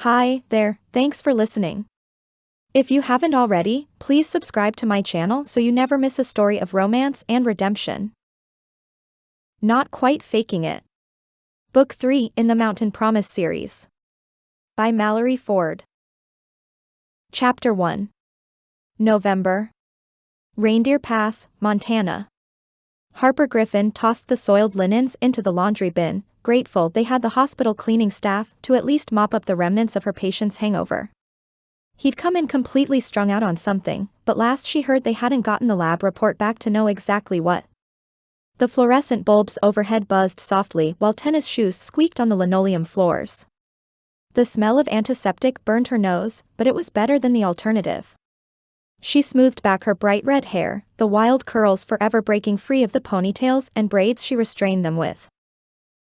Hi there, thanks for listening. If you haven't already, please subscribe to my channel so you never miss a story of romance and redemption. Not Quite Faking It. Book 3 in the Mountain Promise series. By Mallory Ford. Chapter 1. November. Reindeer Pass, Montana. Harper Griffin tossed the soiled linens into the laundry bin, grateful they had the hospital cleaning staff to at least mop up the remnants of her patient's hangover. He'd come in completely strung out on something, but last she heard they hadn't gotten the lab report back to know exactly what. The fluorescent bulbs overhead buzzed softly while tennis shoes squeaked on the linoleum floors. The smell of antiseptic burned her nose, but it was better than the alternative. She smoothed back her bright red hair, the wild curls forever breaking free of the ponytails and braids she restrained them with.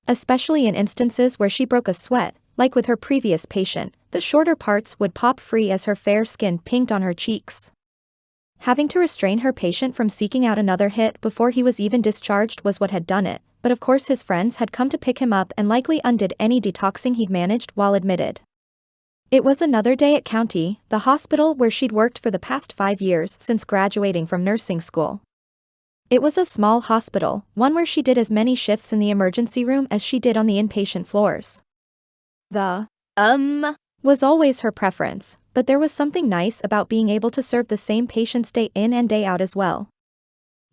Especially in instances where she broke a sweat, like with her previous patient, the shorter parts would pop free as her fair skin pinked on her cheeks. Having to restrain her patient from seeking out another hit before he was even discharged was what had done it, but of course his friends had come to pick him up and likely undid any detoxing he'd managed while admitted. It was another day at County, the hospital where she'd worked for the past 5 years since graduating from nursing school. It was a small hospital, one where she did as many shifts in the emergency room as she did on the inpatient floors. The was always her preference, but there was something nice about being able to serve the same patients day in and day out as well.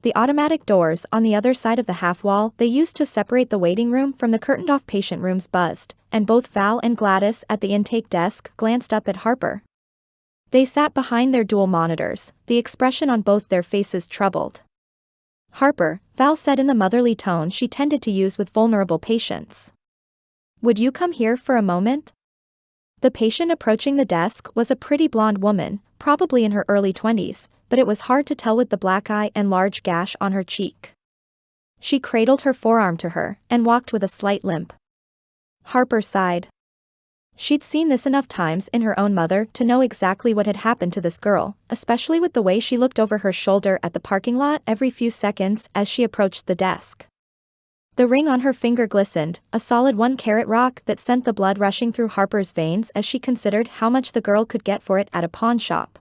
The automatic doors on the other side of the half-wall they used to separate the waiting room from the curtained-off patient rooms buzzed, and both Val and Gladys at the intake desk glanced up at Harper. They sat behind their dual monitors, the expression on both their faces troubled. "Harper," Val said in the motherly tone she tended to use with vulnerable patients. "Would you come here for a moment?" The patient approaching the desk was a pretty blonde woman, probably in her early 20s, but it was hard to tell with the black eye and large gash on her cheek. She cradled her forearm to her and walked with a slight limp. Harper sighed. She'd seen this enough times in her own mother to know exactly what had happened to this girl, especially with the way she looked over her shoulder at the parking lot every few seconds as she approached the desk. The ring on her finger glistened, a solid 1-carat rock that sent the blood rushing through Harper's veins as she considered how much the girl could get for it at a pawn shop.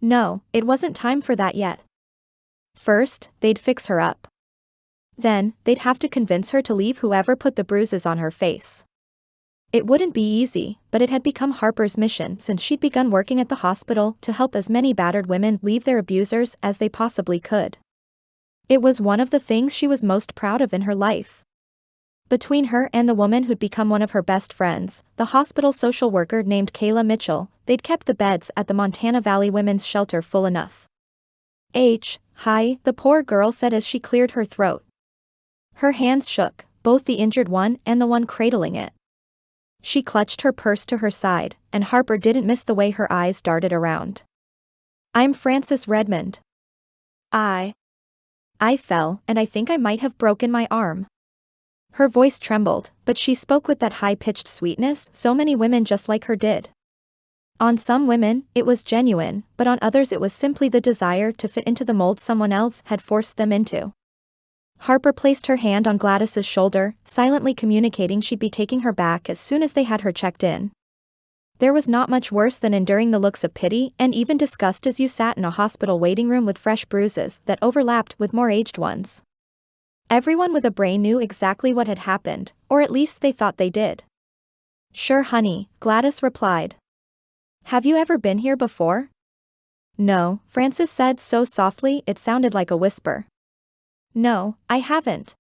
No, it wasn't time for that yet. First, they'd fix her up. Then, they'd have to convince her to leave whoever put the bruises on her face. It wouldn't be easy, but it had become Harper's mission since she'd begun working at the hospital to help as many battered women leave their abusers as they possibly could. It was one of the things she was most proud of in her life. Between her and the woman who'd become one of her best friends, the hospital social worker named Kayla Mitchell, they'd kept the beds at the Montana Valley Women's Shelter full enough. Hi, the poor girl said as she cleared her throat. Her hands shook, both the injured one and the one cradling it. She clutched her purse to her side, and Harper didn't miss the way her eyes darted around. "I'm Frances Redmond. I fell, and I think I might have broken my arm." Her voice trembled, but she spoke with that high-pitched sweetness so many women just like her did. On some women, it was genuine, but on others it was simply the desire to fit into the mold someone else had forced them into. Harper placed her hand on Gladys's shoulder, silently communicating she'd be taking her back as soon as they had her checked in. There was not much worse than enduring the looks of pity and even disgust as you sat in a hospital waiting room with fresh bruises that overlapped with more aged ones. Everyone with a brain knew exactly what had happened, or at least they thought they did. "Sure honey," Gladys replied. "Have you ever been here before?" "No," Frances said so softly it sounded like a whisper. "No, I haven't."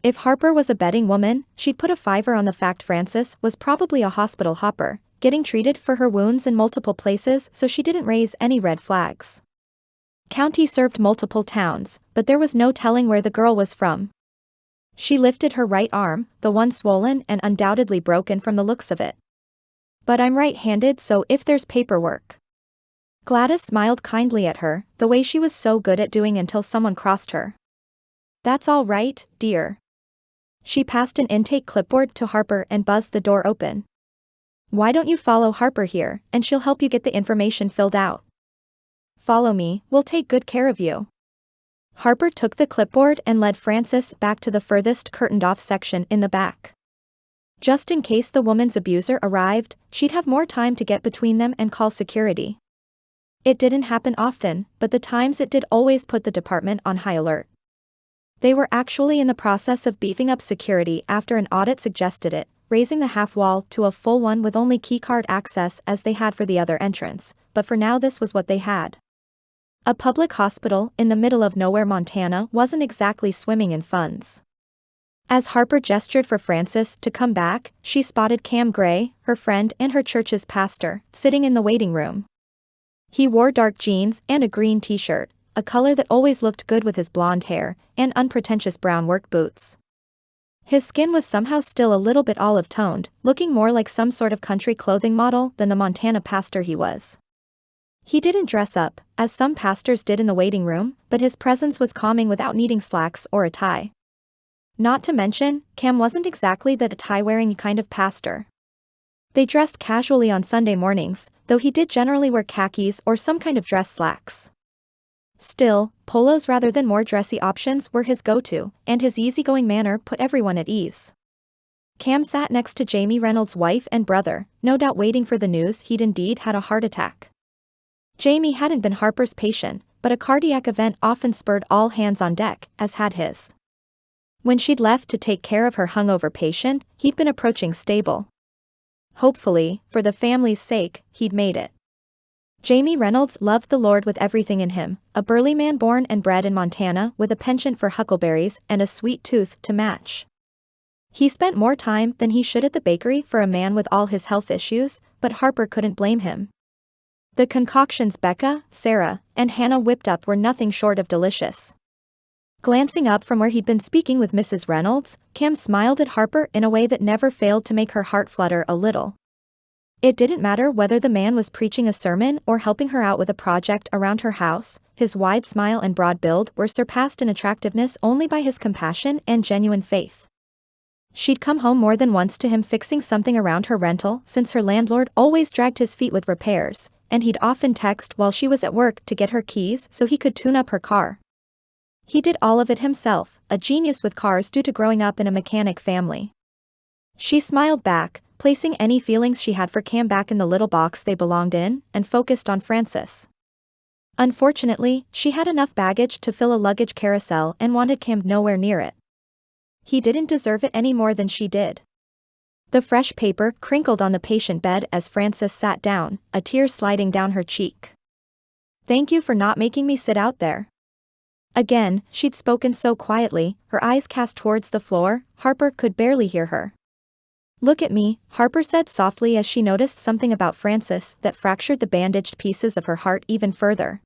If Harper was a betting woman, she'd put a $5 on the fact Frances was probably a hospital hopper, getting treated for her wounds in multiple places so she didn't raise any red flags. County served multiple towns, but there was no telling where the girl was from. She lifted her right arm, the one swollen and undoubtedly broken from the looks of it. "But I'm right-handed, so if there's paperwork." Gladys smiled kindly at her, the way she was so good at doing until someone crossed her. "That's all right, dear." She passed an intake clipboard to Harper and buzzed the door open. "Why don't you follow Harper here, and she'll help you get the information filled out." "Follow me, we'll take good care of you." Harper took the clipboard and led Frances back to the furthest curtained-off section in the back. Just in case the woman's abuser arrived, she'd have more time to get between them and call security. It didn't happen often, but the times it did always put the department on high alert. They were actually in the process of beefing up security after an audit suggested it, raising the half wall to a full one with only keycard access as they had for the other entrance, but for now this was what they had. A public hospital in the middle of nowhere, Montana wasn't exactly swimming in funds. As Harper gestured for Frances to come back, she spotted Cam Gray, her friend and her church's pastor, sitting in the waiting room. He wore dark jeans and a green t-shirt, a color that always looked good with his blonde hair, and unpretentious brown work boots. His skin was somehow still a little bit olive-toned, looking more like some sort of country clothing model than the Montana pastor he was. He didn't dress up, as some pastors did in the waiting room, but his presence was calming without needing slacks or a tie. Not to mention, Cam wasn't exactly the tie-wearing kind of pastor. They dressed casually on Sunday mornings, though he did generally wear khakis or some kind of dress slacks. Still, polos rather than more dressy options were his go-to, and his easygoing manner put everyone at ease. Cam sat next to Jamie Reynolds' wife and brother, no doubt waiting for the news he'd indeed had a heart attack. Jamie hadn't been Harper's patient, but a cardiac event often spurred all hands on deck, as had his. When she'd left to take care of her hungover patient, he'd been approaching stable. Hopefully, for the family's sake, he'd made it. Jamie Reynolds loved the Lord with everything in him, a burly man born and bred in Montana with a penchant for huckleberries and a sweet tooth to match. He spent more time than he should at the bakery for a man with all his health issues, but Harper couldn't blame him. The concoctions Becca, Sarah, and Hannah whipped up were nothing short of delicious. Glancing up from where he'd been speaking with Mrs. Reynolds, Cam smiled at Harper in a way that never failed to make her heart flutter a little. It didn't matter whether the man was preaching a sermon or helping her out with a project around her house, his wide smile and broad build were surpassed in attractiveness only by his compassion and genuine faith. She'd come home more than once to him fixing something around her rental since her landlord always dragged his feet with repairs, and he'd often text while she was at work to get her keys so he could tune up her car. He did all of it himself, a genius with cars due to growing up in a mechanic family. She smiled back, placing any feelings she had for Cam back in the little box they belonged in, and focused on Frances. Unfortunately, she had enough baggage to fill a luggage carousel and wanted Cam nowhere near it. He didn't deserve it any more than she did. The fresh paper crinkled on the patient bed as Frances sat down, a tear sliding down her cheek. "Thank you for not making me sit out there." Again, she'd spoken so quietly, her eyes cast towards the floor, Harper could barely hear her. "Look at me," Harper said softly as she noticed something about Frances that fractured the bandaged pieces of her heart even further.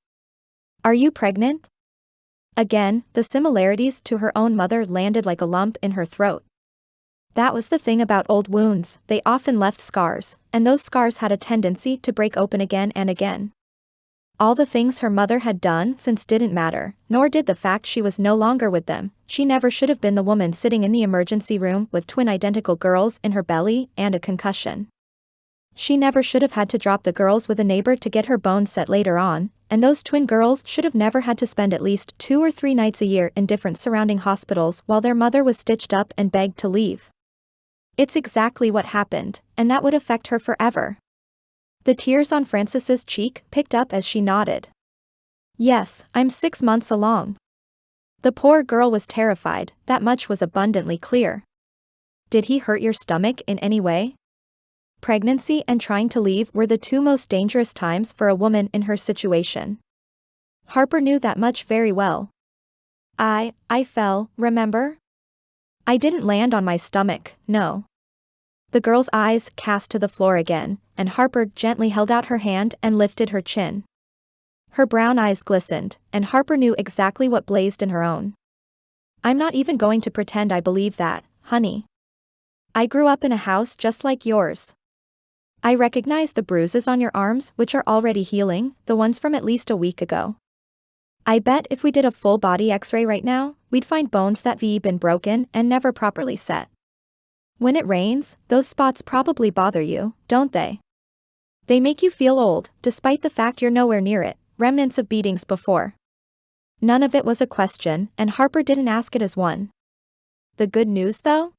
"Are you pregnant?" Again, the similarities to her own mother landed like a lump in her throat. That was the thing about old wounds, they often left scars, and those scars had a tendency to break open again and again. All the things her mother had done since didn't matter, nor did the fact she was no longer with them. She never should have been the woman sitting in the emergency room with twin identical girls in her belly and a concussion. She never should have had to drop the girls with a neighbor to get her bones set later on, and those twin girls should have never had to spend at least 2 or 3 nights a year in different surrounding hospitals while their mother was stitched up and begged to leave. It's exactly what happened, and that would affect her forever. The tears on Frances's cheek picked up as she nodded. "Yes, I'm 6 months along." The poor girl was terrified, that much was abundantly clear. "Did he hurt your stomach in any way?" Pregnancy and trying to leave were the 2 most dangerous times for a woman in her situation. Harper knew that much very well. I fell, remember? I didn't land on my stomach, no." The girl's eyes cast to the floor again, and Harper gently held out her hand and lifted her chin. Her brown eyes glistened, and Harper knew exactly what blazed in her own. "I'm not even going to pretend I believe that, honey. I grew up in a house just like yours. I recognize the bruises on your arms which are already healing, the ones from at least a week ago. I bet if we did a full body x-ray right now, we'd find bones that've been broken and never properly set. When it rains, those spots probably bother you, don't they? They make you feel old, despite the fact you're nowhere near it, remnants of beatings before." None of it was a question, and Harper didn't ask it as one. "The good news though?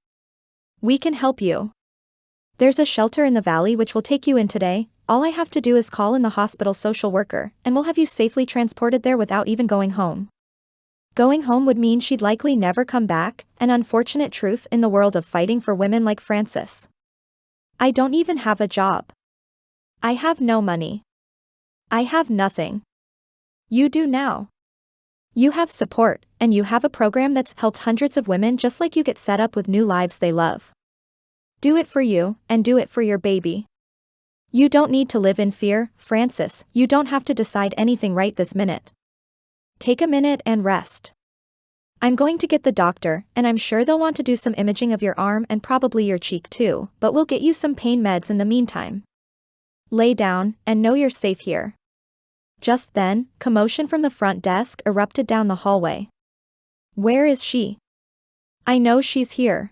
We can help you." There's a shelter in the valley which will take you in today. All I have to do is call in the hospital social worker, and we'll have you safely transported there without even going home. Going home would mean she'd likely never come back, an unfortunate truth in the world of fighting for women like Frances. I don't even have a job. I have no money. I have nothing. You do now. You have support, and you have a program that's helped hundreds of women just like you get set up with new lives they love. Do it for you, and do it for your baby. You don't need to live in fear, Frances, you don't have to decide anything right this minute. Take a minute and rest. I'm going to get the doctor, and I'm sure they'll want to do some imaging of your arm and probably your cheek too, but we'll get you some pain meds in the meantime. Lay down, and know you're safe here. Just then, commotion from the front desk erupted down the hallway. Where is she? I know she's here.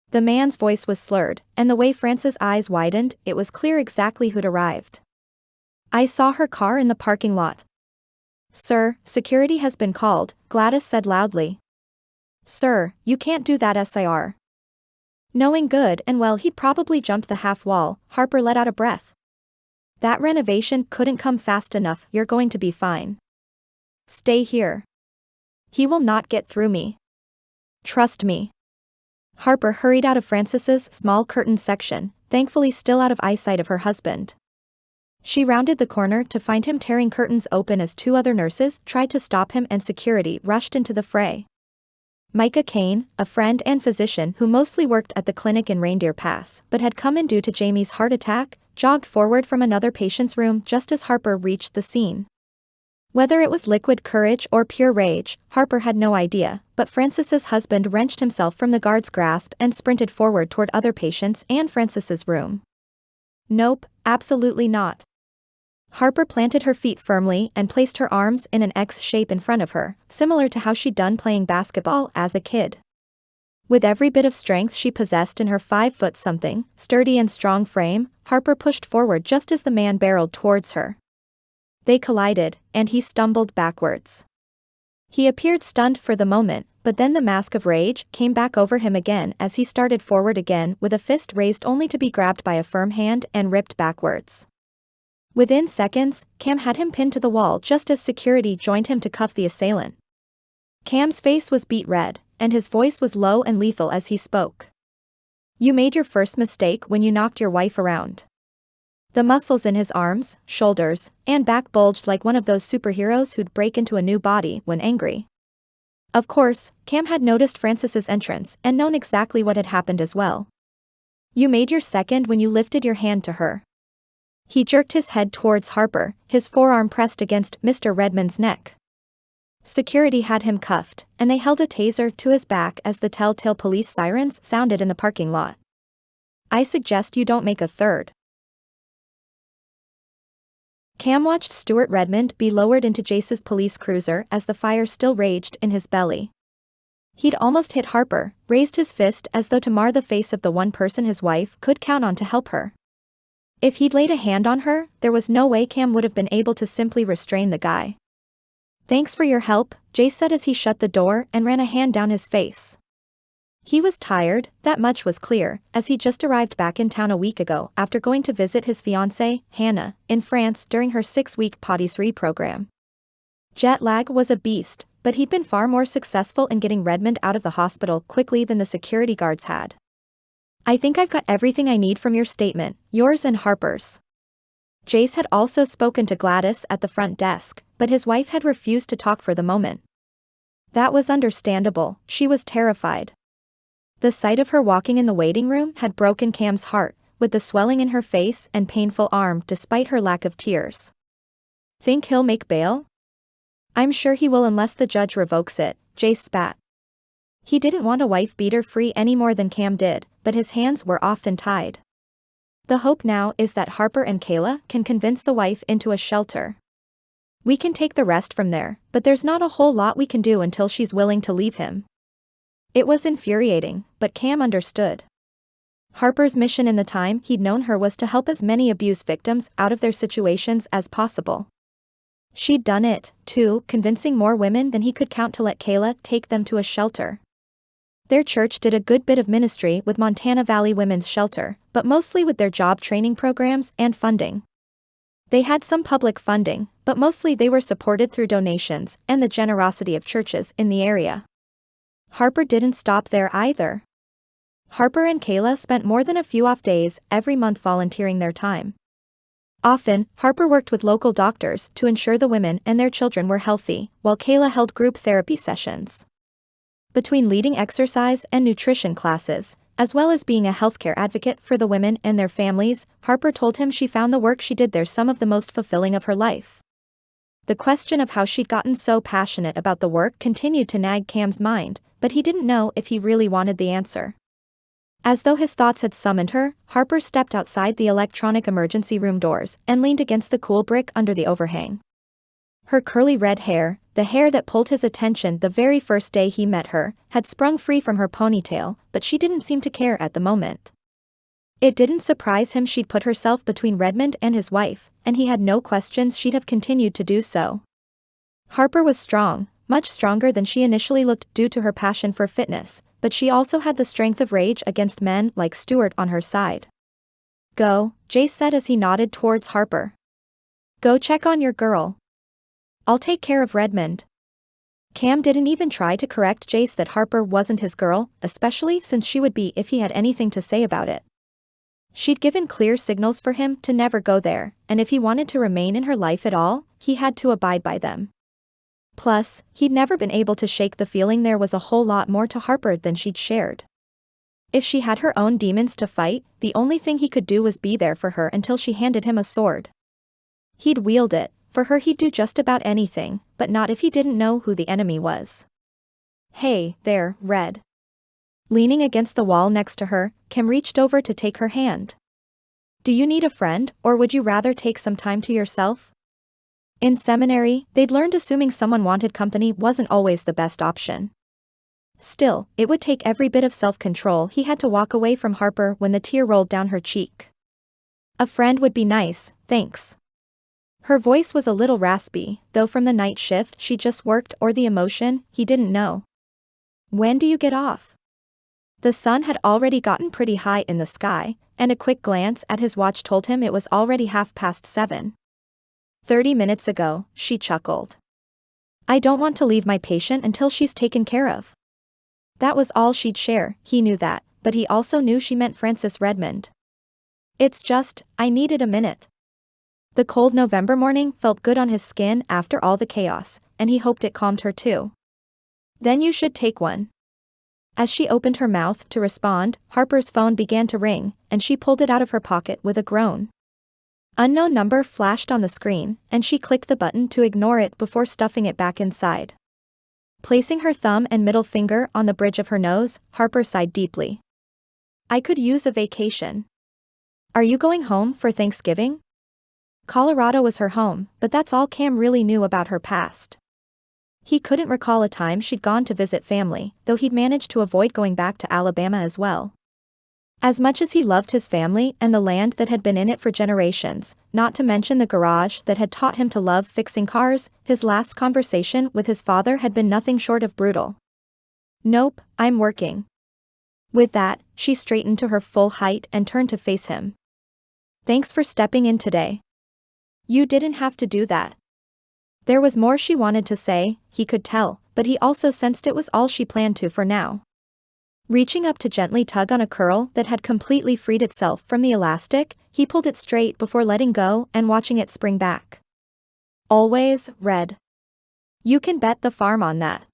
The man's voice was slurred, and the way Frances' eyes widened, it was clear exactly who'd arrived. I saw her car in the parking lot. Sir, security has been called, Gladys said loudly. Sir, you can't do that, Sir. Knowing good and well he'd probably jumped the half wall, Harper let out a breath. That renovation couldn't come fast enough, you're going to be fine. Stay here. He will not get through me. Trust me. Harper hurried out of Frances's small curtained section, thankfully still out of eyesight of her husband. She rounded the corner to find him tearing curtains open as two other nurses tried to stop him and security rushed into the fray. Micah Kane, a friend and physician who mostly worked at the clinic in Reindeer Pass but had come in due to Jamie's heart attack, jogged forward from another patient's room just as Harper reached the scene. Whether it was liquid courage or pure rage, Harper had no idea, but Frances's husband wrenched himself from the guard's grasp and sprinted forward toward other patients and Frances's room. Nope, absolutely not. Harper planted her feet firmly and placed her arms in an X shape in front of her, similar to how she'd done playing basketball as a kid. With every bit of strength she possessed in her 5-foot-something, sturdy and strong frame, Harper pushed forward just as the man barreled towards her. They collided, and he stumbled backwards. He appeared stunned for the moment, but then the mask of rage came back over him again as he started forward again with a fist raised only to be grabbed by a firm hand and ripped backwards. Within seconds, Cam had him pinned to the wall just as security joined him to cuff the assailant. Cam's face was beet red, and his voice was low and lethal as he spoke. You made your first mistake when you knocked your wife around. The muscles in his arms, shoulders, and back bulged like one of those superheroes who'd break into a new body when angry. Of course, Cam had noticed Frances's entrance and known exactly what had happened as well. You made your second when you lifted your hand to her. He jerked his head towards Harper, his forearm pressed against Mr. Redmond's neck. Security had him cuffed, and they held a taser to his back as the telltale police sirens sounded in the parking lot. I suggest you don't make a third. Cam watched Stuart Redmond be lowered into Jace's police cruiser as the fire still raged in his belly. He'd almost hit Harper, raised his fist as though to mar the face of the one person his wife could count on to help her. If he'd laid a hand on her, there was no way Cam would have been able to simply restrain the guy. Thanks for your help, Jace said as he shut the door and ran a hand down his face. He was tired, that much was clear, as he just arrived back in town a week ago after going to visit his fiancée, Hannah, in France during her 6-week patisserie program. Jet lag was a beast, but he'd been far more successful in getting Redmond out of the hospital quickly than the security guards had. I think I've got everything I need from your statement, yours and Harper's. Jace had also spoken to Gladys at the front desk, but his wife had refused to talk for the moment. That was understandable, she was terrified. The sight of her walking in the waiting room had broken Cam's heart, with the swelling in her face and painful arm despite her lack of tears. Think he'll make bail? I'm sure he will unless the judge revokes it, Jace spat. He didn't want a wife beater free any more than Cam did, but his hands were often tied. The hope now is that Harper and Kayla can convince the wife into a shelter. We can take the rest from there, but there's not a whole lot we can do until she's willing to leave him. It was infuriating, but Cam understood. Harper's mission in the time he'd known her was to help as many abuse victims out of their situations as possible. She'd done it, too, convincing more women than he could count to let Kayla take them to a shelter. Their church did a good bit of ministry with Montana Valley Women's Shelter, but mostly with their job training programs and funding. They had some public funding, but mostly they were supported through donations and the generosity of churches in the area. Harper didn't stop there either. Harper and Kayla spent more than a few off days every month volunteering their time. Often, Harper worked with local doctors to ensure the women and their children were healthy, while Kayla held group therapy sessions. Between leading exercise and nutrition classes, as well as being a healthcare advocate for the women and their families, Harper told him she found the work she did there some of the most fulfilling of her life. The question of how she'd gotten so passionate about the work continued to nag Cam's mind, but he didn't know if he really wanted the answer. As though his thoughts had summoned her, Harper stepped outside the electronic emergency room doors and leaned against the cool brick under the overhang. Her curly red hair, the hair that pulled his attention the very first day he met her, had sprung free from her ponytail, but she didn't seem to care at the moment. It didn't surprise him she'd put herself between Redmond and his wife, and he had no questions she'd have continued to do so. Harper was strong, much stronger than she initially looked due to her passion for fitness, but she also had the strength of rage against men like Stuart on her side. "Go," Jace said as he nodded towards Harper. "Go check on your girl. I'll take care of Redmond." Cam didn't even try to correct Jace that Harper wasn't his girl, especially since she would be if he had anything to say about it. She'd given clear signals for him to never go there, and if he wanted to remain in her life at all, he had to abide by them. Plus, he'd never been able to shake the feeling there was a whole lot more to Harper than she'd shared. If she had her own demons to fight, the only thing he could do was be there for her until she handed him a sword. He'd wield it. For her he'd do just about anything, but not if he didn't know who the enemy was. "Hey, there, Red." Leaning against the wall next to her, Cam reached over to take her hand. "Do you need a friend, or would you rather take some time to yourself?" In seminary, they'd learned assuming someone wanted company wasn't always the best option. Still, it would take every bit of self-control he had to walk away from Harper when the tear rolled down her cheek. "A friend would be nice, thanks." Her voice was a little raspy, though from the night shift she just worked or the emotion, he didn't know. "When do you get off?" The sun had already gotten pretty high in the sky, and a quick glance at his watch told him it was already 7:30. 30 minutes ago, she chuckled. "I don't want to leave my patient until she's taken care of." That was all she'd share, he knew that, but he also knew she meant Francis Redmond. "It's just, I needed a minute." The cold November morning felt good on his skin after all the chaos, and he hoped it calmed her too. "Then you should take one." As she opened her mouth to respond, Harper's phone began to ring, and she pulled it out of her pocket with a groan. Unknown number flashed on the screen, and she clicked the button to ignore it before stuffing it back inside. Placing her thumb and middle finger on the bridge of her nose, Harper sighed deeply. "I could use a vacation." "Are you going home for Thanksgiving?" Colorado was her home, but that's all Cam really knew about her past. He couldn't recall a time she'd gone to visit family, though he'd managed to avoid going back to Alabama as well. As much as he loved his family and the land that had been in it for generations, not to mention the garage that had taught him to love fixing cars, his last conversation with his father had been nothing short of brutal. "Nope, I'm working." With that, she straightened to her full height and turned to face him. "Thanks for stepping in today." "You didn't have to do that." There was more she wanted to say, he could tell, but he also sensed it was all she planned to for now. Reaching up to gently tug on a curl that had completely freed itself from the elastic, he pulled it straight before letting go and watching it spring back. "Always, Red. You can bet the farm on that."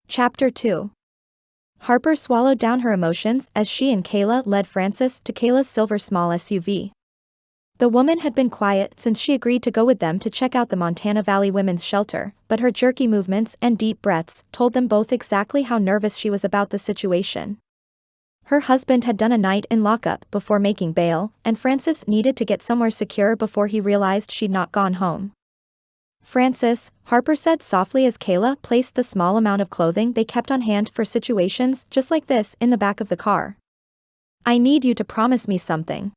Chapter 2. Harper swallowed down her emotions as she and Kayla led Francis to Kayla's silver small SUV. The woman had been quiet since she agreed to go with them to check out the Montana Valley Women's Shelter, but her jerky movements and deep breaths told them both exactly how nervous she was about the situation. Her husband had done a night in lockup before making bail, and Francis needed to get somewhere secure before he realized she'd not gone home. "Francis," Harper said softly as Kayla placed the small amount of clothing they kept on hand for situations just like this in the back of the car. "I need you to promise me something."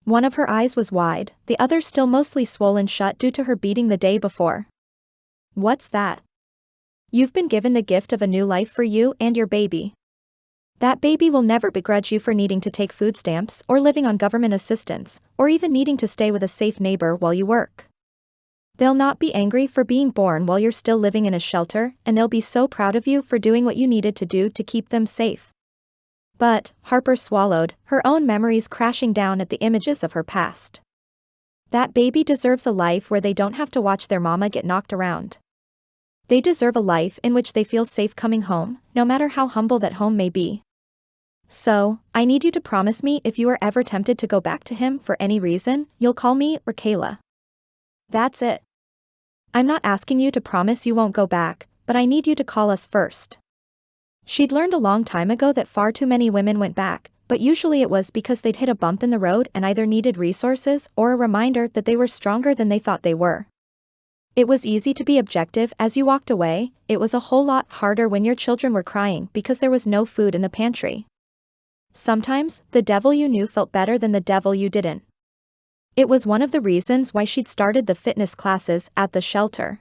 One of her eyes was wide, the other still mostly swollen shut due to her beating the day before. "What's that?" You've been given the gift of a new life for you and your baby. That baby will never begrudge you for needing to take food stamps or living on government assistance, or even needing to stay with a safe neighbor while you work. They'll not be angry for being born while you're still living in a shelter, and they'll be so proud of you for doing what you needed to do to keep them safe. But, Harper swallowed, her own memories crashing down at the images of her past. That baby deserves a life where they don't have to watch their mama get knocked around. They deserve a life in which they feel safe coming home, no matter how humble that home may be. So, I need you to promise me if you are ever tempted to go back to him for any reason, you'll call me or Kayla. That's it. I'm not asking you to promise you won't go back, but I need you to call us first. She'd learned a long time ago that far too many women went back, but usually it was because they'd hit a bump in the road and either needed resources or a reminder that they were stronger than they thought they were. It was easy to be objective as you walked away, it was a whole lot harder when your children were crying because there was no food in the pantry. Sometimes, the devil you knew felt better than the devil you didn't. It was one of the reasons why she'd started the fitness classes at the shelter.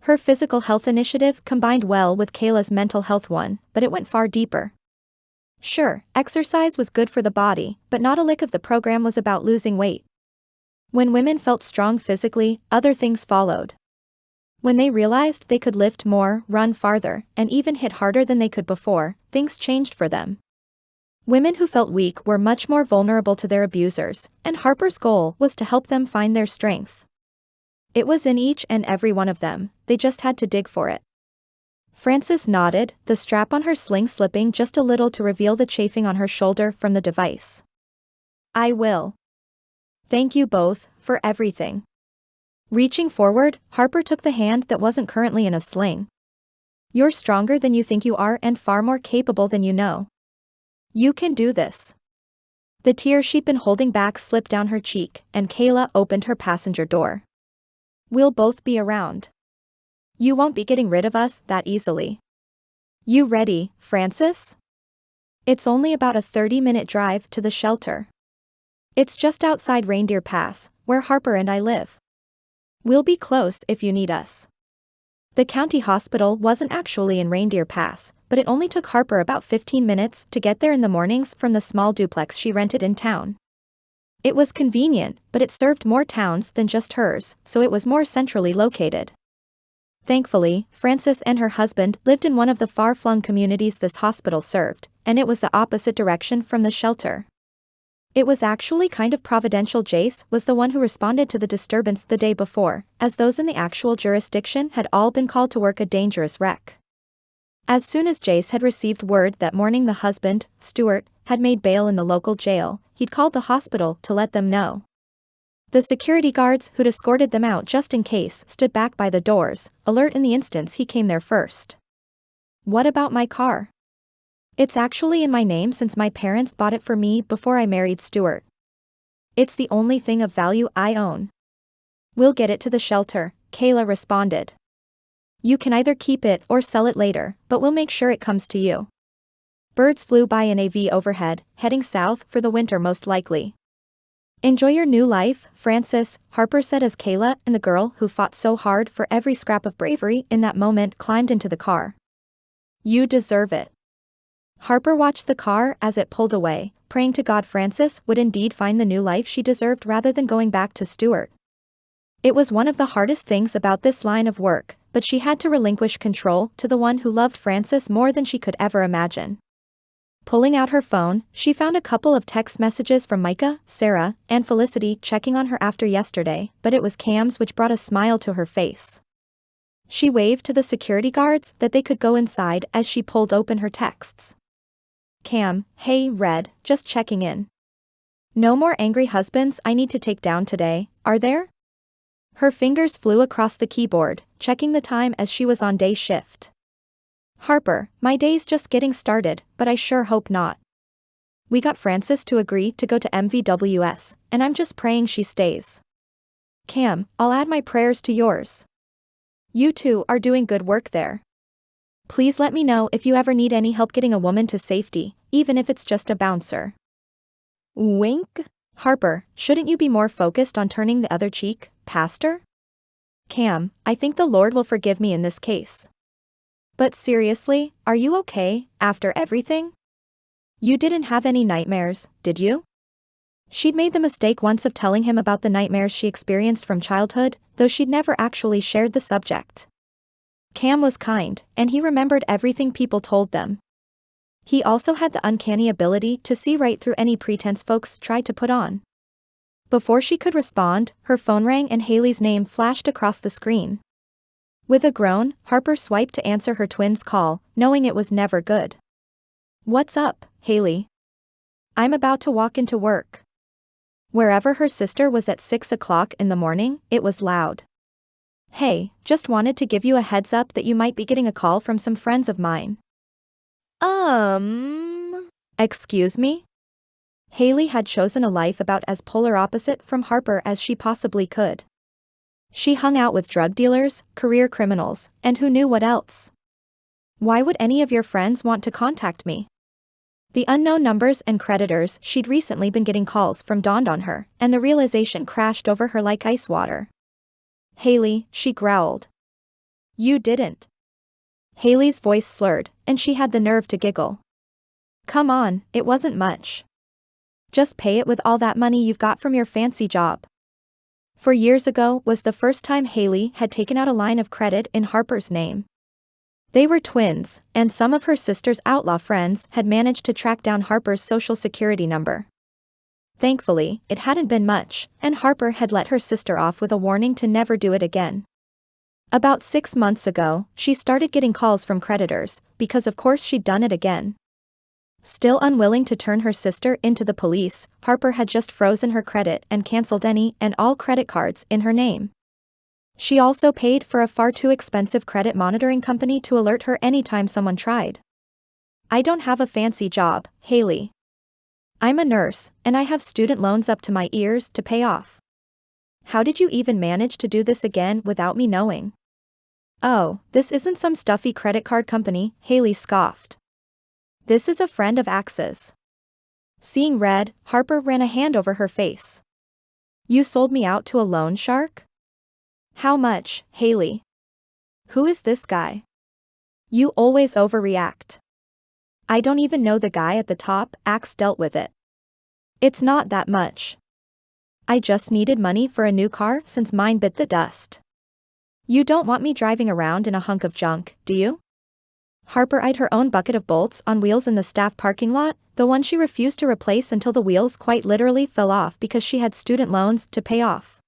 Her physical health initiative combined well with Kayla's mental health one, but it went far deeper. Sure, exercise was good for the body, but not a lick of the program was about losing weight. When women felt strong physically, other things followed. When they realized they could lift more, run farther, and even hit harder than they could before, things changed for them. Women who felt weak were much more vulnerable to their abusers, and Harper's goal was to help them find their strength. It was in each and every one of them, they just had to dig for it. Frances nodded, the strap on her sling slipping just a little to reveal the chafing on her shoulder from the device. I will. Thank you both, for everything. Reaching forward, Harper took the hand that wasn't currently in a sling. You're stronger than you think you are and far more capable than you know. You can do this. The tear she'd been holding back slipped down her cheek, and Kayla opened her passenger door. We'll both be around. You won't be getting rid of us that easily. You ready, Frances? It's only about a 30-minute drive to the shelter. It's just outside Reindeer Pass, where Harper and I live. We'll be close if you need us. The county hospital wasn't actually in Reindeer Pass, but it only took Harper about 15 minutes to get there in the mornings from the small duplex she rented in town. It was convenient, but it served more towns than just hers, so it was more centrally located. Thankfully, Frances and her husband lived in one of the far-flung communities this hospital served, and it was the opposite direction from the shelter. It was actually kind of providential. Jace was the one who responded to the disturbance the day before, as those in the actual jurisdiction had all been called to work a dangerous wreck. As soon as Jace had received word that morning the husband, Stuart, had made bail in the local jail, he'd called the hospital to let them know. The security guards who'd escorted them out just in case stood back by the doors, alert in the instance he came there first. What about my car? It's actually in my name since my parents bought it for me before I married Stuart. It's the only thing of value I own. We'll get it to the shelter, Kayla responded. You can either keep it or sell it later, but we'll make sure it comes to you. Birds flew by in AV overhead, heading south for the winter most likely. Enjoy your new life, Frances, Harper said as Kayla and the girl who fought so hard for every scrap of bravery in that moment climbed into the car. You deserve it. Harper watched the car as it pulled away, praying to God Frances would indeed find the new life she deserved rather than going back to Stuart. It was one of the hardest things about this line of work, but she had to relinquish control to the one who loved Frances more than she could ever imagine. Pulling out her phone, she found a couple of text messages from Micah, Sarah, and Felicity checking on her after yesterday, but it was Cam's which brought a smile to her face. She waved to the security guards that they could go inside as she pulled open her texts. Cam, hey Red, just checking in. No more angry husbands I need to take down today, are there? Her fingers flew across the keyboard, checking the time as she was on day shift. Harper, my day's just getting started, but I sure hope not. We got Frances to agree to go to MVWS, and I'm just praying she stays. Cam, I'll add my prayers to yours. You two are doing good work there. Please let me know if you ever need any help getting a woman to safety, even if it's just a bouncer. Wink? Harper, shouldn't you be more focused on turning the other cheek, Pastor? Cam, I think the Lord will forgive me in this case. But seriously, are you okay, after everything? You didn't have any nightmares, did you? She'd made the mistake once of telling him about the nightmares she experienced from childhood, though she'd never actually shared the subject. Cam was kind, and he remembered everything people told them. He also had the uncanny ability to see right through any pretense folks tried to put on. Before she could respond, her phone rang and Haley's name flashed across the screen. With a groan, Harper swiped to answer her twin's call, knowing it was never good. "What's up, Haley?" "I'm about to walk into work." Wherever her sister was at 6 o'clock in the morning, it was loud. "Hey, just wanted to give you a heads up that you might be getting a call from some friends of mine." Excuse me?" Haley had chosen a life about as polar opposite from Harper as she possibly could. She hung out with drug dealers, career criminals, and who knew what else. "Why would any of your friends want to contact me?" The unknown numbers and creditors she'd recently been getting calls from dawned on her, and the realization crashed over her like ice water. "Haley," she growled. "You didn't." Haley's voice slurred, and she had the nerve to giggle. "Come on, it wasn't much. Just pay it with all that money you've got from your fancy job." 4 years ago was the first time Haley had taken out a line of credit in Harper's name. They were twins, and some of her sister's outlaw friends had managed to track down Harper's social security number. Thankfully, it hadn't been much, and Harper had let her sister off with a warning to never do it again. About 6 months ago, she started getting calls from creditors, because of course she'd done it again. Still unwilling to turn her sister into the police, Harper had just frozen her credit and cancelled any and all credit cards in her name. She also paid for a far too expensive credit monitoring company to alert her anytime someone tried. "I don't have a fancy job, Haley. I'm a nurse, and I have student loans up to my ears to pay off. How did you even manage to do this again without me knowing?" "Oh, this isn't some stuffy credit card company," Haley scoffed. "This is a friend of Axe's." Seeing red, Harper ran a hand over her face. "You sold me out to a loan shark? How much, Haley? Who is this guy? You always overreact." "I don't even know the guy at the top," Axe dealt with it. "It's not that much. I just needed money for a new car since mine bit the dust. You don't want me driving around in a hunk of junk, do you?" Harper eyed her own bucket of bolts on wheels in the staff parking lot, the one she refused to replace until the wheels quite literally fell off because she had student loans to pay off.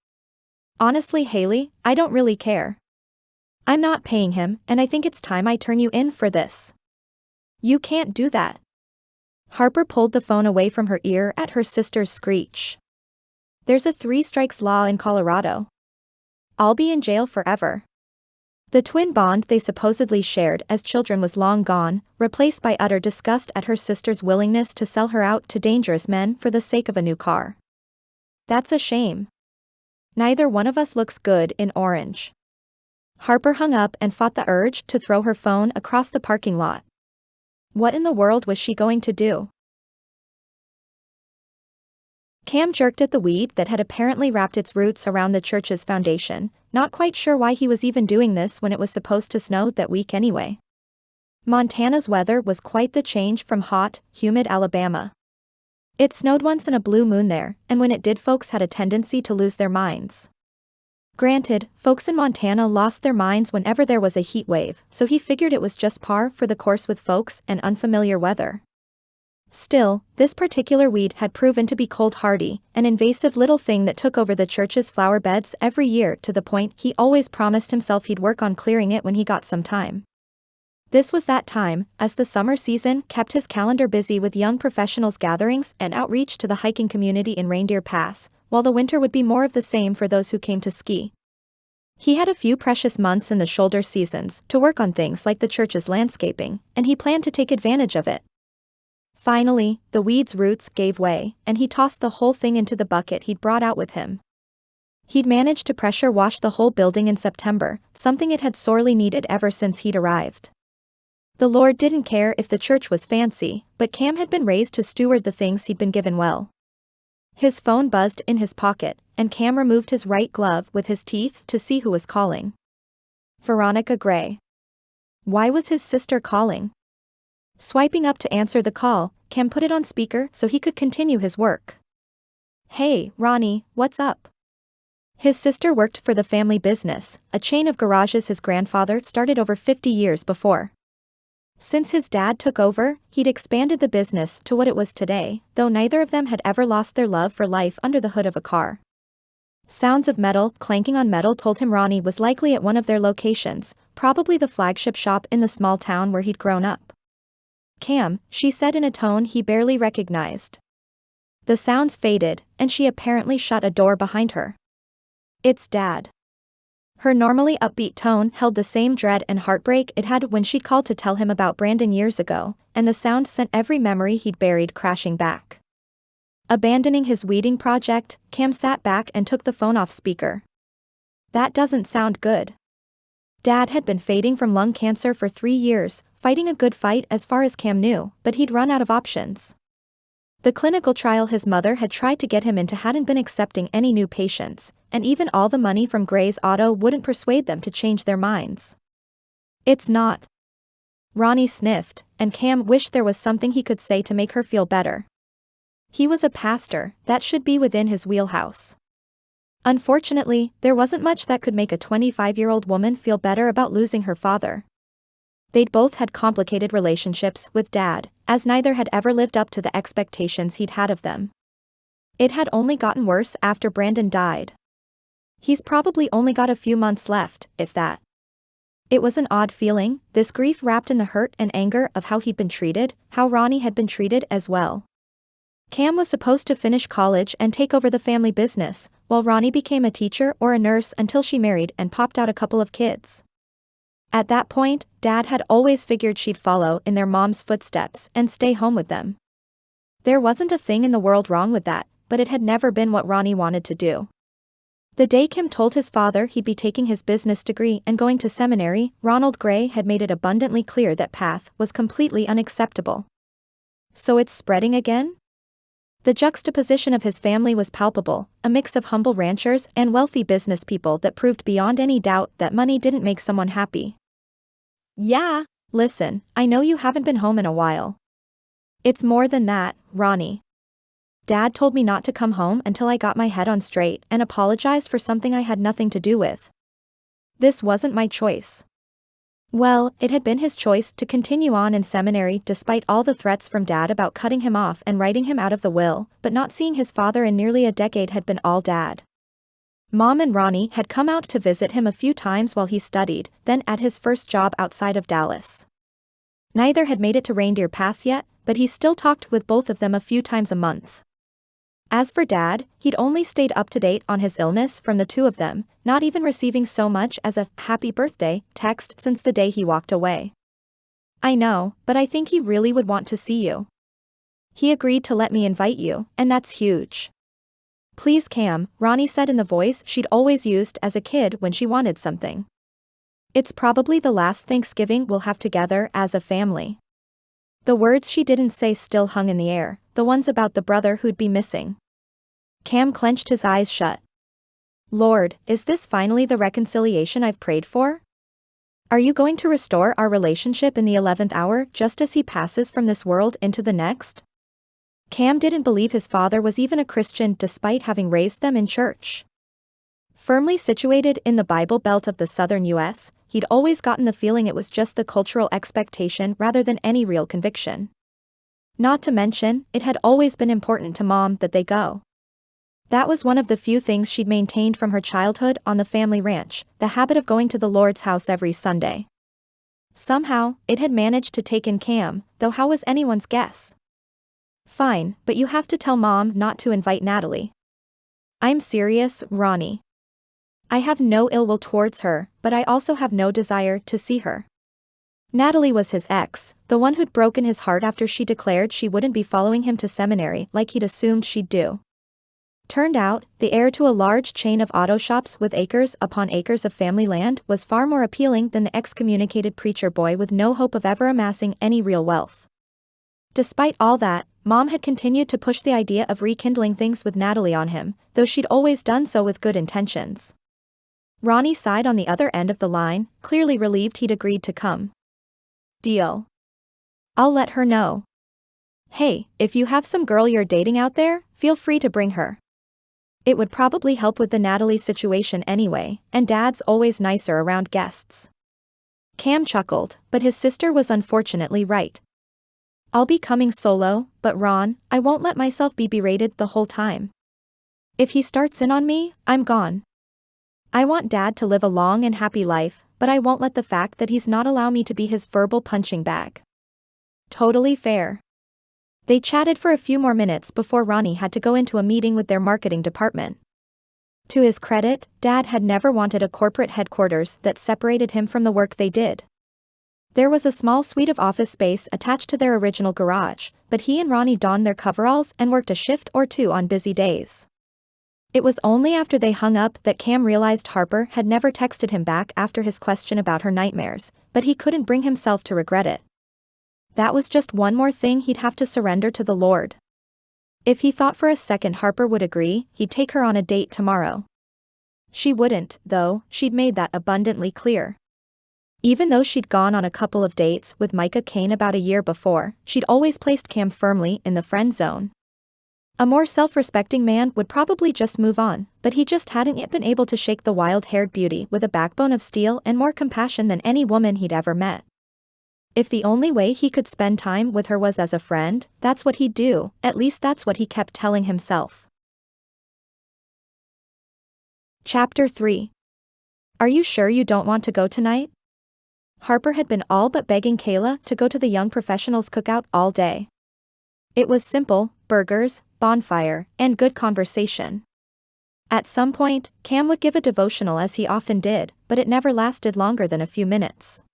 "Honestly, Haley, I don't really care. I'm not paying him, and I think it's time I turn you in for this." "You can't do that." Harper pulled the phone away from her ear at her sister's screech. "There's a 3 strikes law in Colorado. I'll be in jail forever." The twin bond they supposedly shared as children was long gone, replaced by utter disgust at her sister's willingness to sell her out to dangerous men for the sake of a new car. "That's a shame. Neither one of us looks good in orange." Harper hung up and fought the urge to throw her phone across the parking lot. What in the world was she going to do? Cam jerked at the weed that had apparently wrapped its roots around the church's foundation, not quite sure why he was even doing this when it was supposed to snow that week anyway. Montana's weather was quite the change from hot, humid Alabama. It snowed once in a blue moon there, and when it did, folks had a tendency to lose their minds. Granted, folks in Montana lost their minds whenever there was a heat wave, so he figured it was just par for the course with folks and unfamiliar weather. Still, this particular weed had proven to be cold-hardy, an invasive little thing that took over the church's flower beds every year to the point he always promised himself he'd work on clearing it when he got some time. This was that time, as the summer season kept his calendar busy with young professionals' gatherings and outreach to the hiking community in Reindeer Pass, while the winter would be more of the same for those who came to ski. He had a few precious months in the shoulder seasons to work on things like the church's landscaping, and he planned to take advantage of it. Finally, the weed's roots gave way, and he tossed the whole thing into the bucket he'd brought out with him. He'd managed to pressure wash the whole building in September, something it had sorely needed ever since he'd arrived. The Lord didn't care if the church was fancy, but Cam had been raised to steward the things he'd been given well. His phone buzzed in his pocket, and Cam removed his right glove with his teeth to see who was calling. Veronica Gray. Why was his sister calling? Swiping up to answer the call, Cam put it on speaker so he could continue his work. Hey, Ronnie, what's up? His sister worked for the family business, a chain of garages his grandfather started over 50 years before. Since his dad took over, he'd expanded the business to what it was today, though neither of them had ever lost their love for life under the hood of a car. Sounds of metal clanking on metal told him Ronnie was likely at one of their locations, probably the flagship shop in the small town where he'd grown up. Cam, she said in a tone he barely recognized. The sounds faded, and she apparently shut a door behind her. It's Dad. Her normally upbeat tone held the same dread and heartbreak it had when she'd called to tell him about Brandon years ago, and the sound sent every memory he'd buried crashing back. Abandoning his weeding project, Cam sat back and took the phone off speaker. That doesn't sound good. Dad had been fading from lung cancer for 3 years, fighting a good fight as far as Cam knew, but he'd run out of options. The clinical trial his mother had tried to get him into hadn't been accepting any new patients, and even all the money from Gray's Auto wouldn't persuade them to change their minds. It's not. Ronnie sniffed, and Cam wished there was something he could say to make her feel better. He was a pastor, that should be within his wheelhouse. Unfortunately, there wasn't much that could make a 25-year-old woman feel better about losing her father. They'd both had complicated relationships with Dad, as neither had ever lived up to the expectations he'd had of them. It had only gotten worse after Brandon died. He's probably only got a few months left, if that. It was an odd feeling, this grief wrapped in the hurt and anger of how he'd been treated, how Ronnie had been treated as well. Cam was supposed to finish college and take over the family business, while Ronnie became a teacher or a nurse until she married and popped out a couple of kids. At that point, Dad had always figured she'd follow in their mom's footsteps and stay home with them. There wasn't a thing in the world wrong with that, but it had never been what Ronnie wanted to do. The day Cam told his father he'd be taking his business degree and going to seminary, Ronald Gray had made it abundantly clear that path was completely unacceptable. So it's spreading again? The juxtaposition of his family was palpable, a mix of humble ranchers and wealthy business people that proved beyond any doubt that money didn't make someone happy. Yeah. Listen, I know you haven't been home in a while. It's more than that, Ronnie. Dad told me not to come home until I got my head on straight and apologized for something I had nothing to do with. This wasn't my choice. Well, it had been his choice to continue on in seminary despite all the threats from Dad about cutting him off and writing him out of the will, but not seeing his father in nearly a decade had been all Dad. Mom and Ronnie had come out to visit him a few times while he studied, then at his first job outside of Dallas. Neither had made it to Reindeer Pass yet, but he still talked with both of them a few times a month. As for Dad, he'd only stayed up to date on his illness from the two of them, not even receiving so much as a "happy birthday" text since the day he walked away. I know, but I think he really would want to see you. He agreed to let me invite you, and that's huge. Please Cam, Ronnie said in the voice she'd always used as a kid when she wanted something. It's probably the last Thanksgiving we'll have together as a family. The words she didn't say still hung in the air, the ones about the brother who'd be missing. Cam clenched his eyes shut. Lord, is this finally the reconciliation I've prayed for? Are you going to restore our relationship in the 11th hour just as he passes from this world into the next? Cam didn't believe his father was even a Christian despite having raised them in church. Firmly situated in the Bible Belt of the southern U.S., he'd always gotten the feeling it was just the cultural expectation rather than any real conviction. Not to mention, it had always been important to Mom that they go. That was one of the few things she'd maintained from her childhood on the family ranch, the habit of going to the Lord's house every Sunday. Somehow, it had managed to take in Cam, though how was anyone's guess? Fine, but you have to tell Mom not to invite Natalie. I'm serious, Ronnie. I have no ill will towards her, but I also have no desire to see her. Natalie was his ex, the one who'd broken his heart after she declared she wouldn't be following him to seminary like he'd assumed she'd do. Turned out, the heir to a large chain of auto shops with acres upon acres of family land was far more appealing than the excommunicated preacher boy with no hope of ever amassing any real wealth. Despite all that, Mom had continued to push the idea of rekindling things with Natalie on him, though she'd always done so with good intentions. Ronnie sighed on the other end of the line, clearly relieved he'd agreed to come. Deal. I'll let her know. Hey, if you have some girl you're dating out there, feel free to bring her. It would probably help with the Natalie situation anyway, and Dad's always nicer around guests. Cam chuckled, but his sister was unfortunately right. I'll be coming solo, but Ron, I won't let myself be berated the whole time. If he starts in on me, I'm gone. I want Dad to live a long and happy life, but I won't let the fact that he's not allow me to be his verbal punching bag. Totally fair. They chatted for a few more minutes before Ronnie had to go into a meeting with their marketing department. To his credit, Dad had never wanted a corporate headquarters that separated him from the work they did. There was a small suite of office space attached to their original garage, but he and Ronnie donned their coveralls and worked a shift or two on busy days. It was only after they hung up that Cam realized Harper had never texted him back after his question about her nightmares, but he couldn't bring himself to regret it. That was just one more thing he'd have to surrender to the Lord. If he thought for a second Harper would agree, he'd take her on a date tomorrow. She wouldn't, though, she'd made that abundantly clear. Even though she'd gone on a couple of dates with Micah Kane about a year before, she'd always placed Cam firmly in the friend zone. A more self-respecting man would probably just move on, but he just hadn't yet been able to shake the wild-haired beauty with a backbone of steel and more compassion than any woman he'd ever met. If the only way he could spend time with her was as a friend, that's what he'd do, at least that's what he kept telling himself. Chapter 3. Are you sure you don't want to go tonight? Harper had been all but begging Kayla to go to the young professionals' cookout all day. It was simple, burgers, bonfire, and good conversation. At some point, Cam would give a devotional as he often did, but it never lasted longer than a few minutes.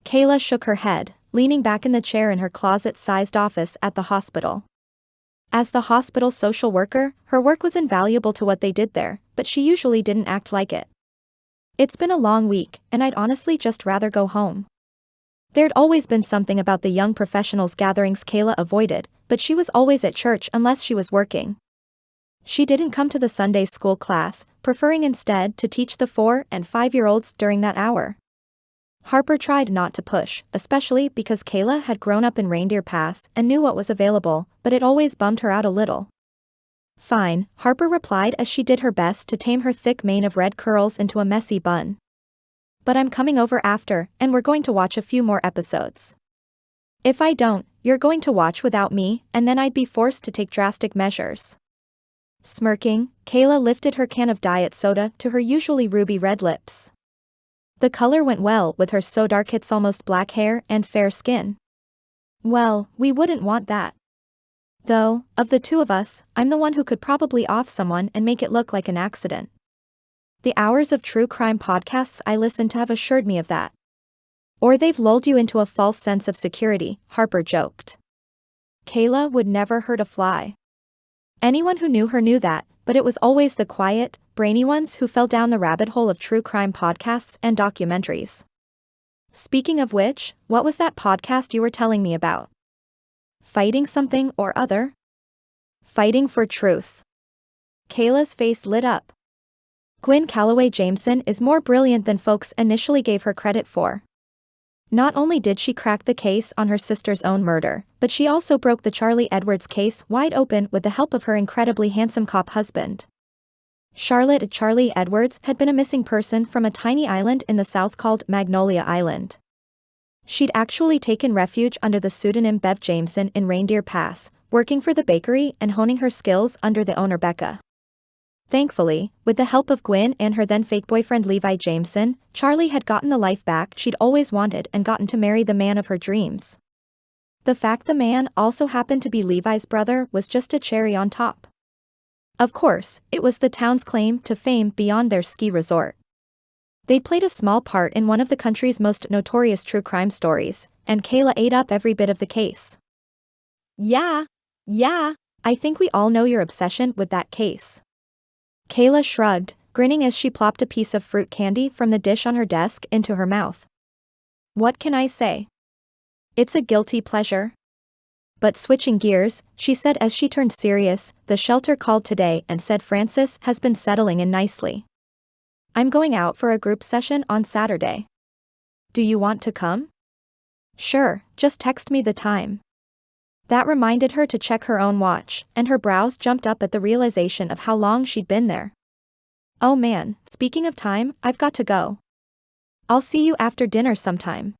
Kayla shook her head, leaning back in the chair in her closet-sized office at the hospital. As the hospital social worker, her work was invaluable to what they did there, but she usually didn't act like it. It's been a long week, and I'd honestly just rather go home. There'd always been something about the young professionals gatherings Kayla avoided, but she was always at church unless she was working. She didn't come to the Sunday school class, preferring instead to teach the 4- and 5-year-olds during that hour. Harper tried not to push, especially because Kayla had grown up in Reindeer Pass and knew what was available, but it always bummed her out a little. Fine, Harper replied as she did her best to tame her thick mane of red curls into a messy bun. But I'm coming over after, and we're going to watch a few more episodes. If I don't, you're going to watch without me, and then I'd be forced to take drastic measures. Smirking, Kayla lifted her can of diet soda to her usually ruby red lips. The color went well with her so dark it's almost black hair and fair skin. Well, we wouldn't want that. Though, of the two of us, I'm the one who could probably off someone and make it look like an accident. The hours of true crime podcasts I listen to have assured me of that. Or they've lulled you into a false sense of security, Harper joked. Kayla would never hurt a fly. Anyone who knew her knew that, but it was always the quiet, brainy ones who fell down the rabbit hole of true crime podcasts and documentaries. Speaking of which, what was that podcast you were telling me about? Fighting something or other? Fighting for truth. Kayla's face lit up. Gwyn Calloway Jameson is more brilliant than folks initially gave her credit for. Not only did she crack the case on her sister's own murder, but she also broke the Charlie Edwards case wide open with the help of her incredibly handsome cop husband. Charlie Edwards had been a missing person from a tiny island in the south called Magnolia Island. She'd actually taken refuge under the pseudonym Bev Jameson in Reindeer Pass, working for the bakery and honing her skills under the owner Becca. Thankfully, with the help of Gwyn and her then-fake boyfriend Levi Jameson, Charlie had gotten the life back she'd always wanted and gotten to marry the man of her dreams. The fact the man also happened to be Levi's brother was just a cherry on top. Of course, it was the town's claim to fame beyond their ski resort. They'd played a small part in one of the country's most notorious true crime stories, and Kayla ate up every bit of the case. Yeah, I think we all know your obsession with that case. Kayla shrugged, grinning as she plopped a piece of fruit candy from the dish on her desk into her mouth. What can I say? It's a guilty pleasure. But switching gears, she said as she turned serious, the shelter called today and said Francis has been settling in nicely. I'm going out for a group session on Saturday. Do you want to come? Sure, just text me the time. That reminded her to check her own watch, and her brows jumped up at the realization of how long she'd been there. Oh man, speaking of time, I've got to go. I'll see you after dinner sometime.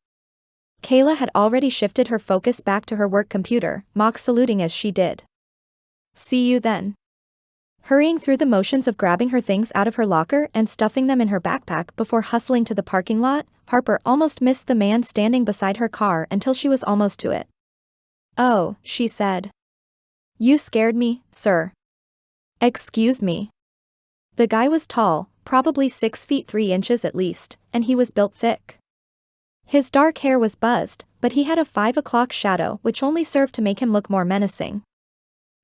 Kayla had already shifted her focus back to her work computer, mock saluting as she did. See you then. Hurrying through the motions of grabbing her things out of her locker and stuffing them in her backpack before hustling to the parking lot, Harper almost missed the man standing beside her car until she was almost to it. Oh, she said. You scared me, sir. Excuse me. The guy was tall, probably 6 feet 3 inches at least, and he was built thick. His dark hair was buzzed, but he had a 5 o'clock shadow which only served to make him look more menacing.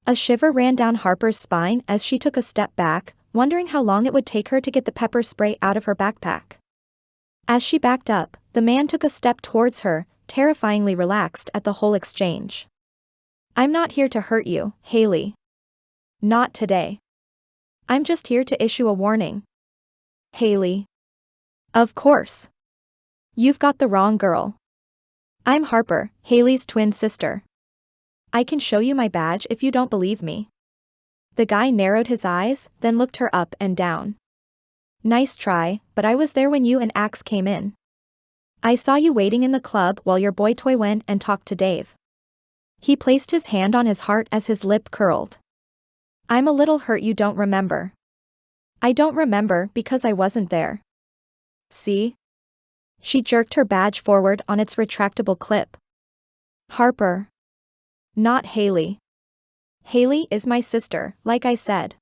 A shiver ran down Harper's spine as she took a step back, wondering how long it would take her to get the pepper spray out of her backpack. As she backed up, the man took a step towards her, terrifyingly relaxed at the whole exchange. I'm not here to hurt you, Haley. Not today. I'm just here to issue a warning. Haley. Of course. You've got the wrong girl. I'm Harper, Haley's twin sister. I can show you my badge if you don't believe me. The guy narrowed his eyes, then looked her up and down. Nice try, but I was there when you and Axe came in. I saw you waiting in the club while your boy toy went and talked to Dave. He placed his hand on his heart as his lip curled. I'm a little hurt you don't remember. I don't remember because I wasn't there. See? She jerked her badge forward on its retractable clip. Harper. Not Haley. Haley is my sister, like I said.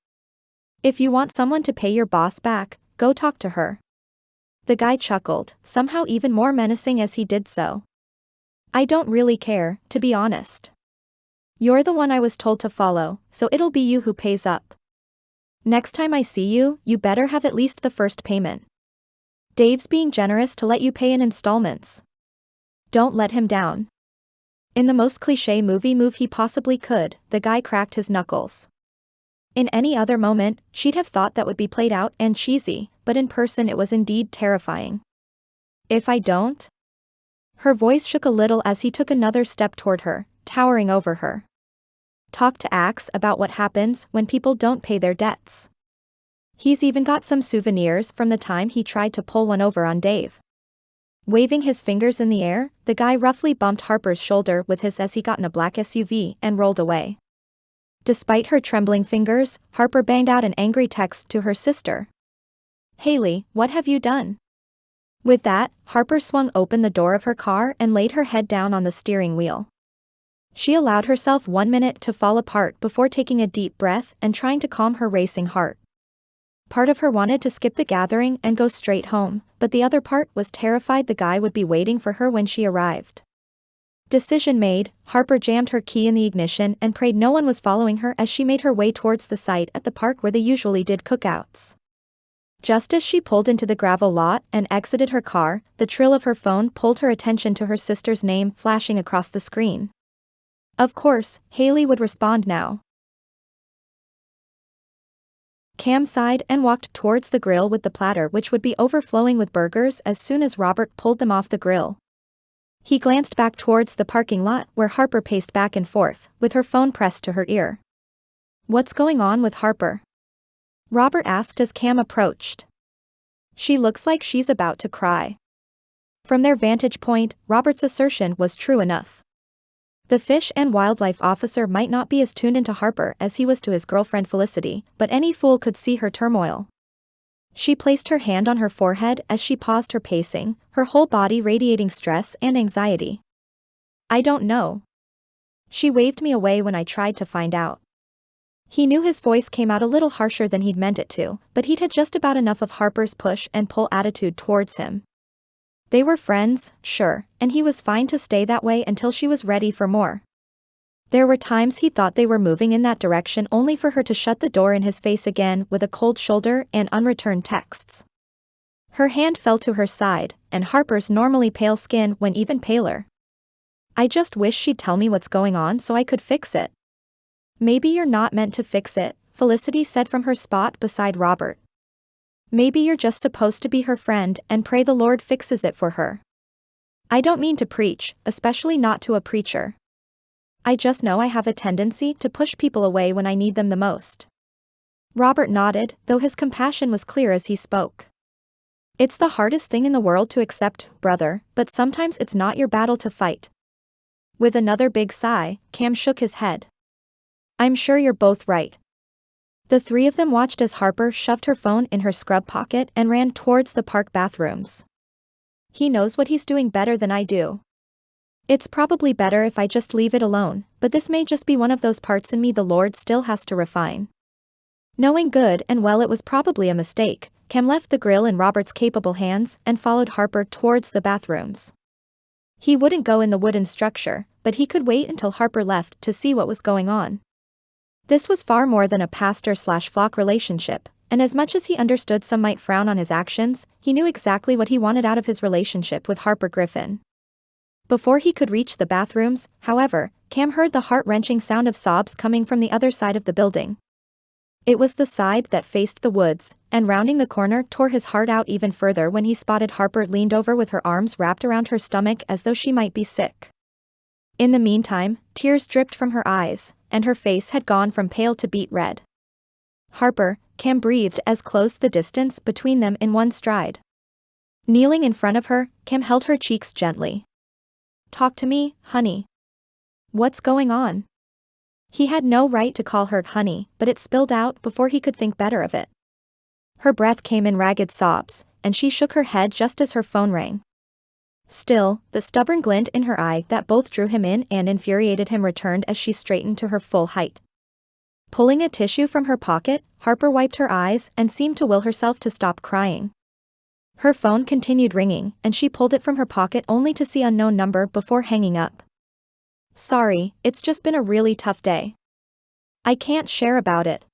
If you want someone to pay your boss back, go talk to her. The guy chuckled, somehow even more menacing as he did so. I don't really care, to be honest. You're the one I was told to follow, so it'll be you who pays up. Next time I see you, you better have at least the first payment. Dave's being generous to let you pay in installments. Don't let him down. In the most cliché movie move he possibly could, the guy cracked his knuckles. In any other moment, she'd have thought that would be played out and cheesy, but in person it was indeed terrifying. If I don't? Her voice shook a little as he took another step toward her, towering over her. Talk to Axe about what happens when people don't pay their debts. He's even got some souvenirs from the time he tried to pull one over on Dave. Waving his fingers in the air, the guy roughly bumped Harper's shoulder with his as he got in a black SUV and rolled away. Despite her trembling fingers, Harper banged out an angry text to her sister. Haley, what have you done? With that, Harper swung open the door of her car and laid her head down on the steering wheel. She allowed herself 1 minute to fall apart before taking a deep breath and trying to calm her racing heart. Part of her wanted to skip the gathering and go straight home, but the other part was terrified the guy would be waiting for her when she arrived. Decision made, Harper jammed her key in the ignition and prayed no one was following her as she made her way towards the site at the park where they usually did cookouts. Just as she pulled into the gravel lot and exited her car, the trill of her phone pulled her attention to her sister's name flashing across the screen. Of course, Haley would respond now. Cam sighed and walked towards the grill with the platter which would be overflowing with burgers as soon as Robert pulled them off the grill. He glanced back towards the parking lot where Harper paced back and forth, with her phone pressed to her ear. What's going on with Harper? Robert asked as Cam approached. She looks like she's about to cry. From their vantage point, Robert's assertion was true enough. The Fish and Wildlife officer might not be as tuned into Harper as he was to his girlfriend Felicity, but any fool could see her turmoil. She placed her hand on her forehead as she paused her pacing, her whole body radiating stress and anxiety. I don't know. She waved me away when I tried to find out. He knew his voice came out a little harsher than he'd meant it to, but he'd had just about enough of Harper's push and pull attitude towards him. They were friends, sure, and he was fine to stay that way until she was ready for more. There were times he thought they were moving in that direction only for her to shut the door in his face again with a cold shoulder and unreturned texts. Her hand fell to her side, and Harper's normally pale skin went even paler. I just wish she'd tell me what's going on so I could fix it. Maybe you're not meant to fix it, Felicity said from her spot beside Robert. Maybe you're just supposed to be her friend and pray the Lord fixes it for her. I don't mean to preach, especially not to a preacher. I just know I have a tendency to push people away when I need them the most. Robert nodded, though his compassion was clear as he spoke. It's the hardest thing in the world to accept, brother, but sometimes it's not your battle to fight. With another big sigh, Cam shook his head. I'm sure you're both right. The three of them watched as Harper shoved her phone in her scrub pocket and ran towards the park bathrooms. He knows what he's doing better than I do. It's probably better if I just leave it alone, but this may just be one of those parts in me the Lord still has to refine. Knowing good and well it was probably a mistake, Cam left the grill in Robert's capable hands and followed Harper towards the bathrooms. He wouldn't go in the wooden structure, but he could wait until Harper left to see what was going on. This was far more than a pastor-slash-flock relationship, and as much as he understood some might frown on his actions, he knew exactly what he wanted out of his relationship with Harper Griffin. Before he could reach the bathrooms, however, Cam heard the heart-wrenching sound of sobs coming from the other side of the building. It was the side that faced the woods, and rounding the corner tore his heart out even further when he spotted Harper leaned over with her arms wrapped around her stomach as though she might be sick. In the meantime, tears dripped from her eyes, and her face had gone from pale to beet red. Harper, Cam breathed as closed the distance between them in one stride. Kneeling in front of her, Cam held her cheeks gently. Talk to me, honey. What's going on? He had no right to call her honey, but it spilled out before he could think better of it. Her breath came in ragged sobs, and she shook her head just as her phone rang. Still, the stubborn glint in her eye that both drew him in and infuriated him returned as she straightened to her full height. Pulling a tissue from her pocket, Harper wiped her eyes and seemed to will herself to stop crying. Her phone continued ringing, and she pulled it from her pocket only to see unknown number before hanging up. Sorry, it's just been a really tough day. I can't share about it.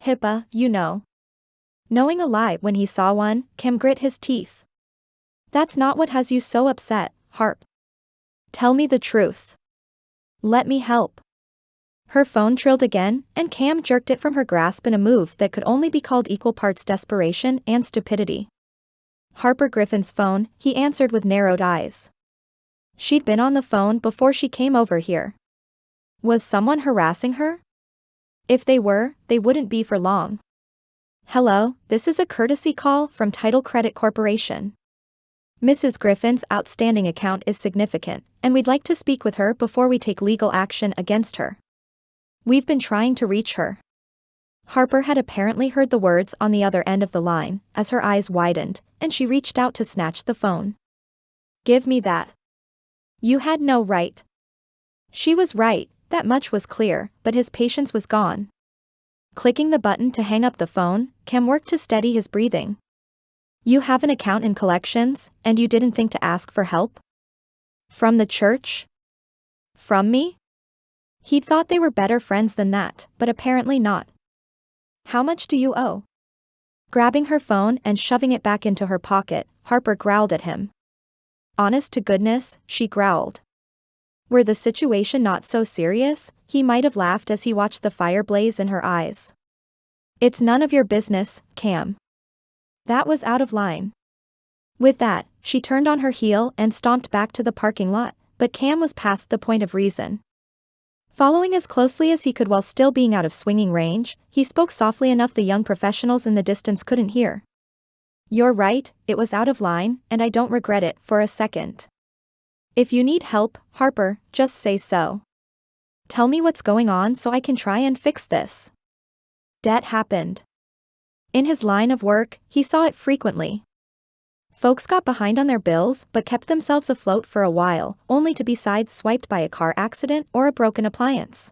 HIPAA, you know. Knowing a lie when he saw one, Cam grit his teeth. That's not what has you so upset, Harp. Tell me the truth. Let me help. Her phone trilled again, and Cam jerked it from her grasp in a move that could only be called equal parts desperation and stupidity. Harper Griffin's phone, he answered with narrowed eyes. She'd been on the phone before she came over here. Was someone harassing her? If they were, they wouldn't be for long. Hello, this is a courtesy call from Title Credit Corporation. Mrs. Griffin's outstanding account is significant, and we'd like to speak with her before we take legal action against her. We've been trying to reach her. Harper had apparently heard the words on the other end of the line, as her eyes widened, and she reached out to snatch the phone. Give me that. You had no right. She was right, that much was clear, but his patience was gone. Clicking the button to hang up the phone, Cam worked to steady his breathing. You have an account in collections, and you didn't think to ask for help? From the church? From me? He'd thought they were better friends than that, but apparently not. How much do you owe? Grabbing her phone and shoving it back into her pocket, Harper growled at him. Honest to goodness, she growled. Were the situation not so serious, he might have laughed as he watched the fire blaze in her eyes. It's none of your business, Cam. That was out of line. With that, she turned on her heel and stomped back to the parking lot, but Cam was past the point of reason. Following as closely as he could while still being out of swinging range, he spoke softly enough the young professionals in the distance couldn't hear. You're right, it was out of line, and I don't regret it for a second. If you need help, Harper, just say so. Tell me what's going on so I can try and fix this. Debt happened. In his line of work, he saw it frequently. Folks got behind on their bills but kept themselves afloat for a while, only to be sideswiped by a car accident or a broken appliance.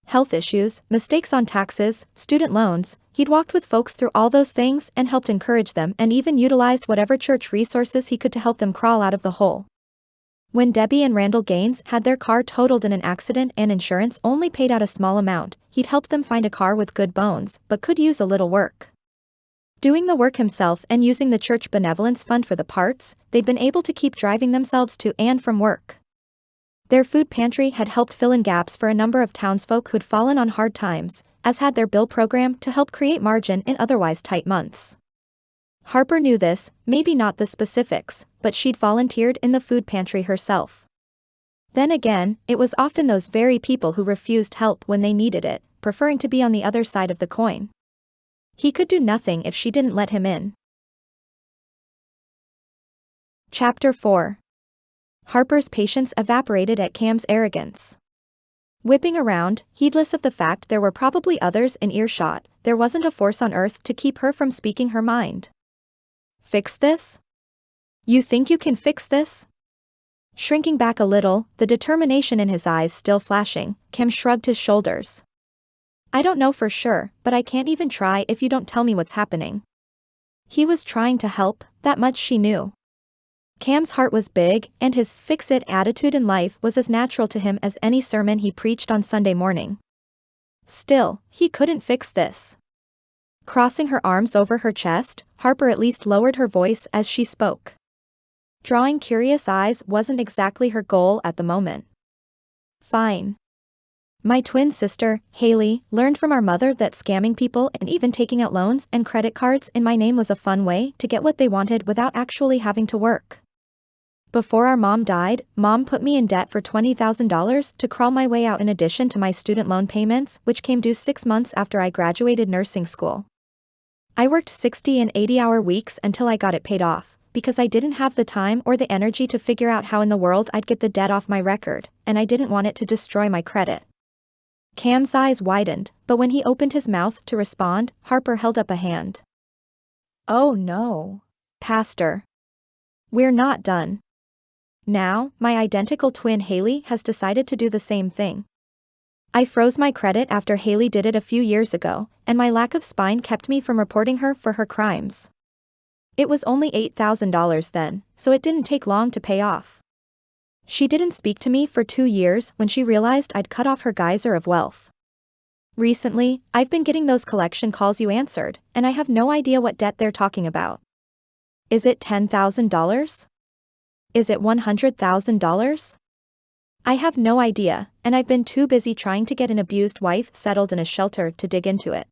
Health issues, mistakes on taxes, student loans, he'd walked with folks through all those things and helped encourage them and even utilized whatever church resources he could to help them crawl out of the hole. When Debbie and Randall Gaines had their car totaled in an accident and insurance only paid out a small amount, he'd helped them find a car with good bones but could use a little work. Doing the work himself and using the church benevolence fund for the parts, they'd been able to keep driving themselves to and from work. Their food pantry had helped fill in gaps for a number of townsfolk who'd fallen on hard times, as had their bill program to help create margin in otherwise tight months. Harper knew this, maybe not the specifics, but she'd volunteered in the food pantry herself. Then again, it was often those very people who refused help when they needed it, preferring to be on the other side of the coin. He could do nothing if she didn't let him in. Chapter 4. Harper's patience evaporated at Cam's arrogance. Whipping around, heedless of the fact there were probably others in earshot, there wasn't a force on earth to keep her from speaking her mind. Fix this? You think you can fix this? Shrinking back a little, the determination in his eyes still flashing, Cam shrugged his shoulders. I don't know for sure, but I can't even try if you don't tell me what's happening. He was trying to help, that much she knew. Cam's heart was big, and his fix-it attitude in life was as natural to him as any sermon he preached on Sunday morning. Still, he couldn't fix this. Crossing her arms over her chest, Harper at least lowered her voice as she spoke. Drawing curious eyes wasn't exactly her goal at the moment. Fine. My twin sister, Haley, learned from our mother that scamming people and even taking out loans and credit cards in my name was a fun way to get what they wanted without actually having to work. Before our mom died, Mom put me in debt for $20,000 to crawl my way out in addition to my student loan payments, which came due 6 months after I graduated nursing school. I worked 60 and 80-hour weeks until I got it paid off, because I didn't have the time or the energy to figure out how in the world I'd get the debt off my record, and I didn't want it to destroy my credit. Cam's eyes widened, but when he opened his mouth to respond, Harper held up a hand. Oh no. Pastor. We're not done. Now, my identical twin Haley has decided to do the same thing. I froze my credit after Haley did it a few years ago, and my lack of spine kept me from reporting her for her crimes. It was only $8,000 then, so it didn't take long to pay off. She didn't speak to me for 2 years when she realized I'd cut off her geyser of wealth. Recently, I've been getting those collection calls you answered, and I have no idea what debt they're talking about. Is it $10,000? Is it $100,000? I have no idea, and I've been too busy trying to get an abused wife settled in a shelter to dig into it.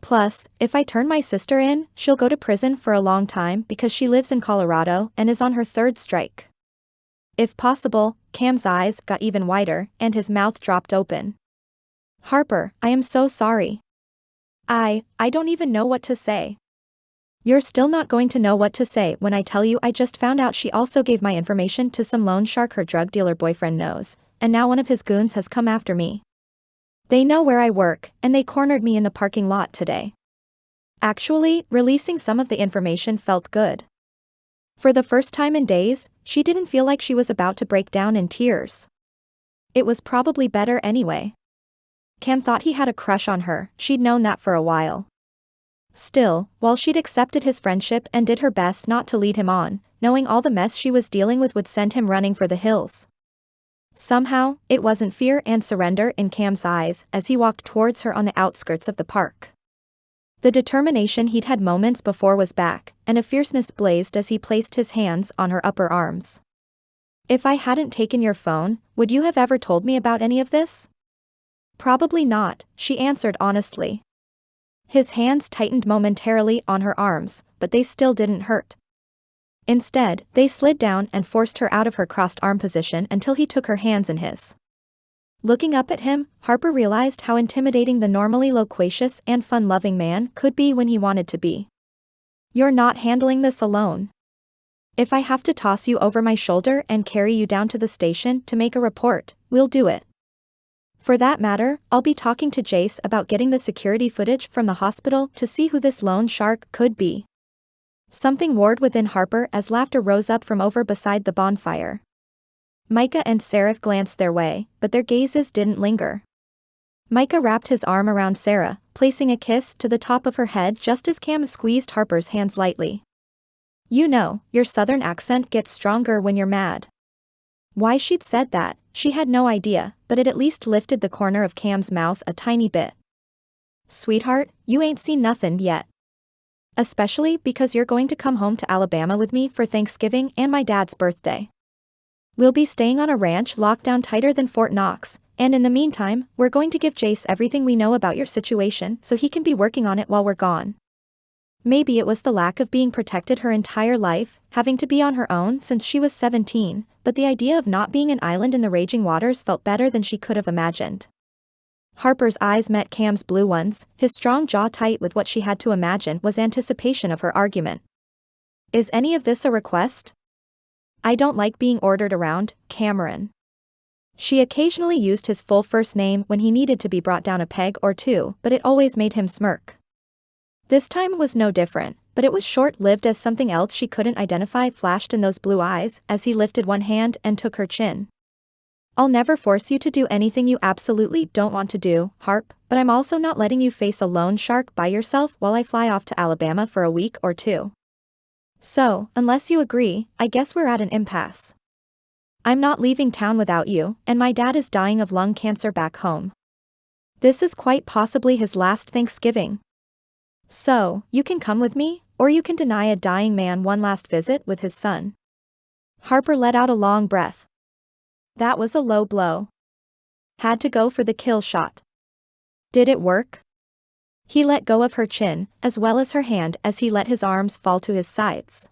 Plus, if I turn my sister in, she'll go to prison for a long time because she lives in Colorado and is on her 3rd strike. If possible, Cam's eyes got even wider, and his mouth dropped open. Harper, I am so sorry. I don't even know what to say. You're still not going to know what to say when I tell you I just found out she also gave my information to some loan shark her drug dealer boyfriend knows, and now one of his goons has come after me. They know where I work, and they cornered me in the parking lot today. Actually, releasing some of the information felt good. For the first time in days, she didn't feel like she was about to break down in tears. It was probably better anyway. Cam thought he had a crush on her, she'd known that for a while. Still, while she'd accepted his friendship and did her best not to lead him on, knowing all the mess she was dealing with would send him running for the hills. Somehow, it wasn't fear and surrender in Cam's eyes as he walked towards her on the outskirts of the park. The determination he'd had moments before was back, and a fierceness blazed as he placed his hands on her upper arms. If I hadn't taken your phone, would you have ever told me about any of this? Probably not, she answered honestly. His hands tightened momentarily on her arms, but they still didn't hurt. Instead, they slid down and forced her out of her crossed arm position until he took her hands in his. Looking up at him, Harper realized how intimidating the normally loquacious and fun-loving man could be when he wanted to be. You're not handling this alone. If I have to toss you over my shoulder and carry you down to the station to make a report, we'll do it. For that matter, I'll be talking to Jace about getting the security footage from the hospital to see who this loan shark could be. Something roared within Harper as laughter rose up from over beside the bonfire. Micah and Sarah glanced their way, but their gazes didn't linger. Micah wrapped his arm around Sarah, placing a kiss to the top of her head just as Cam squeezed Harper's hands lightly. You know, your southern accent gets stronger when you're mad. Why she'd said that, she had no idea, but it at least lifted the corner of Cam's mouth a tiny bit. Sweetheart, you ain't seen nothing yet. Especially because you're going to come home to Alabama with me for Thanksgiving and my dad's birthday. We'll be staying on a ranch locked down tighter than Fort Knox, and in the meantime, we're going to give Jace everything we know about your situation so he can be working on it while we're gone. Maybe it was the lack of being protected her entire life, having to be on her own since she was 17, but the idea of not being an island in the raging waters felt better than she could have imagined. Harper's eyes met Cam's blue ones, his strong jaw tight with what she had to imagine was anticipation of her argument. Is any of this a request? I don't like being ordered around, Cameron. She occasionally used his full first name when he needed to be brought down a peg or two, but it always made him smirk. This time was no different, but it was short-lived as something else she couldn't identify flashed in those blue eyes as he lifted one hand and took her chin. I'll never force you to do anything you absolutely don't want to do, Harp, but I'm also not letting you face a loan shark by yourself while I fly off to Alabama for a week or two. So, unless you agree, I guess we're at an impasse. I'm not leaving town without you, and my dad is dying of lung cancer back home. This is quite possibly his last Thanksgiving. So, you can come with me, or you can deny a dying man one last visit with his son. Harper let out a long breath. That was a low blow. Had to go for the kill shot. Did it work? He let go of her chin, as well as her hand as he let his arms fall to his sides.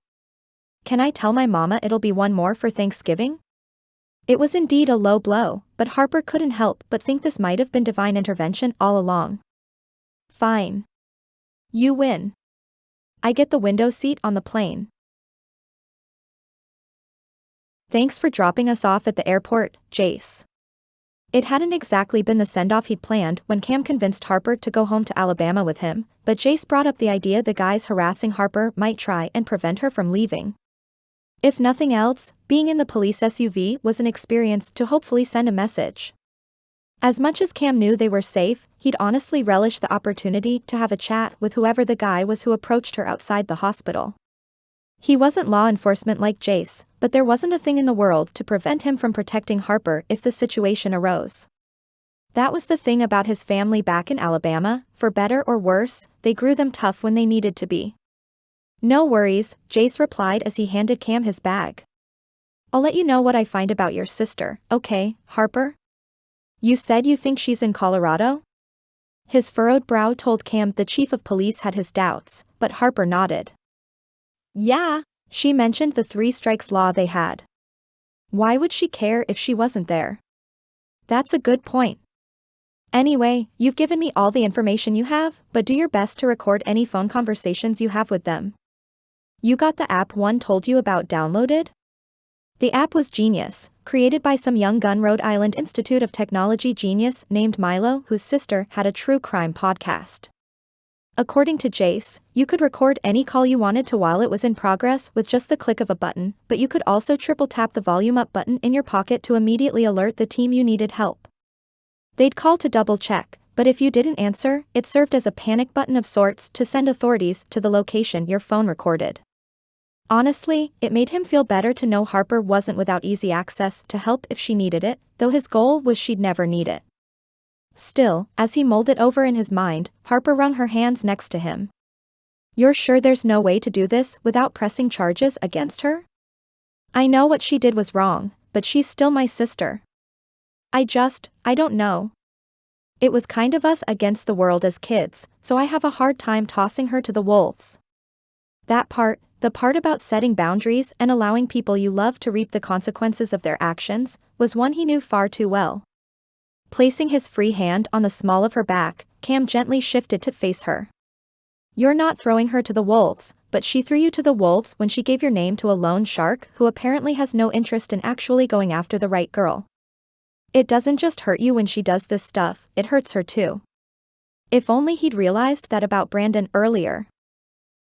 Can I tell my mama it'll be one more for Thanksgiving? It was indeed a low blow, but Harper couldn't help but think this might have been divine intervention all along. Fine. You win. I get the window seat on the plane. Thanks for dropping us off at the airport, Jace. It hadn't exactly been the send-off he'd planned when Cam convinced Harper to go home to Alabama with him, but Jace brought up the idea the guys harassing Harper might try and prevent her from leaving. If nothing else, being in the police SUV was an experience to hopefully send a message. As much as Cam knew they were safe, he'd honestly relish the opportunity to have a chat with whoever the guy was who approached her outside the hospital. He wasn't law enforcement like Jace, but there wasn't a thing in the world to prevent him from protecting Harper if the situation arose. That was the thing about his family back in Alabama, for better or worse, they grew them tough when they needed to be. No worries, Jace replied as he handed Cam his bag. I'll let you know what I find about your sister, okay, Harper? You said you think she's in Colorado? His furrowed brow told Cam the chief of police had his doubts, but Harper nodded. Yeah, she mentioned the 3 strikes law they had. Why would she care if she wasn't there? That's a good point. Anyway, you've given me all the information you have, but do your best to record any phone conversations you have with them. You got the app one told you about downloaded? The app was genius, created by some young gun Rhode Island Institute of Technology genius named Milo whose sister had a true crime podcast. According to Jace, you could record any call you wanted to while it was in progress with just the click of a button, but you could also triple tap the volume up button in your pocket to immediately alert the team you needed help. They'd call to double check, but if you didn't answer, it served as a panic button of sorts to send authorities to the location your phone recorded. Honestly, it made him feel better to know Harper wasn't without easy access to help if she needed it, though his goal was she'd never need it. Still, as he mulled it over in his mind, Harper wrung her hands next to him. You're sure there's no way to do this without pressing charges against her? I know what she did was wrong, but she's still my sister. I don't know. It was kind of us against the world as kids, so I have a hard time tossing her to the wolves. That part, the part about setting boundaries and allowing people you love to reap the consequences of their actions, was one he knew far too well. Placing his free hand on the small of her back, Cam gently shifted to face her. You're not throwing her to the wolves, but she threw you to the wolves when she gave your name to a loan shark who apparently has no interest in actually going after the right girl. It doesn't just hurt you when she does this stuff, it hurts her too. If only he'd realized that about Brandon earlier.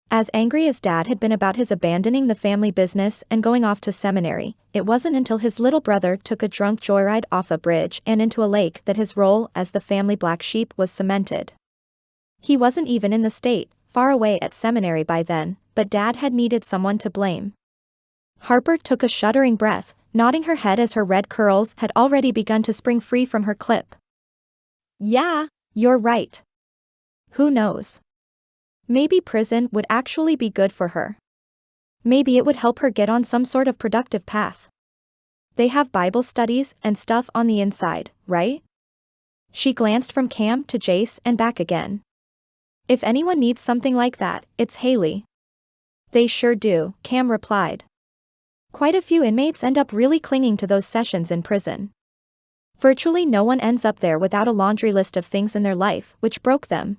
As angry as Dad had been about his abandoning the family business and going off to seminary, it wasn't until his little brother took a drunk joyride off a bridge and into a lake that his role as the family black sheep was cemented. He wasn't even in the state, far away at seminary by then, but Dad had needed someone to blame. Harper took a shuddering breath, nodding her head as her red curls had already begun to spring free from her clip. Yeah, you're right. Who knows? Maybe prison would actually be good for her. Maybe it would help her get on some sort of productive path. They have Bible studies and stuff on the inside, right? She glanced from Cam to Jace and back again. If anyone needs something like that, it's Haley. They sure do, Cam replied. Quite a few inmates end up really clinging to those sessions in prison. Virtually no one ends up there without a laundry list of things in their life which broke them.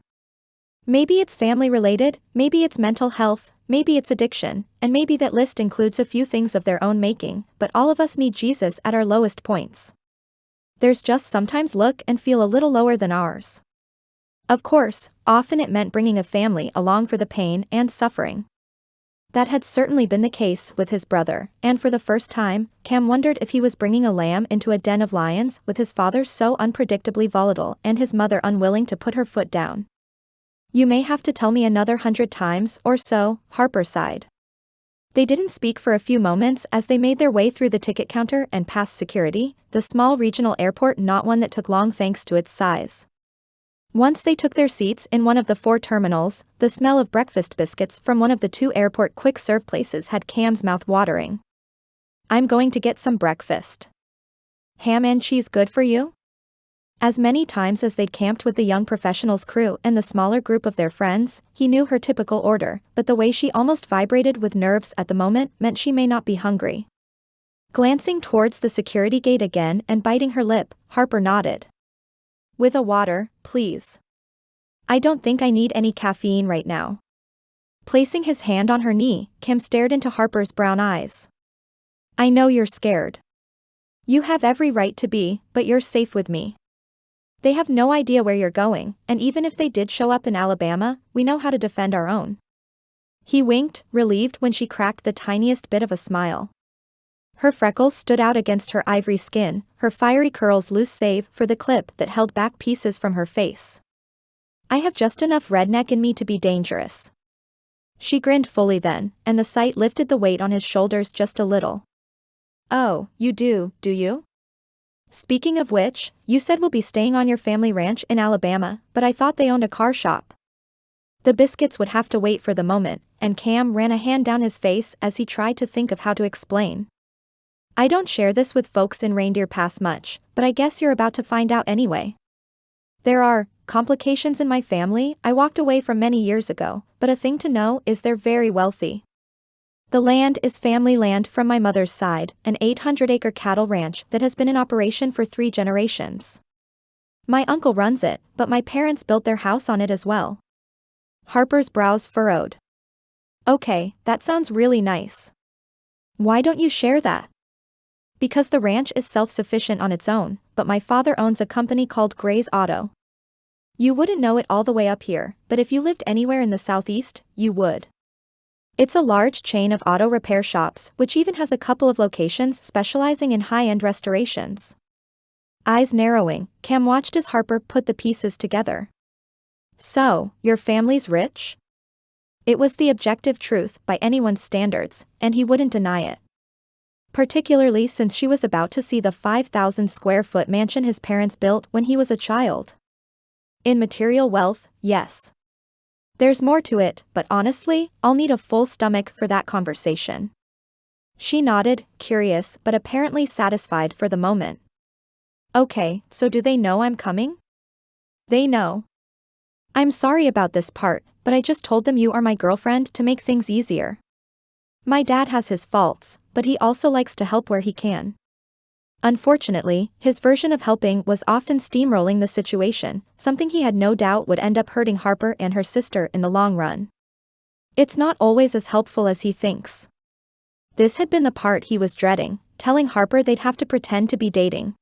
Maybe it's family related, maybe it's mental health, maybe it's addiction, and maybe that list includes a few things of their own making, but all of us need Jesus at our lowest points. There's just sometimes look and feel a little lower than ours. Of course, often it meant bringing a family along for the pain and suffering. That had certainly been the case with his brother, and for the first time, Cam wondered if he was bringing a lamb into a den of lions with his father so unpredictably volatile and his mother unwilling to put her foot down. You may have to tell me another 100 times or so, Harper sighed. They didn't speak for a few moments as they made their way through the ticket counter and past security, the small regional airport, not one that took long thanks to its size. Once they took their seats in one of the 4 terminals, the smell of breakfast biscuits from one of the 2 airport quick-serve places had Cam's mouth watering. I'm going to get some breakfast. Ham and cheese good for you? As many times as they'd camped with the young professionals crew and the smaller group of their friends, he knew her typical order, but the way she almost vibrated with nerves at the moment meant she may not be hungry. Glancing towards the security gate again and biting her lip, Harper nodded. With a water, please. I don't think I need any caffeine right now. Placing his hand on her knee, Cam stared into Harper's brown eyes. I know you're scared. You have every right to be, but you're safe with me. They have no idea where you're going, and even if they did show up in Alabama, we know how to defend our own. He winked, relieved when she cracked the tiniest bit of a smile. Her freckles stood out against her ivory skin, her fiery curls loose save for the clip that held back pieces from her face. I have just enough redneck in me to be dangerous. She grinned fully then, and the sight lifted the weight on his shoulders just a little. Oh, you do you? Speaking of which, you said we'll be staying on your family ranch in Alabama, but I thought they owned a car shop. The biscuits would have to wait for the moment, and Cam ran a hand down his face as he tried to think of how to explain. I don't share this with folks in Reindeer Pass much, but I guess you're about to find out anyway. There are complications in my family I walked away from many years ago, but a thing to know is they're very wealthy. The land is family land from my mother's side, an 800-acre cattle ranch that has been in operation for 3 generations. My uncle runs it, but my parents built their house on it as well. Harper's brows furrowed. Okay, that sounds really nice. Why don't you share that? Because the ranch is self-sufficient on its own, but my father owns a company called Gray's Auto. You wouldn't know it all the way up here, but if you lived anywhere in the southeast, you would. It's a large chain of auto repair shops, which even has a couple of locations specializing in high-end restorations. Eyes narrowing, Cam watched as Harper put the pieces together. So, your family's rich? It was the objective truth by anyone's standards, and he wouldn't deny it. Particularly since she was about to see the 5,000-square-foot mansion his parents built when he was a child. In material wealth, yes. There's more to it, but honestly, I'll need a full stomach for that conversation. She nodded, curious but apparently satisfied for the moment. Okay, so do they know I'm coming? They know. I'm sorry about this part, but I just told them you are my girlfriend to make things easier. My dad has his faults, but he also likes to help where he can. Unfortunately, his version of helping was often steamrolling the situation, something he had no doubt would end up hurting Harper and her sister in the long run. It's not always as helpful as he thinks. This had been the part he was dreading, telling Harper they'd have to pretend to be dating.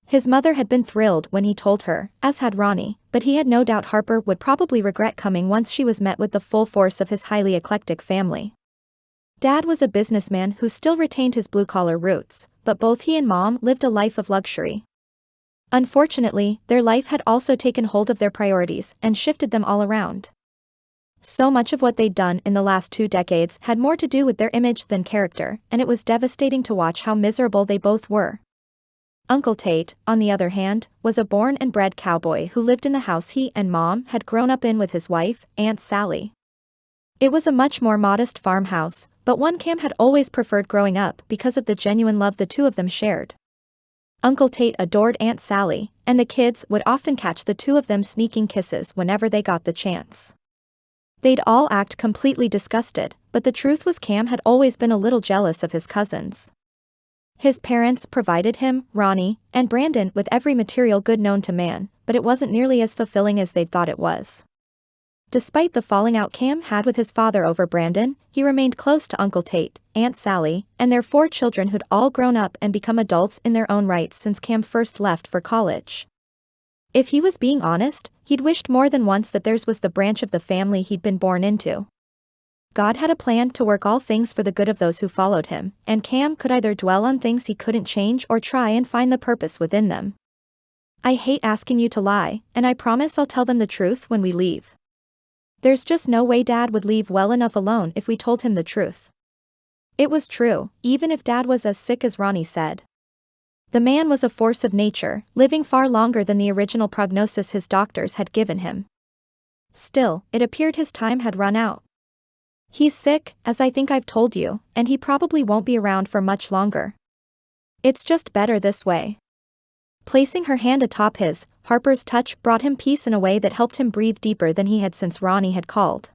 His mother had been thrilled when he told her, as had Ronnie, but he had no doubt Harper would probably regret coming once she was met with the full force of his highly eclectic family. Dad was a businessman who still retained his blue-collar roots, but both he and Mom lived a life of luxury. Unfortunately, their life had also taken hold of their priorities and shifted them all around. So much of what they'd done in the last 2 decades had more to do with their image than character, and it was devastating to watch how miserable they both were. Uncle Tate, on the other hand, was a born and bred cowboy who lived in the house he and Mom had grown up in with his wife, Aunt Sally. It was a much more modest farmhouse, but one Cam had always preferred growing up because of the genuine love the two of them shared. Uncle Tate adored Aunt Sally, and the kids would often catch the two of them sneaking kisses whenever they got the chance. They'd all act completely disgusted, but the truth was Cam had always been a little jealous of his cousins. His parents provided him, Ronnie, and Brandon with every material good known to man, but it wasn't nearly as fulfilling as they'd thought it was. Despite the falling out Cam had with his father over Brandon, he remained close to Uncle Tate, Aunt Sally, and their 4 children who'd all grown up and become adults in their own rights since Cam first left for college. If he was being honest, he'd wished more than once that theirs was the branch of the family he'd been born into. God had a plan to work all things for the good of those who followed him, and Cam could either dwell on things he couldn't change or try and find the purpose within them. I hate asking you to lie, and I promise I'll tell them the truth when we leave. There's just no way Dad would leave well enough alone if we told him the truth. It was true, even if Dad was as sick as Ronnie said. The man was a force of nature, living far longer than the original prognosis his doctors had given him. Still, it appeared his time had run out. He's sick, as I think I've told you, and he probably won't be around for much longer. It's just better this way. Placing her hand atop his, Harper's touch brought him peace in a way that helped him breathe deeper than he had since Ronnie had called.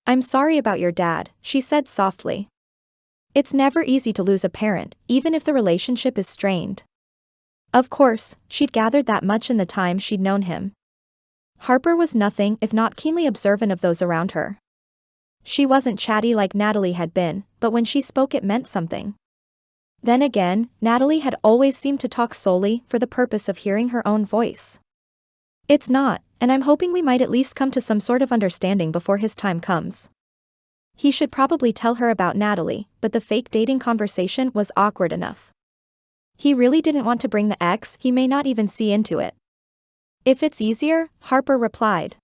I'm sorry about your dad, she said softly. It's never easy to lose a parent, even if the relationship is strained. Of course, she'd gathered that much in the time she'd known him. Harper was nothing if not keenly observant of those around her. She wasn't chatty like Natalie had been, but when she spoke it meant something. Then again, Natalie had always seemed to talk solely for the purpose of hearing her own voice. It's not, and I'm hoping we might at least come to some sort of understanding before his time comes. He should probably tell her about Natalie, but the fake dating conversation was awkward enough. He really didn't want to bring the ex he may not even see into it. If it's easier, Harper replied.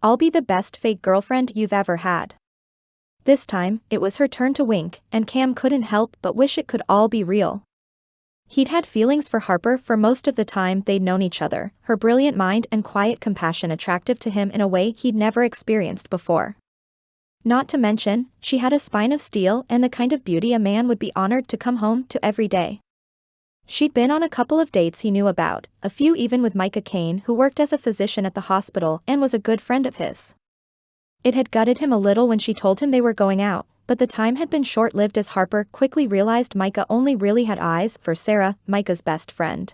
I'll be the best fake girlfriend you've ever had. This time, it was her turn to wink, and Cam couldn't help but wish it could all be real. He'd had feelings for Harper for most of the time they'd known each other, her brilliant mind and quiet compassion attractive to him in a way he'd never experienced before. Not to mention, she had a spine of steel and the kind of beauty a man would be honored to come home to every day. She'd been on a couple of dates he knew about, a few even with Micah Kane, who worked as a physician at the hospital and was a good friend of his. It had gutted him a little when she told him they were going out, but the time had been short-lived as Harper quickly realized Micah only really had eyes for Sarah, Micah's best friend.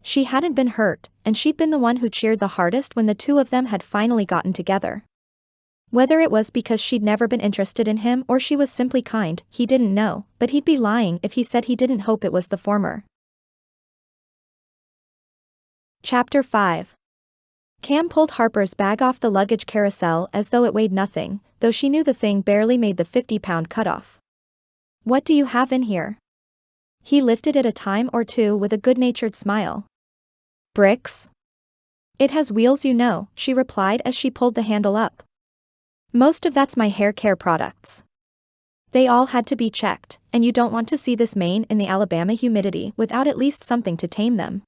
She hadn't been hurt, and she'd been the one who cheered the hardest when the two of them had finally gotten together. Whether it was because she'd never been interested in him or she was simply kind, he didn't know, but he'd be lying if he said he didn't hope it was the former. Chapter 5. Cam pulled Harper's bag off the luggage carousel as though it weighed nothing, though she knew the thing barely made the 50-pound cutoff. What do you have in here? He lifted it a time or two with a good-natured smile. Bricks? It has wheels, you know, she replied as she pulled the handle up. Most of that's my hair care products. They all had to be checked, and you don't want to see this mane in the Alabama humidity without at least something to tame them.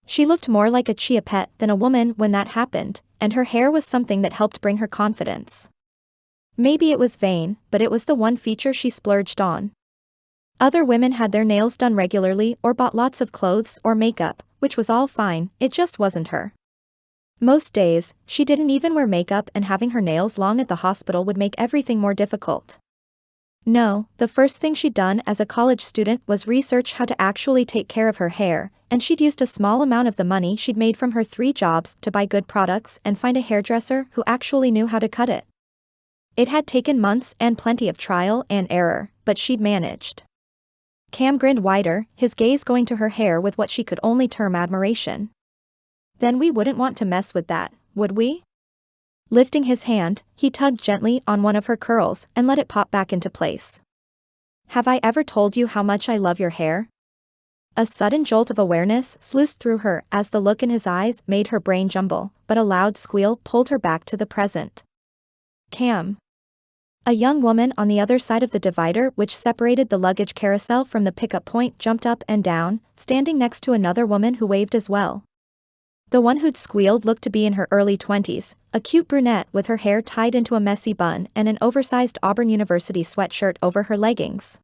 She looked more like a chia pet than a woman when that happened, and her hair was something that helped bring her confidence. Maybe it was vain, but it was the one feature she splurged on. Other women had their nails done regularly or bought lots of clothes or makeup, which was all fine, it just wasn't her. Most days, she didn't even wear makeup, and having her nails long at the hospital would make everything more difficult. No, the first thing she'd done as a college student was research how to actually take care of her hair, and she'd used a small amount of the money she'd made from her 3 jobs to buy good products and find a hairdresser who actually knew how to cut it. It had taken months and plenty of trial and error, but she'd managed. Cam grinned wider, his gaze going to her hair with what she could only term admiration. Then we wouldn't want to mess with that, would we? Lifting his hand, he tugged gently on one of her curls and let it pop back into place. Have I ever told you how much I love your hair? A sudden jolt of awareness sluiced through her as the look in his eyes made her brain jumble, but a loud squeal pulled her back to the present. Cam. A young woman on the other side of the divider which separated the luggage carousel from the pickup point jumped up and down, standing next to another woman who waved as well. The one who'd squealed looked to be in her early 20s, a cute brunette with her hair tied into a messy bun and an oversized Auburn University sweatshirt over her leggings.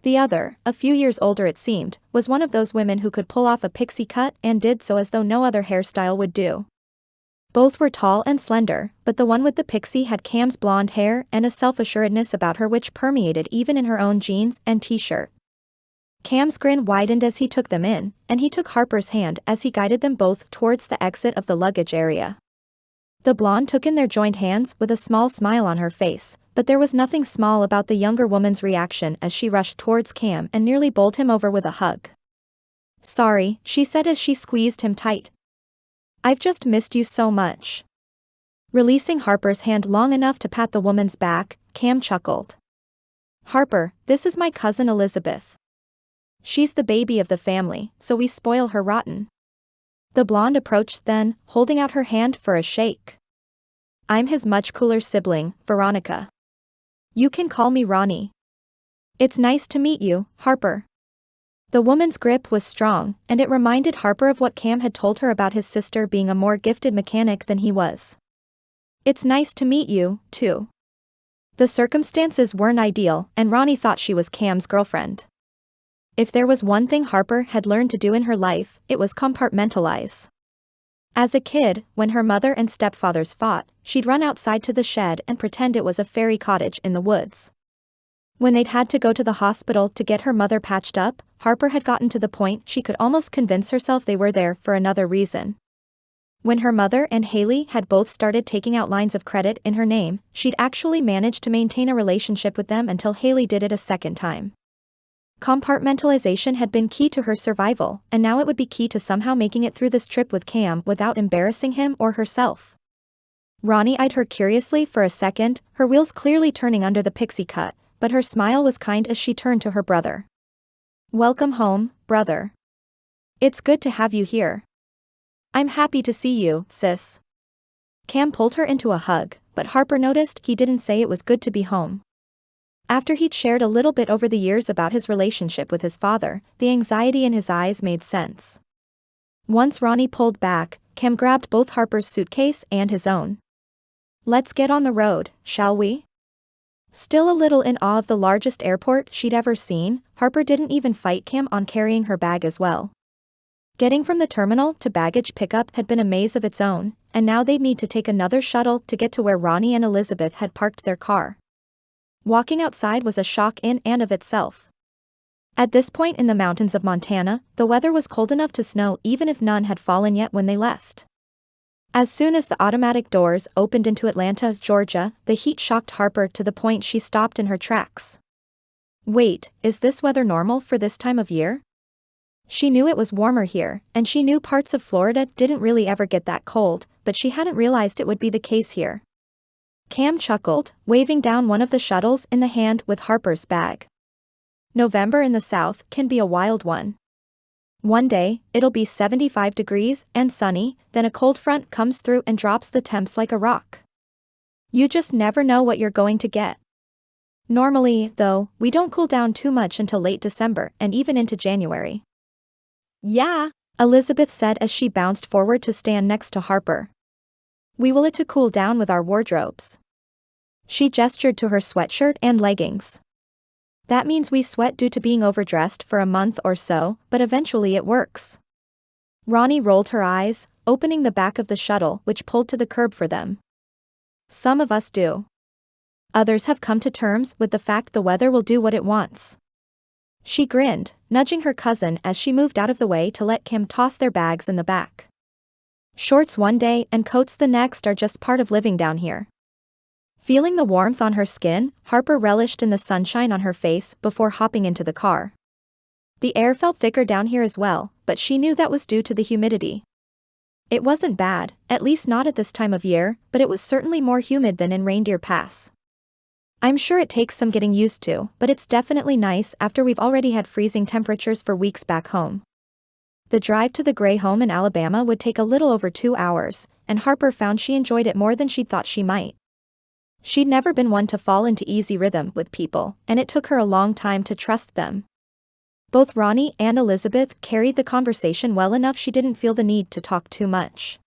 The other, a few years older it seemed, was one of those women who could pull off a pixie cut and did so as though no other hairstyle would do. Both were tall and slender, but the one with the pixie had Cam's blonde hair and a self-assuredness about her which permeated even in her own jeans and t-shirt. Cam's grin widened as he took them in, and he took Harper's hand as he guided them both towards the exit of the luggage area. The blonde took in their joined hands with a small smile on her face, but there was nothing small about the younger woman's reaction as she rushed towards Cam and nearly bowled him over with a hug. "Sorry," she said as she squeezed him tight. "I've just missed you so much." Releasing Harper's hand long enough to pat the woman's back, Cam chuckled. "Harper, this is my cousin Elizabeth. She's the baby of the family, so we spoil her rotten." The blonde approached then, holding out her hand for a shake. "I'm his much cooler sibling, Veronica. You can call me Ronnie." "It's nice to meet you, Harper." The woman's grip was strong, and it reminded Harper of what Cam had told her about his sister being a more gifted mechanic than he was. "It's nice to meet you, too." The circumstances weren't ideal, and Ronnie thought she was Cam's girlfriend. If there was one thing Harper had learned to do in her life, it was compartmentalize. As a kid, when her mother and stepfathers fought, she'd run outside to the shed and pretend it was a fairy cottage in the woods. When they'd had to go to the hospital to get her mother patched up, Harper had gotten to the point she could almost convince herself they were there for another reason. When her mother and Haley had both started taking out lines of credit in her name, she'd actually managed to maintain a relationship with them until Haley did it a second time. Compartmentalization had been key to her survival, and now it would be key to somehow making it through this trip with Cam without embarrassing him or herself. Ronnie eyed her curiously for a second, her wheels clearly turning under the pixie cut, but her smile was kind as she turned to her brother. "Welcome home, brother. It's good to have you here." "I'm happy to see you, sis." Cam pulled her into a hug, but Harper noticed he didn't say it was good to be home. After he'd shared a little bit over the years about his relationship with his father, the anxiety in his eyes made sense. Once Ronnie pulled back, Cam grabbed both Harper's suitcase and his own. "Let's get on the road, shall we?" Still a little in awe of the largest airport she'd ever seen, Harper didn't even fight Cam on carrying her bag as well. Getting from the terminal to baggage pickup had been a maze of its own, and now they'd need to take another shuttle to get to where Ronnie and Elizabeth had parked their car. Walking outside was a shock in and of itself. At this point in the mountains of Montana, the weather was cold enough to snow even if none had fallen yet when they left. As soon as the automatic doors opened into Atlanta, Georgia, the heat shocked Harper to the point she stopped in her tracks. Wait, is this weather normal for this time of year? She knew it was warmer here, and she knew parts of Florida didn't really ever get that cold, but she hadn't realized it would be the case here. Cam chuckled, waving down one of the shuttles in the hand with Harper's bag. November in the South can be a wild one. One day, it'll be 75 degrees and sunny, then a cold front comes through and drops the temps like a rock. You just never know what you're going to get. Normally, though, we don't cool down too much until late December and even into January. "Yeah," Elizabeth said as she bounced forward to stand next to Harper. "We will it to cool down with our wardrobes." She gestured to her sweatshirt and leggings. "That means we sweat due to being overdressed for a month or so, but eventually it works." Ronnie rolled her eyes, opening the back of the shuttle which pulled to the curb for them. "Some of us do. Others have come to terms with the fact the weather will do what it wants." She grinned, nudging her cousin as she moved out of the way to let Kim toss their bags in the back. "Shorts one day and coats the next are just part of living down here." Feeling the warmth on her skin, Harper relished in the sunshine on her face before hopping into the car. The air felt thicker down here as well, but she knew that was due to the humidity. It wasn't bad, at least not at this time of year, but it was certainly more humid than in Reindeer Pass. "I'm sure it takes some getting used to, but it's definitely nice after we've already had freezing temperatures for weeks back home." The drive to the Gray home in Alabama would take a little over 2 hours, and Harper found she enjoyed it more than she'd thought she might. She'd never been one to fall into easy rhythm with people, and it took her a long time to trust them. Both Ronnie and Elizabeth carried the conversation well enough she didn't feel the need to talk too much.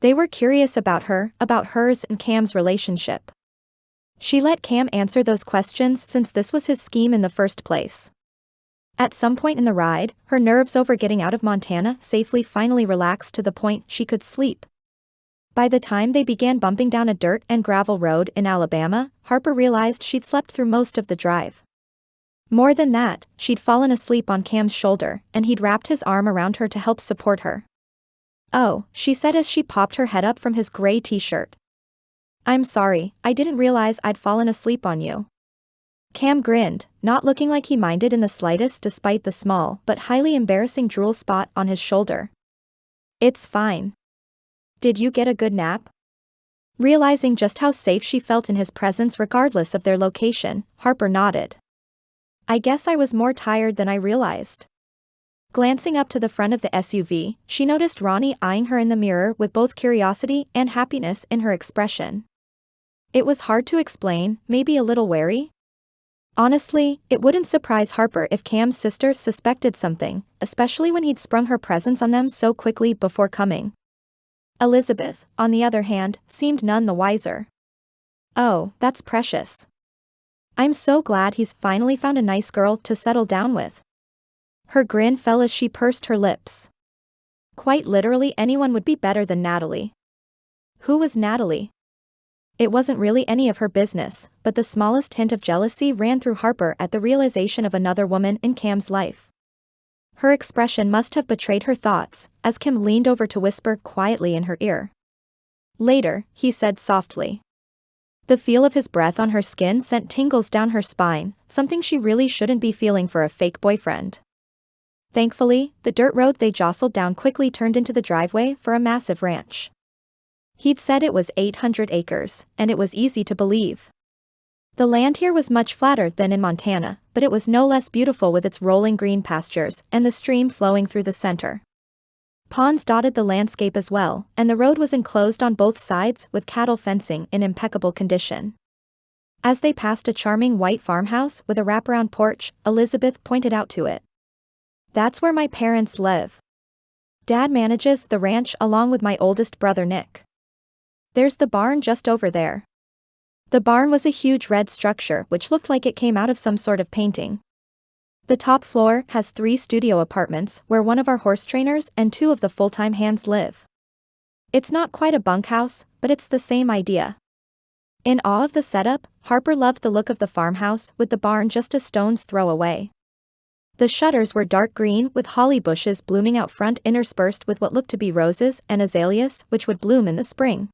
They were curious about her, about hers and Cam's relationship. She let Cam answer those questions since this was his scheme in the first place. At some point in the ride, her nerves over getting out of Montana safely finally relaxed to the point she could sleep. By the time they began bumping down a dirt and gravel road in Alabama, Harper realized she'd slept through most of the drive. More than that, she'd fallen asleep on Cam's shoulder, and he'd wrapped his arm around her to help support her. "Oh," she said as she popped her head up from his gray t-shirt. "I'm sorry, I didn't realize I'd fallen asleep on you." Cam grinned, not looking like he minded in the slightest despite the small but highly embarrassing drool spot on his shoulder. "It's fine. Did you get a good nap?" Realizing just how safe she felt in his presence regardless of their location, Harper nodded. "I guess I was more tired than I realized." Glancing up to the front of the SUV, she noticed Ronnie eyeing her in the mirror with both curiosity and happiness in her expression. It was hard to explain, maybe a little wary. Honestly, it wouldn't surprise Harper if Cam's sister suspected something, especially when he'd sprung her presence on them so quickly before coming. Elizabeth, on the other hand, seemed none the wiser. "Oh, that's precious. I'm so glad he's finally found a nice girl to settle down with." Her grin fell as she pursed her lips. Quite literally anyone would be better than Natalie. Who was Natalie? It wasn't really any of her business, but the smallest hint of jealousy ran through Harper at the realization of another woman in Cam's life. Her expression must have betrayed her thoughts, as Cam leaned over to whisper quietly in her ear. "Later," he said softly. The feel of his breath on her skin sent tingles down her spine, something she really shouldn't be feeling for a fake boyfriend. Thankfully, the dirt road they jostled down quickly turned into the driveway for a massive ranch. He'd said it was 800 acres, and it was easy to believe. The land here was much flatter than in Montana, but it was no less beautiful with its rolling green pastures and the stream flowing through the center. Ponds dotted the landscape as well, and the road was enclosed on both sides with cattle fencing in impeccable condition. As they passed a charming white farmhouse with a wraparound porch, Elizabeth pointed out to it. "That's where my parents live. Dad manages the ranch along with my oldest brother Nick. There's the barn just over there." The barn was a huge red structure which looked like it came out of some sort of painting. "The top floor has 3 studio apartments where one of our horse trainers and 2 of the full-time hands live. It's not quite a bunkhouse, but it's the same idea." In awe of the setup, Harper loved the look of the farmhouse with the barn just a stone's throw away. The shutters were dark green with holly bushes blooming out front interspersed with what looked to be roses and azaleas which would bloom in the spring.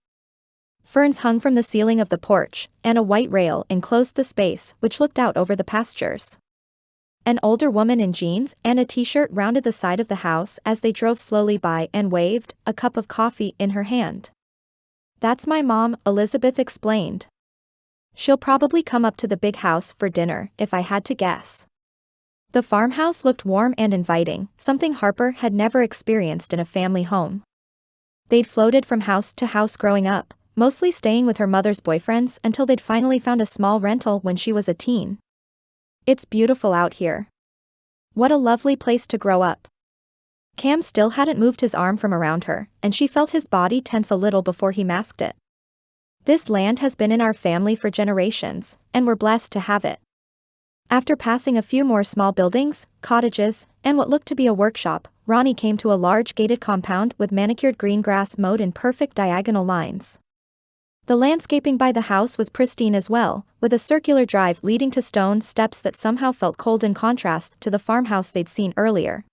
Ferns hung from the ceiling of the porch, and a white rail enclosed the space which looked out over the pastures. An older woman in jeans and a t-shirt rounded the side of the house as they drove slowly by and waved, a cup of coffee in her hand. "That's my mom," Elizabeth explained. "She'll probably come up to the big house for dinner, if I had to guess." The farmhouse looked warm and inviting, something Harper had never experienced in a family home. They'd floated from house to house growing up, mostly staying with her mother's boyfriends until they'd finally found a small rental when she was a teen. "It's beautiful out here. What a lovely place to grow up." Cam still hadn't moved his arm from around her, and she felt his body tense a little before he masked it. "This land has been in our family for generations, and we're blessed to have it." After passing a few more small buildings, cottages, and what looked to be a workshop, Ronnie came to a large gated compound with manicured green grass mowed in perfect diagonal lines. The landscaping by the house was pristine as well, with a circular drive leading to stone steps that somehow felt cold in contrast to the farmhouse they'd seen earlier.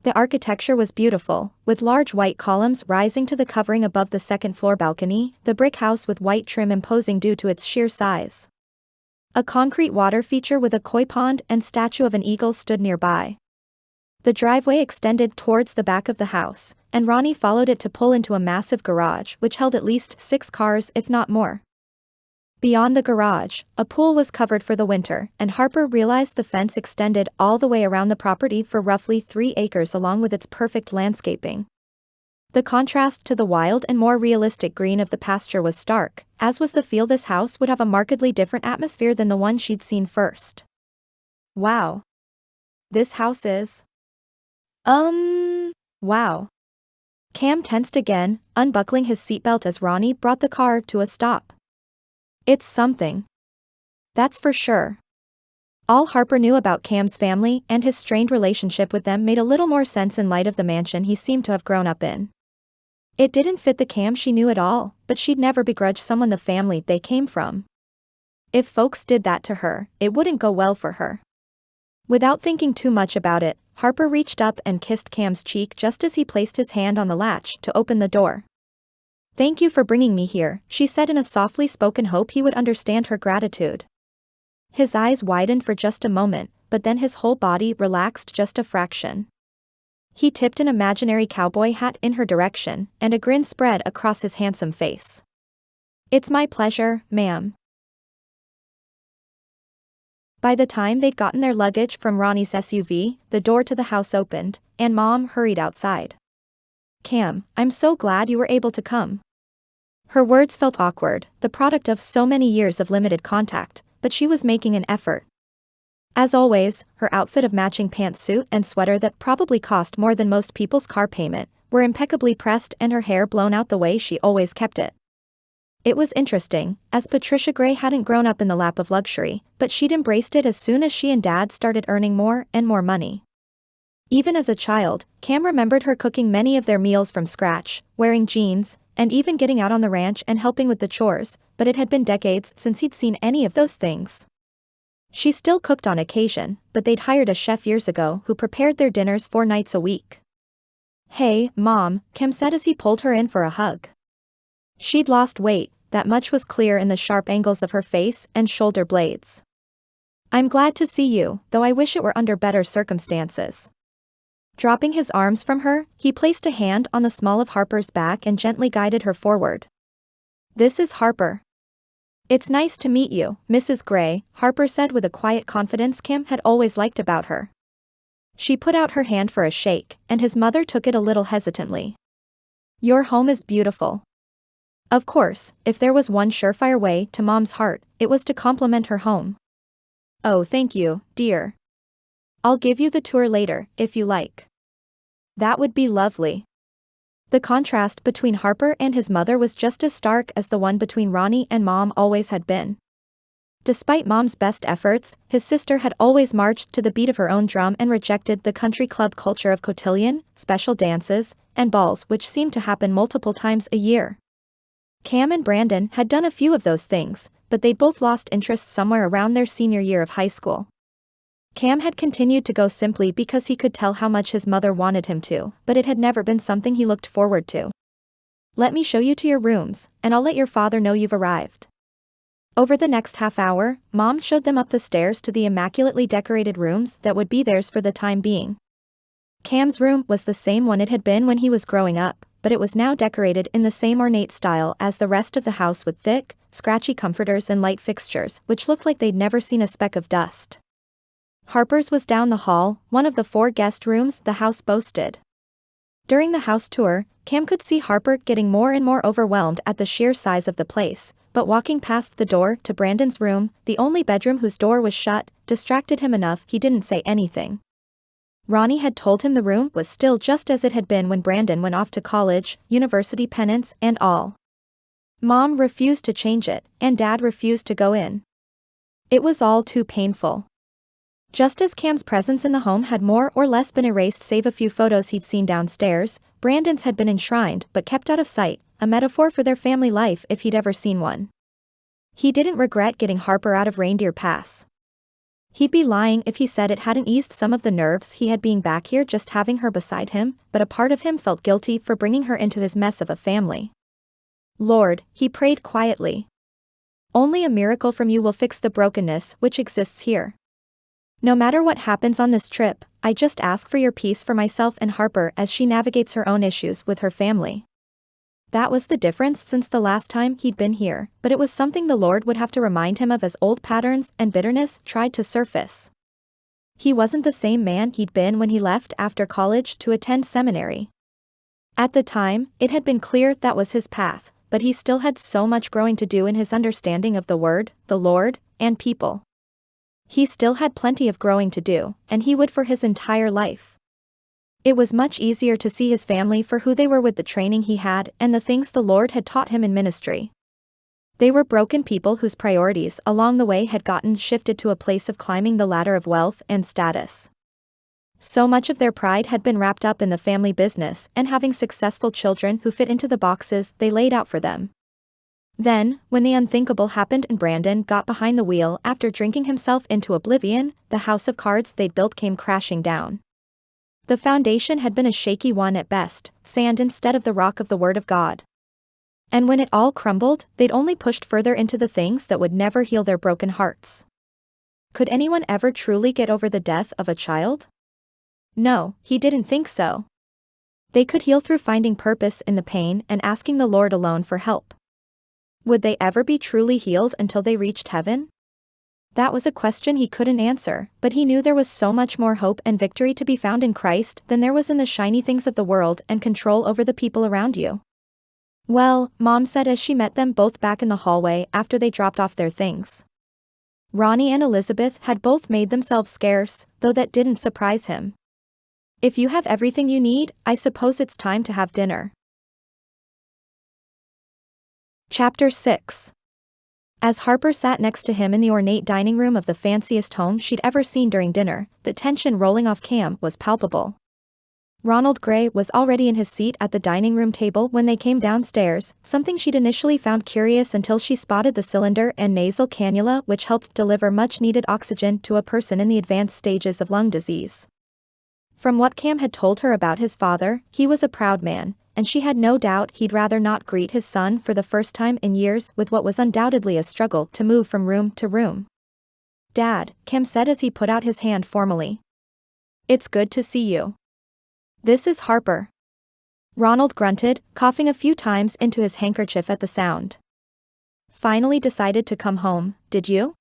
The architecture was beautiful, with large white columns rising to the covering above the second-floor balcony, the brick house with white trim imposing due to its sheer size. A concrete water feature with a koi pond and statue of an eagle stood nearby. The driveway extended towards the back of the house, and Ronnie followed it to pull into a massive garage which held at least 6 cars if not more. Beyond the garage, a pool was covered for the winter, and Harper realized the fence extended all the way around the property for roughly 3 acres along with its perfect landscaping. The contrast to the wild and more realistic green of the pasture was stark, as was the feel this house would have a markedly different atmosphere than the one she'd seen first. "Wow. This house is..." Wow." Cam tensed again, unbuckling his seatbelt as Ronnie brought the car to a stop. It's something. That's for sure. All Harper knew about Cam's family and his strained relationship with them made a little more sense in light of the mansion he seemed to have grown up in. It didn't fit the Cam she knew at all, but she'd never begrudge someone the family they came from. If folks did that to her, it wouldn't go well for her. Without thinking too much about it, Harper reached up and kissed Cam's cheek just as he placed his hand on the latch to open the door. "Thank you for bringing me here," she said in a softly spoken hope he would understand her gratitude. His eyes widened for just a moment, but then his whole body relaxed just a fraction. He tipped an imaginary cowboy hat in her direction, and a grin spread across his handsome face. "It's my pleasure, ma'am." By the time they'd gotten their luggage from Ronnie's SUV, the door to the house opened, and Mom hurried outside. "Cam, I'm so glad you were able to come." Her words felt awkward, the product of so many years of limited contact, but she was making an effort. As always, her outfit of matching pantsuit and sweater that probably cost more than most people's car payment were impeccably pressed and her hair blown out the way she always kept it. It was interesting, as Patricia Gray hadn't grown up in the lap of luxury, but she'd embraced it as soon as she and Dad started earning more and more money. Even as a child, Cam remembered her cooking many of their meals from scratch, wearing jeans, and even getting out on the ranch and helping with the chores, but it had been decades since he'd seen any of those things. She still cooked on occasion, but they'd hired a chef years ago who prepared their dinners 4 nights a week. "Hey, Mom," Cam said as he pulled her in for a hug. She'd lost weight, that much was clear in the sharp angles of her face and shoulder blades. "I'm glad to see you, though I wish it were under better circumstances." Dropping his arms from her, he placed a hand on the small of Harper's back and gently guided her forward. "This is Harper." "It's nice to meet you, Mrs. Gray," Harper said with a quiet confidence Cam had always liked about her. She put out her hand for a shake, and his mother took it a little hesitantly. "Your home is beautiful." Of course, if there was one surefire way to Mom's heart, it was to compliment her home. "Oh, thank you, dear. I'll give you the tour later, if you like." "That would be lovely." The contrast between Harper and his mother was just as stark as the one between Ronnie and Mom always had been. Despite Mom's best efforts, his sister had always marched to the beat of her own drum and rejected the country club culture of cotillion, special dances, and balls which seemed to happen multiple times a year. Cam and Brandon had done a few of those things, but they both lost interest somewhere around their senior year of high school. Cam had continued to go simply because he could tell how much his mother wanted him to, but it had never been something he looked forward to. "Let me show you to your rooms, and I'll let your father know you've arrived." Over the next half hour, Mom showed them up the stairs to the immaculately decorated rooms that would be theirs for the time being. Cam's room was the same one it had been when he was growing up, but it was now decorated in the same ornate style as the rest of the house with thick, scratchy comforters and light fixtures which looked like they'd never seen a speck of dust. Harper's was down the hall, one of the 4 guest rooms the house boasted. During the house tour, Cam could see Harper getting more and more overwhelmed at the sheer size of the place, but walking past the door to Brandon's room, the only bedroom whose door was shut, distracted him enough he didn't say anything. Ronnie had told him the room was still just as it had been when Brandon went off to college, university pennants and all. Mom refused to change it, and Dad refused to go in. It was all too painful. Just as Cam's presence in the home had more or less been erased save a few photos he'd seen downstairs, Brandon's had been enshrined but kept out of sight, a metaphor for their family life if he'd ever seen one. He didn't regret getting Harper out of Reindeer Pass. He'd be lying if he said it hadn't eased some of the nerves he had being back here just having her beside him, but a part of him felt guilty for bringing her into his mess of a family. "Lord," he prayed quietly. "Only a miracle from you will fix the brokenness which exists here. No matter what happens on this trip, I just ask for your peace for myself and Harper as she navigates her own issues with her family." That was the difference since the last time he'd been here, but it was something the Lord would have to remind him of as old patterns and bitterness tried to surface. He wasn't the same man he'd been when he left after college to attend seminary. At the time, it had been clear that was his path, but he still had so much growing to do in his understanding of the Word, the Lord, and people. He still had plenty of growing to do, and he would for his entire life. It was much easier to see his family for who they were with the training he had and the things the Lord had taught him in ministry. They were broken people whose priorities along the way had gotten shifted to a place of climbing the ladder of wealth and status. So much of their pride had been wrapped up in the family business and having successful children who fit into the boxes they laid out for them. Then, when the unthinkable happened and Brandon got behind the wheel after drinking himself into oblivion, the house of cards they'd built came crashing down. The foundation had been a shaky one at best, sand instead of the rock of the Word of God. And when it all crumbled, they'd only pushed further into the things that would never heal their broken hearts. Could anyone ever truly get over the death of a child? No, he didn't think so. They could heal through finding purpose in the pain and asking the Lord alone for help. Would they ever be truly healed until they reached heaven? That was a question he couldn't answer, but he knew there was so much more hope and victory to be found in Christ than there was in the shiny things of the world and control over the people around you. Well, Mom said as she met them both back in the hallway after they dropped off their things. Ronnie and Elizabeth had both made themselves scarce, though that didn't surprise him. If you have everything you need, I suppose it's time to have dinner. Chapter 6. As Harper sat next to him in the ornate dining room of the fanciest home she'd ever seen during dinner, the tension rolling off Cam was palpable. Ronald Gray was already in his seat at the dining room table when they came downstairs, something she'd initially found curious until she spotted the cylinder and nasal cannula which helped deliver much-needed oxygen to a person in the advanced stages of lung disease. From what Cam had told her about his father, he was a proud man, and she had no doubt he'd rather not greet his son for the first time in years with what was undoubtedly a struggle to move from room to room. "Dad," Cam said as he put out his hand formally. "It's good to see you. This is Harper." Ronald grunted, coughing a few times into his handkerchief at the sound. "Finally decided to come home, did you?"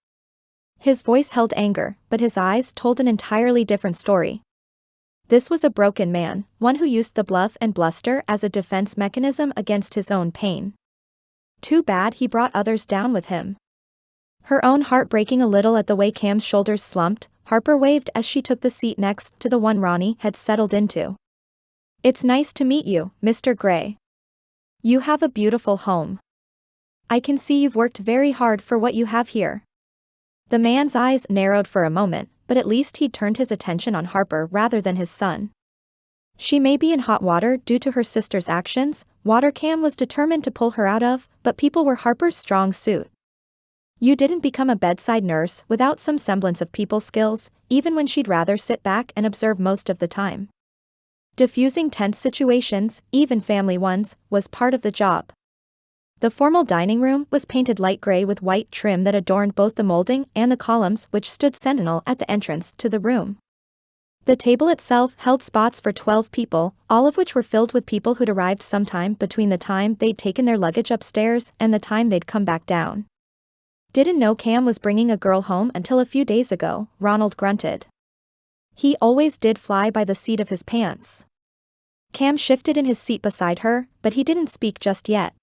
His voice held anger, but his eyes told an entirely different story. This was a broken man, one who used the bluff and bluster as a defense mechanism against his own pain. Too bad he brought others down with him. Her own heart breaking a little at the way Cam's shoulders slumped, Harper waved as she took the seat next to the one Ronnie had settled into. "It's nice to meet you, Mr. Gray. You have a beautiful home. I can see you've worked very hard for what you have here." The man's eyes narrowed for a moment, but at least he'd turned his attention on Harper rather than his son. She may be in hot water due to her sister's actions, water Cam was determined to pull her out of, but people were Harper's strong suit. You didn't become a bedside nurse without some semblance of people skills, even when she'd rather sit back and observe most of the time. Diffusing tense situations, even family ones, was part of the job. The formal dining room was painted light gray with white trim that adorned both the molding and the columns which stood sentinel at the entrance to the room. The table itself held spots for 12 people, all of which were filled with people who'd arrived sometime between the time they'd taken their luggage upstairs and the time they'd come back down. "Didn't know Cam was bringing a girl home until a few days ago," Ronald grunted. "He always did fly by the seat of his pants." Cam shifted in his seat beside her, but he didn't speak just yet.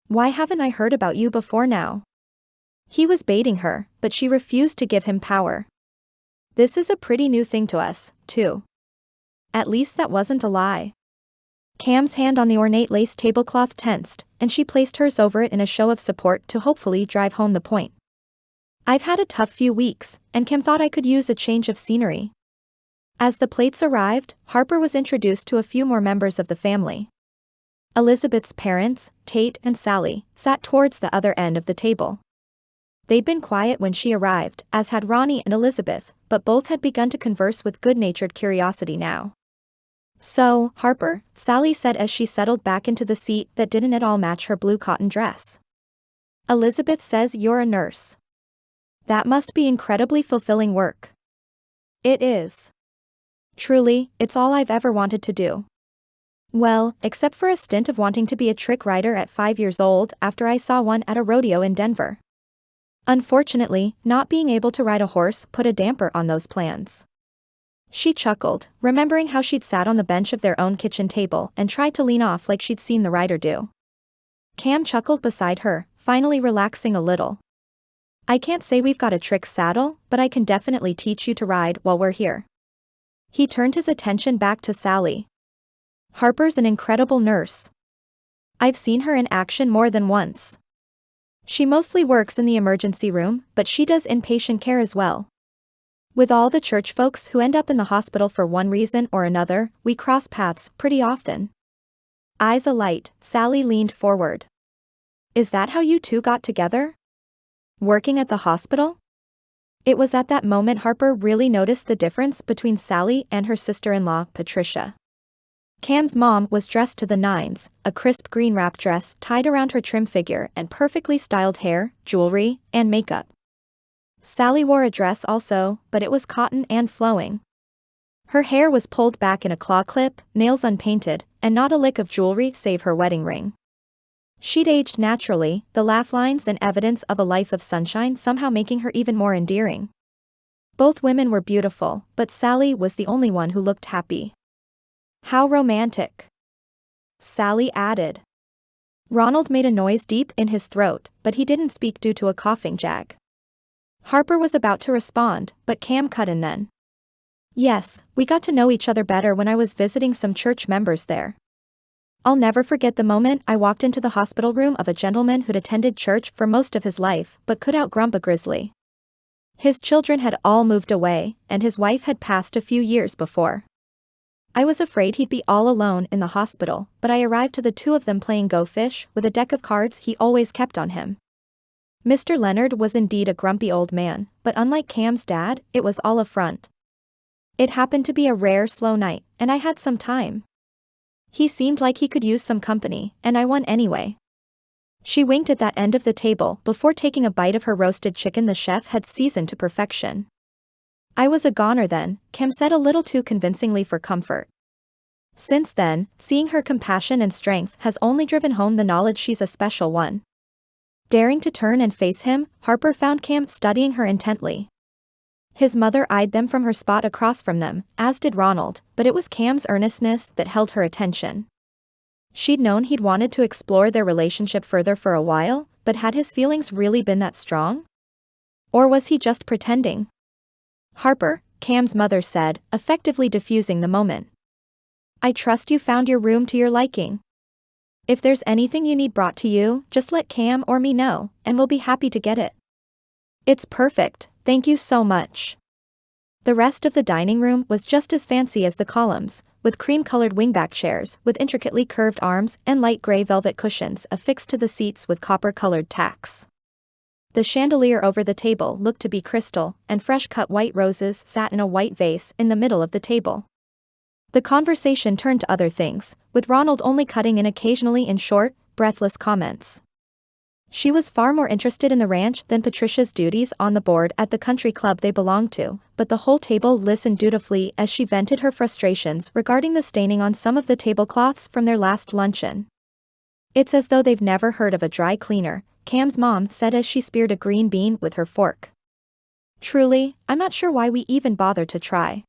"Why haven't I heard about you before now?" He was baiting her, but she refused to give him power. "This is a pretty new thing to us, too." At least that wasn't a lie. Cam's hand on the ornate lace tablecloth tensed, and she placed hers over it in a show of support to hopefully drive home the point. "I've had a tough few weeks, and Cam thought I could use a change of scenery." As the plates arrived, Harper was introduced to a few more members of the family. Elizabeth's parents, Tate and Sally, sat towards the other end of the table. They'd been quiet when she arrived, as had Ronnie and Elizabeth, but both had begun to converse with good-natured curiosity now. "So, Harper," Sally said as she settled back into the seat that didn't at all match her blue cotton dress. "Elizabeth says you're a nurse. That must be incredibly fulfilling work." "It is. Truly, it's all I've ever wanted to do. Well, except for a stint of wanting to be a trick rider at 5 years old after I saw one at a rodeo in Denver. Unfortunately, not being able to ride a horse put a damper on those plans." She chuckled, remembering how she'd sat on the bench of their own kitchen table and tried to lean off like she'd seen the rider do. Cam chuckled beside her, finally relaxing a little. "I can't say we've got a trick saddle, but I can definitely teach you to ride while we're here." He turned his attention back to Sally. "Harper's an incredible nurse. I've seen her in action more than once. She mostly works in the emergency room, but she does inpatient care as well. With all the church folks who end up in the hospital for one reason or another, we cross paths pretty often. Eyes alight, Sally leaned forward. Is that how you two got together? Working at the hospital? It was at that moment Harper really noticed the difference between Sally and her sister-in-law, Patricia. Cam's mom was dressed to the nines, a crisp green wrap dress tied around her trim figure and perfectly styled hair, jewelry, and makeup. Sally wore a dress also, but it was cotton and flowing. Her hair was pulled back in a claw clip, nails unpainted, and not a lick of jewelry save her wedding ring. She'd aged naturally, the laugh lines and evidence of a life of sunshine somehow making her even more endearing. Both women were beautiful, but Sally was the only one who looked happy. How romantic, Sally added. Ronald made a noise deep in his throat, but he didn't speak due to a coughing jag. Harper was about to respond, but Cam cut in then. Yes, we got to know each other better when I was visiting some church members there. I'll never forget the moment I walked into the hospital room of a gentleman who'd attended church for most of his life but could outgrump a grizzly. His children had all moved away, and his wife had passed a few years before. I was afraid he'd be all alone in the hospital, but I arrived to the two of them playing Go Fish with a deck of cards he always kept on him. Mr. Leonard was indeed a grumpy old man, but unlike Cam's dad, it was all a front. It happened to be a rare slow night, and I had some time. He seemed like he could use some company, and I won anyway. She winked at that end of the table before taking a bite of her roasted chicken the chef had seasoned to perfection. I was a goner then, Cam said a little too convincingly for comfort. Since then, seeing her compassion and strength has only driven home the knowledge she's a special one. Daring to turn and face him, Harper found Cam studying her intently. His mother eyed them from her spot across from them, as did Ronald, but it was Cam's earnestness that held her attention. She'd known he'd wanted to explore their relationship further for a while, but had his feelings really been that strong? Or was he just pretending? Harper, Cam's mother said, effectively diffusing the moment. I trust you found your room to your liking. If there's anything you need brought to you, just let Cam or me know, and we'll be happy to get it. It's perfect, thank you so much. The rest of the dining room was just as fancy as the columns, with cream-colored wingback chairs with intricately curved arms and light gray velvet cushions affixed to the seats with copper-colored tacks. The chandelier over the table looked to be crystal, and fresh-cut white roses sat in a white vase in the middle of the table. The conversation turned to other things, with Ronald only cutting in occasionally in short, breathless comments. She was far more interested in the ranch than Patricia's duties on the board at the country club they belonged to, but the whole table listened dutifully as she vented her frustrations regarding the staining on some of the tablecloths from their last luncheon. It's as though they've never heard of a dry cleaner, Cam's mom said as she speared a green bean with her fork. Truly, I'm not sure why we even bother to try.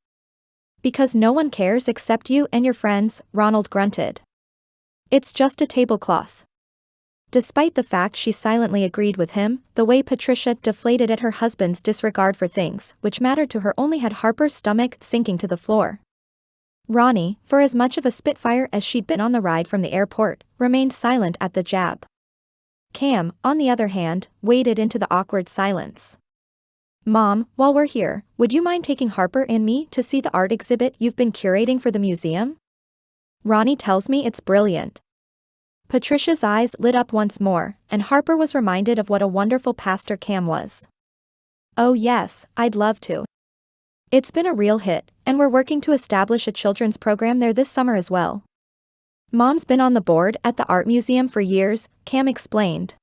Because no one cares except you and your friends, Ronald grunted. It's just a tablecloth. Despite the fact she silently agreed with him, the way Patricia deflated at her husband's disregard for things which mattered to her only had Harper's stomach sinking to the floor. Ronnie, for as much of a spitfire as she'd been on the ride from the airport, remained silent at the jab. Cam, on the other hand, waded into the awkward silence. Mom, while we're here, would you mind taking Harper and me to see the art exhibit you've been curating for the museum? Ronnie tells me it's brilliant. Patricia's eyes lit up once more, and Harper was reminded of what a wonderful pastor Cam was. Oh yes, I'd love to. It's been a real hit, and we're working to establish a children's program there this summer as well. Mom's been on the board at the art museum for years, Cam explained.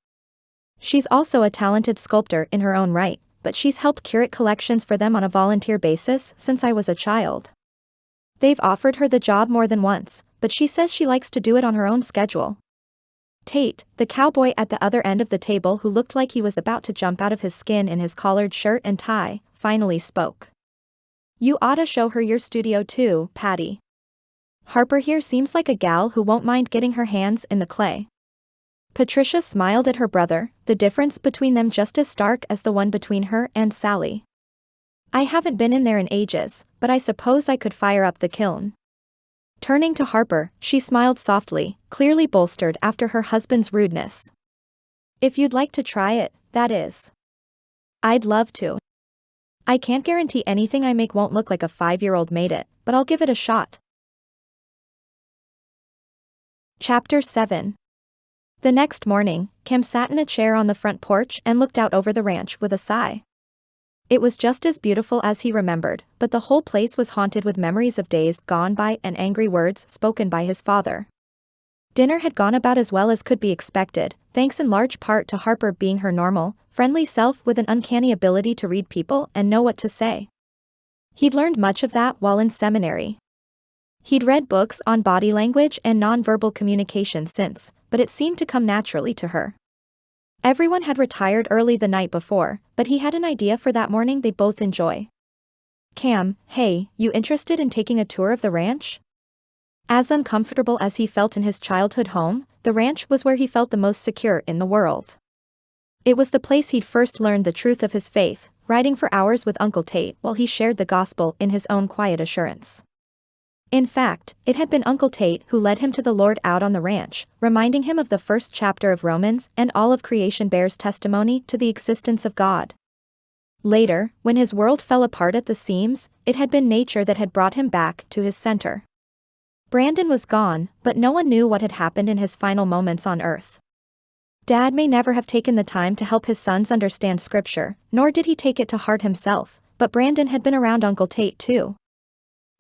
She's also a talented sculptor in her own right, but she's helped curate collections for them on a volunteer basis since I was a child. They've offered her the job more than once, but she says she likes to do it on her own schedule. Tate, the cowboy at the other end of the table who looked like he was about to jump out of his skin in his collared shirt and tie, finally spoke. You oughta show her your studio too, Patty. Harper here seems like a gal who won't mind getting her hands in the clay. Patricia smiled at her brother, the difference between them just as stark as the one between her and Sally. I haven't been in there in ages, but I suppose I could fire up the kiln. Turning to Harper, she smiled softly, clearly bolstered after her husband's rudeness. If you'd like to try it, that is. I'd love to. I can't guarantee anything I make won't look like a 5-year-old made it, but I'll give it a shot. Chapter 7. The next morning, Cam sat in a chair on the front porch and looked out over the ranch with a sigh. It was just as beautiful as he remembered, but the whole place was haunted with memories of days gone by and angry words spoken by his father. Dinner had gone about as well as could be expected, thanks in large part to Harper being her normal, friendly self with an uncanny ability to read people and know what to say. He'd learned much of that while in seminary. He'd read books on body language and nonverbal communication since, but it seemed to come naturally to her. Everyone had retired early the night before, but he had an idea for that morning they'd both enjoy. Cam, hey, you interested in taking a tour of the ranch? As uncomfortable as he felt in his childhood home, the ranch was where he felt the most secure in the world. It was the place he'd first learned the truth of his faith, riding for hours with Uncle Tate while he shared the gospel in his own quiet assurance. In fact, it had been Uncle Tate who led him to the Lord out on the ranch, reminding him of the first chapter of Romans and all of creation bears testimony to the existence of God. Later, when his world fell apart at the seams, it had been nature that had brought him back to his center. Brandon was gone, but no one knew what had happened in his final moments on Earth. Dad may never have taken the time to help his sons understand Scripture, nor did he take it to heart himself, but Brandon had been around Uncle Tate too.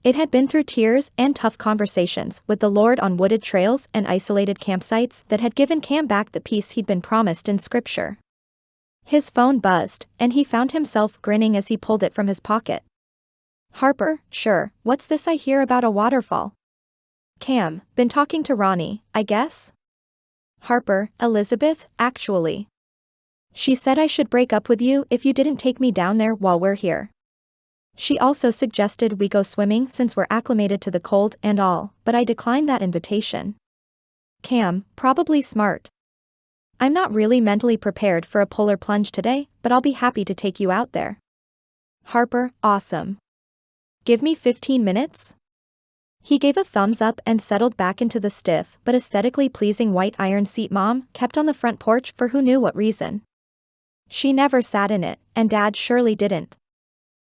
It had been through tears and tough conversations with the Lord on wooded trails and isolated campsites that had given Cam back the peace he'd been promised in Scripture. His phone buzzed, and he found himself grinning as he pulled it from his pocket. Harper, sure, what's this I hear about a waterfall? Cam, been talking to Ronnie, I guess? Harper, Elizabeth, actually. She said I should break up with you if you didn't take me down there while we're here. She also suggested we go swimming since we're acclimated to the cold and all, but I declined that invitation. Cam, probably smart. I'm not really mentally prepared for a polar plunge today, but I'll be happy to take you out there. Harper, awesome. Give me 15 minutes? He gave a thumbs up and settled back into the stiff but aesthetically pleasing white iron seat Mom kept on the front porch for who knew what reason. She never sat in it, and Dad surely didn't.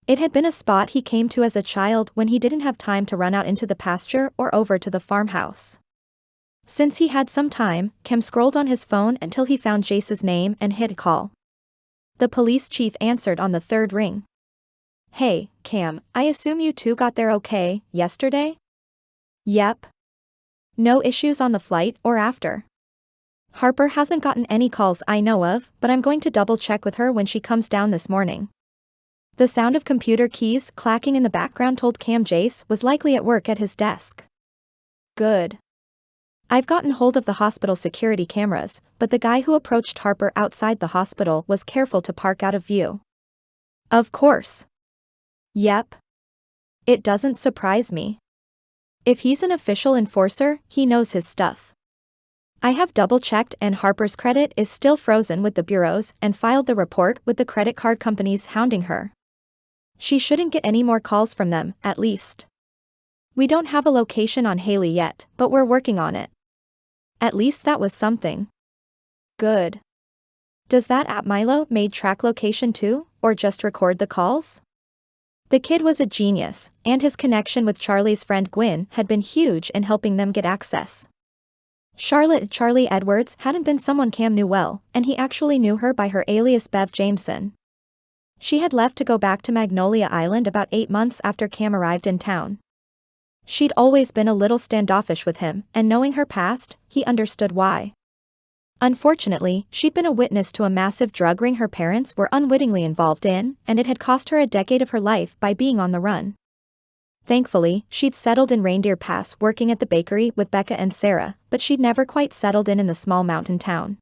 It had been a spot he came to as a child when he didn't have time to run out into the pasture or over to the farmhouse. Since he had some time, Cam scrolled on his phone until he found Jace's name and hit call. The police chief answered on the third ring. Hey, Cam, I assume you two got there okay yesterday? Yep. No issues on the flight or after. Harper hasn't gotten any calls I know of, but I'm going to double check with her when she comes down this morning. The sound of computer keys clacking in the background told Cam Jace was likely at work at his desk. Good. I've gotten hold of the hospital security cameras, but the guy who approached Harper outside the hospital was careful to park out of view. Of course. Yep. It doesn't surprise me. If he's an official enforcer, he knows his stuff. I have double-checked and Harper's credit is still frozen with the bureaus and filed the report with the credit card companies hounding her. She shouldn't get any more calls from them, at least. We don't have a location on Haley yet, but we're working on it. At least that was something. Good. Does that app Milo made track location too, or just record the calls? The kid was a genius, and his connection with Charlie's friend Gwen had been huge in helping them get access. Charlie Edwards hadn't been someone Cam knew well, and he actually knew her by her alias Bev Jameson. She had left to go back to Magnolia Island about 8 months after Cam arrived in town. She'd always been a little standoffish with him, and knowing her past, he understood why. Unfortunately, she'd been a witness to a massive drug ring her parents were unwittingly involved in, and it had cost her a decade of her life by being on the run. Thankfully, she'd settled in Reindeer Pass working at the bakery with Becca and Sarah, but she'd never quite settled in the small mountain town.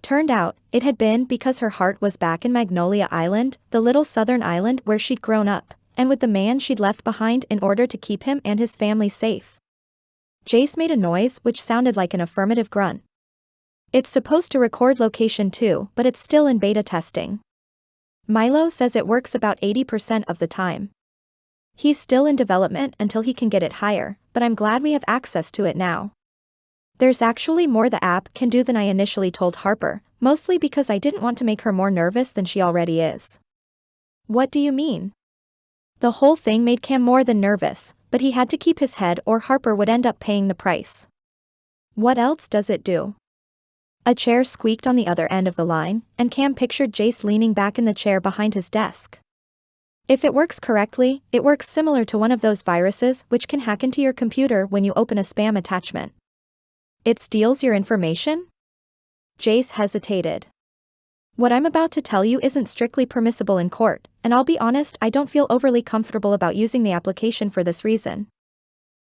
Turned out, it had been because her heart was back in Magnolia Island, the little southern island where she'd grown up, and with the man she'd left behind in order to keep him and his family safe. Jace made a noise which sounded like an affirmative grunt. It's supposed to record location too, but it's still in beta testing. Milo says it works about 80% of the time. He's still in development until he can get it higher, but I'm glad we have access to it now. There's actually more the app can do than I initially told Harper, mostly because I didn't want to make her more nervous than she already is. What do you mean? The whole thing made Cam more than nervous, but he had to keep his head or Harper would end up paying the price. What else does it do? A chair squeaked on the other end of the line, and Cam pictured Jace leaning back in the chair behind his desk. If it works correctly, it works similar to one of those viruses which can hack into your computer when you open a spam attachment. It steals your information? Jace hesitated. What I'm about to tell you isn't strictly permissible in court, and I'll be honest, I don't feel overly comfortable about using the application for this reason.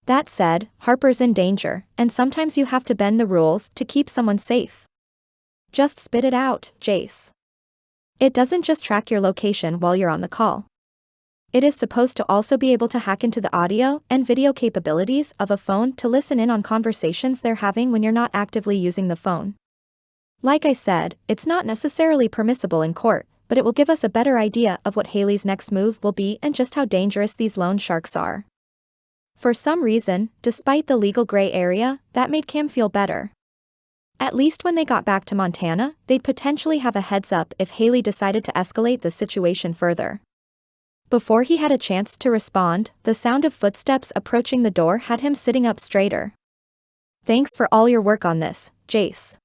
That said, Harper's in danger, and sometimes you have to bend the rules to keep someone safe. Just spit it out, Jace. It doesn't just track your location while you're on the call. It is supposed to also be able to hack into the audio and video capabilities of a phone to listen in on conversations they're having when you're not actively using the phone. Like I said, it's not necessarily permissible in court, but it will give us a better idea of what Haley's next move will be and just how dangerous these loan sharks are. For some reason, despite the legal gray area, that made Cam feel better. At least when they got back to Montana, they'd potentially have a heads up if Haley decided to escalate the situation further. Before he had a chance to respond, the sound of footsteps approaching the door had him sitting up straighter. Thanks for all your work on this, Jace.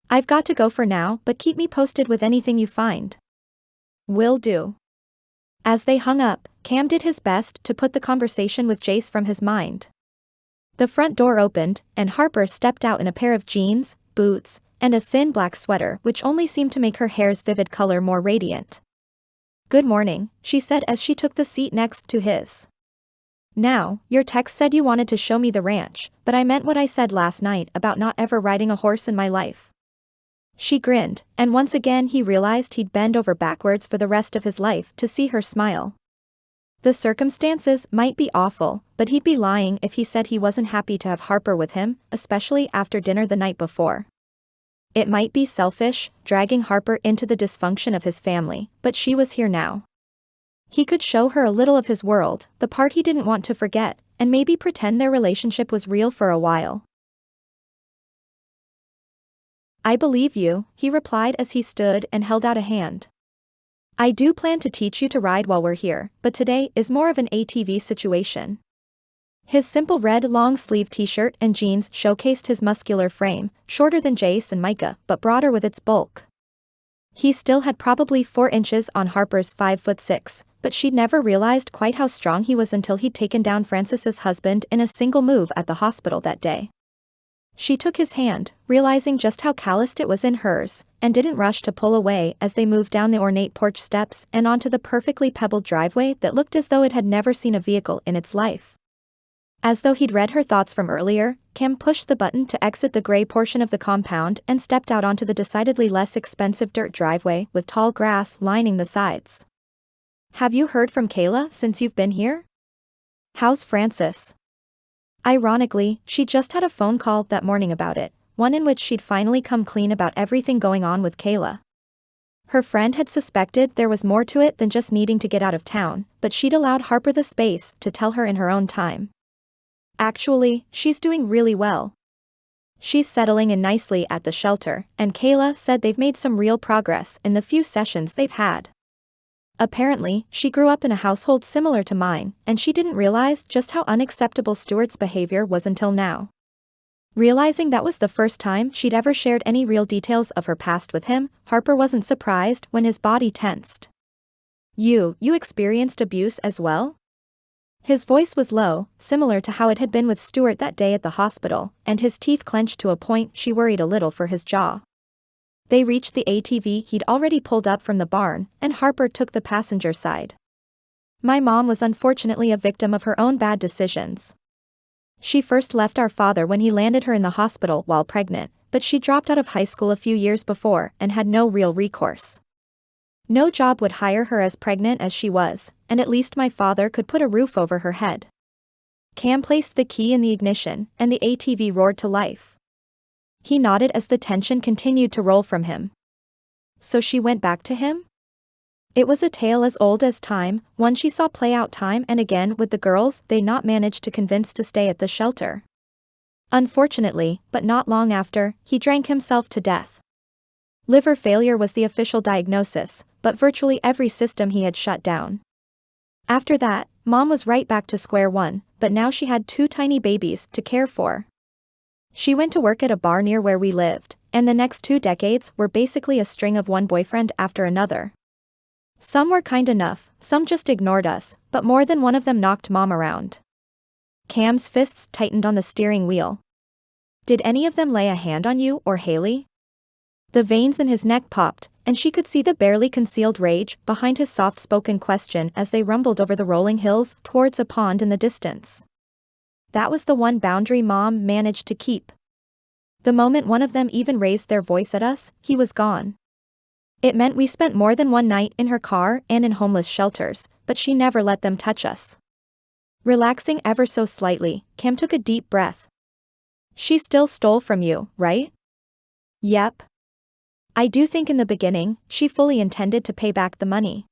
I've got to go for now, but keep me posted with anything you find. Will do. As they hung up, Cam did his best to put the conversation with Jace from his mind. The front door opened, and Harper stepped out in a pair of jeans, boots, and a thin black sweater which only seemed to make her hair's vivid color more radiant. Good morning, she said as she took the seat next to his. Now, your text said you wanted to show me the ranch, but I meant what I said last night about not ever riding a horse in my life. She grinned, and once again he realized he'd bend over backwards for the rest of his life to see her smile. The circumstances might be awful, but he'd be lying if he said he wasn't happy to have Harper with him, especially after dinner the night before. It might be selfish, dragging Harper into the dysfunction of his family, but she was here now. He could show her a little of his world, the part he didn't want to forget, and maybe pretend their relationship was real for a while. I believe you, he replied as he stood and held out a hand. I do plan to teach you to ride while we're here, but today is more of an ATV situation. His simple red long-sleeve t-shirt and jeans showcased his muscular frame, shorter than Jace and Micah but broader with its bulk. He still had probably 4 inches on Harper's 5'6", but she'd never realized quite how strong he was until he'd taken down Frances's husband in a single move at the hospital that day. She took his hand, realizing just how calloused it was in hers, and didn't rush to pull away as they moved down the ornate porch steps and onto the perfectly pebbled driveway that looked as though it had never seen a vehicle in its life. As though he'd read her thoughts from earlier, Cam pushed the button to exit the gray portion of the compound and stepped out onto the decidedly less expensive dirt driveway with tall grass lining the sides. Have you heard from Kayla since you've been here? How's Frances? Ironically, she just had a phone call that morning about it, one in which she'd finally come clean about everything going on with Kayla. Her friend had suspected there was more to it than just needing to get out of town, but she'd allowed Harper the space to tell her in her own time. Actually, she's doing really well. She's settling in nicely at the shelter, and Kayla said they've made some real progress in the few sessions they've had. Apparently, she grew up in a household similar to mine, and she didn't realize just how unacceptable Stuart's behavior was until now. Realizing that was the first time she'd ever shared any real details of her past with him, Harper wasn't surprised when his body tensed. You experienced abuse as well? His voice was low, similar to how it had been with Stuart that day at the hospital, and his teeth clenched to a point she worried a little for his jaw. They reached the ATV he'd already pulled up from the barn, and Harper took the passenger side. My mom was unfortunately a victim of her own bad decisions. She first left our father when he landed her in the hospital while pregnant, but she dropped out of high school a few years before and had no real recourse. No job would hire her as pregnant as she was, and at least my father could put a roof over her head. Cam placed the key in the ignition, and the ATV roared to life. He nodded as the tension continued to roll from him. So she went back to him? It was a tale as old as time, one she saw play out time and again with the girls they'd not managed to convince to stay at the shelter. Unfortunately, but not long after, he drank himself to death. Liver failure was the official diagnosis, but virtually every system he had shut down. After that, Mom was right back to square one, but now she had 2 tiny babies to care for. She went to work at a bar near where we lived, and the next 2 decades were basically a string of one boyfriend after another. Some were kind enough, some just ignored us, but more than one of them knocked Mom around. Cam's fists tightened on the steering wheel. Did any of them lay a hand on you or Haley? The veins in his neck popped, and she could see the barely concealed rage behind his soft-spoken question as they rumbled over the rolling hills towards a pond in the distance. That was the one boundary Mom managed to keep. The moment one of them even raised their voice at us, he was gone. It meant we spent more than one night in her car and in homeless shelters, but she never let them touch us. Relaxing ever so slightly, Cam took a deep breath. She still stole from you, right? Yep. I do think in the beginning, she fully intended to pay back the money.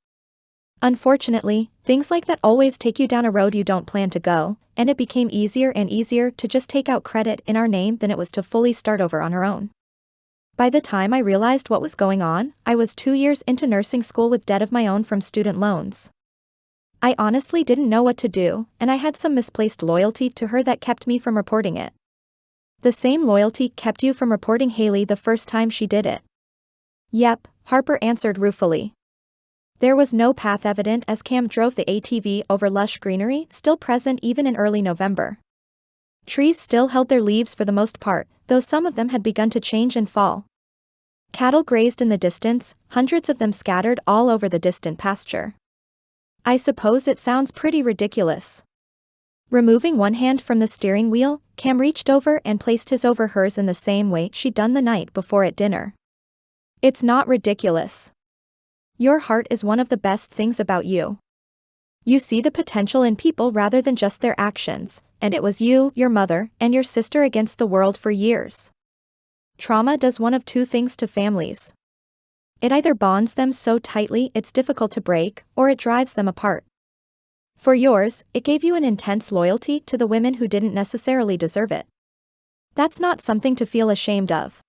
Unfortunately, things like that always take you down a road you don't plan to go, and it became easier and easier to just take out credit in our name than it was to fully start over on her own. By the time I realized what was going on, I was 2 years into nursing school with debt of my own from student loans. I honestly didn't know what to do, and I had some misplaced loyalty to her that kept me from reporting it. The same loyalty kept you from reporting Haley the first time she did it. Yep, Harper answered ruefully. There was no path evident as Cam drove the ATV over lush greenery still present even in early November. Trees still held their leaves for the most part, though some of them had begun to change and fall. Cattle grazed in the distance, hundreds of them scattered all over the distant pasture. I suppose it sounds pretty ridiculous. Removing one hand from the steering wheel, Cam reached over and placed his over hers in the same way she'd done the night before at dinner. It's not ridiculous. Your heart is one of the best things about you. You see the potential in people rather than just their actions, and it was you, your mother, and your sister against the world for years. Trauma does one of 2 things to families. It either bonds them so tightly it's difficult to break, or it drives them apart. For yours, it gave you an intense loyalty to the women who didn't necessarily deserve it. That's not something to feel ashamed of.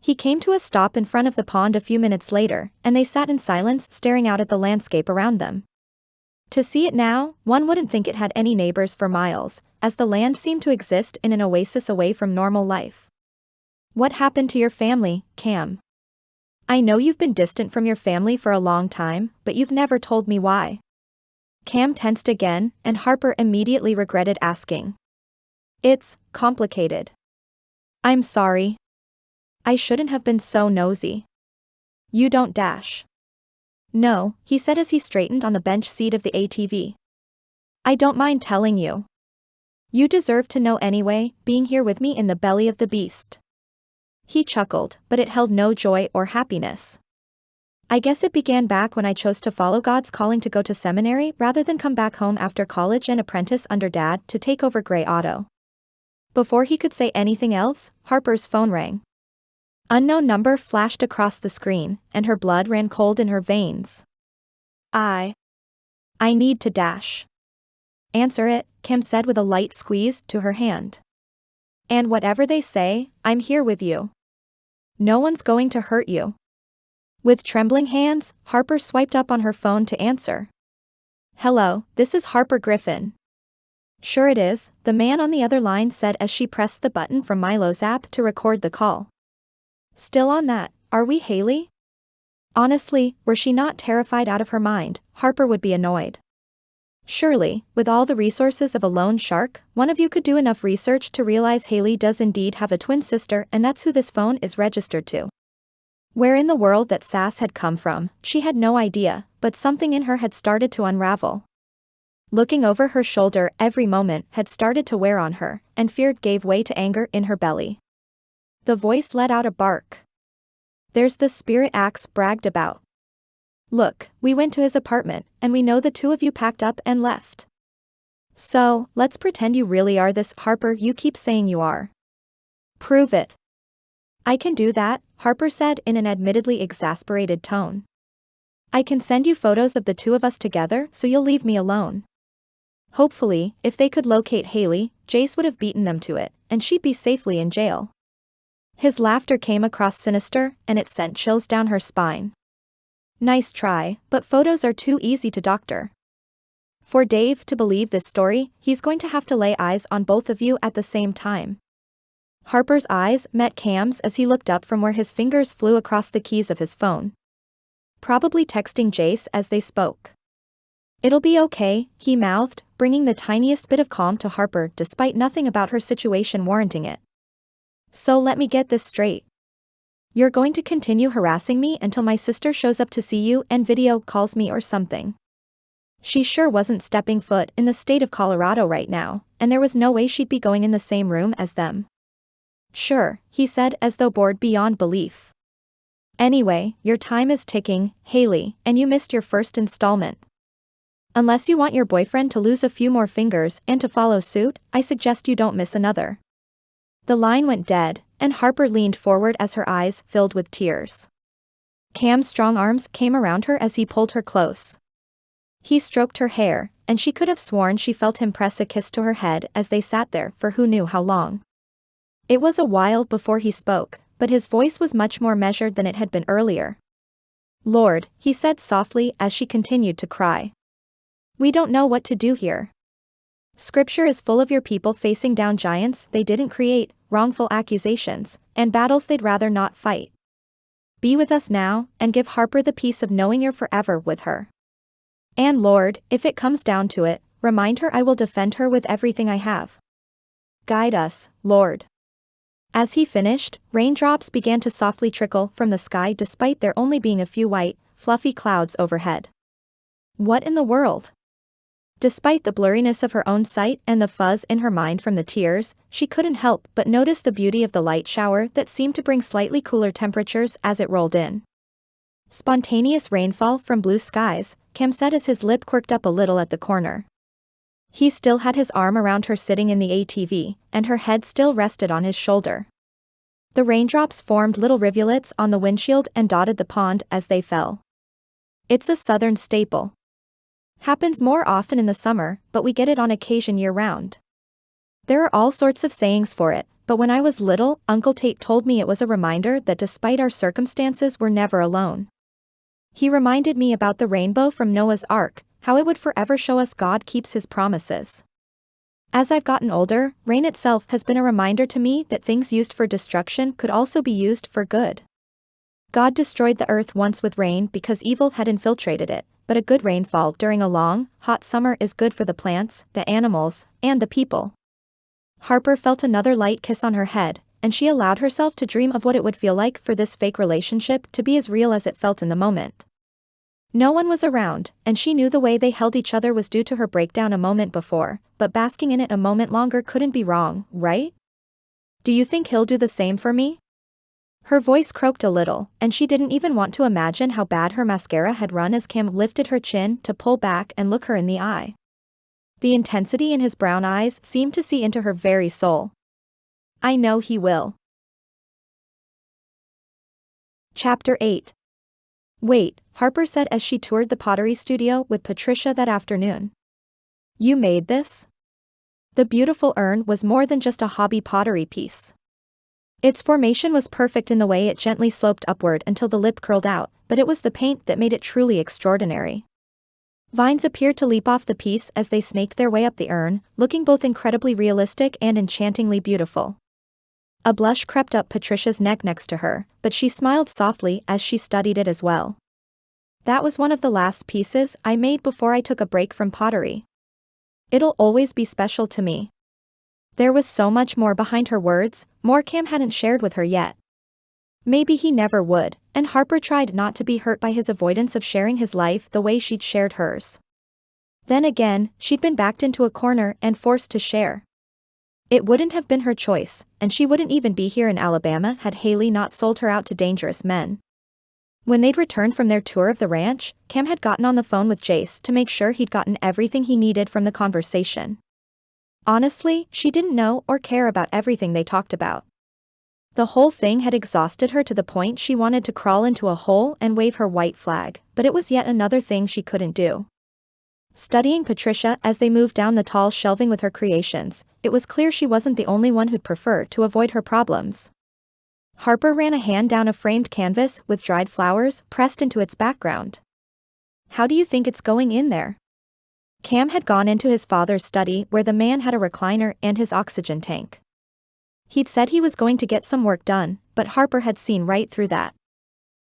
He came to a stop in front of the pond a few minutes later, and they sat in silence staring out at the landscape around them. To see it now, one wouldn't think it had any neighbors for miles, as the land seemed to exist in an oasis away from normal life. What happened to your family, Cam? I know you've been distant from your family for a long time, but you've never told me why. Cam tensed again, and Harper immediately regretted asking. It's complicated. I'm sorry. I shouldn't have been so nosy. You don't dash. No, he said as he straightened on the bench seat of the ATV. I don't mind telling you. You deserve to know anyway, being here with me in the belly of the beast. He chuckled, but it held no joy or happiness. I guess it began back when I chose to follow God's calling to go to seminary rather than come back home after college and apprentice under Dad to take over Gray Auto. Before he could say anything else, Harper's phone rang. Unknown number flashed across the screen, and her blood ran cold in her veins. I need to dash. Answer it, Kim said with a light squeeze to her hand. And whatever they say, I'm here with you. No one's going to hurt you. With trembling hands, Harper swiped up on her phone to answer. Hello, this is Harper Griffin. Sure it is, the man on the other line said as she pressed the button from Milo's app to record the call. Still on that, are we Haley? Honestly, were she not terrified out of her mind, Harper would be annoyed. Surely, with all the resources of a lone shark, one of you could do enough research to realize Haley does indeed have a twin sister and that's who this phone is registered to. Where in the world that sass had come from, she had no idea, but something in her had started to unravel. Looking over her shoulder every moment had started to wear on her, and fear gave way to anger in her belly. The voice let out a bark. There's the spirit Axe bragged about. Look, we went to his apartment, and we know the 2 of you packed up and left. So, let's pretend you really are this Harper you keep saying you are. Prove it. I can do that, Harper said in an admittedly exasperated tone. I can send you photos of the 2 of us together so you'll leave me alone. Hopefully, if they could locate Haley, Jace would have beaten them to it, and she'd be safely in jail. His laughter came across sinister, and it sent chills down her spine. Nice try, but photos are too easy to doctor. For Dave to believe this story, he's going to have to lay eyes on both of you at the same time. Harper's eyes met Cam's as he looked up from where his fingers flew across the keys of his phone. Probably texting Jace as they spoke. It'll be okay, he mouthed, bringing the tiniest bit of calm to Harper despite nothing about her situation warranting it. So let me get this straight. You're going to continue harassing me until my sister shows up to see you and video calls me or something. She sure wasn't stepping foot in the state of Colorado right now, and there was no way she'd be going in the same room as them. Sure, he said as though bored beyond belief. Anyway, your time is ticking, Haley, and you missed your first installment. Unless you want your boyfriend to lose a few more fingers and to follow suit, I suggest you don't miss another. The line went dead, and Harper leaned forward as her eyes filled with tears. Cam's strong arms came around her as he pulled her close. He stroked her hair, and she could have sworn she felt him press a kiss to her head as they sat there for who knew how long. It was a while before he spoke, but his voice was much more measured than it had been earlier. Lord, he said softly as she continued to cry. We don't know what to do here. Scripture is full of your people facing down giants they didn't create, wrongful accusations, and battles they'd rather not fight. Be with us now, and give Harper the peace of knowing you're forever with her. And Lord, if it comes down to it, remind her I will defend her with everything I have. Guide us, Lord. As he finished, raindrops began to softly trickle from the sky despite there only being a few white, fluffy clouds overhead. What in the world? Despite the blurriness of her own sight and the fuzz in her mind from the tears, she couldn't help but notice the beauty of the light shower that seemed to bring slightly cooler temperatures as it rolled in. Spontaneous rainfall from blue skies, Cam said as his lip quirked up a little at the corner. He still had his arm around her sitting in the ATV, and her head still rested on his shoulder. The raindrops formed little rivulets on the windshield and dotted the pond as they fell. It's a southern staple. Happens more often in the summer, but we get it on occasion year-round. There are all sorts of sayings for it, but when I was little, Uncle Tate told me it was a reminder that despite our circumstances we're never alone. He reminded me about the rainbow from Noah's Ark, how it would forever show us God keeps his promises. As I've gotten older, rain itself has been a reminder to me that things used for destruction could also be used for good. God destroyed the earth once with rain because evil had infiltrated it, but a good rainfall during a long, hot summer is good for the plants, the animals, and the people. Harper felt another light kiss on her head, and she allowed herself to dream of what it would feel like for this fake relationship to be as real as it felt in the moment. No one was around, and she knew the way they held each other was due to her breakdown a moment before, but basking in it a moment longer couldn't be wrong, right? Do you think he'll do the same for me? Her voice croaked a little, and she didn't even want to imagine how bad her mascara had run as Cam lifted her chin to pull back and look her in the eye. The intensity in his brown eyes seemed to see into her very soul. I know he will. Chapter 8. Wait, Harper said as she toured the pottery studio with Patricia that afternoon. You made this? The beautiful urn was more than just a hobby pottery piece. Its formation was perfect in the way it gently sloped upward until the lip curled out, but it was the paint that made it truly extraordinary. Vines appeared to leap off the piece as they snaked their way up the urn, looking both incredibly realistic and enchantingly beautiful. A blush crept up Patricia's neck next to her, but she smiled softly as she studied it as well. That was one of the last pieces I made before I took a break from pottery. It'll always be special to me. There was so much more behind her words, more Cam hadn't shared with her yet. Maybe he never would, and Harper tried not to be hurt by his avoidance of sharing his life the way she'd shared hers. Then again, she'd been backed into a corner and forced to share. It wouldn't have been her choice, and she wouldn't even be here in Alabama had Haley not sold her out to dangerous men. When they'd returned from their tour of the ranch, Cam had gotten on the phone with Jace to make sure he'd gotten everything he needed from the conversation. Honestly, she didn't know or care about everything they talked about. The whole thing had exhausted her to the point she wanted to crawl into a hole and wave her white flag, but it was yet another thing she couldn't do. Studying Patricia as they moved down the tall shelving with her creations, it was clear she wasn't the only one who'd prefer to avoid her problems. Harper ran a hand down a framed canvas with dried flowers pressed into its background. How do you think it's going in there? Cam had gone into his father's study where the man had a recliner and his oxygen tank. He'd said he was going to get some work done, but Harper had seen right through that.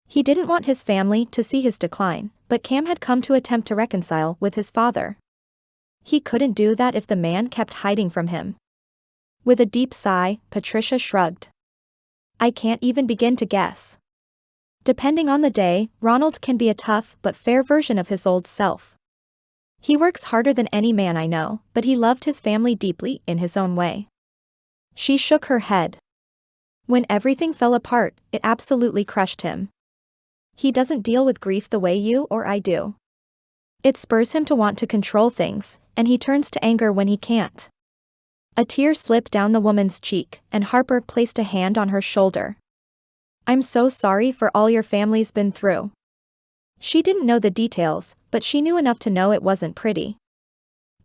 He didn't want his family to see his decline, but Cam had come to attempt to reconcile with his father. He couldn't do that if the man kept hiding from him. With a deep sigh, Patricia shrugged. I can't even begin to guess. Depending on the day, Ronald can be a tough but fair version of his old self. He works harder than any man I know, but he loved his family deeply in his own way. She shook her head. When everything fell apart, it absolutely crushed him. He doesn't deal with grief the way you or I do. It spurs him to want to control things, and he turns to anger when he can't. A tear slipped down the woman's cheek, and Harper placed a hand on her shoulder. I'm so sorry for all your family's been through. She didn't know the details, but she knew enough to know it wasn't pretty.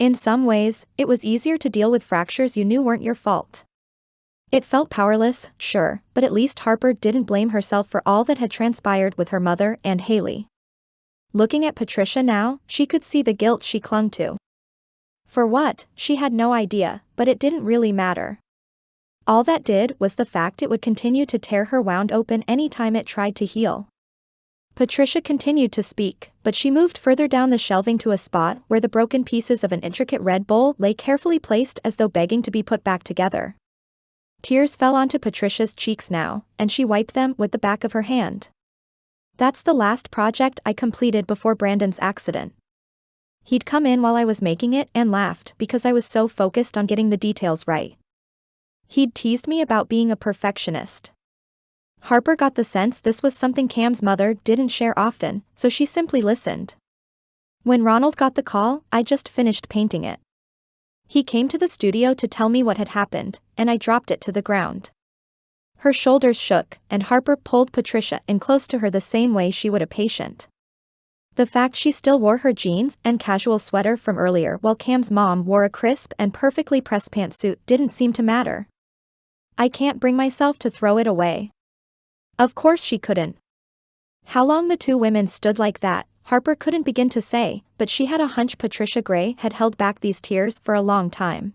In some ways, it was easier to deal with fractures you knew weren't your fault. It felt powerless, sure, but at least Harper didn't blame herself for all that had transpired with her mother and Haley. Looking at Patricia now, she could see the guilt she clung to. For what, she had no idea, but it didn't really matter. All that did was the fact it would continue to tear her wound open any time it tried to heal. Patricia continued to speak, but she moved further down the shelving to a spot where the broken pieces of an intricate red bowl lay carefully placed as though begging to be put back together. Tears fell onto Patricia's cheeks now, and she wiped them with the back of her hand. That's the last project I completed before Brandon's accident. He'd come in while I was making it and laughed because I was so focused on getting the details right. He'd teased me about being a perfectionist. Harper got the sense this was something Cam's mother didn't share often, so she simply listened. When Ronald got the call, I just finished painting it. He came to the studio to tell me what had happened, and I dropped it to the ground. Her shoulders shook, and Harper pulled Patricia in close to her the same way she would a patient. The fact she still wore her jeans and casual sweater from earlier while Cam's mom wore a crisp and perfectly pressed pantsuit didn't seem to matter. I can't bring myself to throw it away. Of course she couldn't. How long the two women stood like that, Harper couldn't begin to say, but she had a hunch Patricia Gray had held back these tears for a long time.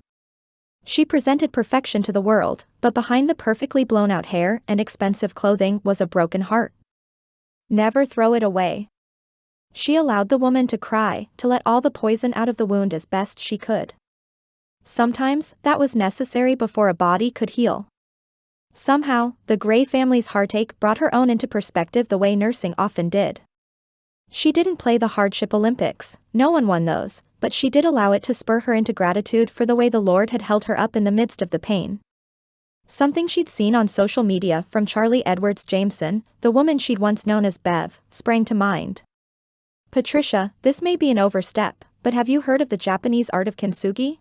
She presented perfection to the world, but behind the perfectly blown-out hair and expensive clothing was a broken heart. Never throw it away. She allowed the woman to cry, to let all the poison out of the wound as best she could. Sometimes, that was necessary before a body could heal. Somehow, the Gray family's heartache brought her own into perspective the way nursing often did. She didn't play the hardship Olympics, no one won those, but she did allow it to spur her into gratitude for the way the Lord had held her up in the midst of the pain. Something she'd seen on social media from Charlie Edwards Jameson, the woman she'd once known as Bev, sprang to mind. Patricia, this may be an overstep, but have you heard of the Japanese art of kintsugi?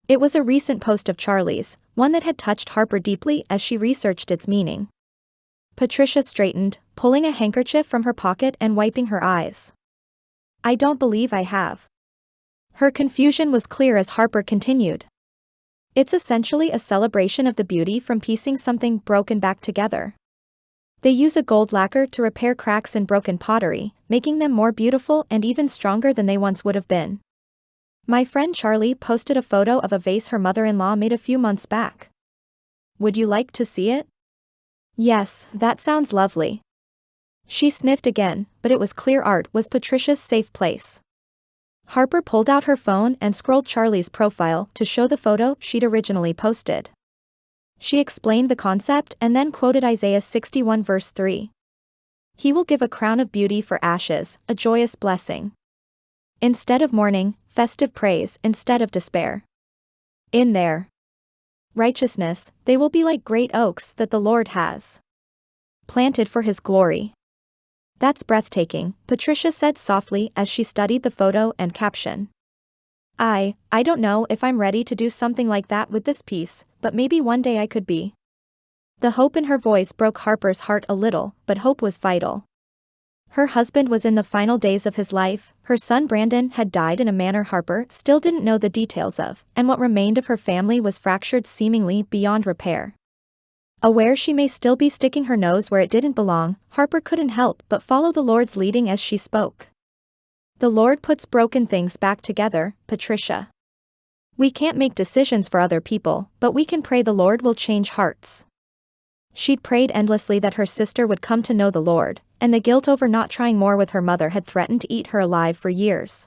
It was a recent post of Charlie's, one that had touched Harper deeply as she researched its meaning. Patricia straightened, pulling a handkerchief from her pocket and wiping her eyes. I don't believe I have. Her confusion was clear as Harper continued. It's essentially a celebration of the beauty from piecing something broken back together. They use a gold lacquer to repair cracks in broken pottery, making them more beautiful and even stronger than they once would have been. My friend Charlie posted a photo of a vase her mother-in-law made a few months back. Would you like to see it? Yes, that sounds lovely. She sniffed again, but it was clear art was Patricia's safe place. Harper pulled out her phone and scrolled Charlie's profile to show the photo she'd originally posted. She explained the concept and then quoted Isaiah 61 verse 3. He will give a crown of beauty for ashes, a joyous blessing. Instead of mourning, festive praise instead of despair. In their righteousness, they will be like great oaks that the Lord has planted for his glory. That's breathtaking, Patricia said softly as she studied the photo and caption. I don't know if I'm ready to do something like that with this piece, but maybe one day I could be. The hope in her voice broke Harper's heart a little, but hope was vital. Her husband was in the final days of his life, her son Brandon had died in a manner Harper still didn't know the details of, and what remained of her family was fractured seemingly beyond repair. Aware she may still be sticking her nose where it didn't belong, Harper couldn't help but follow the Lord's leading as she spoke. The Lord puts broken things back together, Patricia. We can't make decisions for other people, but we can pray the Lord will change hearts. She'd prayed endlessly that her sister would come to know the Lord, and the guilt over not trying more with her mother had threatened to eat her alive for years.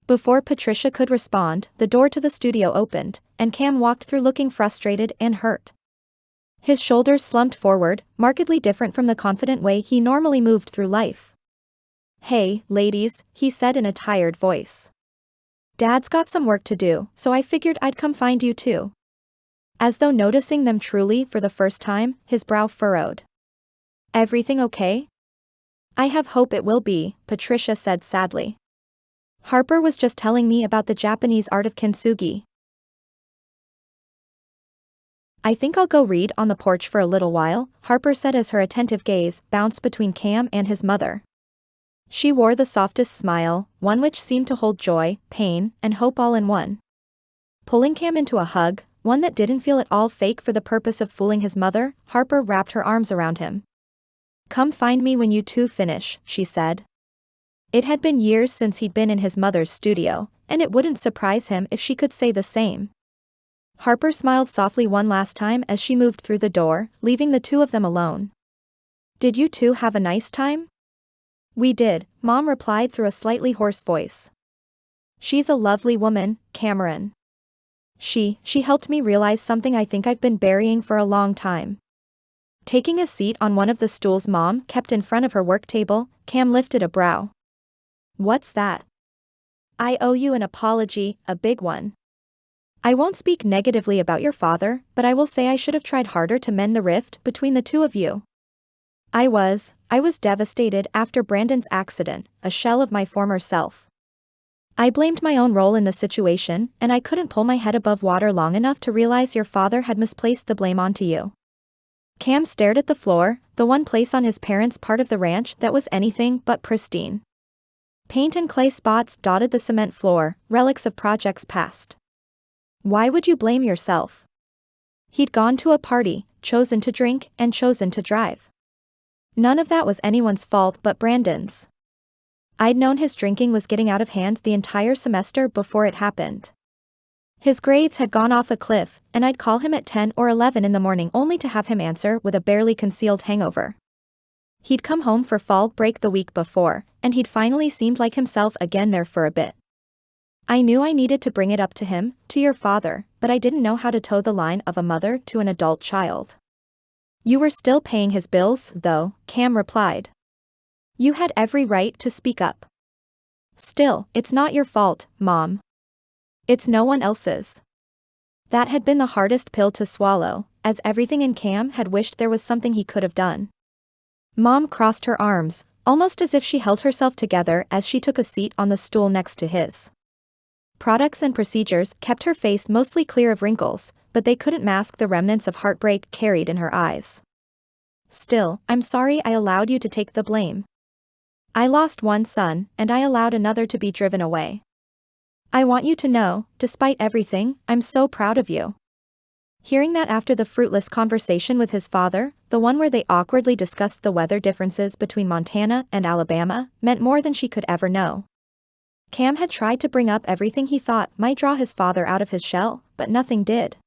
Before Patricia could respond, the door to the studio opened, and Cam walked through looking frustrated and hurt. His shoulders slumped forward, markedly different from the confident way he normally moved through life. "Hey, ladies," he said in a tired voice. "Dad's got some work to do, so I figured I'd come find you too." As though noticing them truly for the first time, his brow furrowed. "Everything okay?" "I have hope it will be," Patricia said sadly. "Harper was just telling me about the Japanese art of kintsugi. I think I'll go read on the porch for a little while," Harper said as her attentive gaze bounced between Cam and his mother. She wore the softest smile, one which seemed to hold joy, pain, and hope all in one. Pulling Cam into a hug, one that didn't feel at all fake for the purpose of fooling his mother, Harper wrapped her arms around him. "Come find me when you two finish," she said. It had been years since he'd been in his mother's studio, and it wouldn't surprise him if she could say the same. Harper smiled softly one last time as she moved through the door, leaving the two of them alone. "Did you two have a nice time?" "We did," Mom replied through a slightly hoarse voice. "She's a lovely woman, Cameron. She helped me realize something I think I've been burying for a long time." Taking a seat on one of the stools Mom kept in front of her work table, Cam lifted a brow. "What's that?" "I owe you an apology, a big one. I won't speak negatively about your father, but I will say I should have tried harder to mend the rift between the two of you. I was devastated after Brandon's accident, a shell of my former self. I blamed my own role in the situation, and I couldn't pull my head above water long enough to realize your father had misplaced the blame onto you." Cam stared at the floor, the one place on his parents' part of the ranch that was anything but pristine. Paint and clay spots dotted the cement floor, relics of projects past. "Why would you blame yourself? He'd gone to a party, chosen to drink, and chosen to drive. None of that was anyone's fault but Brandon's. I'd known his drinking was getting out of hand the entire semester before it happened. His grades had gone off a cliff, and I'd call him at 10 or 11 in the morning only to have him answer with a barely concealed hangover. He'd come home for fall break the week before, and he'd finally seemed like himself again there for a bit. I knew I needed to bring it up to him, to your father, but I didn't know how to toe the line of a mother to an adult child." "You were still paying his bills, though," Cam replied. "You had every right to speak up. Still, it's not your fault, Mom. It's no one else's." That had been the hardest pill to swallow, as everything in Cam had wished there was something he could have done. Mom crossed her arms, almost as if she held herself together as she took a seat on the stool next to his. Products and procedures kept her face mostly clear of wrinkles, but they couldn't mask the remnants of heartbreak carried in her eyes. "Still, I'm sorry I allowed you to take the blame. I lost one son, and I allowed another to be driven away. I want you to know, despite everything, I'm so proud of you." Hearing that after the fruitless conversation with his father, the one where they awkwardly discussed the weather differences between Montana and Alabama, meant more than she could ever know. Cam had tried to bring up everything he thought might draw his father out of his shell, but nothing did.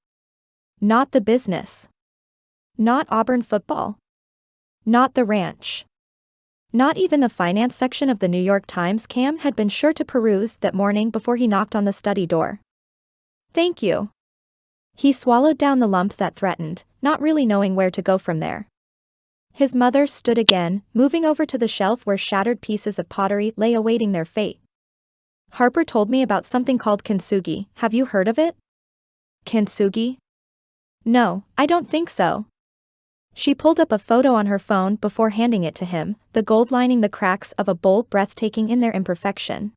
Not the business. Not Auburn football. Not the ranch. Not even the finance section of the New York Times Cam had been sure to peruse that morning before he knocked on the study door. "Thank you." He swallowed down the lump that threatened, not really knowing where to go from there. His mother stood again, moving over to the shelf where shattered pieces of pottery lay awaiting their fate. "Harper told me about something called kintsugi. Have you heard of it?" "Kintsugi? No, I don't think so." She pulled up a photo on her phone before handing it to him, the gold lining the cracks of a bowl breathtaking in their imperfection.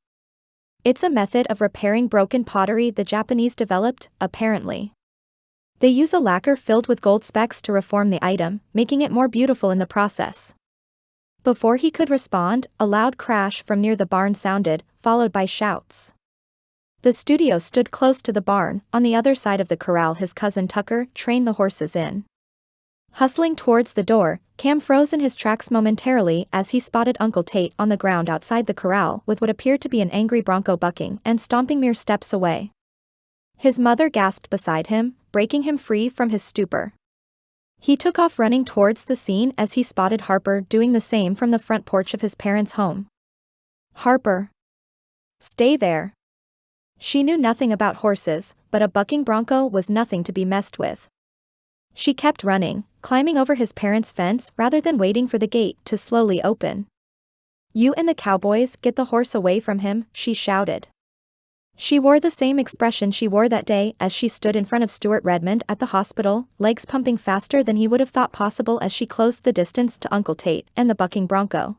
"It's a method of repairing broken pottery the Japanese developed, apparently. They use a lacquer filled with gold specks to reform the item, making it more beautiful in the process." Before he could respond, a loud crash from near the barn sounded, followed by shouts. The studio stood close to the barn, on the other side of the corral his cousin Tucker trained the horses in. Hustling towards the door, Cam froze in his tracks momentarily as he spotted Uncle Tate on the ground outside the corral with what appeared to be an angry bronco bucking and stomping mere steps away. His mother gasped beside him, breaking him free from his stupor. He took off running towards the scene as he spotted Harper doing the same from the front porch of his parents' home. "Harper! Stay there!" She knew nothing about horses, but a bucking bronco was nothing to be messed with. She kept running, climbing over his parents' fence rather than waiting for the gate to slowly open. "You and the cowboys get the horse away from him," she shouted. She wore the same expression she wore that day as she stood in front of Stuart Redmond at the hospital, legs pumping faster than he would have thought possible as she closed the distance to Uncle Tate and the bucking bronco.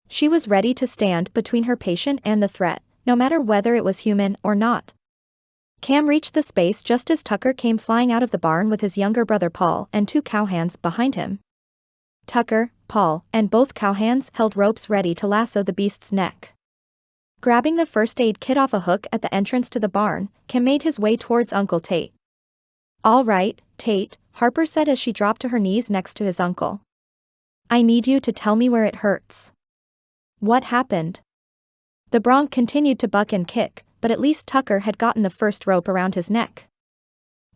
She was ready to stand between her patient and the threat, no matter whether it was human or not. Cam reached the space just as Tucker came flying out of the barn with his younger brother Paul and 2 cowhands behind him. Tucker, Paul, and both cowhands held ropes ready to lasso the beast's neck. Grabbing the first aid kit off a hook at the entrance to the barn, Cam made his way towards Uncle Tate. "All right, Tate," Harper said as she dropped to her knees next to his uncle. "I need you to tell me where it hurts." "What happened?" The bronc continued to buck and kick, but at least Tucker had gotten the first rope around his neck.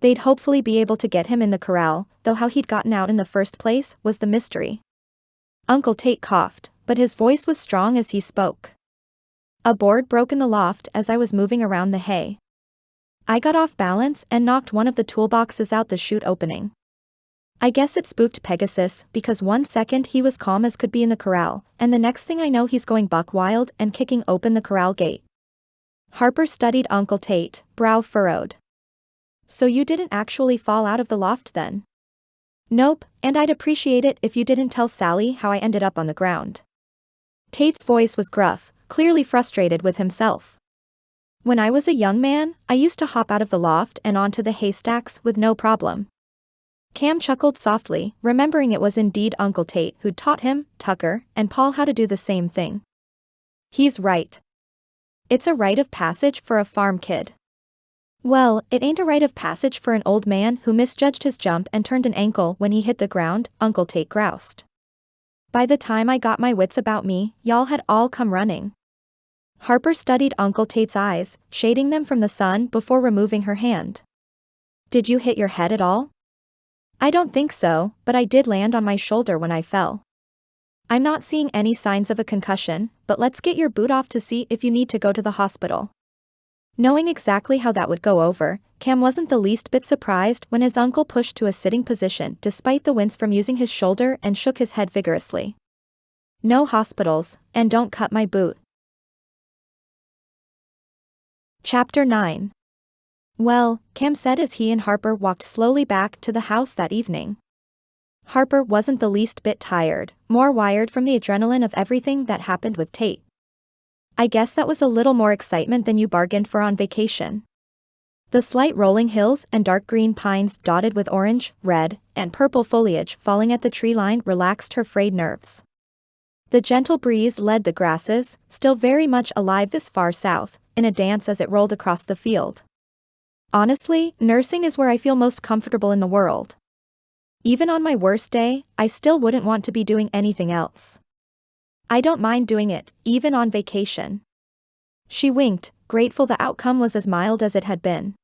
They'd hopefully be able to get him in the corral, though how he'd gotten out in the first place was the mystery. Uncle Tate coughed, but his voice was strong as he spoke. "A board broke in the loft as I was moving around the hay. I got off balance and knocked one of the toolboxes out the chute opening. I guess it spooked Pegasus because 1 second he was calm as could be in the corral, and the next thing I know he's going buck wild and kicking open the corral gate." Harper studied Uncle Tate, brow furrowed. "So you didn't actually fall out of the loft then?" "Nope, and I'd appreciate it if you didn't tell Sally how I ended up on the ground." Tate's voice was gruff, clearly frustrated with himself. "When I was a young man, I used to hop out of the loft and onto the haystacks with no problem." Cam chuckled softly, remembering it was indeed Uncle Tate who'd taught him, Tucker, and Paul how to do the same thing. "He's right. It's a rite of passage for a farm kid." "Well, it ain't a rite of passage for an old man who misjudged his jump and turned an ankle when he hit the ground," Uncle Tate groused. "By the time I got my wits about me, y'all had all come running." Harper studied Uncle Tate's eyes, shading them from the sun before removing her hand. "Did you hit your head at all?" "I don't think so, but I did land on my shoulder when I fell. I'm not seeing any signs of a concussion, but let's get your boot off to see if you need to go to the hospital." Knowing exactly how that would go over, Cam wasn't the least bit surprised when his uncle pushed to a sitting position despite the wince from using his shoulder and shook his head vigorously. "No hospitals, and don't cut my boot." Chapter 9. "Well," Cam said as he and Harper walked slowly back to the house that evening. Harper wasn't the least bit tired, more wired from the adrenaline of everything that happened with Tate. "I guess that was a little more excitement than you bargained for on vacation." The slight rolling hills and dark green pines dotted with orange, red, and purple foliage falling at the tree line relaxed her frayed nerves. The gentle breeze led the grasses, still very much alive this far south, in a dance as it rolled across the field. "Honestly, nursing is where I feel most comfortable in the world. Even on my worst day, I still wouldn't want to be doing anything else. I don't mind doing it, even on vacation." She winked, grateful the outcome was as mild as it had been.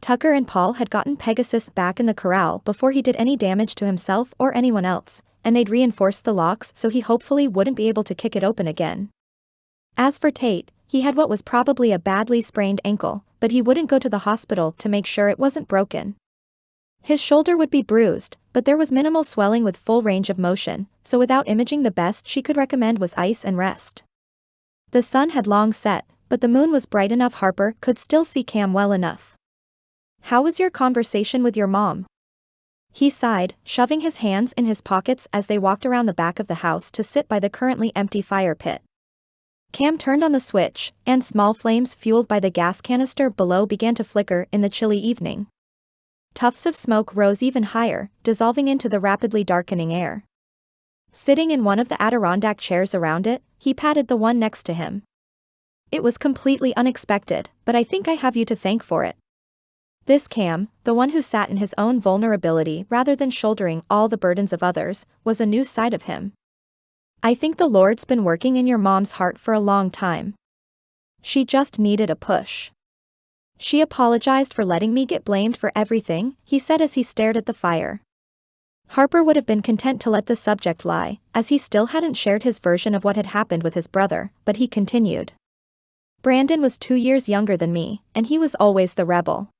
Tucker and Paul had gotten Pegasus back in the corral before he did any damage to himself or anyone else, and they'd reinforced the locks so he hopefully wouldn't be able to kick it open again. As for Tate, he had what was probably a badly sprained ankle, but he wouldn't go to the hospital to make sure it wasn't broken. His shoulder would be bruised, but there was minimal swelling with full range of motion, so without imaging the best she could recommend was ice and rest. The sun had long set, but the moon was bright enough Harper could still see Cam well enough. "How was your conversation with your mom?" He sighed, shoving his hands in his pockets as they walked around the back of the house to sit by the currently empty fire pit. Cam turned on the switch, and small flames fueled by the gas canister below began to flicker in the chilly evening. Tufts of smoke rose even higher, dissolving into the rapidly darkening air. Sitting in one of the Adirondack chairs around it, he patted the one next to him. "It was completely unexpected, but I think I have you to thank for it." This Cam, the one who sat in his own vulnerability rather than shouldering all the burdens of others, was a new side of him. I think the Lord's been working in your mom's heart for a long time. She just needed a push. She apologized for letting me get blamed for everything, he said as he stared at the fire. Harper would have been content to let the subject lie, as he still hadn't shared his version of what had happened with his brother, but he continued. Brandon was 2 years younger than me, and he was always the rebel.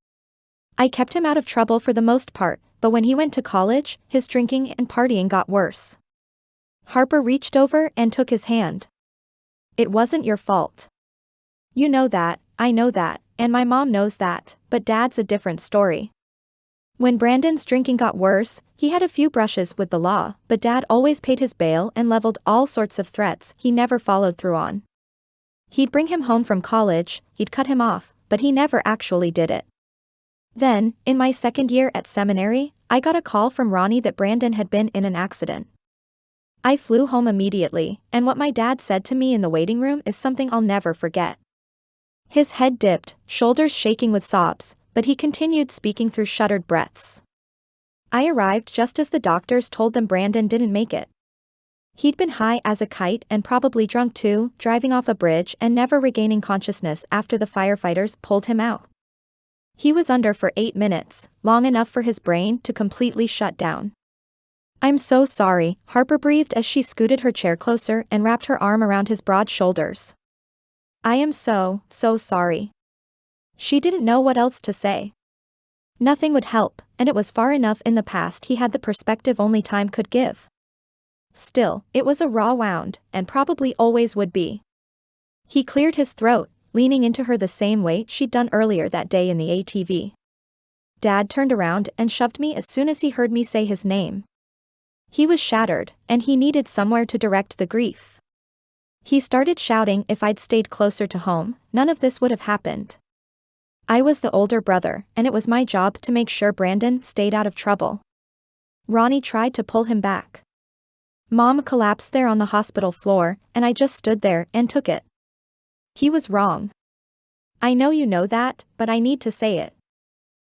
I kept him out of trouble for the most part, but when he went to college, his drinking and partying got worse. Harper reached over and took his hand. It wasn't your fault. You know that, I know that, and my mom knows that, but Dad's a different story. When Brandon's drinking got worse, he had a few brushes with the law, but Dad always paid his bail and leveled all sorts of threats he never followed through on. He'd bring him home from college, he'd cut him off, but he never actually did it. Then, in my second year at seminary, I got a call from Ronnie that Brandon had been in an accident. I flew home immediately, and what my dad said to me in the waiting room is something I'll never forget. His head dipped, shoulders shaking with sobs, but he continued speaking through shuttered breaths. I arrived just as the doctors told them Brandon didn't make it. He'd been high as a kite and probably drunk too, driving off a bridge and never regaining consciousness after the firefighters pulled him out. He was under for 8 minutes, long enough for his brain to completely shut down. I'm so sorry, Harper breathed as she scooted her chair closer and wrapped her arm around his broad shoulders. I am so sorry. She didn't know what else to say. Nothing would help, and it was far enough in the past he had the perspective only time could give. Still, it was a raw wound, and probably always would be. He cleared his throat, leaning into her the same way she'd done earlier that day in the ATV. Dad turned around and shoved me as soon as he heard me say his name. He was shattered, and he needed somewhere to direct the grief. He started shouting if I'd stayed closer to home, none of this would have happened. I was the older brother, and it was my job to make sure Brandon stayed out of trouble. Ronnie tried to pull him back. Mom collapsed there on the hospital floor, and I just stood there and took it. He was wrong. I know you know that, but I need to say it.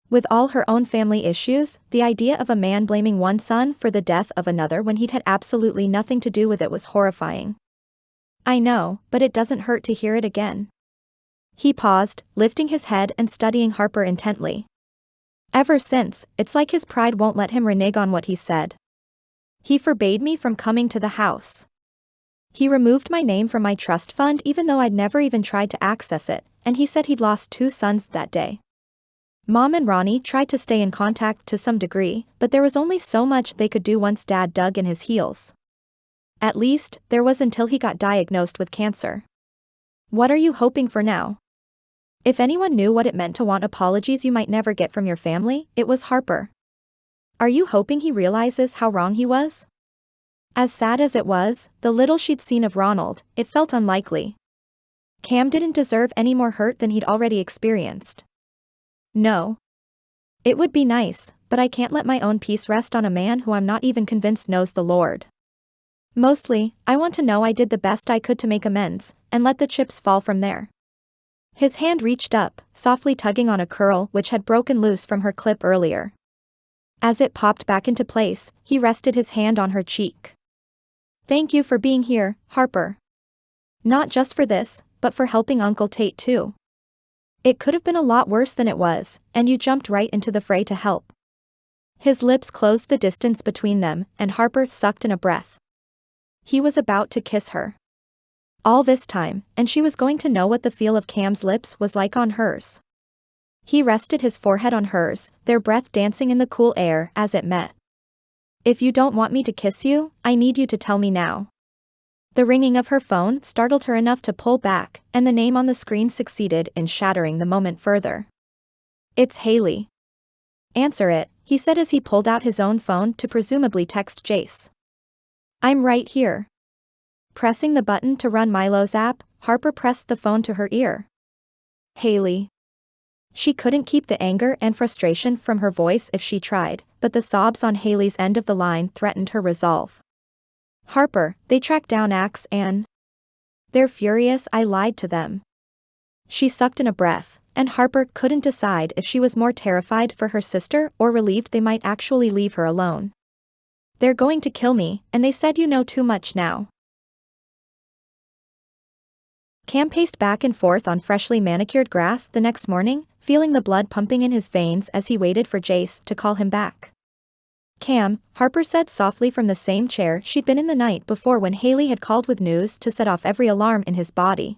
With all her own family issues, the idea of a man blaming one son for the death of another when he'd had absolutely nothing to do with it was horrifying. I know, but it doesn't hurt to hear it again. He paused, lifting his head and studying Harper intently. Ever since, it's like his pride won't let him renege on what he said. He forbade me from coming to the house. He removed my name from my trust fund even though I'd never even tried to access it, and he said he'd lost 2 sons that day. Mom and Ronnie tried to stay in contact to some degree, but there was only so much they could do once Dad dug in his heels. At least, there was until he got diagnosed with cancer. What are you hoping for now? If anyone knew what it meant to want apologies you might never get from your family, it was Harper. Are you hoping he realizes how wrong he was? As sad as it was, the little she'd seen of Ronald, it felt unlikely. Cam didn't deserve any more hurt than he'd already experienced. No. It would be nice, but I can't let my own peace rest on a man who I'm not even convinced knows the Lord. Mostly, I want to know I did the best I could to make amends, and let the chips fall from there. His hand reached up, softly tugging on a curl which had broken loose from her clip earlier. As it popped back into place, he rested his hand on her cheek. Thank you for being here, Harper. Not just for this, but for helping Uncle Tate too. It could have been a lot worse than it was, and you jumped right into the fray to help. His lips closed the distance between them, and Harper sucked in a breath. He was about to kiss her. All this time, and she was going to know what the feel of Cam's lips was like on hers. He rested his forehead on hers, their breath dancing in the cool air as it met. If you don't want me to kiss you, I need you to tell me now. The ringing of her phone startled her enough to pull back, and the name on the screen succeeded in shattering the moment further. It's Haley. Answer it, he said as he pulled out his own phone to presumably text Jace. I'm right here. Pressing the button to run Milo's app, Harper pressed the phone to her ear. Haley. She couldn't keep the anger and frustration from her voice if she tried, but the sobs on Haley's end of the line threatened her resolve. Harper, they tracked down Axe and... They're furious I lied to them. She sucked in a breath, and Harper couldn't decide if she was more terrified for her sister or relieved they might actually leave her alone. "They're going to kill me, and they said you know too much now." Cam paced back and forth on freshly manicured grass the next morning, feeling the blood pumping in his veins as he waited for Jace to call him back. "Cam," Harper said softly from the same chair she'd been in the night before when Haley had called with news to set off every alarm in his body.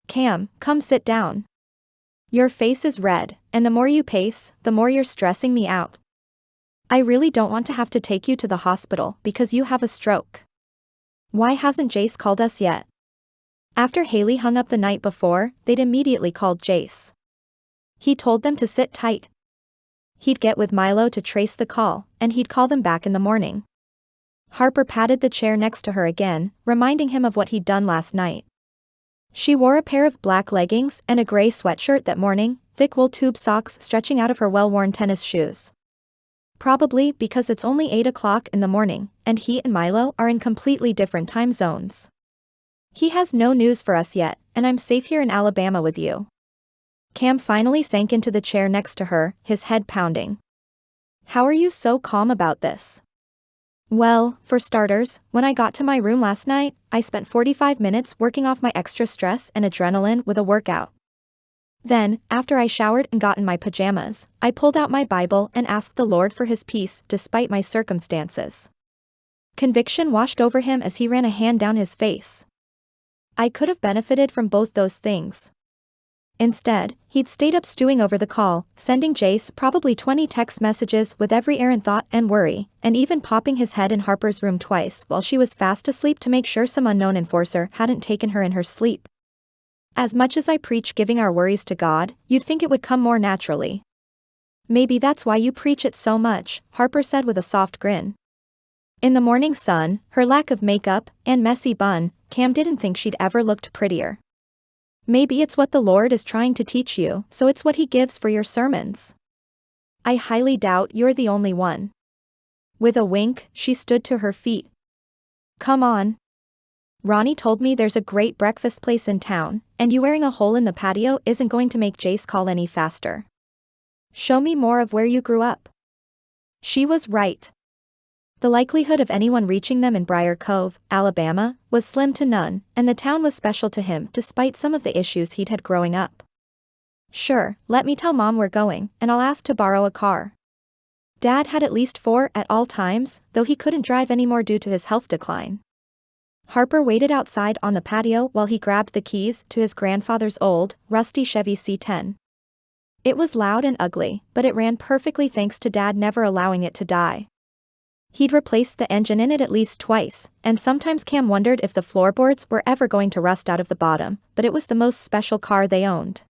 "Cam, come sit down. Your face is red, and the more you pace, the more you're stressing me out. I really don't want to have to take you to the hospital because you have a stroke. Why hasn't Jace called us yet?" After Haley hung up the night before, they'd immediately called Jace. He told them to sit tight. He'd get with Milo to trace the call, and he'd call them back in the morning. Harper patted the chair next to her again, reminding him of what he'd done last night. She wore a pair of black leggings and a gray sweatshirt that morning, thick wool tube socks stretching out of her well-worn tennis shoes. Probably because it's only 8 o'clock in the morning, and he and Milo are in completely different time zones. "He has no news for us yet, and I'm safe here in Alabama with you." Cam finally sank into the chair next to her, his head pounding. "How are you so calm about this?" "Well, for starters, when I got to my room last night, I spent 45 minutes working off my extra stress and adrenaline with a workout. Then, after I showered and got in my pajamas, I pulled out my Bible and asked the Lord for his peace despite my circumstances." Conviction washed over him as he ran a hand down his face. I could have benefited from both those things. Instead, he'd stayed up stewing over the call, sending Jace probably 20 text messages with every errant thought and worry, and even popping his head in Harper's room twice while she was fast asleep to make sure some unknown enforcer hadn't taken her in her sleep. As much as I preach giving our worries to God, you'd think it would come more naturally. "Maybe that's why you preach it so much," Harper said with a soft grin. In the morning sun, her lack of makeup, and messy bun, Cam didn't think she'd ever looked prettier. "Maybe it's what the Lord is trying to teach you, so it's what he gives for your sermons. I highly doubt you're the only one." With a wink, she stood to her feet. "Come on. Ronnie told me there's a great breakfast place in town, and you wearing a hole in the patio isn't going to make Jace call any faster. Show me more of where you grew up." She was right. The likelihood of anyone reaching them in Briar Cove, Alabama, was slim to none, and the town was special to him despite some of the issues he'd had growing up. "Sure, let me tell Mom we're going, and I'll ask to borrow a car." Dad had at least 4 at all times, though he couldn't drive anymore due to his health decline. Harper waited outside on the patio while he grabbed the keys to his grandfather's old, rusty Chevy C10. It was loud and ugly, but it ran perfectly thanks to Dad never allowing it to die. He'd replaced the engine in it at least twice, and sometimes Cam wondered if the floorboards were ever going to rust out of the bottom, but it was the most special car they owned.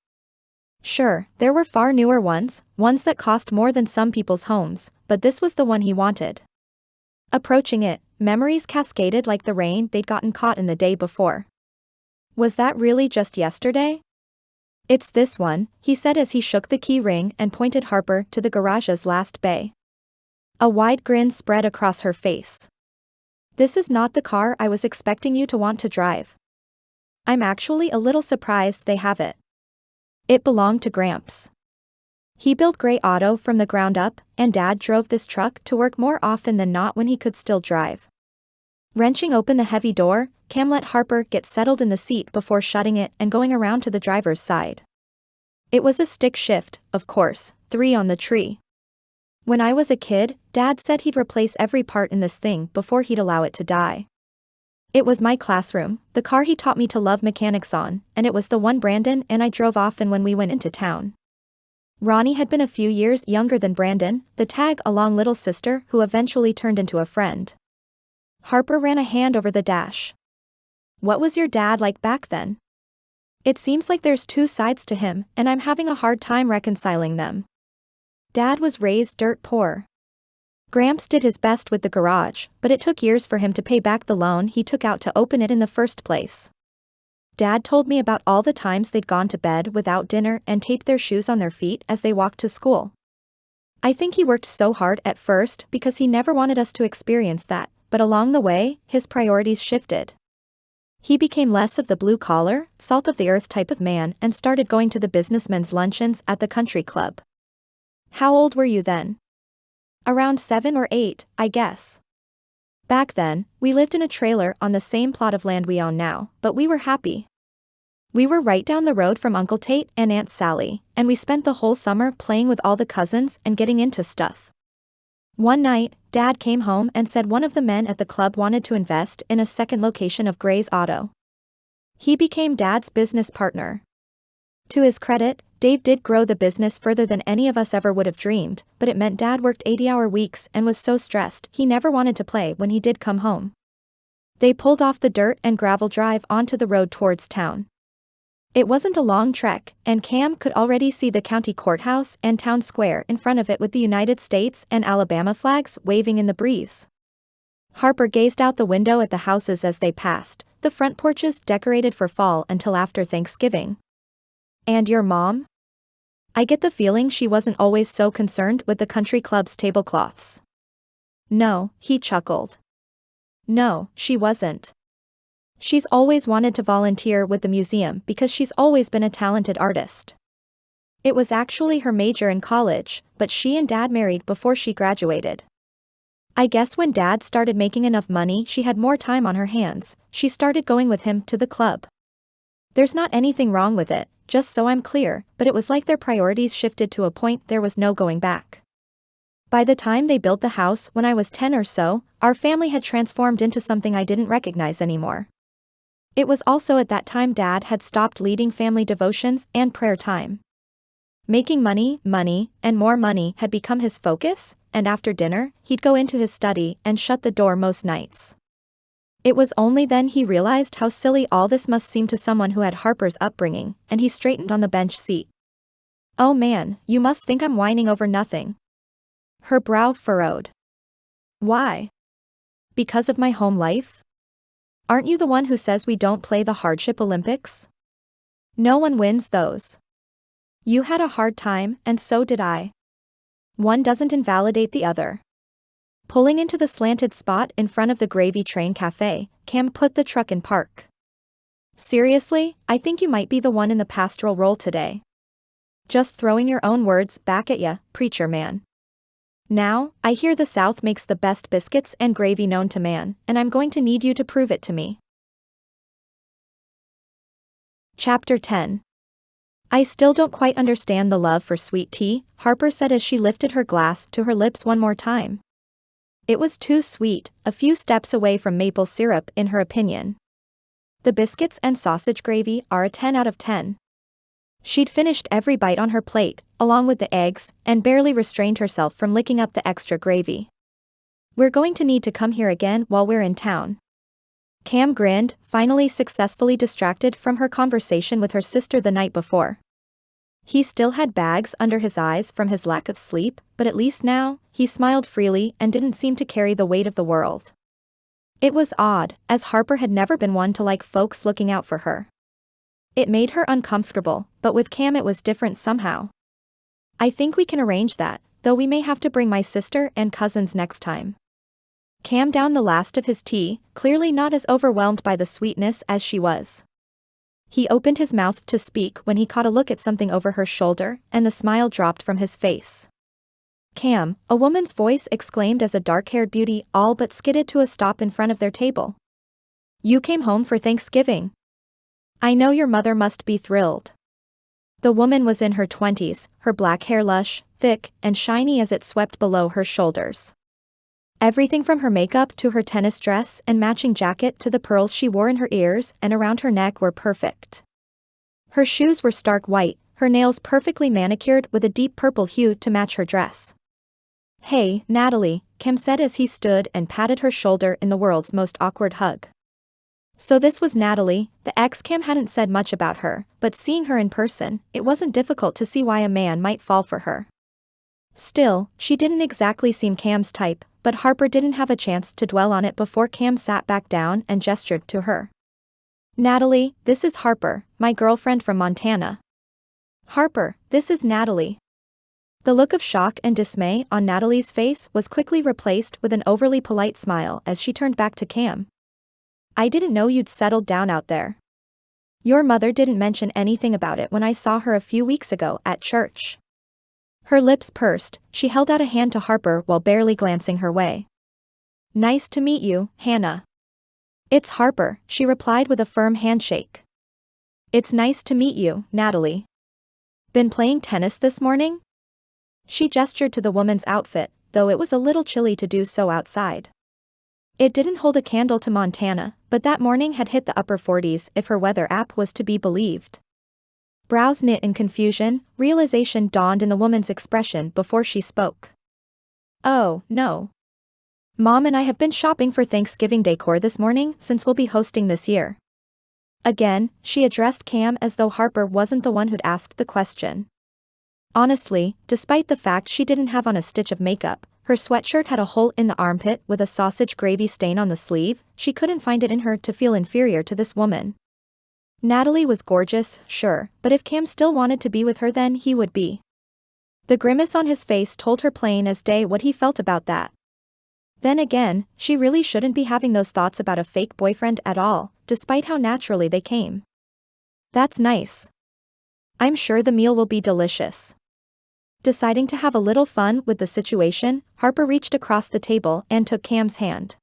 Sure, there were far newer ones that cost more than some people's homes, but this was the one he wanted. Approaching it, memories cascaded like the rain they'd gotten caught in the day before. Was that really just yesterday? It's this one, he said as he shook the key ring and pointed Harper to the garage's last bay. A wide grin spread across her face. This is not the car I was expecting you to want to drive. I'm actually a little surprised they have it. It belonged to Gramps. He built Gray Auto from the ground up, and Dad drove this truck to work more often than not when he could still drive. Wrenching open the heavy door, Cam let Harper get settled in the seat before shutting it and going around to the driver's side. It was a stick shift, of course, 3 on the tree. When I was a kid, Dad said he'd replace every part in this thing before he'd allow it to die. It was my classroom, the car he taught me to love mechanics on, and it was the one Brandon and I drove often when we went into town. Ronnie had been a few years younger than Brandon, the tag-along little sister who eventually turned into a friend. Harper ran a hand over the dash. What was your dad like back then? It seems like there's 2 sides to him, and I'm having a hard time reconciling them. Dad was raised dirt poor. Gramps did his best with the garage, but it took years for him to pay back the loan he took out to open it in the first place. Dad told me about all the times they'd gone to bed without dinner and taped their shoes on their feet as they walked to school. I think he worked so hard at first because he never wanted us to experience that, but along the way, his priorities shifted. He became less of the blue-collar, salt-of-the-earth type of man and started going to the businessmen's luncheons at the country club. How old were you then? Around 7 or 8, I guess. Back then, we lived in a trailer on the same plot of land we own now, but we were happy. We were right down the road from Uncle Tate and Aunt Sally, and we spent the whole summer playing with all the cousins and getting into stuff. One night, Dad came home and said one of the men at the club wanted to invest in a second location of Gray's Auto. He became Dad's business partner. To his credit, Dave did grow the business further than any of us ever would have dreamed, but it meant Dad worked 80-hour weeks and was so stressed he never wanted to play when he did come home. They pulled off the dirt and gravel drive onto the road towards town. It wasn't a long trek, and Cam could already see the county courthouse and town square in front of it with the United States and Alabama flags waving in the breeze. Harper gazed out the window at the houses as they passed, the front porches decorated for fall until after Thanksgiving. And your mom? I get the feeling she wasn't always so concerned with the country club's tablecloths. No, he chuckled. No, she wasn't. She's always wanted to volunteer with the museum because she's always been a talented artist. It was actually her major in college, but she and Dad married before she graduated. I guess when Dad started making enough money she had more time on her hands, she started going with him to the club. There's not anything wrong with it, just so I'm clear, but it was like their priorities shifted to a point there was no going back. By the time they built the house when I was 10 or so, our family had transformed into something I didn't recognize anymore. It was also at that time Dad had stopped leading family devotions and prayer time. Making money, and more money had become his focus, and after dinner, he'd go into his study and shut the door most nights. It was only then he realized how silly all this must seem to someone who had Harper's upbringing, and he straightened on the bench seat. Oh man, you must think I'm whining over nothing. Her brow furrowed. Why? Because of my home life? Aren't you the one who says we don't play the hardship Olympics? No one wins those. You had a hard time, and so did I. One doesn't invalidate the other. Pulling into the slanted spot in front of the Gravy Train Cafe, Cam put the truck in park. Seriously, I think you might be the one in the pastoral role today. Just throwing your own words back at ya, preacher man. Now, I hear the South makes the best biscuits and gravy known to man, and I'm going to need you to prove it to me. Chapter 10. I still don't quite understand the love for sweet tea, Harper said as she lifted her glass to her lips one more time. It was too sweet, a few steps away from maple syrup in her opinion. The biscuits and sausage gravy are a 10 out of 10. She'd finished every bite on her plate, along with the eggs, and barely restrained herself from licking up the extra gravy. We're going to need to come here again while we're in town. Cam grinned, finally successfully distracted from her conversation with her sister the night before. He still had bags under his eyes from his lack of sleep, but at least now, he smiled freely and didn't seem to carry the weight of the world. It was odd, as Harper had never been one to like folks looking out for her. It made her uncomfortable, but with Cam it was different somehow. I think we can arrange that, though we may have to bring my sister and cousins next time. Cam downed the last of his tea, clearly not as overwhelmed by the sweetness as she was. He opened his mouth to speak when he caught a look at something over her shoulder, and the smile dropped from his face. Cam, a woman's voice exclaimed as a dark-haired beauty all but skidded to a stop in front of their table. You came home for Thanksgiving. I know your mother must be thrilled. The woman was in her 20s, her black hair lush, thick, and shiny as it swept below her shoulders. Everything from her makeup to her tennis dress and matching jacket to the pearls she wore in her ears and around her neck were perfect. Her shoes were stark white, her nails perfectly manicured with a deep purple hue to match her dress. Hey, Natalie, Cam said as he stood and patted her shoulder in the world's most awkward hug. So this was Natalie, the ex. Cam hadn't said much about her, but seeing her in person, it wasn't difficult to see why a man might fall for her. Still, she didn't exactly seem Cam's type, but Harper didn't have a chance to dwell on it before Cam sat back down and gestured to her. Natalie, this is Harper, my girlfriend from Montana. Harper, this is Natalie. The look of shock and dismay on Natalie's face was quickly replaced with an overly polite smile as she turned back to Cam. I didn't know you'd settled down out there. Your mother didn't mention anything about it when I saw her a few weeks ago at church. Her lips pursed, she held out a hand to Harper while barely glancing her way. Nice to meet you, Hannah. It's Harper, she replied with a firm handshake. It's nice to meet you, Natalie. Been playing tennis this morning? She gestured to the woman's outfit, though it was a little chilly to do so outside. It didn't hold a candle to Montana, but that morning had hit the upper 40s if her weather app was to be believed. Brows knit in confusion, realization dawned in the woman's expression before she spoke. Oh, no. Mom and I have been shopping for Thanksgiving decor this morning since we'll be hosting this year. Again, she addressed Cam as though Harper wasn't the one who'd asked the question. Honestly, despite the fact she didn't have on a stitch of makeup, her sweatshirt had a hole in the armpit with a sausage gravy stain on the sleeve, she couldn't find it in her to feel inferior to this woman. Natalie was gorgeous, sure, but if Cam still wanted to be with her then he would be. The grimace on his face told her plain as day what he felt about that. Then again, she really shouldn't be having those thoughts about a fake boyfriend at all, despite how naturally they came. That's nice. I'm sure the meal will be delicious. Deciding to have a little fun with the situation, Harper reached across the table and took Cam's hand.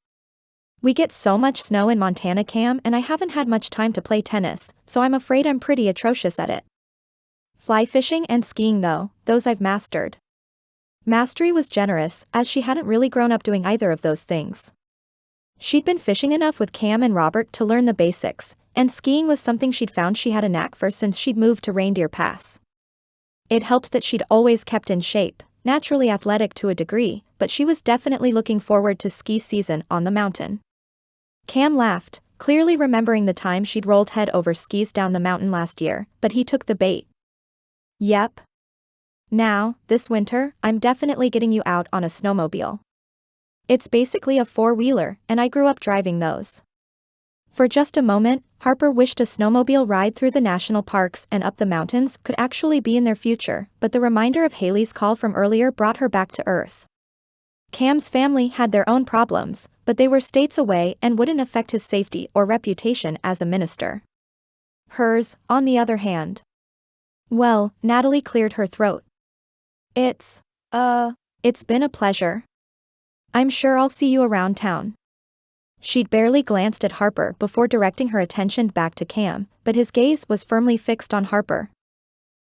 We get so much snow in Montana, Cam, and I haven't had much time to play tennis, so I'm afraid I'm pretty atrocious at it. Fly fishing and skiing though, those I've mastered. Mastery was generous, as she hadn't really grown up doing either of those things. She'd been fishing enough with Cam and Robert to learn the basics, and skiing was something she'd found she had a knack for since she'd moved to Reindeer Pass. It helped that she'd always kept in shape, naturally athletic to a degree, but she was definitely looking forward to ski season on the mountain. Cam laughed, clearly remembering the time she'd rolled head over skis down the mountain last year, but he took the bait. Yep. Now, this winter, I'm definitely getting you out on a snowmobile. It's basically a four-wheeler, and I grew up driving those. For just a moment, Harper wished a snowmobile ride through the national parks and up the mountains could actually be in their future, but the reminder of Haley's call from earlier brought her back to earth. Cam's family had their own problems, but they were states away and wouldn't affect his safety or reputation as a minister. Hers, on the other hand. Well, Natalie cleared her throat. It's been a pleasure. I'm sure I'll see you around town. She'd barely glanced at Harper before directing her attention back to Cam, but his gaze was firmly fixed on Harper.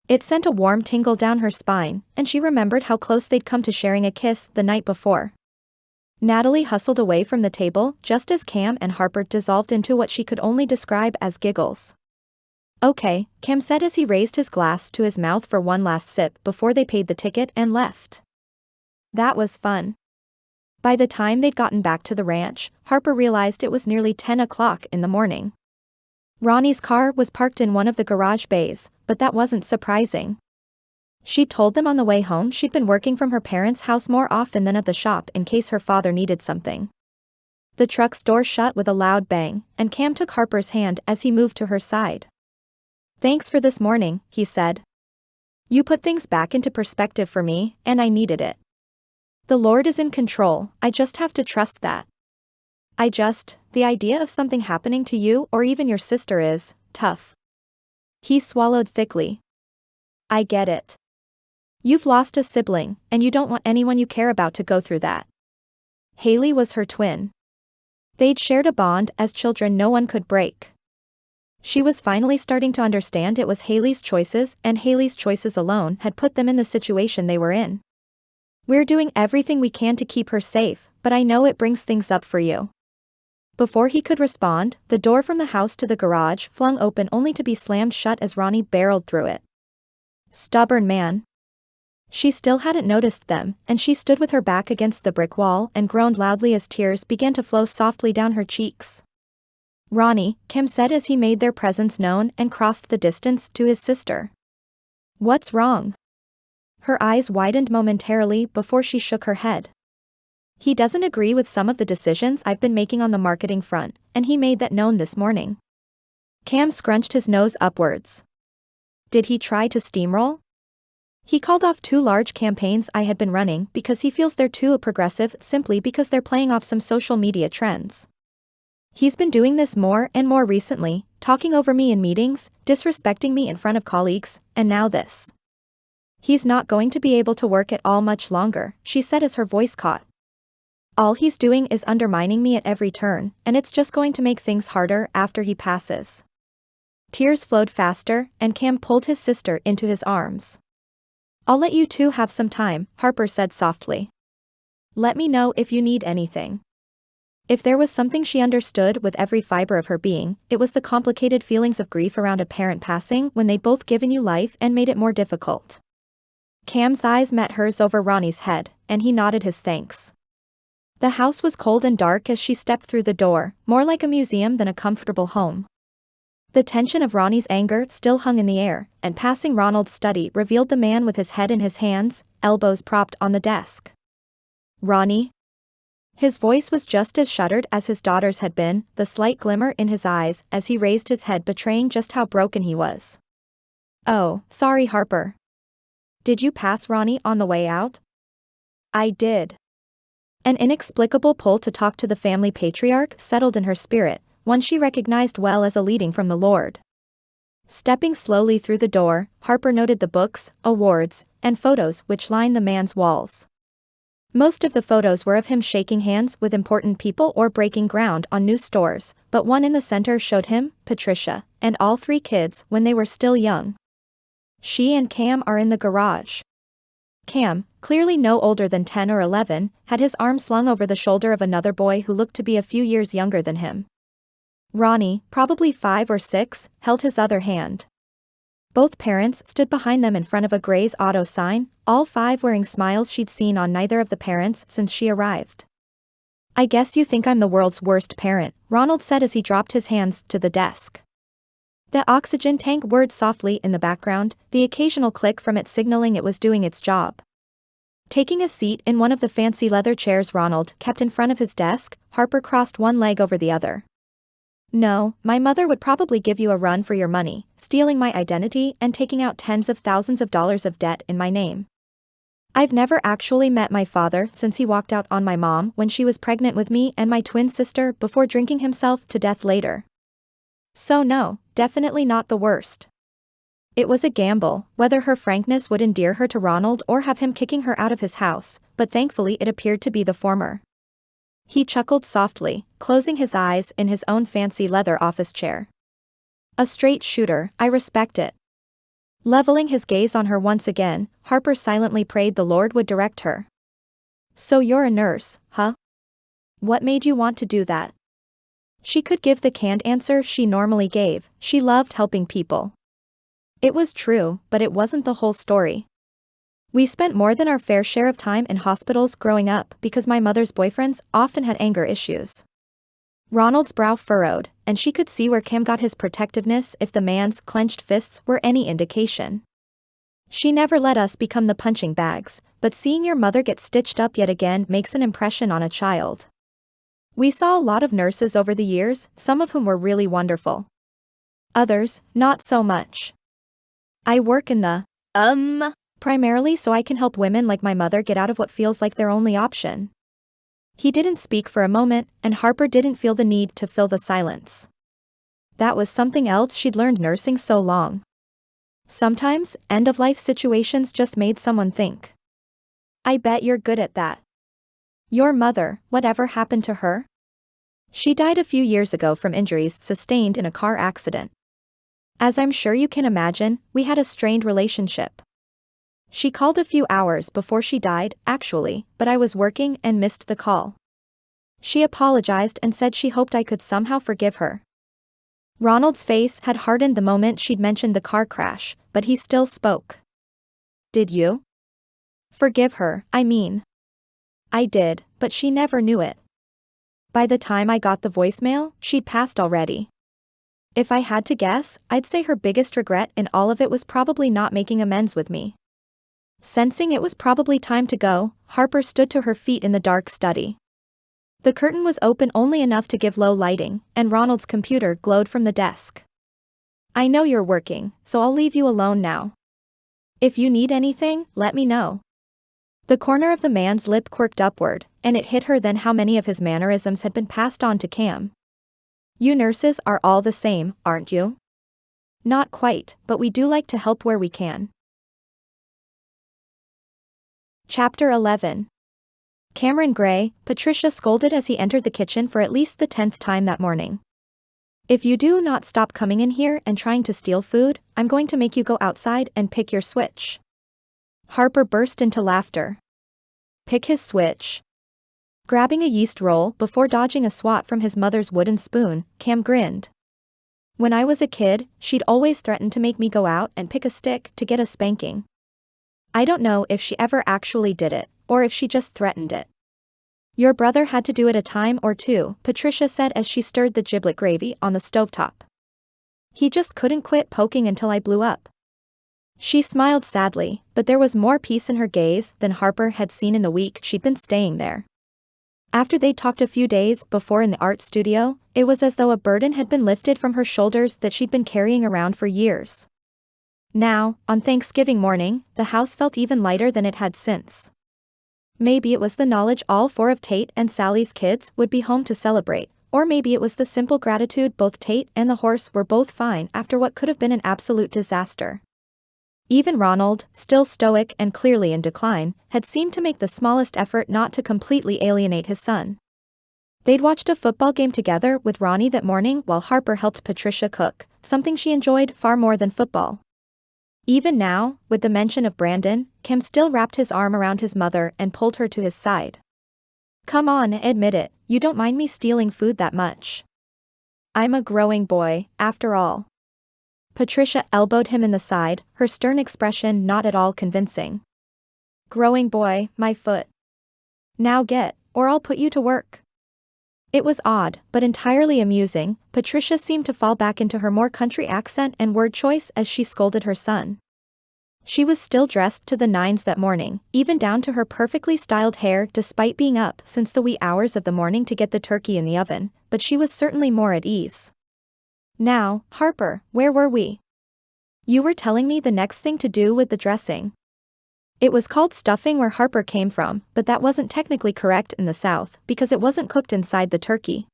It sent a warm tingle down her spine, and she remembered how close they'd come to sharing a kiss the night before. Natalie hustled away from the table just as Cam and Harper dissolved into what she could only describe as giggles. Okay, Cam said as he raised his glass to his mouth for one last sip before they paid the ticket and left. That was fun. By the time they'd gotten back to the ranch, Harper realized it was nearly 10 o'clock in the morning. Ronnie's car was parked in one of the garage bays, but that wasn't surprising. She'd told them on the way home she'd been working from her parents' house more often than at the shop in case her father needed something. The truck's door shut with a loud bang, and Cam took Harper's hand as he moved to her side. Thanks for this morning, he said. You put things back into perspective for me, and I needed it. The Lord is in control, I just have to trust that. The idea of something happening to you or even your sister is tough. He swallowed thickly. I get it. You've lost a sibling, and you don't want anyone you care about to go through that. Haley was her twin. They'd shared a bond as children no one could break. She was finally starting to understand it was Haley's choices and Haley's choices alone had put them in the situation they were in. We're doing everything we can to keep her safe, but I know it brings things up for you. Before he could respond, the door from the house to the garage flung open only to be slammed shut as Ronnie barreled through it. Stubborn man. She still hadn't noticed them, and she stood with her back against the brick wall and groaned loudly as tears began to flow softly down her cheeks. Ronnie, Cam said as he made their presence known and crossed the distance to his sister. What's wrong? Her eyes widened momentarily before she shook her head. He doesn't agree with some of the decisions I've been making on the marketing front, and he made that known this morning. Cam scrunched his nose upwards. Did he try to steamroll? He called off 2 large campaigns I had been running because he feels they're too progressive simply because they're playing off some social media trends. He's been doing this more and more recently, talking over me in meetings, disrespecting me in front of colleagues, and now this. He's not going to be able to work at all much longer, she said as her voice caught. All he's doing is undermining me at every turn, and it's just going to make things harder after he passes. Tears flowed faster, and Cam pulled his sister into his arms. I'll let you two have some time, Harper said softly. Let me know if you need anything. If there was something she understood with every fiber of her being, it was the complicated feelings of grief around a parent passing when they'd both given you life and made it more difficult. Cam's eyes met hers over Ronnie's head, and he nodded his thanks. The house was cold and dark as she stepped through the door, more like a museum than a comfortable home. The tension of Ronnie's anger still hung in the air, and passing Ronald's study revealed the man with his head in his hands, elbows propped on the desk. Ronnie? His voice was just as shuttered as his daughter's had been, the slight glimmer in his eyes as he raised his head betraying just how broken he was. Oh, sorry Harper. Did you pass Ronnie on the way out? I did. An inexplicable pull to talk to the family patriarch settled in her spirit, one she recognized well as a leading from the Lord. Stepping slowly through the door, Harper noted the books, awards, and photos which lined the man's walls. Most of the photos were of him shaking hands with important people or breaking ground on new stores, but one in the center showed him, Patricia, and all three kids when they were still young. She and Cam are in the garage. Cam, clearly no older than 10 or 11, had his arm slung over the shoulder of another boy who looked to be a few years younger than him. Ronnie, probably 5 or 6, held his other hand. Both parents stood behind them in front of a Gray's Auto sign, all 5 wearing smiles she'd seen on neither of the parents since she arrived. I guess you think I'm the world's worst parent, Ronald said as he dropped his hands to the desk. The oxygen tank whirred softly in the background, the occasional click from it signaling it was doing its job. Taking a seat in one of the fancy leather chairs Ronald kept in front of his desk, Harper crossed one leg over the other. No, my mother would probably give you a run for your money, stealing my identity and taking out tens of thousands of dollars of debt in my name. I've never actually met my father since he walked out on my mom when she was pregnant with me and my twin sister before drinking himself to death later. So no, definitely not the worst. It was a gamble, whether her frankness would endear her to Ronald or have him kicking her out of his house, but thankfully it appeared to be the former. He chuckled softly, closing his eyes in his own fancy leather office chair. A straight shooter, I respect it. Leveling his gaze on her once again, Harper silently prayed the Lord would direct her. So you're a nurse, huh? What made you want to do that? She could give the canned answer she normally gave, she loved helping people. It was true, but it wasn't the whole story. We spent more than our fair share of time in hospitals growing up because my mother's boyfriends often had anger issues. Ronald's brow furrowed, and she could see where Cam got his protectiveness if the man's clenched fists were any indication. She never let us become the punching bags, but seeing your mother get stitched up yet again makes an impression on a child. We saw a lot of nurses over the years, some of whom were really wonderful. Others, not so much. I work in the primarily so I can help women like my mother get out of what feels like their only option. He didn't speak for a moment, and Harper didn't feel the need to fill the silence. That was something else she'd learned nursing so long. Sometimes, end-of-life situations just made someone think. I bet you're good at that. Your mother, whatever happened to her? She died a few years ago from injuries sustained in a car accident. As I'm sure you can imagine, we had a strained relationship. She called a few hours before she died, actually, but I was working and missed the call. She apologized and said she hoped I could somehow forgive her. Ronald's face had hardened the moment she'd mentioned the car crash, but he still spoke. Did you? Forgive her, I mean. I did, but she never knew it. By the time I got the voicemail, she'd passed already. If I had to guess, I'd say her biggest regret in all of it was probably not making amends with me. Sensing it was probably time to go, Harper stood to her feet in the dark study. The curtain was open only enough to give low lighting, and Ronald's computer glowed from the desk. I know you're working, so I'll leave you alone now. If you need anything, let me know. The corner of the man's lip quirked upward, and it hit her then how many of his mannerisms had been passed on to Cam. You nurses are all the same, aren't you? Not quite, but we do like to help where we can. Chapter 11. Cameron Gray, Patricia scolded as he entered the kitchen for at least the 10th time that morning. If you do not stop coming in here and trying to steal food, I'm going to make you go outside and pick your switch. Harper burst into laughter. Pick his switch. Grabbing a yeast roll before dodging a swat from his mother's wooden spoon, Cam grinned. When I was a kid, she'd always threaten to make me go out and pick a stick to get a spanking. I don't know if she ever actually did it, or if she just threatened it. Your brother had to do it a time or two, Patricia said as she stirred the giblet gravy on the stovetop. He just couldn't quit poking until I blew up. She smiled sadly, but there was more peace in her gaze than Harper had seen in the week she'd been staying there. After they'd talked a few days before in the art studio, it was as though a burden had been lifted from her shoulders that she'd been carrying around for years. Now, on Thanksgiving morning, the house felt even lighter than it had since. Maybe it was the knowledge all four of Tate and Sally's kids would be home to celebrate, or maybe it was the simple gratitude both Tate and the horse were both fine after what could have been an absolute disaster. Even Ronald, still stoic and clearly in decline, had seemed to make the smallest effort not to completely alienate his son. They'd watched a football game together with Ronnie that morning while Harper helped Patricia cook, something she enjoyed far more than football. Even now, with the mention of Brandon, Cam still wrapped his arm around his mother and pulled her to his side. Come on, admit it, you don't mind me stealing food that much. I'm a growing boy, after all. Patricia elbowed him in the side, her stern expression not at all convincing. Growing boy, my foot. Now get, or I'll put you to work. It was odd, but entirely amusing. Patricia seemed to fall back into her more country accent and word choice as she scolded her son. She was still dressed to the nines that morning, even down to her perfectly styled hair despite being up since the wee hours of the morning to get the turkey in the oven, but she was certainly more at ease. Now, Harper, where were we? You were telling me the next thing to do with the dressing. It was called stuffing where Harper came from, but that wasn't technically correct in the South because it wasn't cooked inside the turkey.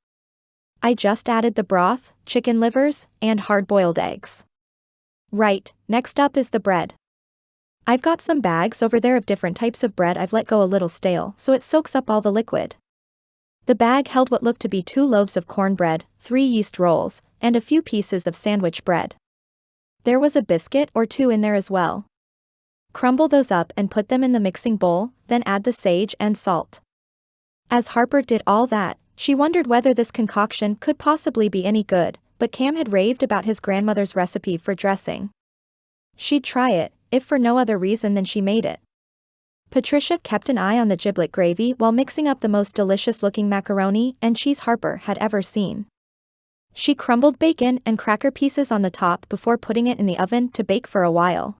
I just added the broth, chicken livers, and hard-boiled eggs. Right, next up is the bread. I've got some bags over there of different types of bread I've let go a little stale so it soaks up all the liquid. The bag held what looked to be 2 loaves of cornbread, 3 yeast rolls, and a few pieces of sandwich bread. There was a biscuit or 2 in there as well. Crumble those up and put them in the mixing bowl, then add the sage and salt. As Harper did all that, she wondered whether this concoction could possibly be any good, but Cam had raved about his grandmother's recipe for dressing. She'd try it, if for no other reason than she made it. Patricia kept an eye on the giblet gravy while mixing up the most delicious-looking macaroni and cheese Harper had ever seen. She crumbled bacon and cracker pieces on the top before putting it in the oven to bake for a while.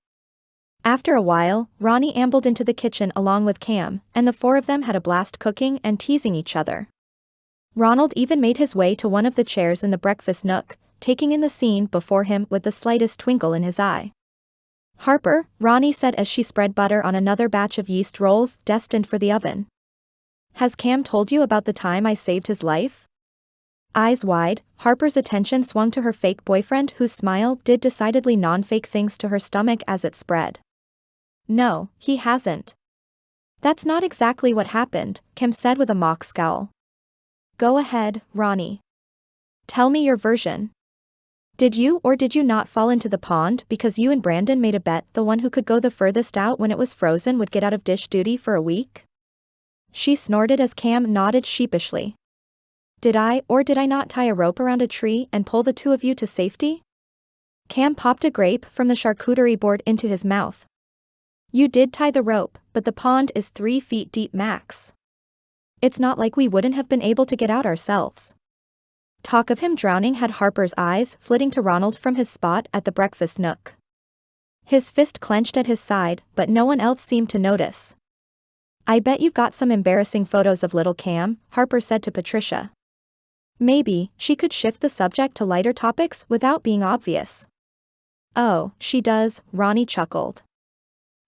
After a while, Ronnie ambled into the kitchen along with Cam, and the 4 of them had a blast cooking and teasing each other. Ronald even made his way to one of the chairs in the breakfast nook, taking in the scene before him with the slightest twinkle in his eye. Harper, Ronnie said as she spread butter on another batch of yeast rolls destined for the oven. Has Cam told you about the time I saved his life? Eyes wide, Harper's attention swung to her fake boyfriend whose smile did decidedly non-fake things to her stomach as it spread. No, he hasn't. That's not exactly what happened, Cam said with a mock scowl. Go ahead, Ronnie. Tell me your version. Did you or did you not fall into the pond because you and Brandon made a bet the one who could go the furthest out when it was frozen would get out of dish duty for a week? She snorted as Cam nodded sheepishly. Did I or did I not tie a rope around a tree and pull the 2 of you to safety? Cam popped a grape from the charcuterie board into his mouth. You did tie the rope, but the pond is 3 feet deep max. It's not like we wouldn't have been able to get out ourselves. Talk of him drowning had Harper's eyes flitting to Ronald from his spot at the breakfast nook. His fist clenched at his side, but no one else seemed to notice. I bet you've got some embarrassing photos of little Cam, Harper said to Patricia. Maybe she could shift the subject to lighter topics without being obvious. Oh, she does, Ronnie chuckled.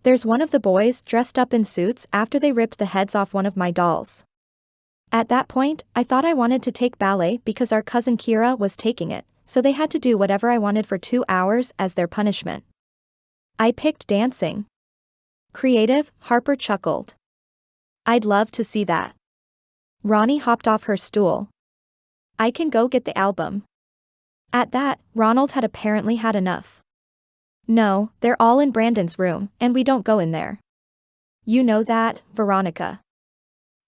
There's one of the boys dressed up in suits after they ripped the heads off one of my dolls. At that point, I thought I wanted to take ballet because our cousin Kira was taking it, so they had to do whatever I wanted for 2 hours as their punishment. I picked dancing. Creative, Harper chuckled. I'd love to see that. Ronnie hopped off her stool. I can go get the album. At that, Ronald had apparently had enough. No, they're all in Brandon's room, and we don't go in there. You know that, Veronica.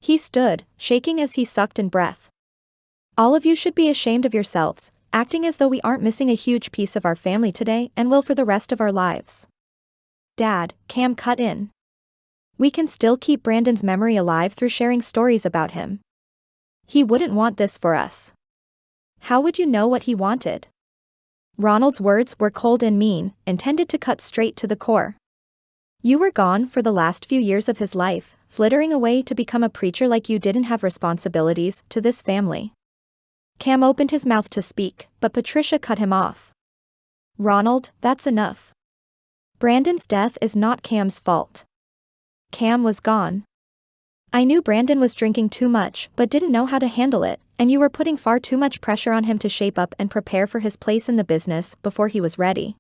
He stood, shaking as he sucked in breath. All of you should be ashamed of yourselves, acting as though we aren't missing a huge piece of our family today and will for the rest of our lives. Dad, Cam cut in. We can still keep Brandon's memory alive through sharing stories about him. He wouldn't want this for us. How would you know what he wanted? Ronald's words were cold and mean, intended to cut straight to the core. You were gone for the last few years of his life, flittering away to become a preacher like you didn't have responsibilities to this family. Cam opened his mouth to speak, but Patricia cut him off. Ronald, that's enough. Brandon's death is not Cam's fault. Cam was gone. I knew Brandon was drinking too much but didn't know how to handle it, and you were putting far too much pressure on him to shape up and prepare for his place in the business before he was ready.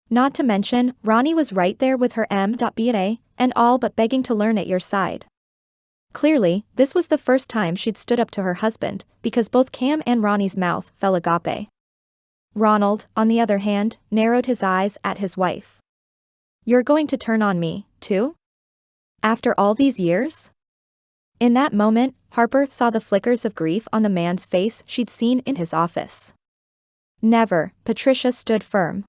Not to mention, Ronnie was right there with her M.B.A. and all but begging to learn at your side. Clearly, this was the first time she'd stood up to her husband, because both Cam and Ronnie's mouth fell agape. Ronald, on the other hand, narrowed his eyes at his wife. You're going to turn on me, too? After all these years? In that moment, Harper saw the flickers of grief on the man's face she'd seen in his office. Never, Patricia stood firm.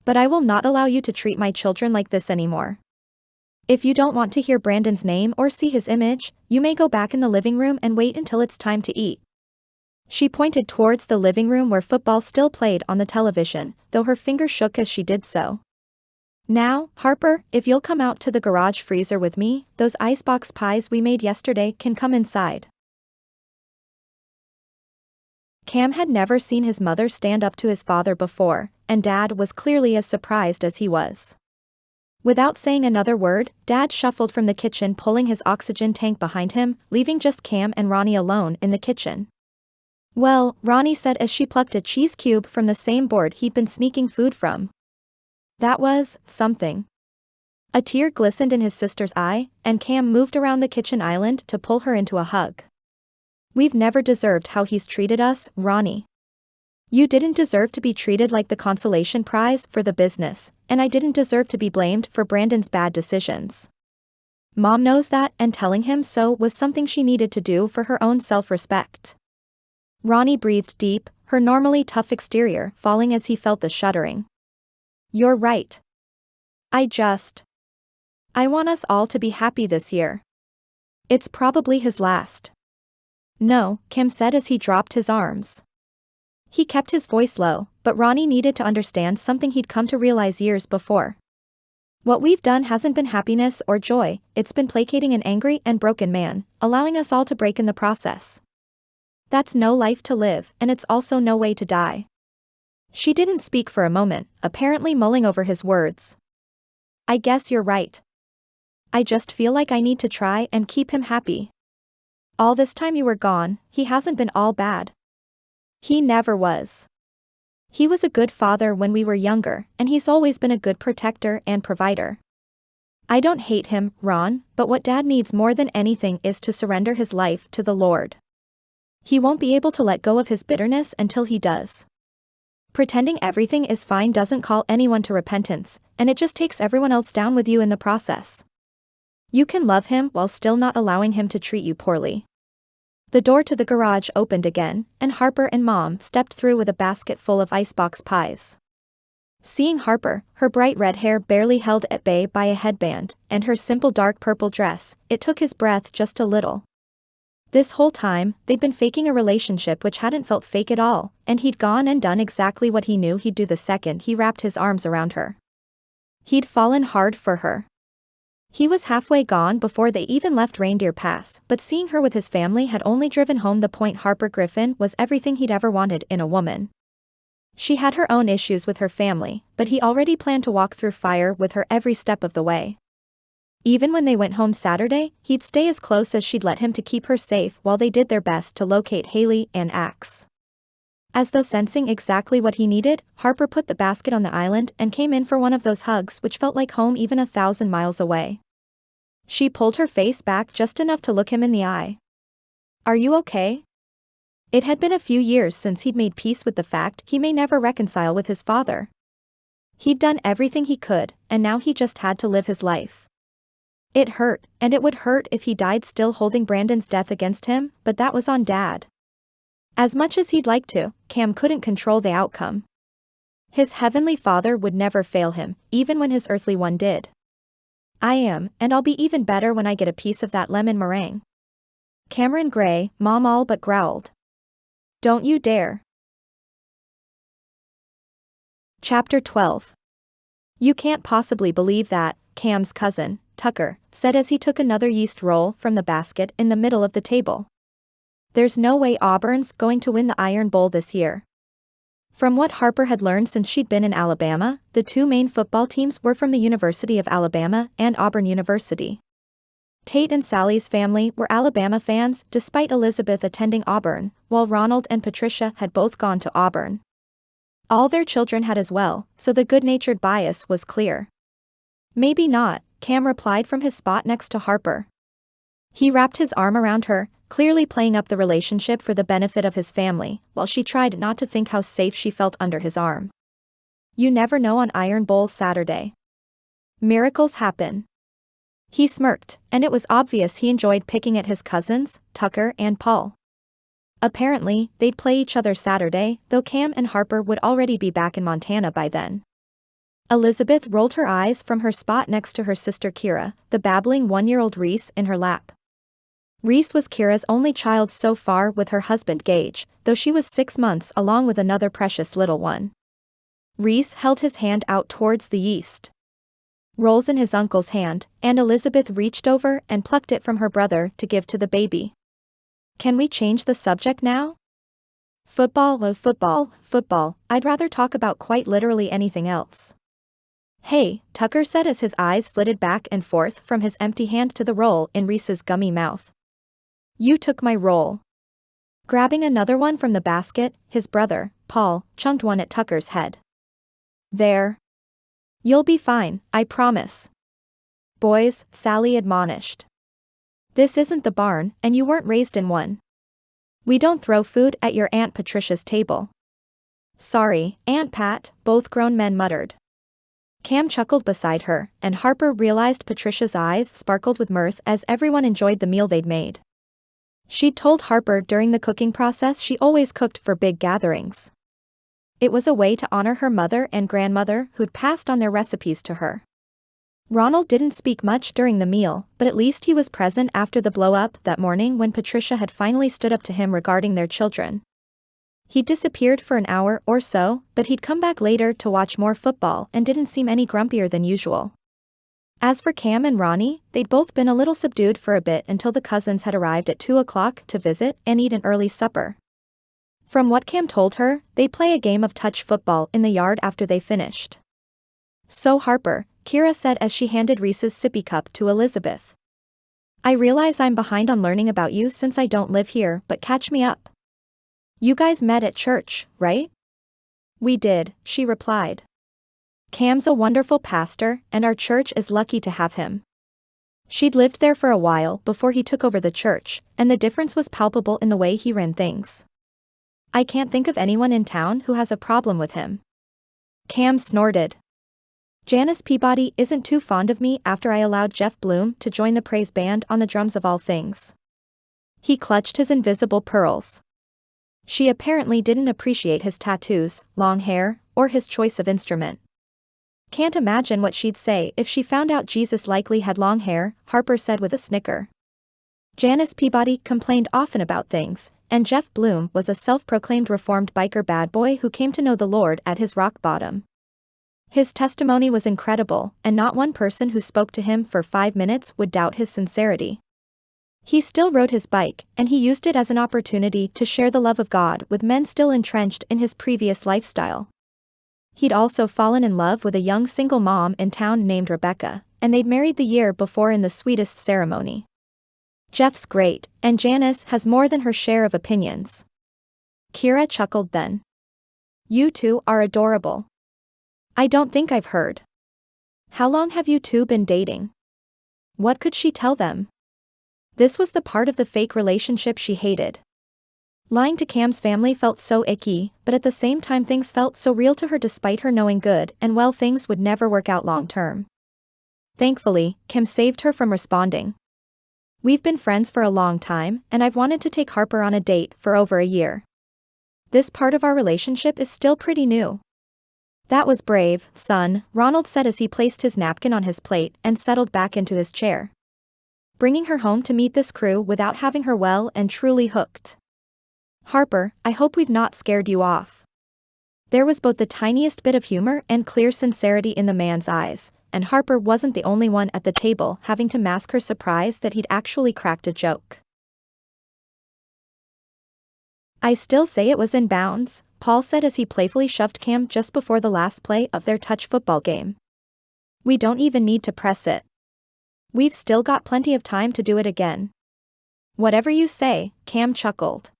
But I will not allow you to treat my children like this anymore. If you don't want to hear Brandon's name or see his image, you may go back in the living room and wait until it's time to eat. She pointed towards the living room where football still played on the television, though her finger shook as she did so. Now, Harper, if you'll come out to the garage freezer with me, those icebox pies we made yesterday can come inside. Cam had never seen his mother stand up to his father before, and Dad was clearly as surprised as he was. Without saying another word, Dad shuffled from the kitchen, pulling his oxygen tank behind him, leaving just Cam and Ronnie alone in the kitchen. Well, Ronnie said as she plucked a cheese cube from the same board he'd been sneaking food from. That was something. A tear glistened in his sister's eye, and Cam moved around the kitchen island to pull her into a hug. We've never deserved how he's treated us, Ronnie. You didn't deserve to be treated like the consolation prize for the business, and I didn't deserve to be blamed for Brandon's bad decisions. Mom knows that, and telling him so was something she needed to do for her own self-respect. Ronnie breathed deep, her normally tough exterior falling as he felt the shuddering. You're right. I want us all to be happy this year. It's probably his last. No, Cam said as he dropped his arms. He kept his voice low, but Ronnie needed to understand something he'd come to realize years before. What we've done hasn't been happiness or joy, it's been placating an angry and broken man, allowing us all to break in the process. That's no life to live, and it's also no way to die. She didn't speak for a moment, apparently mulling over his words. I guess you're right. I just feel like I need to try and keep him happy. All this time you were gone, he hasn't been all bad. He never was. He was a good father when we were younger, and he's always been a good protector and provider. I don't hate him, Ron, but what Dad needs more than anything is to surrender his life to the Lord. He won't be able to let go of his bitterness until he does. Pretending everything is fine doesn't call anyone to repentance, and it just takes everyone else down with you in the process. You can love him while still not allowing him to treat you poorly. The door to the garage opened again, and Harper and Mom stepped through with a basket full of icebox pies. Seeing Harper, her bright red hair barely held at bay by a headband, and her simple dark purple dress, it took his breath just a little. This whole time, they'd been faking a relationship which hadn't felt fake at all, and he'd gone and done exactly what he knew he'd do the second he wrapped his arms around her. He'd fallen hard for her. He was halfway gone before they even left Reindeer Pass, but seeing her with his family had only driven home the point Harper Griffin was everything he'd ever wanted in a woman. She had her own issues with her family, but he already planned to walk through fire with her every step of the way. Even when they went home Saturday, he'd stay as close as she'd let him to keep her safe while they did their best to locate Haley and Axe. As though sensing exactly what he needed, Harper put the basket on the island and came in for one of those hugs which felt like home even 1,000 miles away. She pulled her face back just enough to look him in the eye. "Are you okay?" It had been a few years since he'd made peace with the fact he may never reconcile with his father. He'd done everything he could, and now he just had to live his life. It hurt, and it would hurt if he died still holding Brandon's death against him, but that was on Dad. As much as he'd like to, Cam couldn't control the outcome. His heavenly father would never fail him, even when his earthly one did. "I am, and I'll be even better when I get a piece of that lemon meringue." Cameron Gray, Mom all but growled. "Don't you dare." Chapter 12. "You can't possibly believe that," Cam's cousin, Tucker, said as he took another yeast roll from the basket in the middle of the table. "There's no way Auburn's going to win the Iron Bowl this year." From what Harper had learned since she'd been in Alabama, the two main football teams were from the University of Alabama and Auburn University. Tate and Sally's family were Alabama fans despite Elizabeth attending Auburn, while Ronald and Patricia had both gone to Auburn. All their children had as well, so the good-natured bias was clear. "Maybe not," Cam replied from his spot next to Harper. He wrapped his arm around her, clearly playing up the relationship for the benefit of his family, while she tried not to think how safe she felt under his arm. "You never know on Iron Bowl Saturday. Miracles happen." He smirked, and it was obvious he enjoyed picking at his cousins, Tucker and Paul. Apparently, they'd play each other Saturday, though Cam and Harper would already be back in Montana by then. Elizabeth rolled her eyes from her spot next to her sister Kira, the babbling 1-year-old Reese in her lap. Reese was Kira's only child so far with her husband Gage, though she was 6 months along with another precious little one. Reese held his hand out towards the yeast rolls in his uncle's hand, and Elizabeth reached over and plucked it from her brother to give to the baby. "Can we change the subject now?" Football, I'd rather talk about quite literally anything else." "Hey," Tucker said as his eyes flitted back and forth from his empty hand to the roll in Reese's gummy mouth. "You took my roll." Grabbing another one from the basket, his brother, Paul, chunked one at Tucker's head. "There. You'll be fine, I promise." "Boys," Sally admonished. "This isn't the barn, and you weren't raised in one. We don't throw food at your Aunt Patricia's table." "Sorry, Aunt Pat," both grown men muttered. Cam chuckled beside her, and Harper realized Patricia's eyes sparkled with mirth as everyone enjoyed the meal they'd made. She'd told Harper during the cooking process she always cooked for big gatherings. It was a way to honor her mother and grandmother who'd passed on their recipes to her. Ronald didn't speak much during the meal, but at least he was present after the blow-up that morning when Patricia had finally stood up to him regarding their children. He disappeared for an hour or so, but he'd come back later to watch more football and didn't seem any grumpier than usual. As for Cam and Ronnie, they'd both been a little subdued for a bit until the cousins had arrived at 2 o'clock to visit and eat an early supper. From what Cam told her, they'd play a game of touch football in the yard after they finished. "So Harper," Kira said as she handed Reese's sippy cup to Elizabeth. "I realize I'm behind on learning about you since I don't live here, but catch me up. You guys met at church, right?" "We did," she replied. "Cam's a wonderful pastor, and our church is lucky to have him." She'd lived there for a while before he took over the church, and the difference was palpable in the way he ran things. "I can't think of anyone in town who has a problem with him." Cam snorted. "Janice Peabody isn't too fond of me after I allowed Jeff Bloom to join the praise band on the drums of all things." He clutched his invisible pearls. She apparently didn't appreciate his tattoos, long hair, or his choice of instrument. "Can't imagine what she'd say if she found out Jesus likely had long hair," Harper said with a snicker. Janice Peabody complained often about things, and Jeff Bloom was a self-proclaimed reformed biker bad boy who came to know the Lord at his rock bottom. His testimony was incredible, and not one person who spoke to him for 5 minutes would doubt his sincerity. He still rode his bike, and he used it as an opportunity to share the love of God with men still entrenched in his previous lifestyle. He'd also fallen in love with a young single mom in town named Rebecca, and they'd married the year before in the sweetest ceremony. Jeff's great, and Janice has more than her share of opinions. Kira chuckled then. You two are adorable. I don't think I've heard. How long have you two been dating? What could she tell them? This was the part of the fake relationship she hated. Lying to Cam's family felt so icky, but at the same time things felt so real to her despite her knowing good and well things would never work out long term. Thankfully, Cam saved her from responding. We've been friends for a long time, and I've wanted to take Harper on a date for over a year. This part of our relationship is still pretty new. That was brave, son, Ronald said as he placed his napkin on his plate and settled back into his chair. Bringing her home to meet this crew without having her well and truly hooked. Harper, I hope we've not scared you off. There was both the tiniest bit of humor and clear sincerity in the man's eyes, and Harper wasn't the only one at the table having to mask her surprise that he'd actually cracked a joke. I still say it was in bounds, Paul said as he playfully shoved Cam just before the last play of their touch football game. We don't even need to press it. We've still got plenty of time to do it again. Whatever you say, Cam chuckled.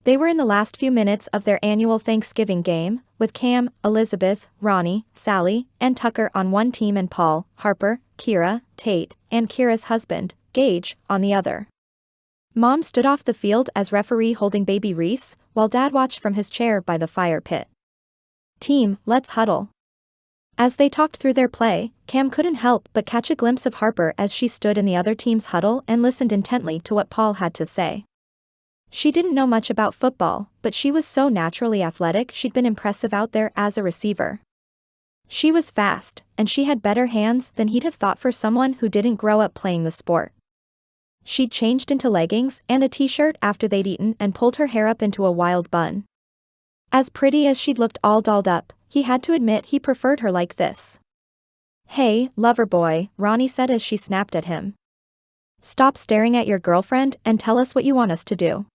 They were in the last few minutes of their annual Thanksgiving game, with Cam, Elizabeth, Ronnie, Sally, and Tucker on one team and Paul, Harper, Kira, Tate, and Kira's husband, Gage, on the other. Mom stood off the field as referee holding baby Reese, while Dad watched from his chair by the fire pit. Team, let's huddle. As they talked through their play, Cam couldn't help but catch a glimpse of Harper as she stood in the other team's huddle and listened intently to what Paul had to say. She didn't know much about football, but she was so naturally athletic she'd been impressive out there as a receiver. She was fast, and she had better hands than he'd have thought for someone who didn't grow up playing the sport. She'd changed into leggings and a t-shirt after they'd eaten and pulled her hair up into a wild bun. As pretty as she'd looked all dolled up, he had to admit he preferred her like this. Hey, lover boy, Ronnie said as she snapped at him. Stop staring at your girlfriend and tell us what you want us to do.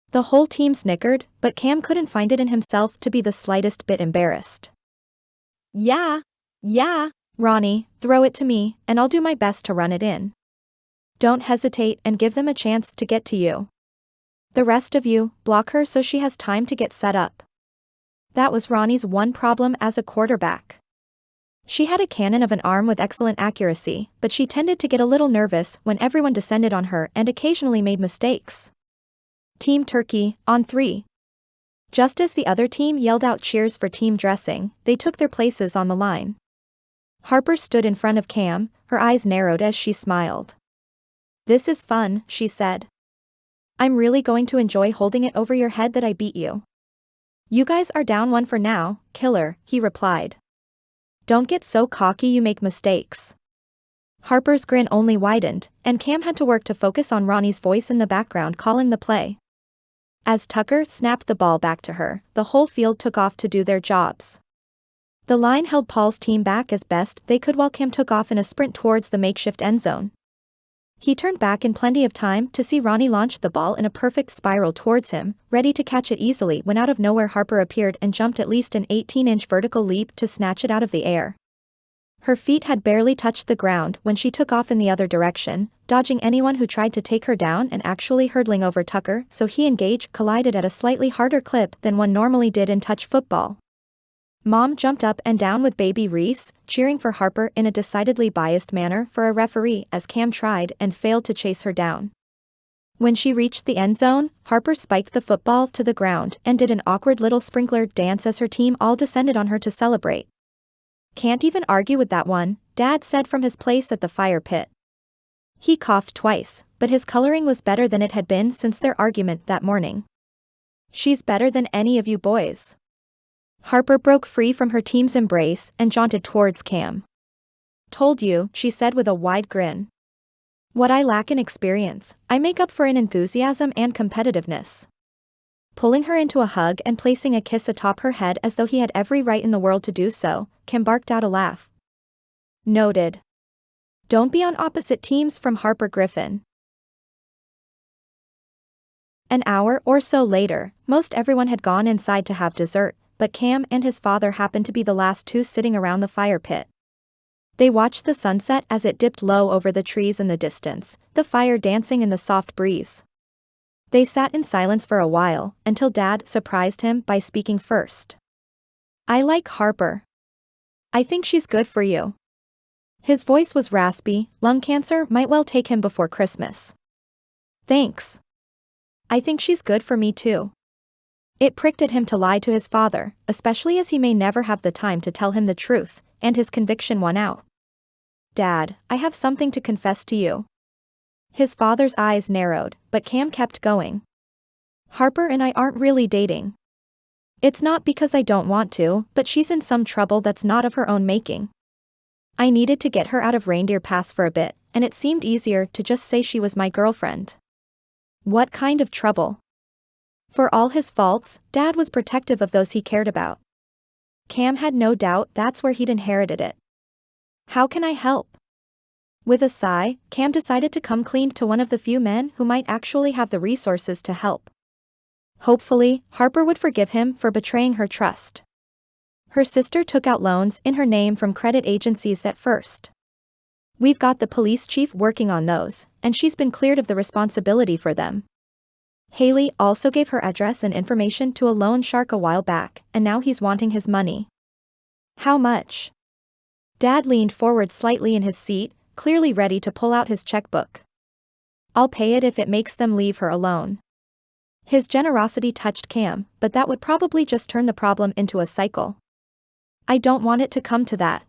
The whole team snickered, but Cam couldn't find it in himself to be the slightest bit embarrassed. Yeah. Ronnie, throw it to me, and I'll do my best to run it in. Don't hesitate and give them a chance to get to you. The rest of you, block her so she has time to get set up. That was Ronnie's one problem as a quarterback. She had a cannon of an arm with excellent accuracy, but she tended to get a little nervous when everyone descended on her and occasionally made mistakes. Team Turkey, on 3. Just as the other team yelled out cheers for team dressing, they took their places on the line. Harper stood in front of Cam, her eyes narrowed as she smiled. This is fun, she said. I'm really going to enjoy holding it over your head that I beat you. You guys are down 1 for now, killer, he replied. Don't get so cocky you make mistakes. Harper's grin only widened, and Cam had to work to focus on Ronnie's voice in the background calling the play. As Tucker snapped the ball back to her, the whole field took off to do their jobs. The line held Paul's team back as best they could while Cam took off in a sprint towards the makeshift end zone. He turned back in plenty of time to see Ronnie launch the ball in a perfect spiral towards him, ready to catch it easily when out of nowhere Harper appeared and jumped at least an 18-inch vertical leap to snatch it out of the air. Her feet had barely touched the ground when she took off in the other direction, dodging anyone who tried to take her down and actually hurdling over Tucker so he and Gage collided at a slightly harder clip than one normally did in touch football. Mom jumped up and down with baby Reese, cheering for Harper in a decidedly biased manner for a referee as Cam tried and failed to chase her down. When she reached the end zone, Harper spiked the football to the ground and did an awkward little sprinkler dance as her team all descended on her to celebrate. Can't even argue with that one, Dad said from his place at the fire pit. He coughed twice, but his coloring was better than it had been since their argument that morning. She's better than any of you boys. Harper broke free from her team's embrace and jaunted towards Cam. Told you, she said with a wide grin. What I lack in experience, I make up for in enthusiasm and competitiveness. Pulling her into a hug and placing a kiss atop her head as though he had every right in the world to do so, Cam barked out a laugh. Noted. Don't be on opposite teams from Harper Griffin. An hour or so later, most everyone had gone inside to have dessert, but Cam and his father happened to be the last two sitting around the fire pit. They watched the sunset as it dipped low over the trees in the distance, the fire dancing in the soft breeze. They sat in silence for a while, until Dad surprised him by speaking first. "I like Harper. I think she's good for you." His voice was raspy. Lung cancer might well take him before Christmas. "Thanks. I think she's good for me too." It pricked at him to lie to his father, especially as he may never have the time to tell him the truth, and his conviction won out. "Dad, I have something to confess to you." His father's eyes narrowed, but Cam kept going. "Harper and I aren't really dating. It's not because I don't want to, but she's in some trouble that's not of her own making. I needed to get her out of Reindeer Pass for a bit, and it seemed easier to just say she was my girlfriend." What kind of trouble? For all his faults, Dad was protective of those he cared about. Cam had no doubt that's where he'd inherited it. "How can I help?" With a sigh, Cam decided to come clean to one of the few men who might actually have the resources to help. Hopefully, Harper would forgive him for betraying her trust. Her sister took out loans in her name from credit agencies at first. "We've got the police chief working on those, and she's been cleared of the responsibility for them." Haley also gave her address and information to a loan shark a while back, and now he's wanting his money. "How much?" Dad leaned forward slightly in his seat, clearly ready to pull out his checkbook. "I'll pay it if it makes them leave her alone." His generosity touched Cam, but that would probably just turn the problem into a cycle. "I don't want it to come to that.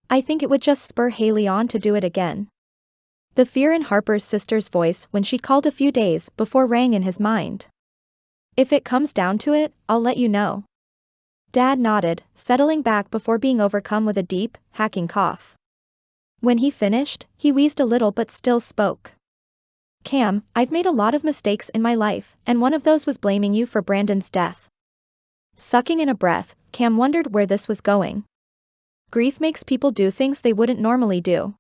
I think it would just spur Haley on to do it again." The fear in Harper's sister's voice when she called a few days before rang in his mind. "If it comes down to it, I'll let you know." Dad nodded, settling back before being overcome with a deep, hacking cough. When he finished, he wheezed a little but still spoke. "Cam, I've made a lot of mistakes in my life, and one of those was blaming you for Brandon's death." Sucking in a breath, Cam wondered where this was going. Grief makes people do things they wouldn't normally do.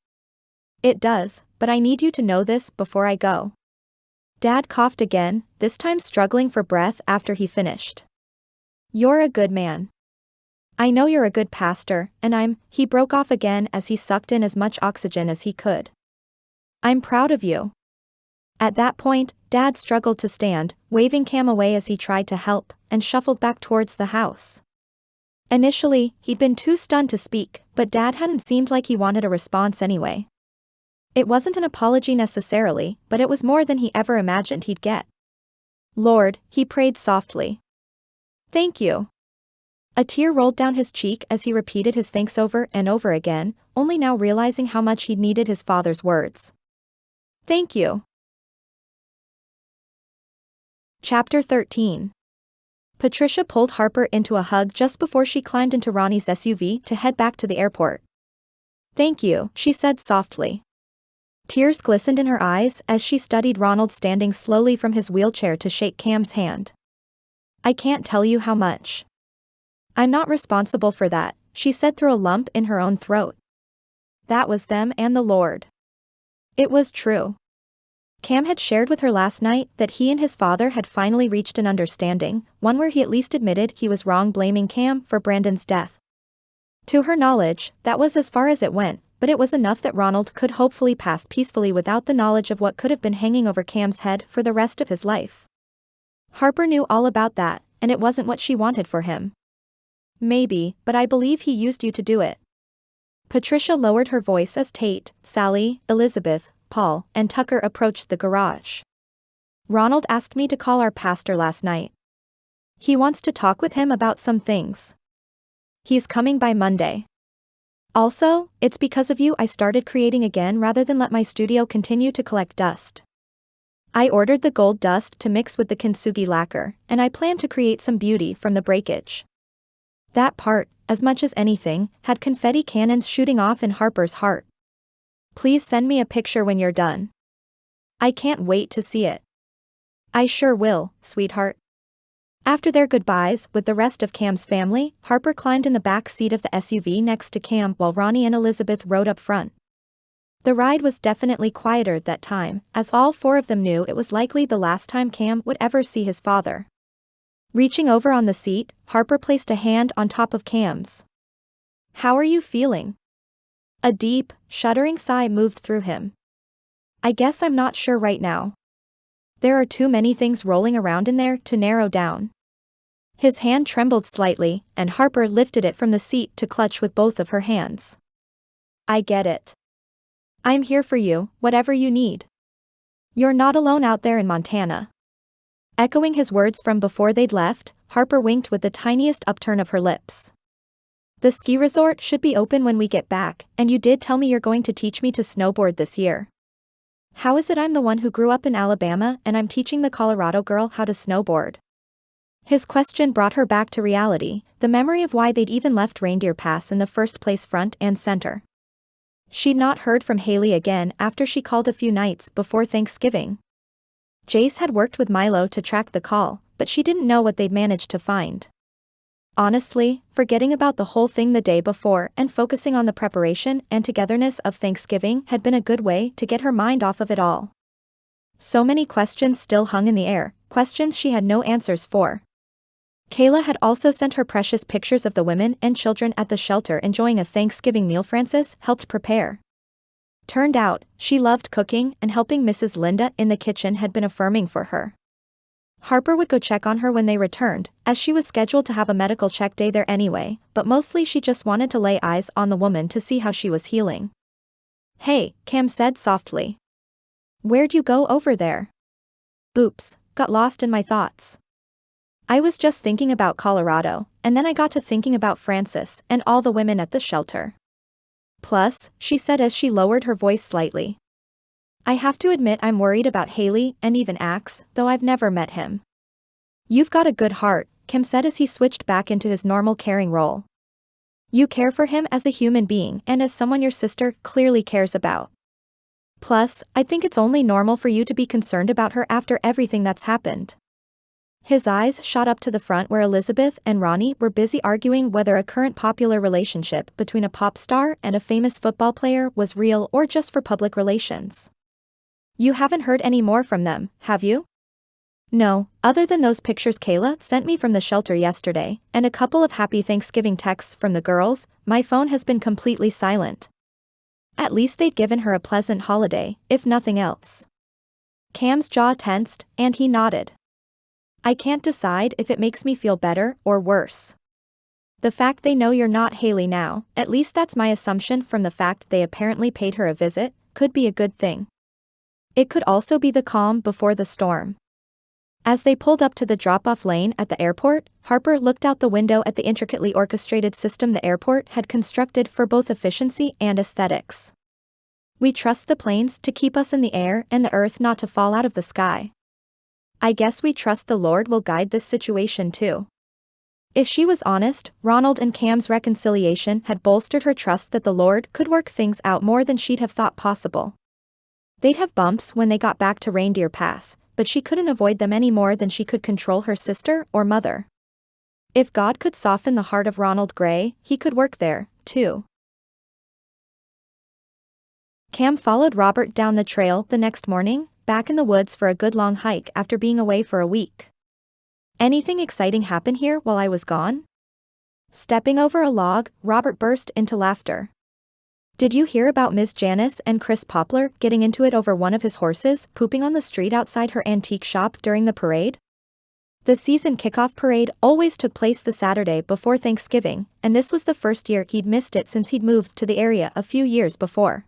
"It does, but I need you to know this before I go." Dad coughed again, this time struggling for breath after he finished. "You're a good man. I know you're a good pastor, and he broke off again as he sucked in as much oxygen as he could. "I'm proud of you." At that point, Dad struggled to stand, waving Cam away as he tried to help, and shuffled back towards the house. Initially, he'd been too stunned to speak, but Dad hadn't seemed like he wanted a response anyway. It wasn't an apology necessarily, but it was more than he ever imagined he'd get. "Lord," he prayed softly. "Thank you." A tear rolled down his cheek as he repeated his thanks over and over again, only now realizing how much he'd needed his father's words. "Thank you." Chapter 13. Patricia pulled Harper into a hug just before she climbed into Ronnie's SUV to head back to the airport. "Thank you," she said softly. Tears glistened in her eyes as she studied Ronald standing slowly from his wheelchair to shake Cam's hand. "I can't tell you how much." "I'm not responsible for that," she said through a lump in her own throat. That was them and the Lord. It was true. Cam had shared with her last night that he and his father had finally reached an understanding, one where he at least admitted he was wrong blaming Cam for Brandon's death. To her knowledge, that was as far as it went, but it was enough that Ronald could hopefully pass peacefully without the knowledge of what could have been hanging over Cam's head for the rest of his life. Harper knew all about that, and it wasn't what she wanted for him. "Maybe, but I believe he used you to do it." Patricia lowered her voice as Tate, Sally, Elizabeth, Paul, and Tucker approached the garage. "Ronald asked me to call our pastor last night. He wants to talk with him about some things. He's coming by Monday. Also, it's because of you I started creating again rather than let my studio continue to collect dust. I ordered the gold dust to mix with the kintsugi lacquer, and I plan to create some beauty from the breakage." That part, as much as anything, had confetti cannons shooting off in Harper's heart. "Please send me a picture when you're done. I can't wait to see it." "I sure will, sweetheart." After their goodbyes with the rest of Cam's family, Harper climbed in the back seat of the SUV next to Cam while Ronnie and Elizabeth rode up front. The ride was definitely quieter that time, as all four of them knew it was likely the last time Cam would ever see his father. Reaching over on the seat, Harper placed a hand on top of Cam's. "How are you feeling?" A deep, shuddering sigh moved through him. I guess I'm not sure right now. There are too many things rolling around in there to narrow down. His hand trembled slightly, and Harper lifted it from the seat to clutch with both of her hands. I get it. I'm here for you, whatever you need. You're not alone out there in Montana. Echoing his words from before they'd left, Harper winked with the tiniest upturn of her lips. The ski resort should be open when we get back, and you did tell me you're going to teach me to snowboard this year. How is it I'm the one who grew up in Alabama and I'm teaching the Colorado girl how to snowboard? His question brought her back to reality, the memory of why they'd even left Reindeer Pass in the first place front and center. She'd not heard from Haley again after she called a few nights before Thanksgiving. Jace had worked with Milo to track the call, but she didn't know what they'd managed to find. Honestly, forgetting about the whole thing the day before and focusing on the preparation and togetherness of Thanksgiving had been a good way to get her mind off of it all. So many questions still hung in the air, questions she had no answers for. Kayla had also sent her precious pictures of the women and children at the shelter enjoying a Thanksgiving meal Frances helped prepare. Turned out, she loved cooking, and helping Mrs. Linda in the kitchen had been affirming for her. Harper would go check on her when they returned, as she was scheduled to have a medical check day there anyway, but mostly she just wanted to lay eyes on the woman to see how she was healing. Hey, Cam said softly. Where'd you go over there? Oops, got lost in my thoughts. I was just thinking about Colorado, and then I got to thinking about Frances and all the women at the shelter. Plus, she said as she lowered her voice slightly. I have to admit I'm worried about Haley and even Axe, though I've never met him. You've got a good heart, Kim said as he switched back into his normal caring role. You care for him as a human being and as someone your sister clearly cares about. Plus, I think it's only normal for you to be concerned about her after everything that's happened. His eyes shot up to the front where Elizabeth and Ronnie were busy arguing whether a current popular relationship between a pop star and a famous football player was real or just for public relations. You haven't heard any more from them, have you? No, other than those pictures Kayla sent me from the shelter yesterday, and a couple of happy Thanksgiving texts from the girls, my phone has been completely silent. At least they'd given her a pleasant holiday, if nothing else. Cam's jaw tensed, and he nodded. I can't decide if it makes me feel better or worse. The fact they know you're not Haley now, at least that's my assumption from the fact they apparently paid her a visit, could be a good thing. It could also be the calm before the storm. As they pulled up to the drop-off lane at the airport, Harper looked out the window at the intricately orchestrated system the airport had constructed for both efficiency and aesthetics. We trust the planes to keep us in the air and the earth not to fall out of the sky. I guess we trust the Lord will guide this situation too. If she was honest, Ronald and Cam's reconciliation had bolstered her trust that the Lord could work things out more than she'd have thought possible. They'd have bumps when they got back to Reindeer Pass, but she couldn't avoid them any more than she could control her sister or mother. If God could soften the heart of Ronald Gray, he could work there, too. Cam followed Robert down the trail the next morning, back in the woods for a good long hike after being away for a week. Anything exciting happen here while I was gone? Stepping over a log, Robert burst into laughter. Did you hear about Miss Janice and Chris Poplar getting into it over one of his horses pooping on the street outside her antique shop during the parade? The season kickoff parade always took place the Saturday before Thanksgiving, and this was the first year he'd missed it since he'd moved to the area a few years before.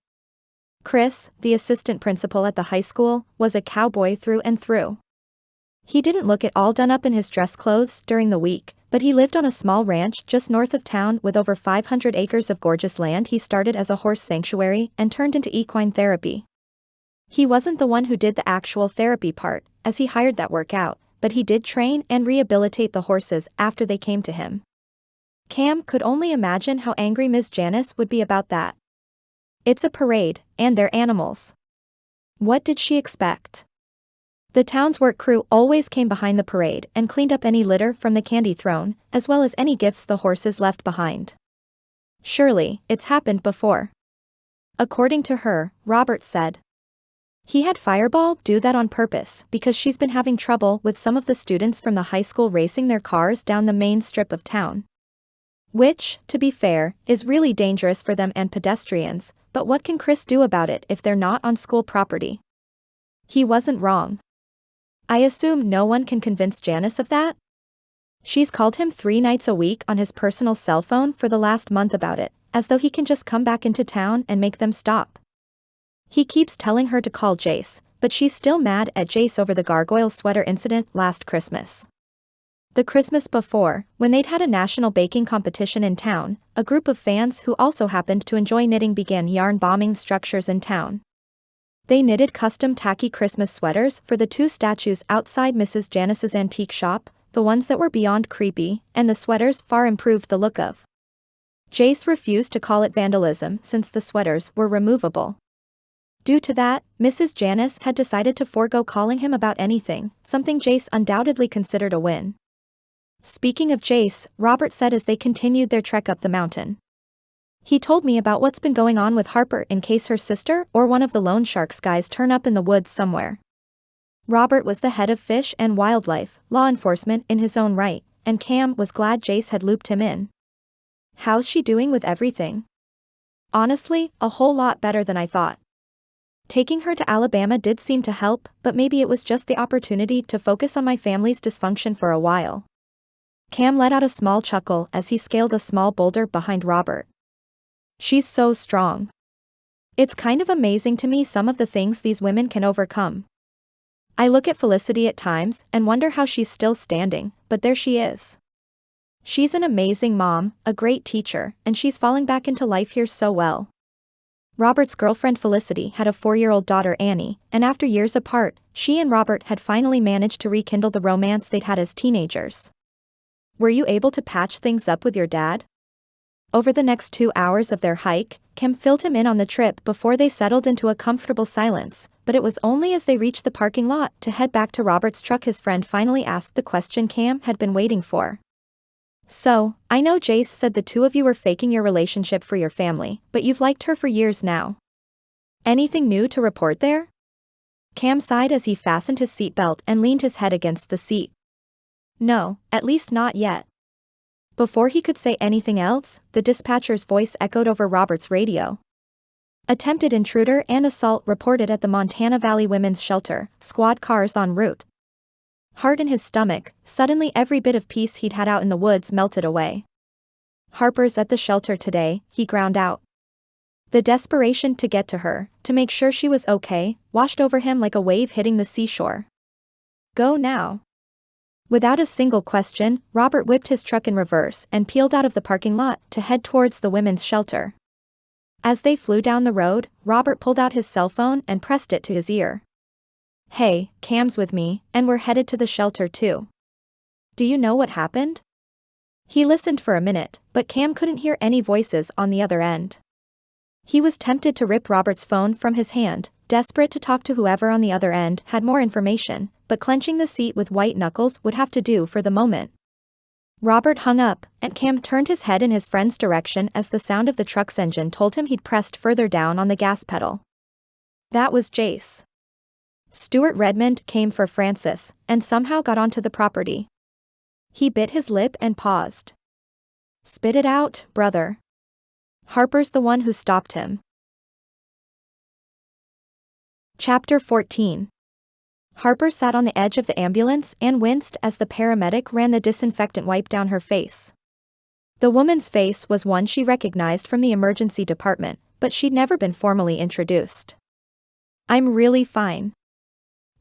Chris, the assistant principal at the high school, was a cowboy through and through. He didn't look at all done up in his dress clothes during the week, but he lived on a small ranch just north of town with over 500 acres of gorgeous land he started as a horse sanctuary and turned into equine therapy. He wasn't the one who did the actual therapy part, as he hired that work out, but he did train and rehabilitate the horses after they came to him. Cam could only imagine how angry Ms. Janice would be about that. It's a parade, and they're animals. What did she expect? The town's work crew always came behind the parade and cleaned up any litter from the candy throne, as well as any gifts the horses left behind. Surely, it's happened before. According to her, Robert said. He had Fireball do that on purpose because she's been having trouble with some of the students from the high school racing their cars down the main strip of town. Which, to be fair, is really dangerous for them and pedestrians, but what can Chris do about it if they're not on school property? He wasn't wrong. I assume no one can convince Janice of that? She's called him 3 nights a week on his personal cell phone for the last month about it, as though he can just come back into town and make them stop. He keeps telling her to call Jace, but she's still mad at Jace over the gargoyle sweater incident last Christmas. The Christmas before, when they'd had a national baking competition in town, a group of fans who also happened to enjoy knitting began yarn bombing structures in town. They knitted custom tacky Christmas sweaters for the 2 statues outside Mrs. Janice's antique shop, the ones that were beyond creepy, and the sweaters far improved the look of. Jace refused to call it vandalism since the sweaters were removable. Due to that, Mrs. Janice had decided to forego calling him about anything, something Jace undoubtedly considered a win. Speaking of Jace, Robert said as they continued their trek up the mountain. He told me about what's been going on with Harper in case her sister or one of the loan sharks guys turn up in the woods somewhere. Robert was the head of fish and wildlife, law enforcement in his own right, and Cam was glad Jace had looped him in. How's she doing with everything? Honestly, a whole lot better than I thought. Taking her to Alabama did seem to help, but maybe it was just the opportunity to focus on my family's dysfunction for a while. Cam let out a small chuckle as he scaled a small boulder behind Robert. She's so strong. It's kind of amazing to me some of the things these women can overcome. I look at Felicity at times and wonder how she's still standing, but there she is. She's an amazing mom, a great teacher, and she's falling back into life here so well. Robert's girlfriend Felicity had a 4-year-old daughter Annie, and after years apart, she and Robert had finally managed to rekindle the romance they'd had as teenagers. Were you able to patch things up with your dad? Over the next 2 hours of their hike, Cam filled him in on the trip before they settled into a comfortable silence, but it was only as they reached the parking lot to head back to Robert's truck his friend finally asked the question Cam had been waiting for. So, I know Jace said the 2 of you were faking your relationship for your family, but you've liked her for years now. Anything new to report there? Cam sighed as he fastened his seatbelt and leaned his head against the seat. No, at least not yet. Before he could say anything else, the dispatcher's voice echoed over Robert's radio. Attempted intruder and assault reported at the Montana Valley Women's Shelter, squad cars en route. Heart in his stomach, suddenly every bit of peace he'd had out in the woods melted away. Harper's at the shelter today, he ground out. The desperation to get to her, to make sure she was okay, washed over him like a wave hitting the seashore. Go now. Without a single question, Robert whipped his truck in reverse and peeled out of the parking lot to head towards the women's shelter. As they flew down the road, Robert pulled out his cell phone and pressed it to his ear. Hey, Cam's with me, and we're headed to the shelter too. Do you know what happened? He listened for a minute, but Cam couldn't hear any voices on the other end. He was tempted to rip Robert's phone from his hand, desperate to talk to whoever on the other end had more information, but clenching the seat with white knuckles would have to do for the moment. Robert hung up, and Cam turned his head in his friend's direction as the sound of the truck's engine told him he'd pressed further down on the gas pedal. That was Jace. Stuart Redmond came for Francis, and somehow got onto the property. He bit his lip and paused. Spit it out, brother. Harper's the one who stopped him. Chapter 14. Harper sat on the edge of the ambulance and winced as the paramedic ran the disinfectant wipe down her face. The woman's face was one she recognized from the emergency department, but she'd never been formally introduced. I'm really fine.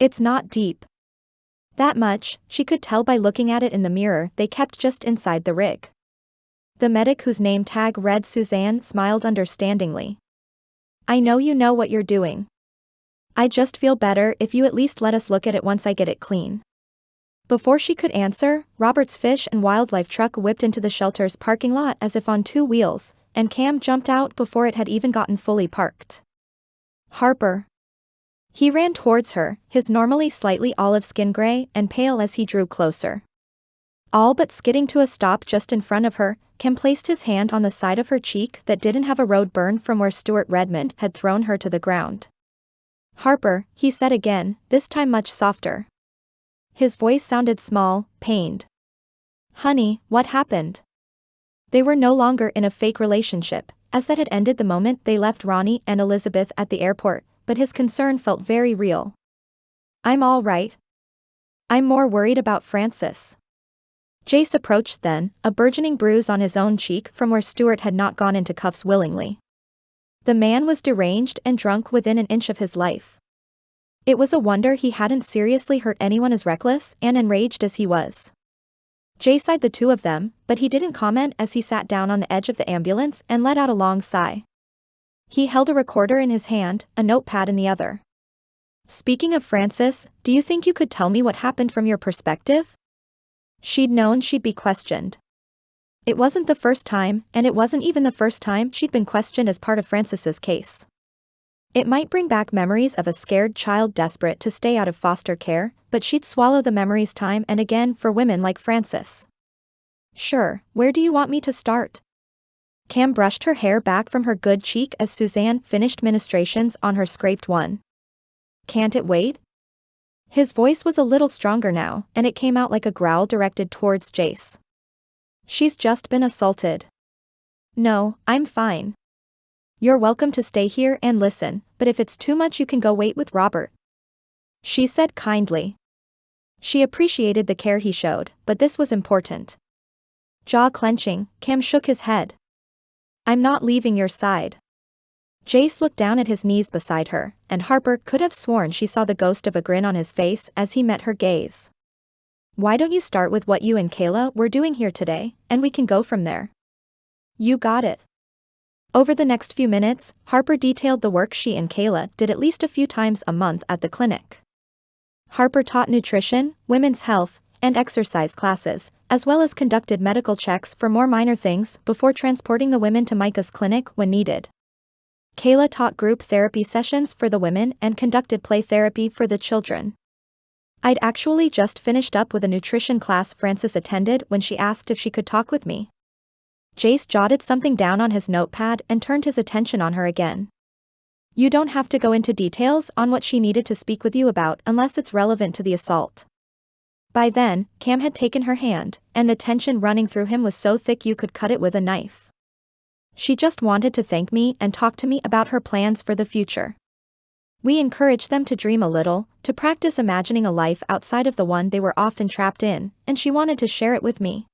It's not deep. That much, she could tell by looking at it in the mirror they kept just inside the rig. The medic whose name tag read Suzanne smiled understandingly. I know you know what you're doing. I just feel better if you at least let us look at it once I get it clean. Before she could answer, Robert's fish and wildlife truck whipped into the shelter's parking lot as if on 2 wheels, and Cam jumped out before it had even gotten fully parked. Harper. He ran towards her, his normally slightly olive skin gray and pale as he drew closer. All but skidding to a stop just in front of her, Cam placed his hand on the side of her cheek that didn't have a road burn from where Stuart Redmond had thrown her to the ground. Harper, he said again, this time much softer. His voice sounded small, pained. Honey, what happened? They were no longer in a fake relationship, as that had ended the moment they left Ronnie and Elizabeth at the airport, but his concern felt very real. "I'm all right. I'm more worried about Francis." Jace approached then, a burgeoning bruise on his own cheek from where Stuart had not gone into cuffs willingly. The man was deranged and drunk within an inch of his life. It was a wonder he hadn't seriously hurt anyone as reckless and enraged as he was. Jace eyed the two of them, but he didn't comment as he sat down on the edge of the ambulance and let out a long sigh. He held a recorder in his hand, a notepad in the other. "Speaking of Francis, do you think you could tell me what happened from your perspective?" She'd known she'd be questioned. It wasn't the first time, and it wasn't even the first time she'd been questioned as part of Francis's case. It might bring back memories of a scared child desperate to stay out of foster care, but she'd swallow the memories time and again for women like Francis. "Sure, where do you want me to start?" Cam brushed her hair back from her good cheek as Suzanne finished ministrations on her scraped one. "Can't it wait?" His voice was a little stronger now, and it came out like a growl directed towards Jace. "She's just been assaulted." "No, I'm fine. You're welcome to stay here and listen, but if it's too much you can go wait with Robert," she said kindly. She appreciated the care he showed, but this was important. Jaw clenching, Cam shook his head. "I'm not leaving your side." Jace looked down at his knees beside her, and Harper could have sworn she saw the ghost of a grin on his face as he met her gaze. "Why don't you start with what you and Kayla were doing here today, and we can go from there?" "You got it." Over the next few minutes, Harper detailed the work she and Kayla did at least a few times a month at the clinic. Harper taught nutrition, women's health, and exercise classes, as well as conducted medical checks for more minor things before transporting the women to Micah's clinic when needed. Kayla taught group therapy sessions for the women and conducted play therapy for the children. I'd actually just finished up with a nutrition class Francis attended when she asked if she could talk with me. Jace jotted something down on his notepad and turned his attention on her again. "You don't have to go into details on what she needed to speak with you about unless it's relevant to the assault." By then, Cam had taken her hand, and the tension running through him was so thick you could cut it with a knife. "She just wanted to thank me and talk to me about her plans for the future. We encouraged them to dream a little, to practice imagining a life outside of the one they were often trapped in, and she wanted to share it with me.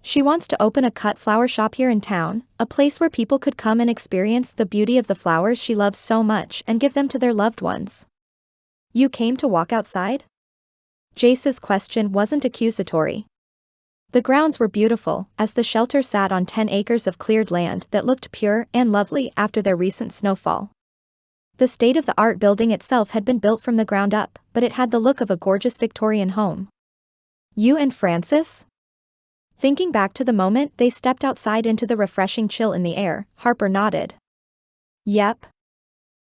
She wants to open a cut flower shop here in town, a place where people could come and experience the beauty of the flowers she loves so much and give them to their loved ones." "You came to walk outside?" Jace's question wasn't accusatory. The grounds were beautiful, as the shelter sat on 10 acres of cleared land that looked pure and lovely after their recent snowfall. The state-of-the-art building itself had been built from the ground up, but it had the look of a gorgeous Victorian home. "You and Francis?" Thinking back to the moment they stepped outside into the refreshing chill in the air, Harper nodded. "Yep.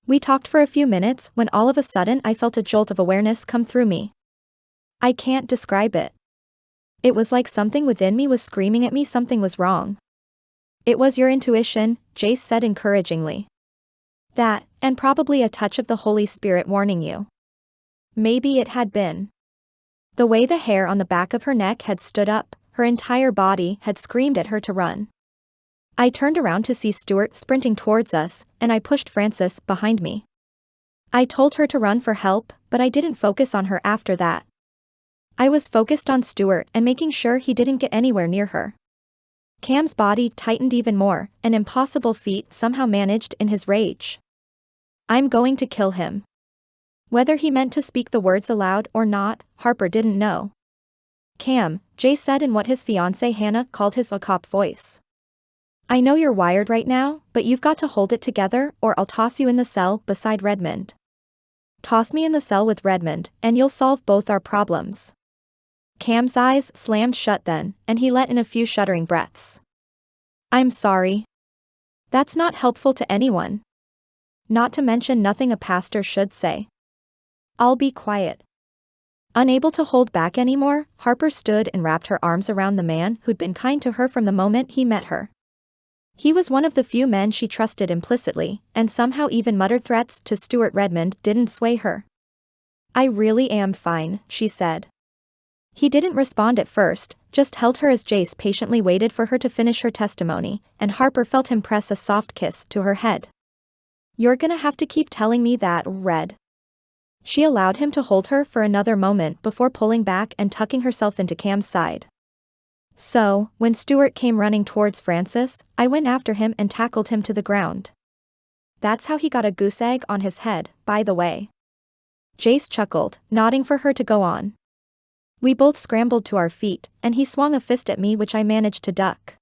We talked for a few minutes when all of a sudden I felt a jolt of awareness come through me. I can't describe it. It was like something within me was screaming at me something was wrong." "It was your intuition," Jace said encouragingly. "That, and probably a touch of the Holy Spirit warning you." Maybe it had been. The way the hair on the back of her neck had stood up, her entire body had screamed at her to run. I turned around to see Stuart sprinting towards us, and I pushed Francis behind me. I told her to run for help, but I didn't focus on her after that. I was focused on Stuart and making sure he didn't get anywhere near her. Cam's body tightened even more, an impossible feat somehow managed in his rage. "I'm going to kill him." Whether he meant to speak the words aloud or not, Harper didn't know. "Cam," Jay said in what his fiancée Hannah called his a cop voice. "I know you're wired right now, but you've got to hold it together or I'll toss you in the cell beside Redmond. Toss me in the cell with Redmond, and you'll solve both our problems." Cam's eyes slammed shut then, and he let in a few shuddering breaths. "I'm sorry. That's not helpful to anyone. Not to mention nothing a pastor should say. I'll be quiet." Unable to hold back anymore, Harper stood and wrapped her arms around the man who'd been kind to her from the moment he met her. He was one of the few men she trusted implicitly, and somehow even muttered threats to Stuart Redmond didn't sway her. "I really am fine," she said. He didn't respond at first, just held her as Jace patiently waited for her to finish her testimony, and Harper felt him press a soft kiss to her head. "You're gonna have to keep telling me that, Red." She allowed him to hold her for another moment before pulling back and tucking herself into Cam's side. "So, when Stuart came running towards Francis, I went after him and tackled him to the ground. That's how he got a goose egg on his head, by the way." Jace chuckled, nodding for her to go on. "We both scrambled to our feet, and he swung a fist at me which I managed to duck.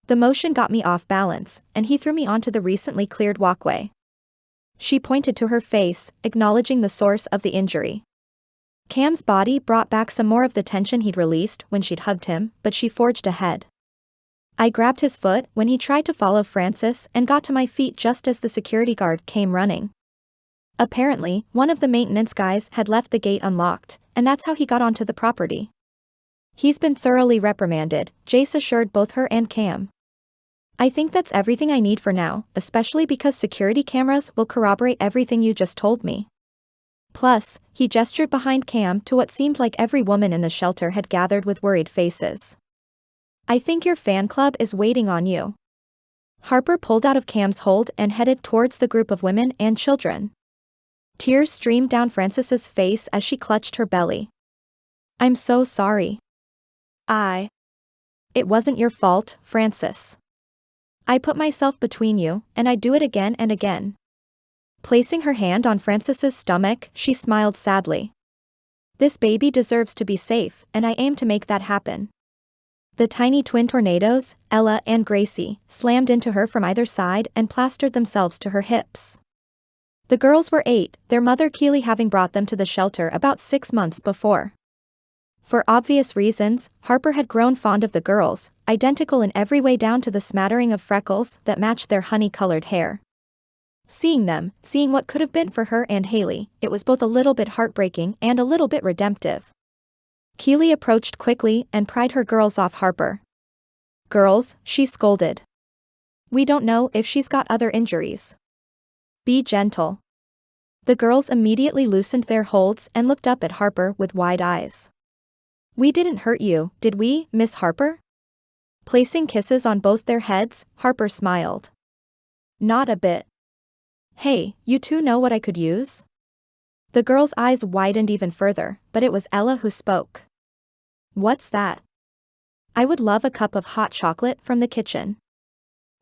The motion got me off balance, and he threw me onto the recently cleared walkway." She pointed to her face, acknowledging the source of the injury. Cam's body brought back some more of the tension he'd released when she'd hugged him, but she forged ahead. "I grabbed his foot when he tried to follow Francis and got to my feet just as the security guard came running. Apparently, one of the maintenance guys had left the gate unlocked, and that's how he got onto the property." "He's been thoroughly reprimanded," Jace assured both her and Cam. "I think that's everything I need for now, especially because security cameras will corroborate everything you just told me." Plus, he gestured behind Cam to what seemed like every woman in the shelter had gathered with worried faces. "I think your fan club is waiting on you." Harper pulled out of Cam's hold and headed towards the group of women and children. Tears streamed down Francis's face as she clutched her belly. "I'm so sorry. It wasn't your fault, Francis. I put myself between you, and I'd do it again and again." Placing her hand on Francis's stomach, she smiled sadly. "This baby deserves to be safe, and I aim to make that happen." The tiny twin tornadoes, Ella and Gracie, slammed into her from either side and plastered themselves to her hips. The girls were 8, their mother Keely having brought them to the shelter about 6 months before. For obvious reasons, Harper had grown fond of the girls, identical in every way down to the smattering of freckles that matched their honey-colored hair. Seeing them, seeing what could have been for her and Haley, it was both a little bit heartbreaking and a little bit redemptive. Keely approached quickly and pried her girls off Harper. "Girls," she scolded. "We don't know if she's got other injuries. Be gentle." The girls immediately loosened their holds and looked up at Harper with wide eyes. "We didn't hurt you, did we, Miss Harper?" Placing kisses on both their heads, Harper smiled. "Not a bit. Hey, you two know what I could use?" The girls' eyes widened even further, but it was Ella who spoke. "What's that?" "I would love a cup of hot chocolate from the kitchen.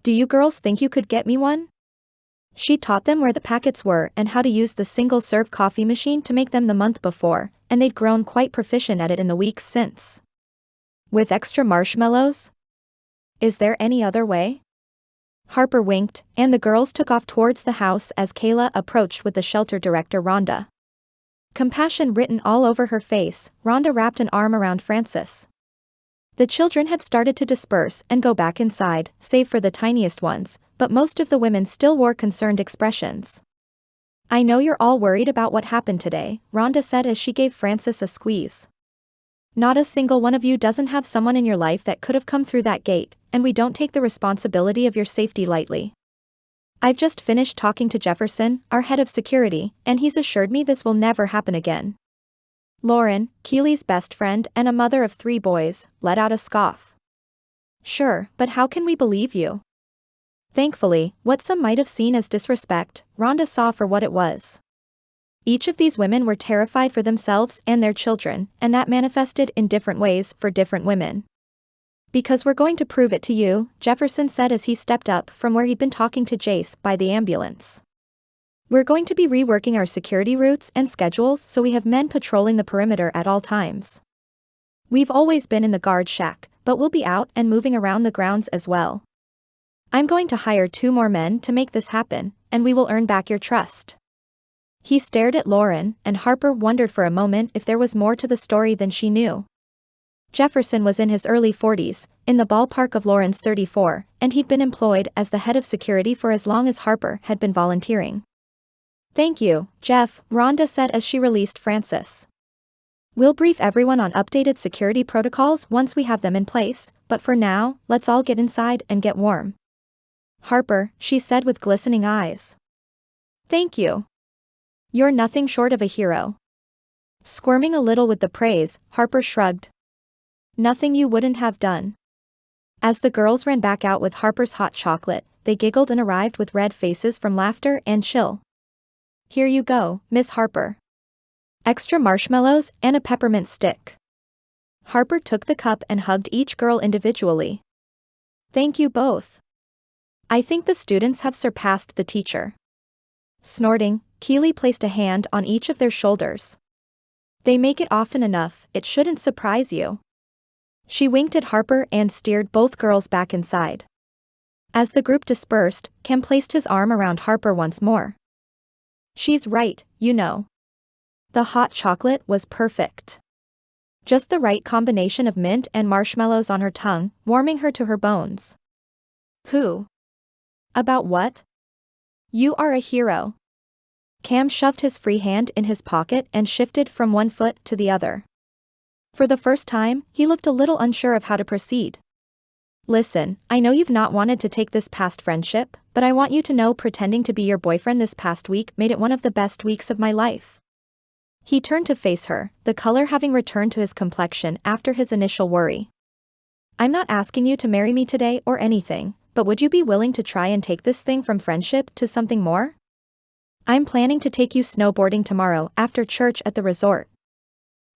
Do you girls think you could get me one?" She taught them where the packets were and how to use the single-serve coffee machine to make them the month before, and they'd grown quite proficient at it in the weeks since. "With extra marshmallows? Is there any other way?" Harper winked, and the girls took off towards the house as Kayla approached with the shelter director Rhonda. Compassion written all over her face, Rhonda wrapped an arm around Francis. The children had started to disperse and go back inside, save for the tiniest ones, but most of the women still wore concerned expressions. "I know you're all worried about what happened today," Rhonda said as she gave Francis a squeeze. "Not a single one of you doesn't have someone in your life that could have come through that gate, and we don't take the responsibility of your safety lightly. I've just finished talking to Jefferson, our head of security, and he's assured me this will never happen again." Lauren, Keely's best friend and a mother of 3 boys, let out a scoff. "Sure, but how can we believe you?" Thankfully, what some might have seen as disrespect, Rhonda saw for what it was. Each of these women were terrified for themselves and their children, and that manifested in different ways for different women. "Because we're going to prove it to you," Jefferson said as he stepped up from where he'd been talking to Jace by the ambulance. "We're going to be reworking our security routes and schedules so we have men patrolling the perimeter at all times. We've always been in the guard shack, but we'll be out and moving around the grounds as well. I'm going to hire 2 more men to make this happen, and we will earn back your trust." He stared at Lauren, and Harper wondered for a moment if there was more to the story than she knew. Jefferson was in his early 40s, in the ballpark of Lauren's 34, and he'd been employed as the head of security for as long as Harper had been volunteering. "Thank you, Jeff," Rhonda said as she released Francis. "We'll brief everyone on updated security protocols once we have them in place, but for now, let's all get inside and get warm." "Harper," she said with glistening eyes. "Thank you. You're nothing short of a hero." Squirming a little with the praise, Harper shrugged. Nothing you wouldn't have done. As the girls ran back out with Harper's hot chocolate, they giggled and arrived with red faces from laughter and chill. Here you go, Miss Harper. Extra marshmallows and a peppermint stick. Harper took the cup and hugged each girl individually. Thank you both. I think the students have surpassed the teacher. Snorting, Keely placed a hand on each of their shoulders. They make it often enough, it shouldn't surprise you. She winked at Harper and steered both girls back inside. As the group dispersed, Cam placed his arm around Harper once more. She's right, you know. The hot chocolate was perfect. Just the right combination of mint and marshmallows on her tongue, warming her to her bones. Who? About what? You are a hero. Cam shoved his free hand in his pocket and shifted from one foot to the other. For the first time, he looked a little unsure of how to proceed. Listen, I know you've not wanted to take this past friendship, but I want you to know pretending to be your boyfriend this past week made it one of the best weeks of my life. He turned to face her, the color having returned to his complexion after his initial worry. I'm not asking you to marry me today or anything, but would you be willing to try and take this thing from friendship to something more? I'm planning to take you snowboarding tomorrow after church at the resort.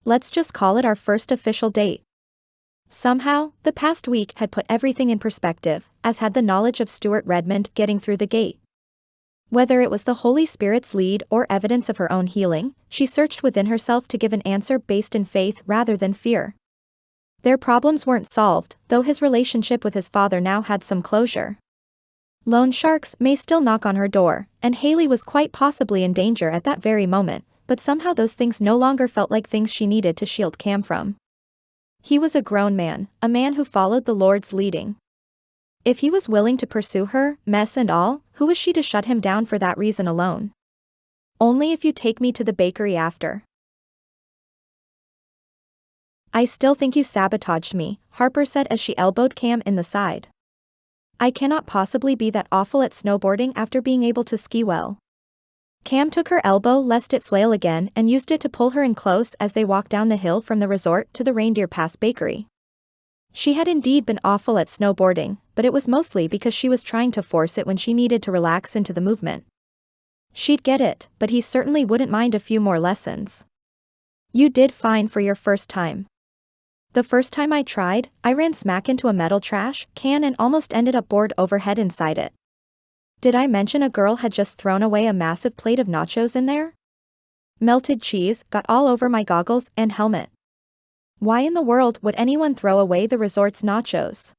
Let's just call it our first official date. Somehow, the past week had put everything in perspective, as had the knowledge of Stuart Redmond getting through the gate. Whether it was the Holy Spirit's lead or evidence of her own healing, she searched within herself to give an answer based in faith rather than fear. Their problems weren't solved, though his relationship with his father now had some closure. Loan sharks may still knock on her door, and Haley was quite possibly in danger at that very moment, but somehow those things no longer felt like things she needed to shield Cam from. He was a grown man, a man who followed the Lord's leading. If he was willing to pursue her, mess and all, who was she to shut him down for that reason alone? Only if you take me to the bakery after. I still think you sabotaged me, Harper said as she elbowed Cam in the side. I cannot possibly be that awful at snowboarding after being able to ski well. Cam took her elbow lest it flail again and used it to pull her in close as they walked down the hill from the resort to the Reindeer Pass bakery. She had indeed been awful at snowboarding, but it was mostly because she was trying to force it when she needed to relax into the movement. She'd get it, but he certainly wouldn't mind a few more lessons. You did fine for your first time. The first time I tried, I ran smack into a metal trash can and almost ended up bored overhead inside it. Did I mention a girl had just thrown away a massive plate of nachos in there? Melted cheese got all over my goggles and helmet. Why in the world would anyone throw away the resort's nachos?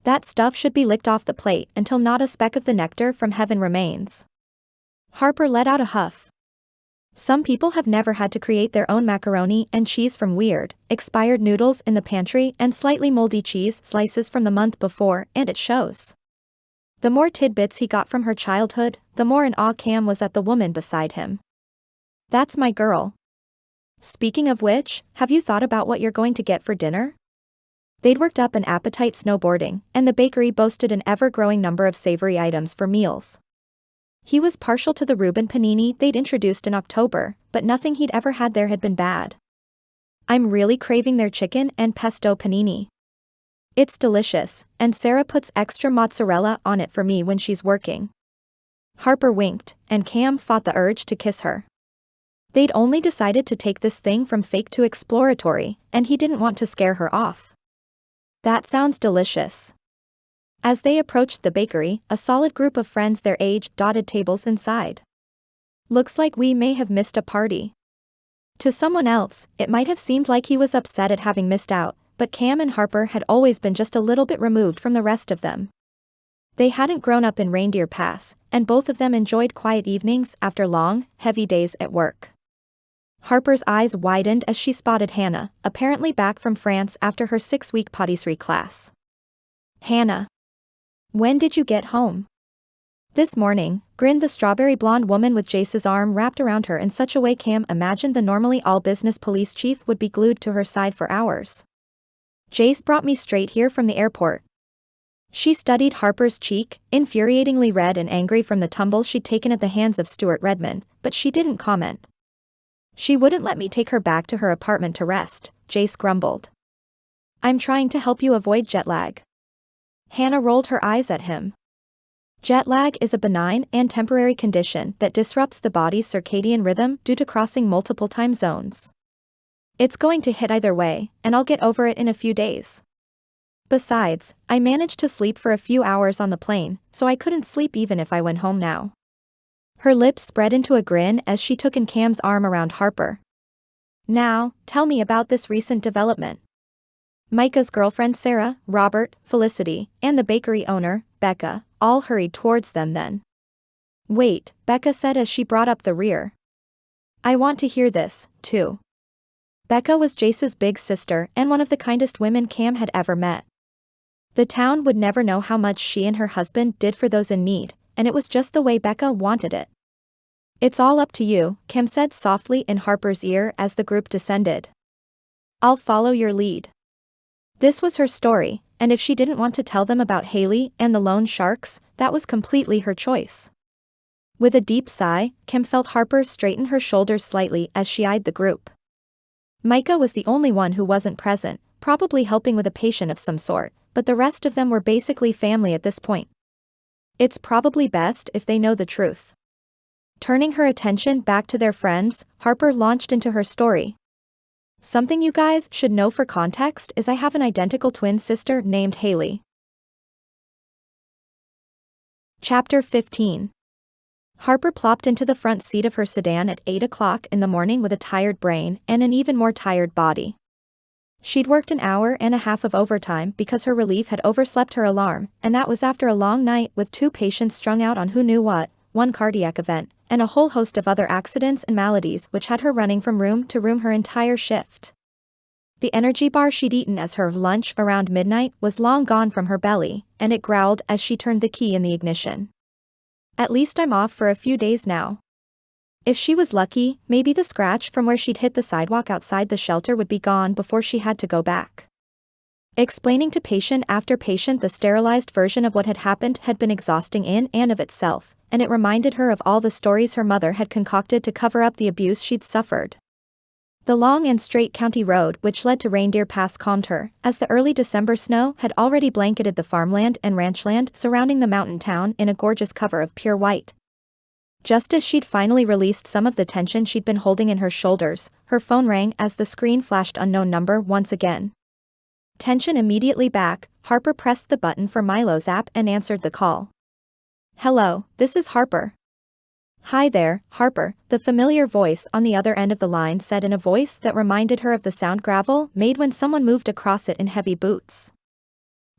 That stuff should be licked off the plate until not a speck of the nectar from heaven remains. Harper let out a huff. Some people have never had to create their own macaroni and cheese from weird, expired noodles in the pantry and slightly moldy cheese slices from the month before, and it shows. The more tidbits he got from her childhood, the more in awe Cam was at the woman beside him. That's my girl. Speaking of which, have you thought about what you're going to get for dinner? They'd worked up an appetite snowboarding, and the bakery boasted an ever-growing number of savory items for meals. He was partial to the Reuben panini they'd introduced in October, but nothing he'd ever had there had been bad. I'm really craving their chicken and pesto panini. It's delicious, and Sarah puts extra mozzarella on it for me when she's working. Harper winked, and Cam fought the urge to kiss her. They'd only decided to take this thing from fake to exploratory, and he didn't want to scare her off. That sounds delicious. As they approached the bakery, a solid group of friends their age dotted tables inside. Looks like we may have missed a party. To someone else, it might have seemed like he was upset at having missed out, but Cam and Harper had always been just a little bit removed from the rest of them. They hadn't grown up in Reindeer Pass, and both of them enjoyed quiet evenings after long, heavy days at work. Harper's eyes widened as she spotted Hannah, apparently back from France after her 6-week patisserie class. Hannah. When did you get home? This morning, grinned the strawberry blonde woman with Jace's arm wrapped around her in such a way Cam imagined the normally all-business police chief would be glued to her side for hours. Jace brought me straight here from the airport. She studied Harper's cheek, infuriatingly red and angry from the tumble she'd taken at the hands of Stuart Redmond, but she didn't comment. She wouldn't let me take her back to her apartment to rest, Jace grumbled. I'm trying to help you avoid jet lag. Hannah rolled her eyes at him. Jet lag is a benign and temporary condition that disrupts the body's circadian rhythm due to crossing multiple time zones. It's going to hit either way, and I'll get over it in a few days. Besides, I managed to sleep for a few hours on the plane, so I couldn't sleep even if I went home now. Her lips spread into a grin as she took in Cam's arm around Harper. Now, tell me about this recent development. Micah's girlfriend Sarah, Robert, Felicity, and the bakery owner, Becca, all hurried towards them then. Wait, Becca said as she brought up the rear. I want to hear this, too. Becca was Jace's big sister and one of the kindest women Cam had ever met. The town would never know how much she and her husband did for those in need, and it was just the way Becca wanted it. It's all up to you, Cam said softly in Harper's ear as the group descended. I'll follow your lead. This was her story, and if she didn't want to tell them about Haley and the loan sharks, that was completely her choice. With a deep sigh, Cam felt Harper straighten her shoulders slightly as she eyed the group. Micah was the only one who wasn't present, probably helping with a patient of some sort, but the rest of them were basically family at this point. It's probably best if they know the truth. Turning her attention back to their friends, Harper launched into her story. Something you guys should know for context is I have an identical twin sister named Haley. Chapter 15. Harper plopped into the front seat of her sedan at 8 o'clock in the morning with a tired brain and an even more tired body. She'd worked an hour and a half of overtime because her relief had overslept her alarm, and that was after a long night with 2 patients strung out on who knew what, 1 cardiac event, and a whole host of other accidents and maladies which had her running from room to room her entire shift. The energy bar she'd eaten as her lunch around midnight was long gone from her belly, and it growled as she turned the key in the ignition. At least I'm off for a few days now. If she was lucky, maybe the scratch from where she'd hit the sidewalk outside the shelter would be gone before she had to go back. Explaining to patient after patient the sterilized version of what had happened had been exhausting in and of itself, and it reminded her of all the stories her mother had concocted to cover up the abuse she'd suffered. The long and straight county road which led to Reindeer Pass calmed her, as the early December snow had already blanketed the farmland and ranchland surrounding the mountain town in a gorgeous cover of pure white. Just as she'd finally released some of the tension she'd been holding in her shoulders, her phone rang as the screen flashed unknown number once again. Tension immediately back, Harper pressed the button for Milo's app and answered the call. Hello, this is Harper. Hi there, Harper, the familiar voice on the other end of the line said in a voice that reminded her of the sound gravel made when someone moved across it in heavy boots.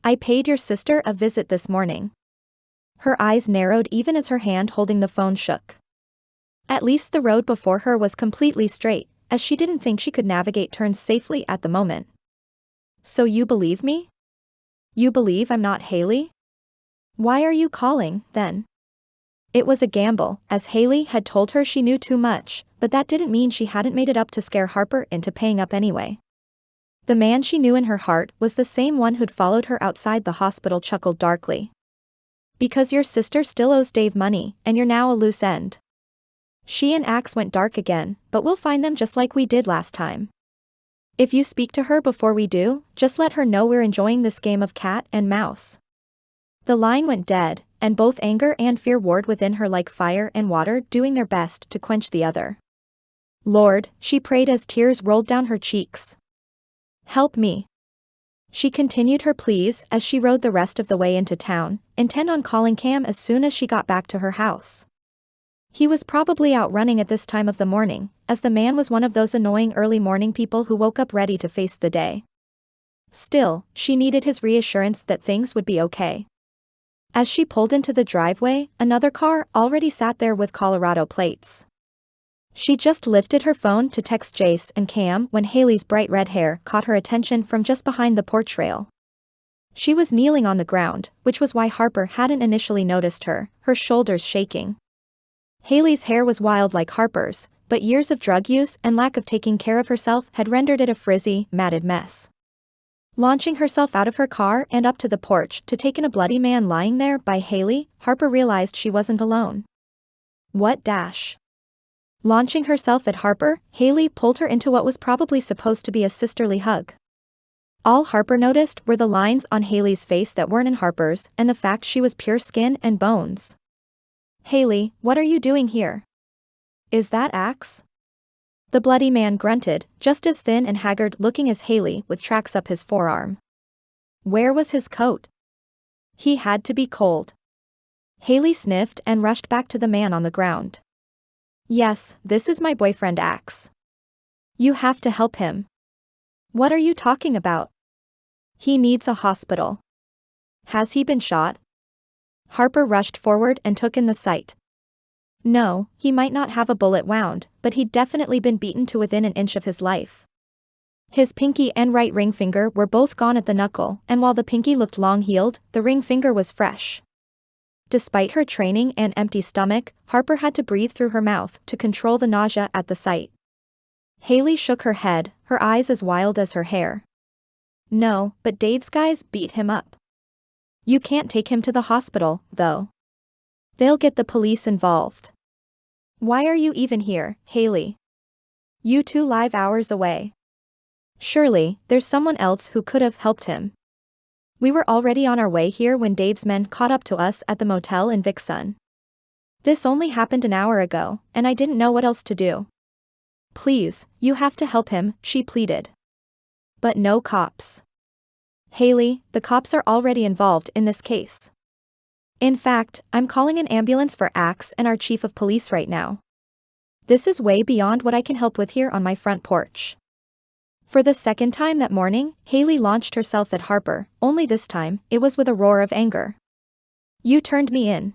I paid your sister a visit this morning. Her eyes narrowed even as her hand holding the phone shook. At least the road before her was completely straight, as she didn't think she could navigate turns safely at the moment. So you believe me? You believe I'm not Haley? Why are you calling, then? It was a gamble, as Haley had told her she knew too much, but that didn't mean she hadn't made it up to scare Harper into paying up anyway. The man she knew in her heart was the same one who'd followed her outside the hospital, chuckled darkly. Because your sister still owes Dave money, and you're now a loose end. She and Axe went dark again, but we'll find them just like we did last time. If you speak to her before we do, just let her know we're enjoying this game of cat and mouse. The line went dead, and both anger and fear warred within her like fire and water doing their best to quench the other. Lord, she prayed as tears rolled down her cheeks. Help me. She continued her pleas as she rode the rest of the way into town, intent on calling Cam as soon as she got back to her house. He was probably out running at this time of the morning, as the man was one of those annoying early morning people who woke up ready to face the day. Still, she needed his reassurance that things would be okay. As she pulled into the driveway, another car already sat there with Colorado plates. She just lifted her phone to text Jace and Cam when Haley's bright red hair caught her attention from just behind the porch rail. She was kneeling on the ground, which was why Harper hadn't initially noticed her, her shoulders shaking. Haley's hair was wild like Harper's, but years of drug use and lack of taking care of herself had rendered it a frizzy, matted mess. Launching herself out of her car and up to the porch to take in a bloody man lying there by Haley, Harper realized she wasn't alone. What dash? Launching herself at Harper, Haley pulled her into what was probably supposed to be a sisterly hug. All Harper noticed were the lines on Haley's face that weren't in Harper's and the fact she was pure skin and bones. "Haley, what are you doing here? Is that Axe?" The bloody man grunted, just as thin and haggard-looking as Haley, with tracks up his forearm. Where was his coat? He had to be cold. Haley sniffed and rushed back to the man on the ground. "Yes, this is my boyfriend Axe. You have to help him." "What are you talking about?" "He needs a hospital." "Has he been shot?" Harper rushed forward and took in the sight. No, he might not have a bullet wound, but he'd definitely been beaten to within an inch of his life. His pinky and right ring finger were both gone at the knuckle, and while the pinky looked long-healed, the ring finger was fresh. Despite her training and empty stomach, Harper had to breathe through her mouth to control the nausea at the sight. Haley shook her head, her eyes as wild as her hair. "No, but Dave's guys beat him up. You can't take him to the hospital, though. They'll get the police involved." "Why are you even here, Haley? You 2 live hours away. Surely, there's someone else who could have helped him." "We were already on our way here when Dave's men caught up to us at the motel in Vixen. This only happened an hour ago, and I didn't know what else to do." "Please, you have to help him," she pleaded. "But no cops." "Haley, the cops are already involved in this case. In fact, I'm calling an ambulance for Axe and our chief of police right now. This is way beyond what I can help with here on my front porch." For the second time that morning, Haley launched herself at Harper, only this time, it was with a roar of anger. "You turned me in,"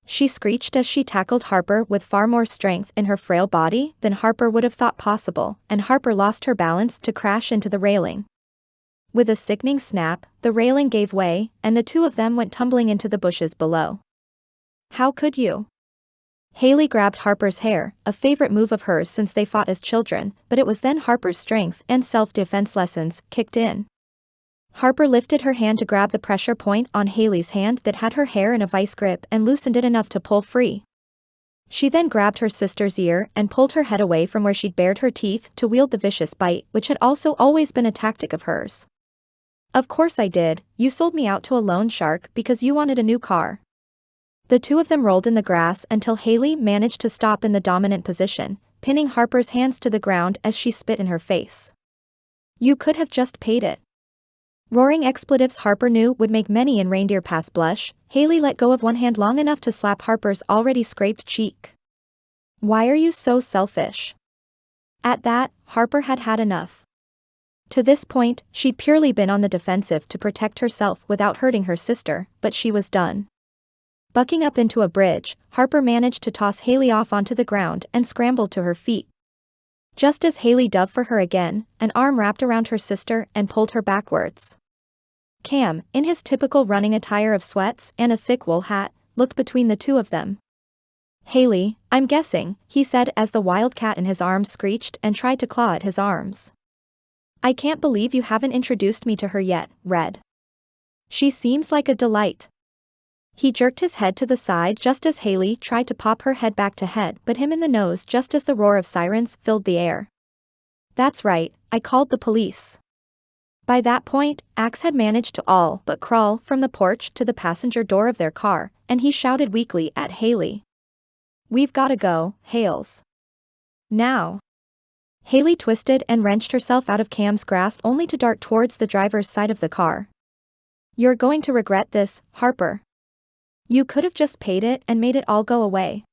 she screeched as she tackled Harper with far more strength in her frail body than Harper would have thought possible, and Harper lost her balance to crash into the railing. With a sickening snap, the railing gave way, and the two of them went tumbling into the bushes below. "How could you?" Haley grabbed Harper's hair, a favorite move of hers since they fought as children, but it was then Harper's strength and self-defense lessons kicked in. Harper lifted her hand to grab the pressure point on Haley's hand that had her hair in a vice grip and loosened it enough to pull free. She then grabbed her sister's ear and pulled her head away from where she'd bared her teeth to wield the vicious bite, which had also always been a tactic of hers. "Of course I did, you sold me out to a loan shark because you wanted a new car." The two of them rolled in the grass until Haley managed to stop in the dominant position, pinning Harper's hands to the ground as she spit in her face. "You could have just paid it." Roaring expletives Harper knew would make many in Reindeer Pass blush, Haley let go of one hand long enough to slap Harper's already scraped cheek. "Why are you so selfish?" At that, Harper had had enough. To this point, she'd purely been on the defensive to protect herself without hurting her sister, but she was done. Bucking up into a bridge, Harper managed to toss Haley off onto the ground and scrambled to her feet. Just as Haley dove for her again, an arm wrapped around her sister and pulled her backwards. Cam, in his typical running attire of sweats and a thick wool hat, looked between the two of them. "Haley, I'm guessing," he said as the wildcat in his arms screeched and tried to claw at his arms. "I can't believe you haven't introduced me to her yet, Red. She seems like a delight." He jerked his head to the side just as Haley tried to pop her head back to head but him in the nose just as the roar of sirens filled the air. "That's right, I called the police." By that point, Axe had managed to all but crawl from the porch to the passenger door of their car, and he shouted weakly at Haley. "We've gotta go, Hales. Now." Haley twisted and wrenched herself out of Cam's grasp only to dart towards the driver's side of the car. "You're going to regret this, Harper. You could have just paid it and made it all go away."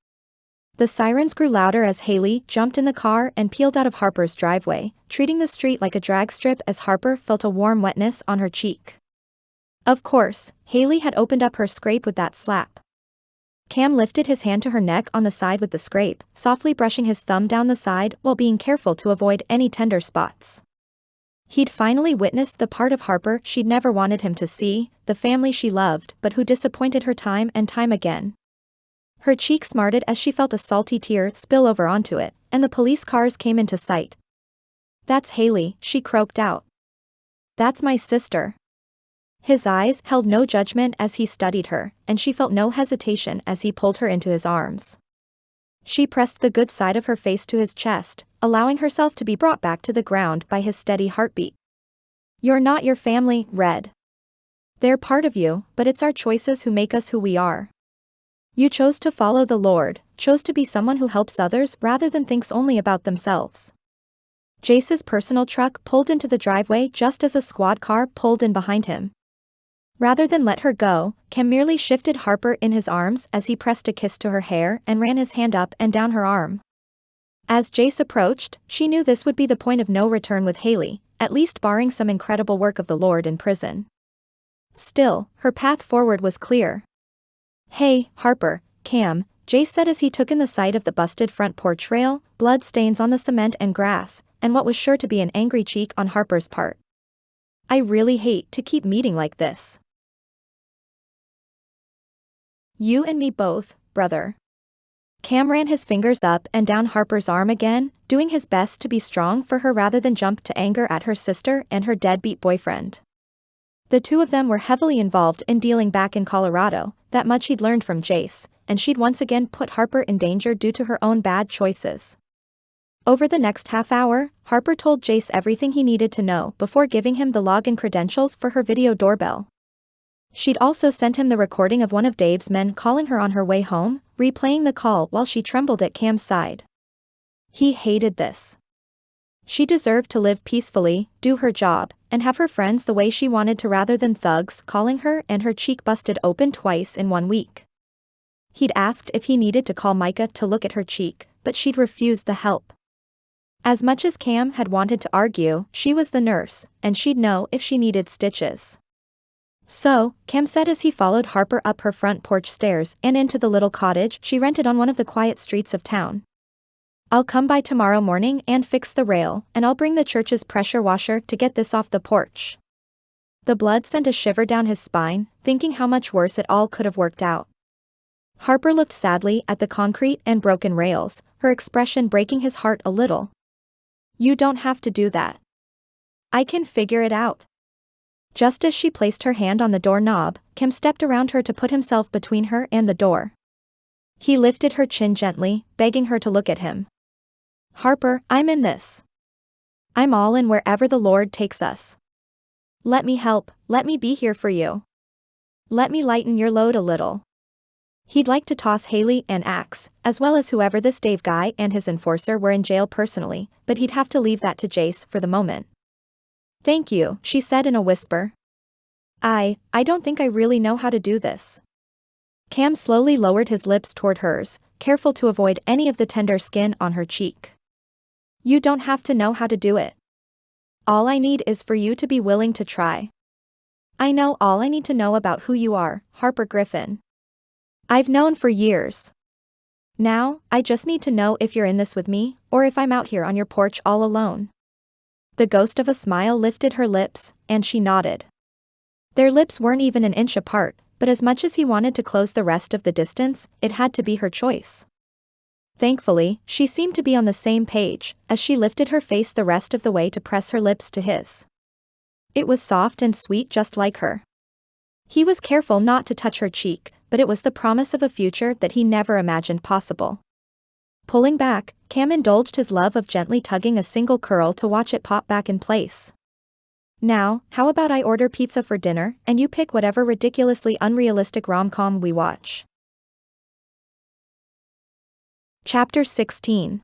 The sirens grew louder as Haley jumped in the car and peeled out of Harper's driveway, treating the street like a drag strip as Harper felt a warm wetness on her cheek. Of course, Haley had opened up her scrape with that slap. Cam lifted his hand to her neck on the side with the scrape, softly brushing his thumb down the side while being careful to avoid any tender spots. He'd finally witnessed the part of Harper she'd never wanted him to see, the family she loved but who disappointed her time and time again. Her cheek smarted as she felt a salty tear spill over onto it, and the police cars came into sight. "That's Haley," she croaked out. "That's my sister." His eyes held no judgment as he studied her, and she felt no hesitation as he pulled her into his arms. She pressed the good side of her face to his chest, allowing herself to be brought back to the ground by his steady heartbeat. You're not your family, Red. They're part of you, but it's our choices who make us who we are. You chose to follow the Lord, chose to be someone who helps others rather than thinks only about themselves. Jace's personal truck pulled into the driveway just as a squad car pulled in behind him. Rather than let her go, Cam merely shifted Harper in his arms as he pressed a kiss to her hair and ran his hand up and down her arm. As Jace approached, she knew this would be the point of no return with Haley, at least barring some incredible work of the Lord in prison. Still, her path forward was clear. "Hey, Harper, Cam," Jace said as he took in the sight of the busted front porch rail, blood stains on the cement and grass, and what was sure to be an angry cheek on Harper's part. "I really hate to keep meeting like this. You and me both, brother." Cam ran his fingers up and down Harper's arm again, doing his best to be strong for her rather than jump to anger at her sister and her deadbeat boyfriend. The two of them were heavily involved in dealing back in Colorado, that much he'd learned from Jace, and she'd once again put Harper in danger due to her own bad choices. Over the next half hour, Harper told Jace everything he needed to know before giving him the login credentials for her video doorbell. She'd also sent him the recording of one of Dave's men calling her on her way home, replaying the call while she trembled at Cam's side. He hated this. She deserved to live peacefully, do her job, and have her friends the way she wanted to rather than thugs calling her and her cheek busted open twice in 1 week. He'd asked if he needed to call Micah to look at her cheek, but she'd refused the help. As much as Cam had wanted to argue, she was the nurse, and she'd know if she needed stitches. So, Cam said as he followed Harper up her front porch stairs and into the little cottage she rented on one of the quiet streets of town. "I'll come by tomorrow morning and fix the rail, and I'll bring the church's pressure washer to get this off the porch." The blood sent a shiver down his spine, thinking how much worse it all could have worked out. Harper looked sadly at the concrete and broken rails, her expression breaking his heart a little. "You don't have to do that. I can figure it out." Just as she placed her hand on the doorknob, Cam stepped around her to put himself between her and the door. He lifted her chin gently, begging her to look at him. "Harper, I'm in this. I'm all in wherever the Lord takes us. Let me help, let me be here for you. Let me lighten your load a little." He'd like to toss Haley and Axe, as well as whoever this Dave guy and his enforcer were in jail personally, but he'd have to leave that to Jace for the moment. "Thank you," she said in a whisper. I don't think I really know how to do this." Cam slowly lowered his lips toward hers, careful to avoid any of the tender skin on her cheek. "You don't have to know how to do it. All I need is for you to be willing to try. I know all I need to know about who you are, Harper Griffin. I've known for years. Now, I just need to know if you're in this with me, or if I'm out here on your porch all alone." The ghost of a smile lifted her lips, and she nodded. Their lips weren't even an inch apart, but as much as he wanted to close the rest of the distance, it had to be her choice. Thankfully, she seemed to be on the same page, as she lifted her face the rest of the way to press her lips to his. It was soft and sweet just like her. He was careful not to touch her cheek, but it was the promise of a future that he never imagined possible. Pulling back, Cam indulged his love of gently tugging a single curl to watch it pop back in place. "Now, how about I order pizza for dinner, and you pick whatever ridiculously unrealistic rom-com we watch?" Chapter 16.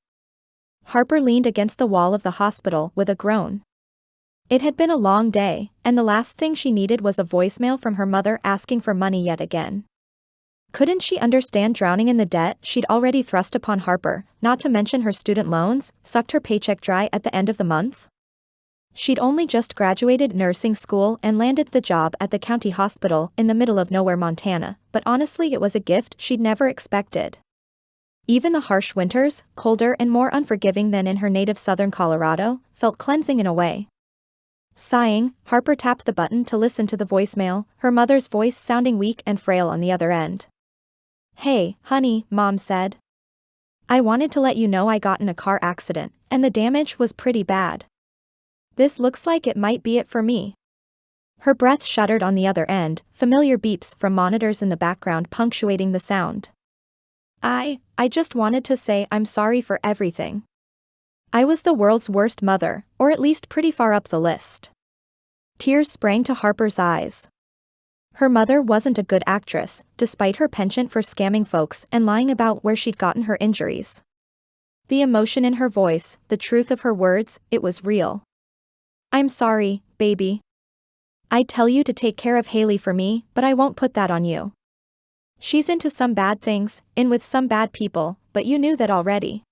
Harper leaned against the wall of the hospital with a groan. It had been a long day, and the last thing she needed was a voicemail from her mother asking for money yet again. Couldn't she understand drowning in the debt she'd already thrust upon Harper, not to mention her student loans, sucked her paycheck dry at the end of the month? She'd only just graduated nursing school and landed the job at the county hospital in the middle of nowhere, Montana, but honestly it was a gift she'd never expected. Even the harsh winters, colder and more unforgiving than in her native southern Colorado, felt cleansing in a way. Sighing, Harper tapped the button to listen to the voicemail, her mother's voice sounding weak and frail on the other end. "Hey, honey," Mom said. "I wanted to let you know I got in a car accident, and the damage was pretty bad. This looks like it might be it for me." Her breath shuddered on the other end, familiar beeps from monitors in the background punctuating the sound. I just wanted to say I'm sorry for everything. I was the world's worst mother, or at least pretty far up the list. Tears sprang to Harper's eyes. Her mother wasn't a good actress, despite her penchant for scamming folks and lying about where she'd gotten her injuries. The emotion in her voice, the truth of her words, it was real. "I'm sorry, baby. I'd tell you to take care of Haley for me, but I won't put that on you. She's into some bad things, in with some bad people, but you knew that already."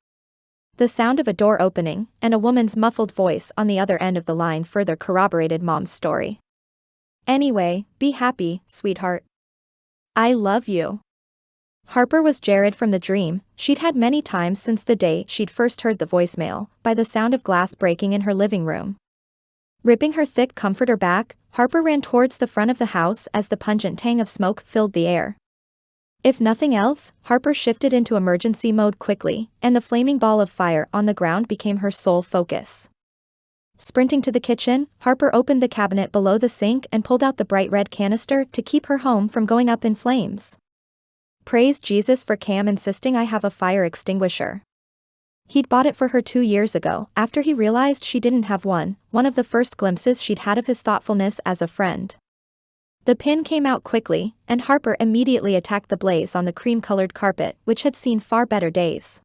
The sound of a door opening, and a woman's muffled voice on the other end of the line further corroborated Mom's story. "Anyway, be happy, sweetheart. I love you." Harper was Jared from the dream she'd had many times since the day she'd first heard the voicemail, by the sound of glass breaking in her living room. Ripping her thick comforter back, Harper ran towards the front of the house as the pungent tang of smoke filled the air. If nothing else, Harper shifted into emergency mode quickly, and the flaming ball of fire on the ground became her sole focus. Sprinting to the kitchen, Harper opened the cabinet below the sink and pulled out the bright red canister to keep her home from going up in flames. Praise Jesus for Cam insisting I have a fire extinguisher. He'd bought it for her 2 years ago, after he realized she didn't have one of the first glimpses she'd had of his thoughtfulness as a friend. The pin came out quickly, and Harper immediately attacked the blaze on the cream-colored carpet, which had seen far better days.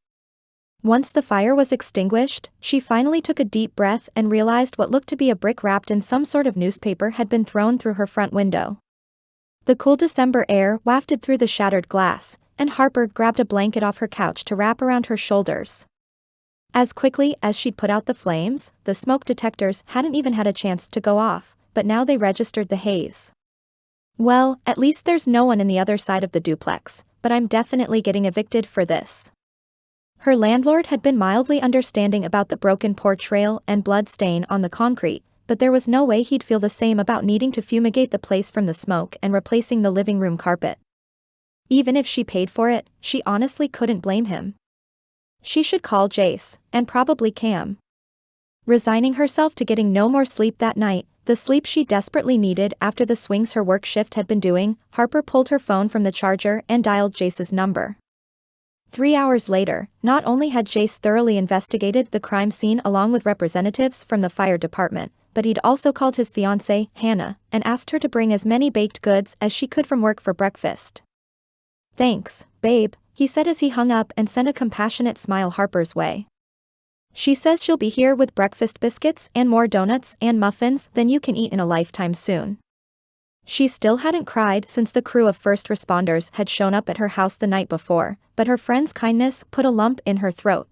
Once the fire was extinguished, she finally took a deep breath and realized what looked to be a brick wrapped in some sort of newspaper had been thrown through her front window. The cool December air wafted through the shattered glass, and Harper grabbed a blanket off her couch to wrap around her shoulders. As quickly as she'd put out the flames, the smoke detectors hadn't even had a chance to go off, but now they registered the haze. "Well, at least there's no one in the other side of the duplex, but I'm definitely getting evicted for this." Her landlord had been mildly understanding about the broken porch rail and blood stain on the concrete, but there was no way he'd feel the same about needing to fumigate the place from the smoke and replacing the living room carpet. Even if she paid for it, she honestly couldn't blame him. She should call Jace, and probably Cam. Resigning herself to getting no more sleep that night, the sleep she desperately needed after the swings her work shift had been doing, Harper pulled her phone from the charger and dialed Jace's number. 3 hours later, not only had Jace thoroughly investigated the crime scene along with representatives from the fire department, but he'd also called his fiancée, Hannah, and asked her to bring as many baked goods as she could from work for breakfast. "Thanks, babe," he said as he hung up and sent a compassionate smile Harper's way. "She says she'll be here with breakfast biscuits and more donuts and muffins than you can eat in a lifetime soon." She still hadn't cried since the crew of first responders had shown up at her house the night before, but her friend's kindness put a lump in her throat.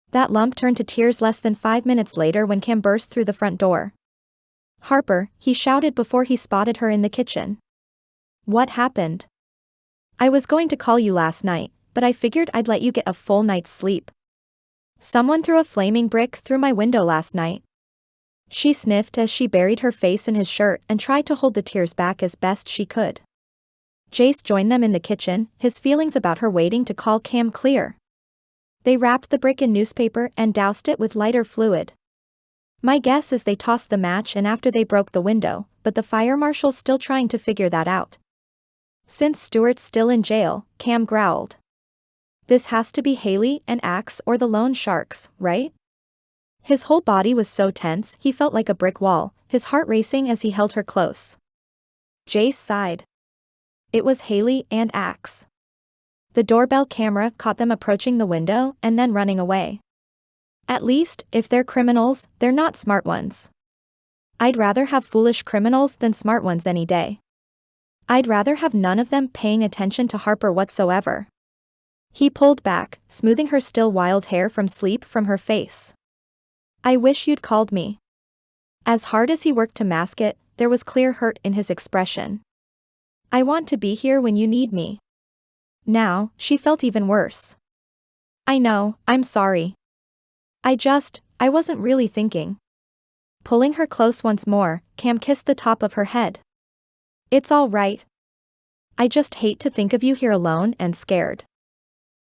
That lump turned to tears less than 5 minutes later when Cam burst through the front door. "Harper," he shouted before he spotted her in the kitchen. "What happened?" "I was going to call you last night, but I figured I'd let you get a full night's sleep. Someone threw a flaming brick through my window last night." She sniffed as she buried her face in his shirt and tried to hold the tears back as best she could. Jace joined them in the kitchen, his feelings about her waiting to call Cam clear. They wrapped the brick in newspaper and doused it with lighter fluid. My guess is they tossed the match in after they broke the window, but the fire marshal's still trying to figure that out. Since Stewart's still in jail, Cam growled. "This has to be Haley and Axe or the loan sharks, right?" His whole body was so tense he felt like a brick wall, his heart racing as he held her close. Jace sighed. It was Haley and Axe. The doorbell camera caught them approaching the window and then running away. At least, if they're criminals, they're not smart ones. I'd rather have foolish criminals than smart ones any day. I'd rather have none of them paying attention to Harper whatsoever. He pulled back, smoothing her still wild hair from sleep from her face. "I wish you'd called me." As hard as he worked to mask it, there was clear hurt in his expression. "I want to be here when you need me." Now, she felt even worse. "I know, I'm sorry. I wasn't really thinking." Pulling her close once more, Cam kissed the top of her head. "It's all right. I just hate to think of you here alone and scared."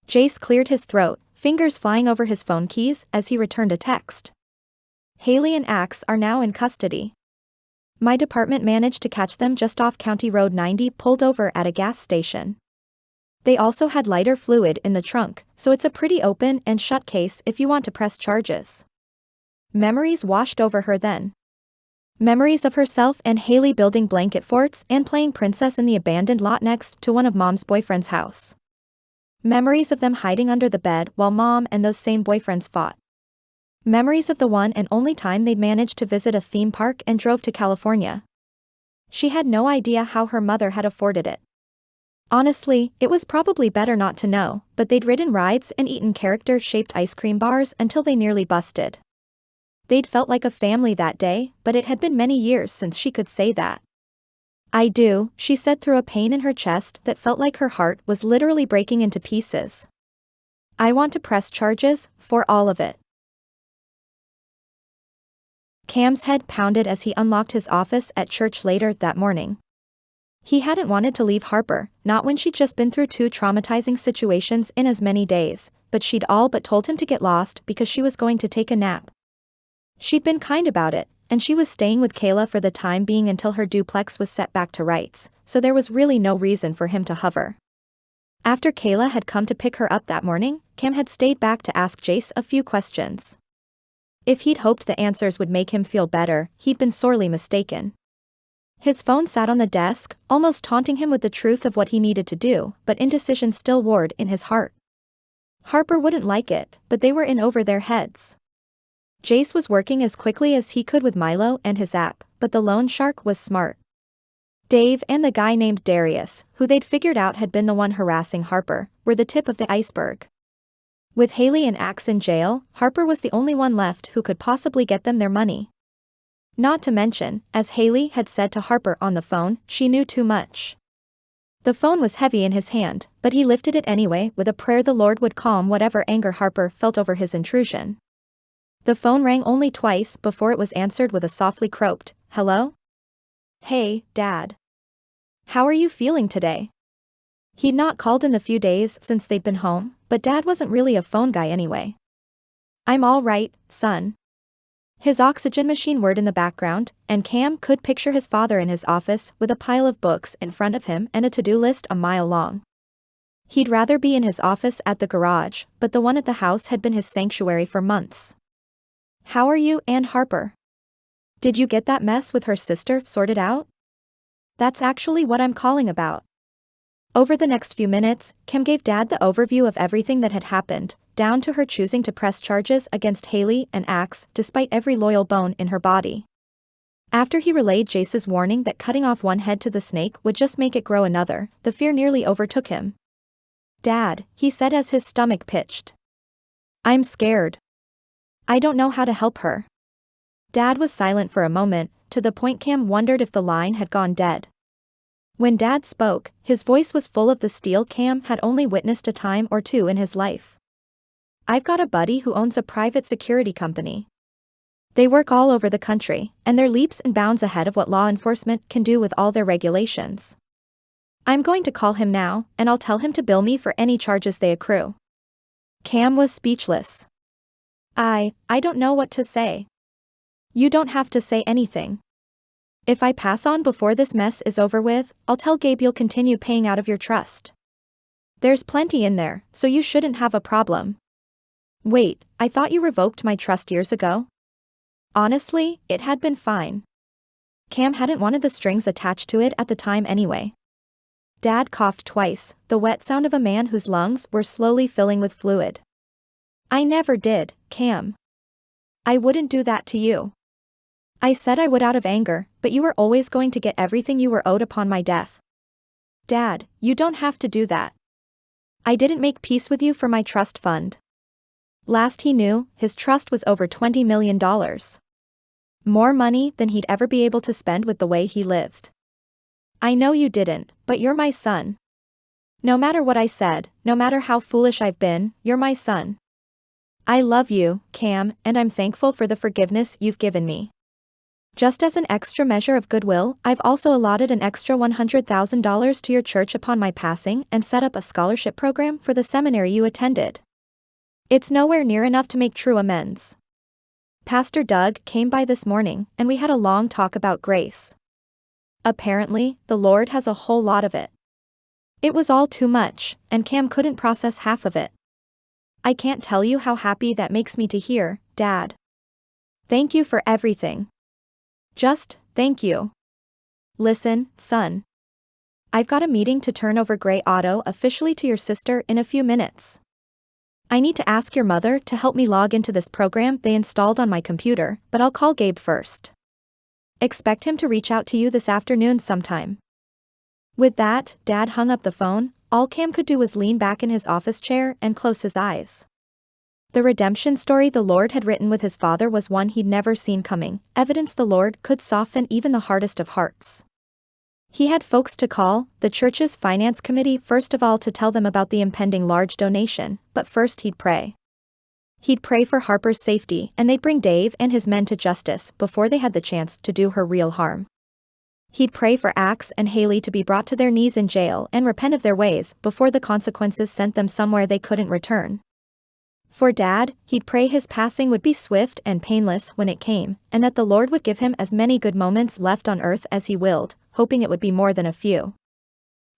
Jace cleared his throat, fingers flying over his phone keys as he returned a text. "Haley and Axe are now in custody. My department managed to catch them just off County Road 90 pulled over at a gas station. They also had lighter fluid in the trunk, so it's a pretty open and shut case if you want to press charges." Memories washed over her then. Memories of herself and Haley building blanket forts and playing princess in the abandoned lot next to one of Mom's boyfriend's house. Memories of them hiding under the bed while Mom and those same boyfriends fought. Memories of the one and only time they'd managed to visit a theme park and drove to California. She had no idea how her mother had afforded it. Honestly, it was probably better not to know, but they'd ridden rides and eaten character-shaped ice cream bars until they nearly busted. They'd felt like a family that day, but it had been many years since she could say that. "I do," she said through a pain in her chest that felt like her heart was literally breaking into pieces. "I want to press charges, for all of it." Cam's head pounded as he unlocked his office at church later that morning. He hadn't wanted to leave Harper, not when she'd just been through 2 traumatizing situations in as many days, but she'd all but told him to get lost because she was going to take a nap. She'd been kind about it, and she was staying with Kayla for the time being until her duplex was set back to rights, so there was really no reason for him to hover. After Kayla had come to pick her up that morning, Cam had stayed back to ask Jace a few questions. If he'd hoped the answers would make him feel better, he'd been sorely mistaken. His phone sat on the desk, almost taunting him with the truth of what he needed to do, but indecision still warred in his heart. Harper wouldn't like it, but they were in over their heads. Jace was working as quickly as he could with Milo and his app, but the loan shark was smart. Dave and the guy named Darius, who they'd figured out had been the one harassing Harper, were the tip of the iceberg. With Haley and Axe in jail, Harper was the only one left who could possibly get them their money. Not to mention, as Haley had said to Harper on the phone, she knew too much. The phone was heavy in his hand, but he lifted it anyway with a prayer the Lord would calm whatever anger Harper felt over his intrusion. The phone rang only twice before it was answered with a softly croaked, "Hello? Hey, Dad. How are you feeling today?" He'd not called in the few days since they'd been home, but Dad wasn't really a phone guy anyway. "I'm all right, son." His oxygen machine whirred in the background, and Cam could picture his father in his office with a pile of books in front of him and a to-do list a mile long. He'd rather be in his office at the garage, but the one at the house had been his sanctuary for months. "How are you and Harper? Did you get that mess with her sister sorted out?" "That's actually what I'm calling about." Over the next few minutes, Kim gave Dad the overview of everything that had happened, down to her choosing to press charges against Haley and Axe despite every loyal bone in her body. After he relayed Jace's warning that cutting off one head to the snake would just make it grow another, the fear nearly overtook him. "Dad," he said as his stomach pitched. "I'm scared. I don't know how to help her." Dad was silent for a moment, to the point Cam wondered if the line had gone dead. When Dad spoke, his voice was full of the steel Cam had only witnessed a time or two in his life. "I've got a buddy who owns a private security company. They work all over the country, and they're leaps and bounds ahead of what law enforcement can do with all their regulations. I'm going to call him now, and I'll tell him to bill me for any charges they accrue." Cam was speechless. I don't know what to say." "You don't have to say anything. If I pass on before this mess is over with, I'll tell Gabe you'll continue paying out of your trust. There's plenty in there, so you shouldn't have a problem." "Wait, I thought you revoked my trust years ago?" Honestly, it had been fine. Cam hadn't wanted the strings attached to it at the time anyway. Dad coughed twice, the wet sound of a man whose lungs were slowly filling with fluid. "I never did, Cam. I wouldn't do that to you. I said I would out of anger, but you were always going to get everything you were owed upon my death. Dad, you don't have to do that. I didn't make peace with you for my trust fund." Last he knew, his trust was over $20 million. More money than he'd ever be able to spend with the way he lived. "I know you didn't, but you're my son. No matter what I said, no matter how foolish I've been, you're my son. I love you, Cam, and I'm thankful for the forgiveness you've given me. Just as an extra measure of goodwill, I've also allotted an extra $100,000 to your church upon my passing and set up a scholarship program for the seminary you attended. It's nowhere near enough to make true amends. Pastor Doug came by this morning, and we had a long talk about grace. Apparently, the Lord has a whole lot of it." It was all too much, and Cam couldn't process half of it. "I can't tell you how happy that makes me to hear, Dad. Thank you for everything." Just, thank you. Listen, son. I've got a meeting to turn over Gray Auto officially to your sister in a few minutes. I need to ask your mother to help me log into this program they installed on my computer, but I'll call Gabe first. Expect him to reach out to you this afternoon sometime. With that, Dad hung up the phone. All Cam could do was lean back in his office chair and close his eyes. The redemption story the Lord had written with his father was one he'd never seen coming, evidence the Lord could soften even the hardest of hearts. He had folks to call, the church's finance committee first of all to tell them about the impending large donation, but first he'd pray. He'd pray for Harper's safety and they'd bring Dave and his men to justice before they had the chance to do her real harm. He'd pray for Axe and Haley to be brought to their knees in jail and repent of their ways before the consequences sent them somewhere they couldn't return. For Dad, he'd pray his passing would be swift and painless when it came, and that the Lord would give him as many good moments left on earth as he willed, hoping it would be more than a few.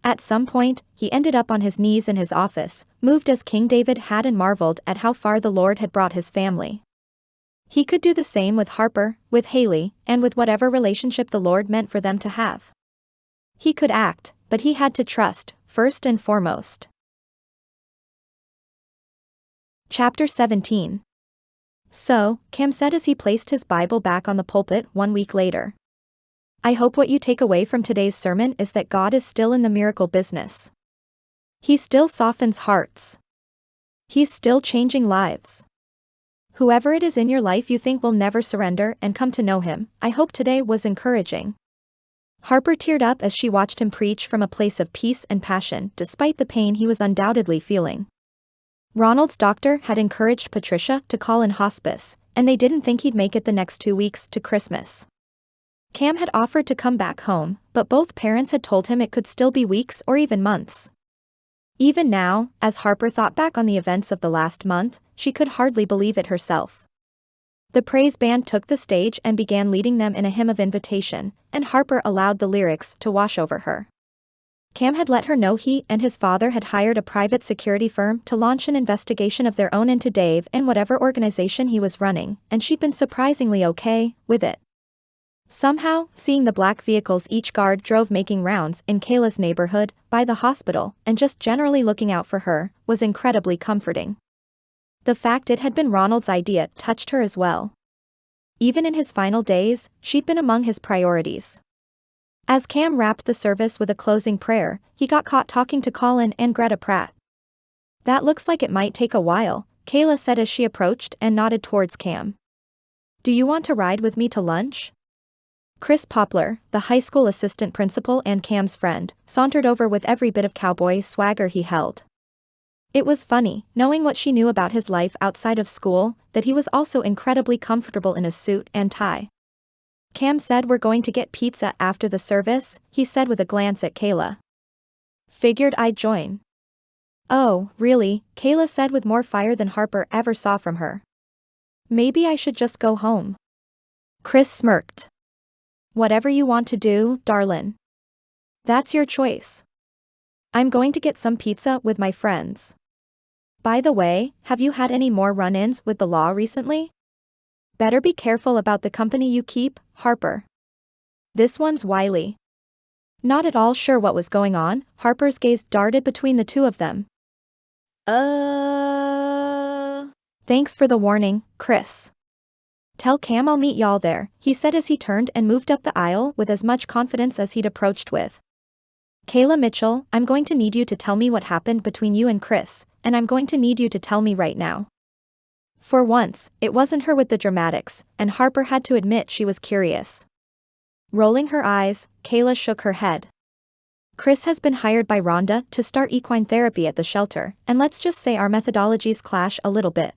At some point, he ended up on his knees in his office, moved as King David had and marveled at how far the Lord had brought his family. He could do the same with Harper, with Haley, and with whatever relationship the Lord meant for them to have. He could act, but he had to trust, first and foremost. Chapter 17. So, Cam said as he placed his Bible back on the pulpit 1 week later. I hope what you take away from today's sermon is that God is still in the miracle business. He still softens hearts. He's still changing lives. Whoever it is in your life you think will never surrender and come to know him, I hope today was encouraging. Harper teared up as she watched him preach from a place of peace and passion despite the pain he was undoubtedly feeling. Ronald's doctor had encouraged Patricia to call in hospice, and they didn't think he'd make it the next 2 weeks to Christmas. Cam had offered to come back home, but both parents had told him it could still be weeks or even months. Even now, as Harper thought back on the events of the last month, she could hardly believe it herself. The praise band took the stage and began leading them in a hymn of invitation, and Harper allowed the lyrics to wash over her. Cam had let her know he and his father had hired a private security firm to launch an investigation of their own into Dave and whatever organization he was running, and she'd been surprisingly okay with it. Somehow, seeing the black vehicles each guard drove making rounds in Kayla's neighborhood, by the hospital, and just generally looking out for her, was incredibly comforting. The fact it had been Ronald's idea touched her as well. Even in his final days, she'd been among his priorities. As Cam wrapped the service with a closing prayer, he got caught talking to Colin and Greta Pratt. That looks like it might take a while, Kayla said as she approached and nodded towards Cam. Do you want to ride with me to lunch? Chris Poplar, the high school assistant principal and Cam's friend, sauntered over with every bit of cowboy swagger he held. It was funny, knowing what she knew about his life outside of school, that he was also incredibly comfortable in a suit and tie. Cam said we're going to get pizza after the service, he said with a glance at Kayla. Figured I'd join. Oh, really, Kayla said with more fire than Harper ever saw from her. Maybe I should just go home. Chris smirked. Whatever you want to do, darlin'. That's your choice. I'm going to get some pizza with my friends. By the way, have you had any more run-ins with the law recently? Better be careful about the company you keep, Harper. This one's wily. Not at all sure what was going on, Harper's gaze darted between the two of them. Thanks for the warning, Chris. Tell Cam I'll meet y'all there, he said as he turned and moved up the aisle with as much confidence as he'd approached with. Kayla Mitchell, I'm going to need you to tell me what happened between you and Chris, and I'm going to need you to tell me right now. For once, it wasn't her with the dramatics, and Harper had to admit she was curious. Rolling her eyes, Kayla shook her head. Chris has been hired by Rhonda to start equine therapy at the shelter, and let's just say our methodologies clash a little bit.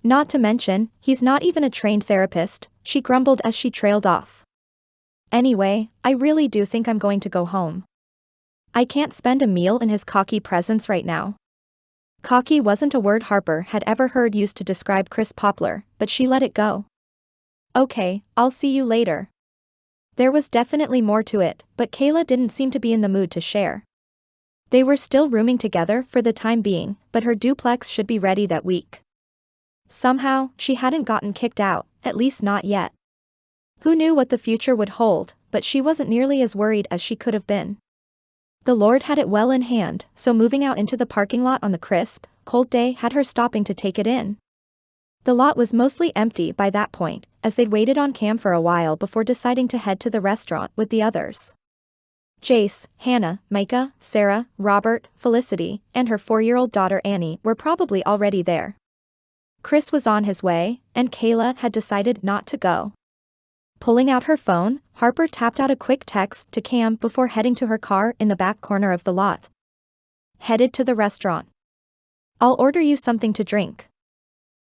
Not to mention, he's not even a trained therapist, she grumbled as she trailed off. Anyway, I really do think I'm going to go home. I can't spend a meal in his cocky presence right now. Cocky wasn't a word Harper had ever heard used to describe Chris Poplar, but she let it go. Okay, I'll see you later. There was definitely more to it, but Kayla didn't seem to be in the mood to share. They were still rooming together for the time being, but her duplex should be ready that week. Somehow, she hadn't gotten kicked out, at least not yet. Who knew what the future would hold, but she wasn't nearly as worried as she could have been. The Lord had it well in hand, so moving out into the parking lot on the crisp, cold day had her stopping to take it in. The lot was mostly empty by that point, as they'd waited on Cam for a while before deciding to head to the restaurant with the others. Jace, Hannah, Micah, Sarah, Robert, Felicity, and her 4-year-old daughter Annie were probably already there. Chris was on his way, and Kayla had decided not to go. Pulling out her phone, Harper tapped out a quick text to Cam before heading to her car in the back corner of the lot. Headed to the restaurant. I'll order you something to drink.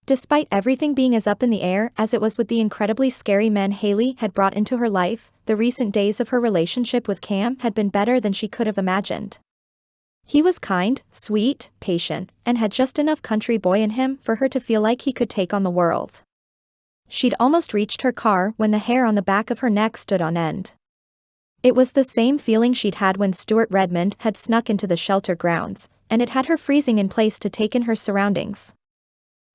Despite everything being as up in the air as it was with the incredibly scary men Haley had brought into her life, the recent days of her relationship with Cam had been better than she could have imagined. He was kind, sweet, patient, and had just enough country boy in him for her to feel like he could take on the world. She'd almost reached her car when the hair on the back of her neck stood on end. It was the same feeling she'd had when Stuart Redmond had snuck into the shelter grounds, and it had her freezing in place to take in her surroundings.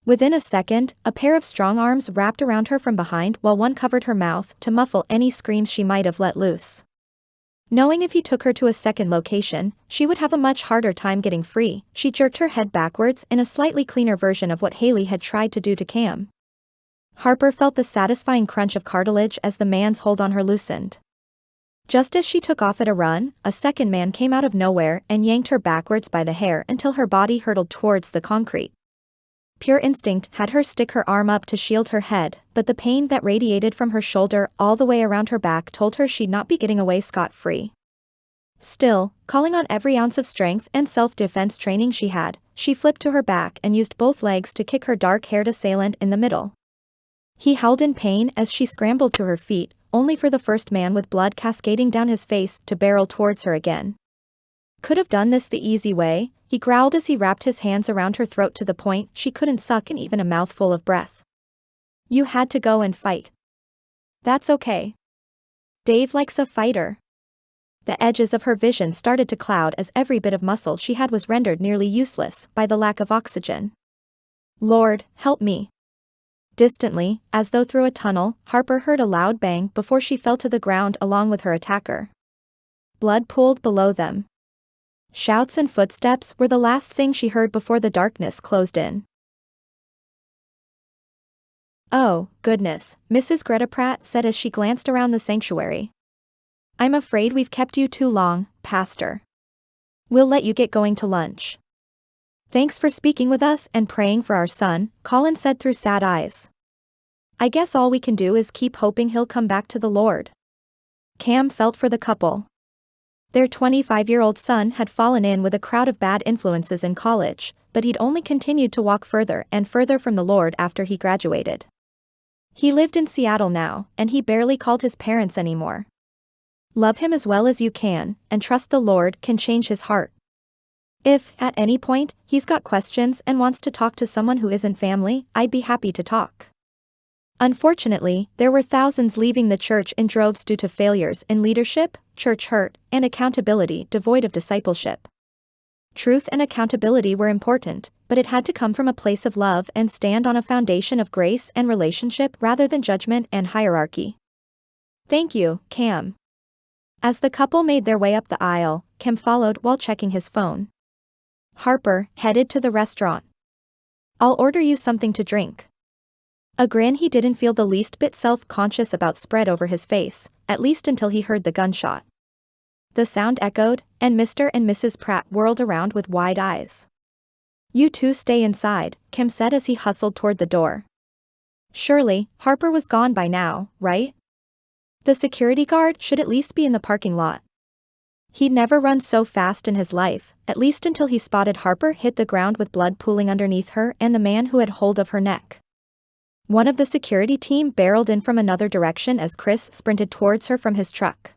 Within a second, a pair of strong arms wrapped around her from behind while one covered her mouth to muffle any screams she might have let loose. Knowing if he took her to a second location, she would have a much harder time getting free, she jerked her head backwards in a slightly cleaner version of what Haley had tried to do to Cam. Harper felt the satisfying crunch of cartilage as the man's hold on her loosened. Just as she took off at a run, a second man came out of nowhere and yanked her backwards by the hair until her body hurtled towards the concrete. Pure instinct had her stick her arm up to shield her head, but the pain that radiated from her shoulder all the way around her back told her she'd not be getting away scot-free. Still, calling on every ounce of strength and self-defense training she had, she flipped to her back and used both legs to kick her dark-haired assailant in the middle. He howled in pain as she scrambled to her feet, only for the first man with blood cascading down his face to barrel towards her again. Could have done this the easy way, he growled as he wrapped his hands around her throat to the point she couldn't suck in even a mouthful of breath. You had to go and fight. That's okay. Dave likes a fighter. The edges of her vision started to cloud as every bit of muscle she had was rendered nearly useless by the lack of oxygen. Lord, help me. Distantly, as though through a tunnel, Harper heard a loud bang before she fell to the ground along with her attacker. Blood pooled below them. Shouts and footsteps were the last thing she heard before the darkness closed in. Oh, goodness, Mrs. Greta Pratt said as she glanced around the sanctuary. I'm afraid we've kept you too long, Pastor. We'll let you get going to lunch. Thanks for speaking with us and praying for our son, Colin said through sad eyes. I guess all we can do is keep hoping he'll come back to the Lord. Cam felt for the couple. Their 25-year-old son had fallen in with a crowd of bad influences in college, but he'd only continued to walk further and further from the Lord after he graduated. He lived in Seattle now, and he barely called his parents anymore. Love him as well as you can, and trust the Lord can change his heart. If, at any point, he's got questions and wants to talk to someone who isn't family, I'd be happy to talk. Unfortunately, there were thousands leaving the church in droves due to failures in leadership, church hurt, and accountability devoid of discipleship. Truth and accountability were important, but it had to come from a place of love and stand on a foundation of grace and relationship rather than judgment and hierarchy. Thank you, Cam. As the couple made their way up the aisle, Cam followed while checking his phone. Harper headed to the restaurant. I'll order you something to drink. A grin he didn't feel the least bit self-conscious about spread over his face, at least until he heard the gunshot. The sound echoed, and Mr. and Mrs. Pratt whirled around with wide eyes. You two stay inside, Cam said as he hustled toward the door. Surely, Harper was gone by now, right? The security guard should at least be in the parking lot. He'd never run so fast in his life, at least until he spotted Harper hit the ground with blood pooling underneath her and the man who had hold of her neck. One of the security team barreled in from another direction as Chris sprinted towards her from his truck.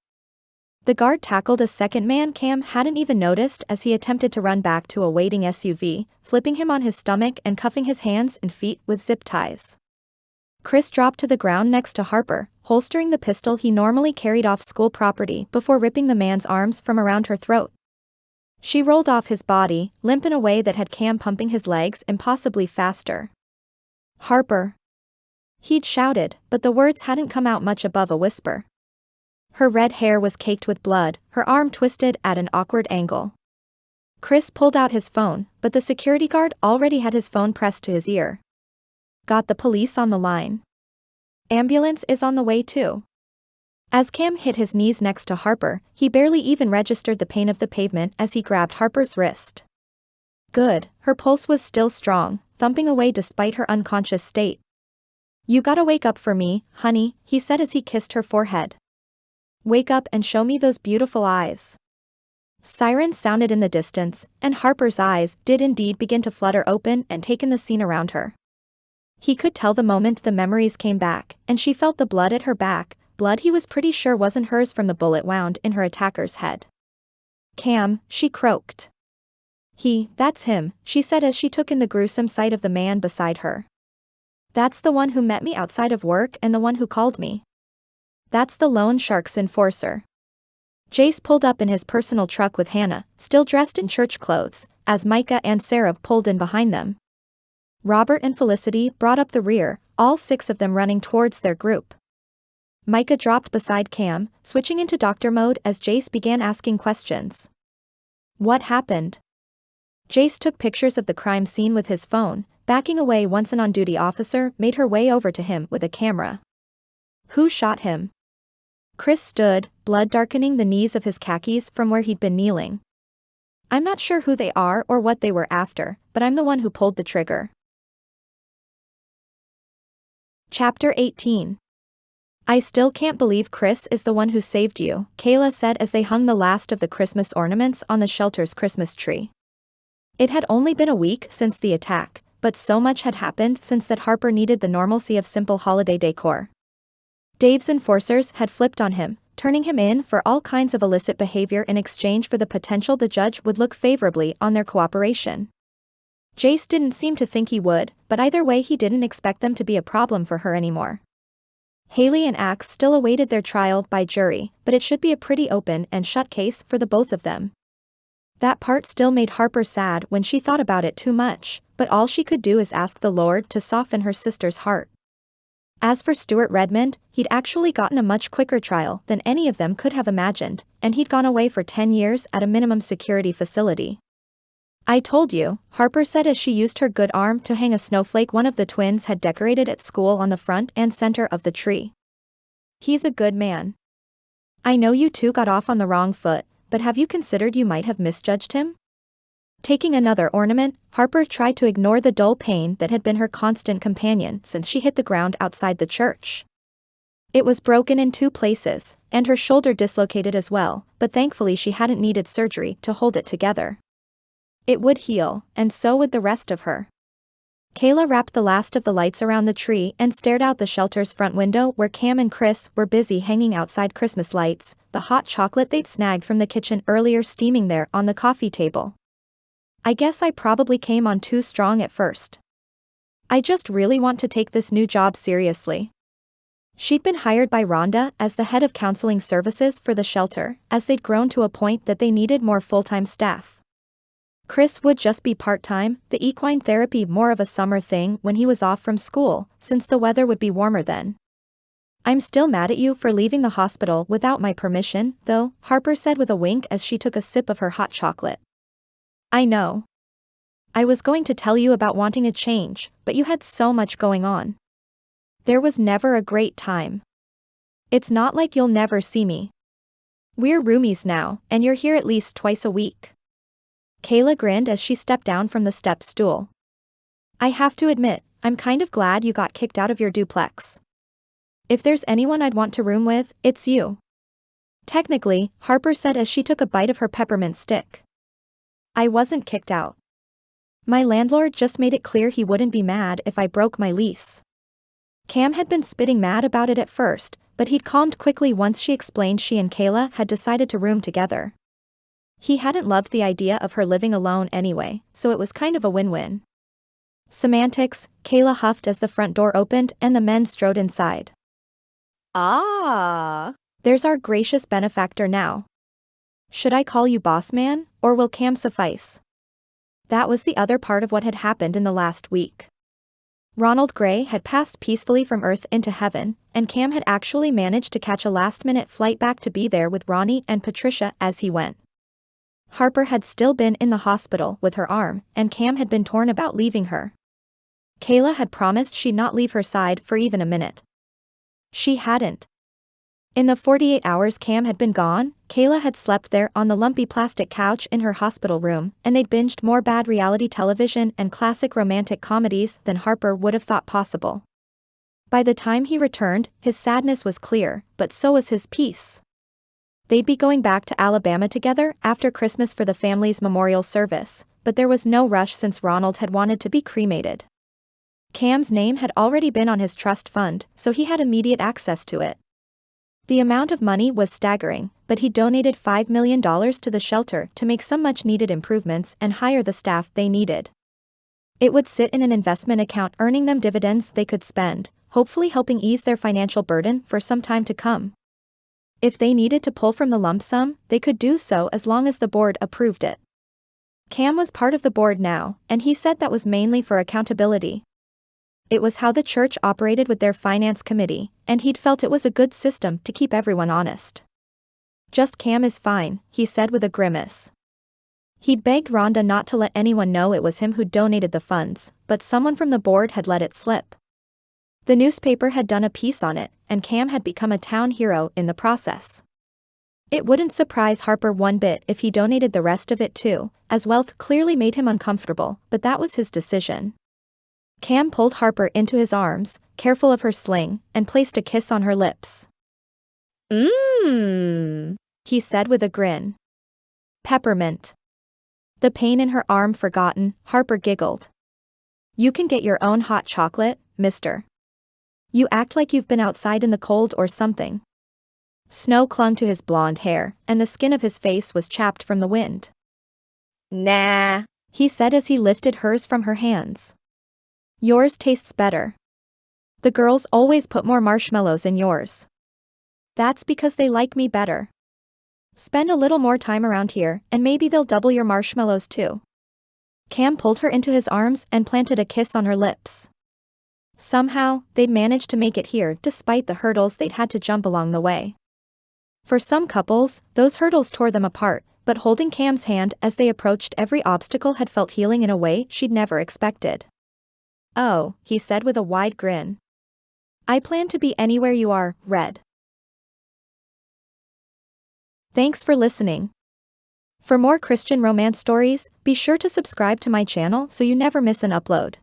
The guard tackled a second man Cam hadn't even noticed as he attempted to run back to a waiting SUV, flipping him on his stomach and cuffing his hands and feet with zip ties. Chris dropped to the ground next to Harper, holstering the pistol he normally carried off school property before ripping the man's arms from around her throat. She rolled off his body, limp in a way that had Cam pumping his legs impossibly faster. Harper. He'd shouted, but the words hadn't come out much above a whisper. Her red hair was caked with blood, her arm twisted at an awkward angle. Chris pulled out his phone, but the security guard already had his phone pressed to his ear. Got the police on the line. Ambulance is on the way too. As Cam hit his knees next to Harper, he barely even registered the pain of the pavement as he grabbed Harper's wrist. Good, her pulse was still strong, thumping away despite her unconscious state. You gotta wake up for me, honey, he said as he kissed her forehead. Wake up and show me those beautiful eyes. Sirens sounded in the distance, and Harper's eyes did indeed begin to flutter open and take in the scene around her. He could tell the moment the memories came back, and she felt the blood at her back, blood he was pretty sure wasn't hers from the bullet wound in her attacker's head. Cam, she croaked. That's him, she said as she took in the gruesome sight of the man beside her. That's the one who met me outside of work and the one who called me. That's the loan shark's enforcer. Jace pulled up in his personal truck with Hannah, still dressed in church clothes, as Micah and Sarah pulled in behind them. Robert and Felicity brought up the rear, all 6 of them running towards their group. Micah dropped beside Cam, switching into doctor mode as Jace began asking questions. What happened? Jace took pictures of the crime scene with his phone, backing away once an on-duty officer made her way over to him with a camera. Who shot him? Chris stood, blood darkening the knees of his khakis from where he'd been kneeling. I'm not sure who they are or what they were after, but I'm the one who pulled the trigger. Chapter 18. I still can't believe Chris is the one who saved you, Kayla said as they hung the last of the Christmas ornaments on the shelter's Christmas tree. It had only been a week since the attack, but so much had happened since that Harper needed the normalcy of simple holiday decor. Dave's enforcers had flipped on him, turning him in for all kinds of illicit behavior in exchange for the potential the judge would look favorably on their cooperation. Jace didn't seem to think he would, but either way he didn't expect them to be a problem for her anymore. Haley and Axe still awaited their trial by jury, but it should be a pretty open and shut case for the both of them. That part still made Harper sad when she thought about it too much, but all she could do is ask the Lord to soften her sister's heart. As for Stuart Redmond, he'd actually gotten a much quicker trial than any of them could have imagined, and he'd gone away for 10 years at a minimum security facility. I told you, Harper said as she used her good arm to hang a snowflake one of the twins had decorated at school on the front and center of the tree. He's a good man. I know you two got off on the wrong foot, but have you considered you might have misjudged him? Taking another ornament, Harper tried to ignore the dull pain that had been her constant companion since she hit the ground outside the church. It was broken in 2 places, and her shoulder dislocated as well, but thankfully she hadn't needed surgery to hold it together. It would heal, and so would the rest of her. Kayla wrapped the last of the lights around the tree and stared out the shelter's front window where Cam and Chris were busy hanging outside Christmas lights, the hot chocolate they'd snagged from the kitchen earlier steaming there on the coffee table. I guess I probably came on too strong at first. I just really want to take this new job seriously. She'd been hired by Rhonda as the head of counseling services for the shelter, as they'd grown to a point that they needed more full-time staff. Chris would just be part-time, the equine therapy more of a summer thing when he was off from school, since the weather would be warmer then. I'm still mad at you for leaving the hospital without my permission, though, Harper said with a wink as she took a sip of her hot chocolate. I know. I was going to tell you about wanting a change, but you had so much going on. There was never a great time. It's not like you'll never see me. We're roomies now, and you're here at least twice a week. Kayla grinned as she stepped down from the step stool. I have to admit, I'm kind of glad you got kicked out of your duplex. If there's anyone I'd want to room with, it's you. Technically, Harper said as she took a bite of her peppermint stick. I wasn't kicked out. My landlord just made it clear he wouldn't be mad if I broke my lease. Cam had been spitting mad about it at first, but he'd calmed quickly once she explained she and Kayla had decided to room together. He hadn't loved the idea of her living alone anyway, so it was kind of a win-win. Semantics, Kayla huffed as the front door opened and the men strode inside. Ah. There's our gracious benefactor now. Should I call you boss man, or will Cam suffice? That was the other part of what had happened in the last week. Ronald Gray had passed peacefully from Earth into heaven, and Cam had actually managed to catch a last-minute flight back to be there with Ronnie and Patricia as he went. Harper had still been in the hospital with her arm, and Cam had been torn about leaving her. Kayla had promised she'd not leave her side for even a minute. She hadn't. In the 48 hours Cam had been gone, Kayla had slept there on the lumpy plastic couch in her hospital room, and they'd binged more bad reality television and classic romantic comedies than Harper would have thought possible. By the time he returned, his sadness was clear, but so was his peace. They'd be going back to Alabama together after Christmas for the family's memorial service, but there was no rush since Ronald had wanted to be cremated. Cam's name had already been on his trust fund, so he had immediate access to it. The amount of money was staggering, but he donated $5 million to the shelter to make some much-needed improvements and hire the staff they needed. It would sit in an investment account earning them dividends they could spend, hopefully helping ease their financial burden for some time to come. If they needed to pull from the lump sum, they could do so as long as the board approved it. Cam was part of the board now, and he said that was mainly for accountability. It was how the church operated with their finance committee, and he'd felt it was a good system to keep everyone honest. "Just Cam is fine," he said with a grimace. He'd begged Rhonda not to let anyone know it was him who donated the funds, but someone from the board had let it slip. The newspaper had done a piece on it, and Cam had become a town hero in the process. It wouldn't surprise Harper one bit if he donated the rest of it too, as wealth clearly made him uncomfortable, but that was his decision. Cam pulled Harper into his arms, careful of her sling, and placed a kiss on her lips. He said with a grin. "Peppermint." The pain in her arm forgotten, Harper giggled. "You can get your own hot chocolate, mister. You act like you've been outside in the cold or something." Snow clung to his blonde hair, and the skin of his face was chapped from the wind. Nah, he said as he lifted hers from her hands. "Yours tastes better. The girls always put more marshmallows in yours." "That's because they like me better. Spend a little more time around here, and maybe they'll double your marshmallows too." Cam pulled her into his arms and planted a kiss on her lips. Somehow, they'd managed to make it here despite the hurdles they'd had to jump along the way. For some couples, those hurdles tore them apart, but holding Cam's hand as they approached every obstacle had felt healing in a way she'd never expected. "Oh," he said with a wide grin. "I plan to be anywhere you are, Red." Thanks for listening. For more Christian romance stories, be sure to subscribe to my channel so you never miss an upload.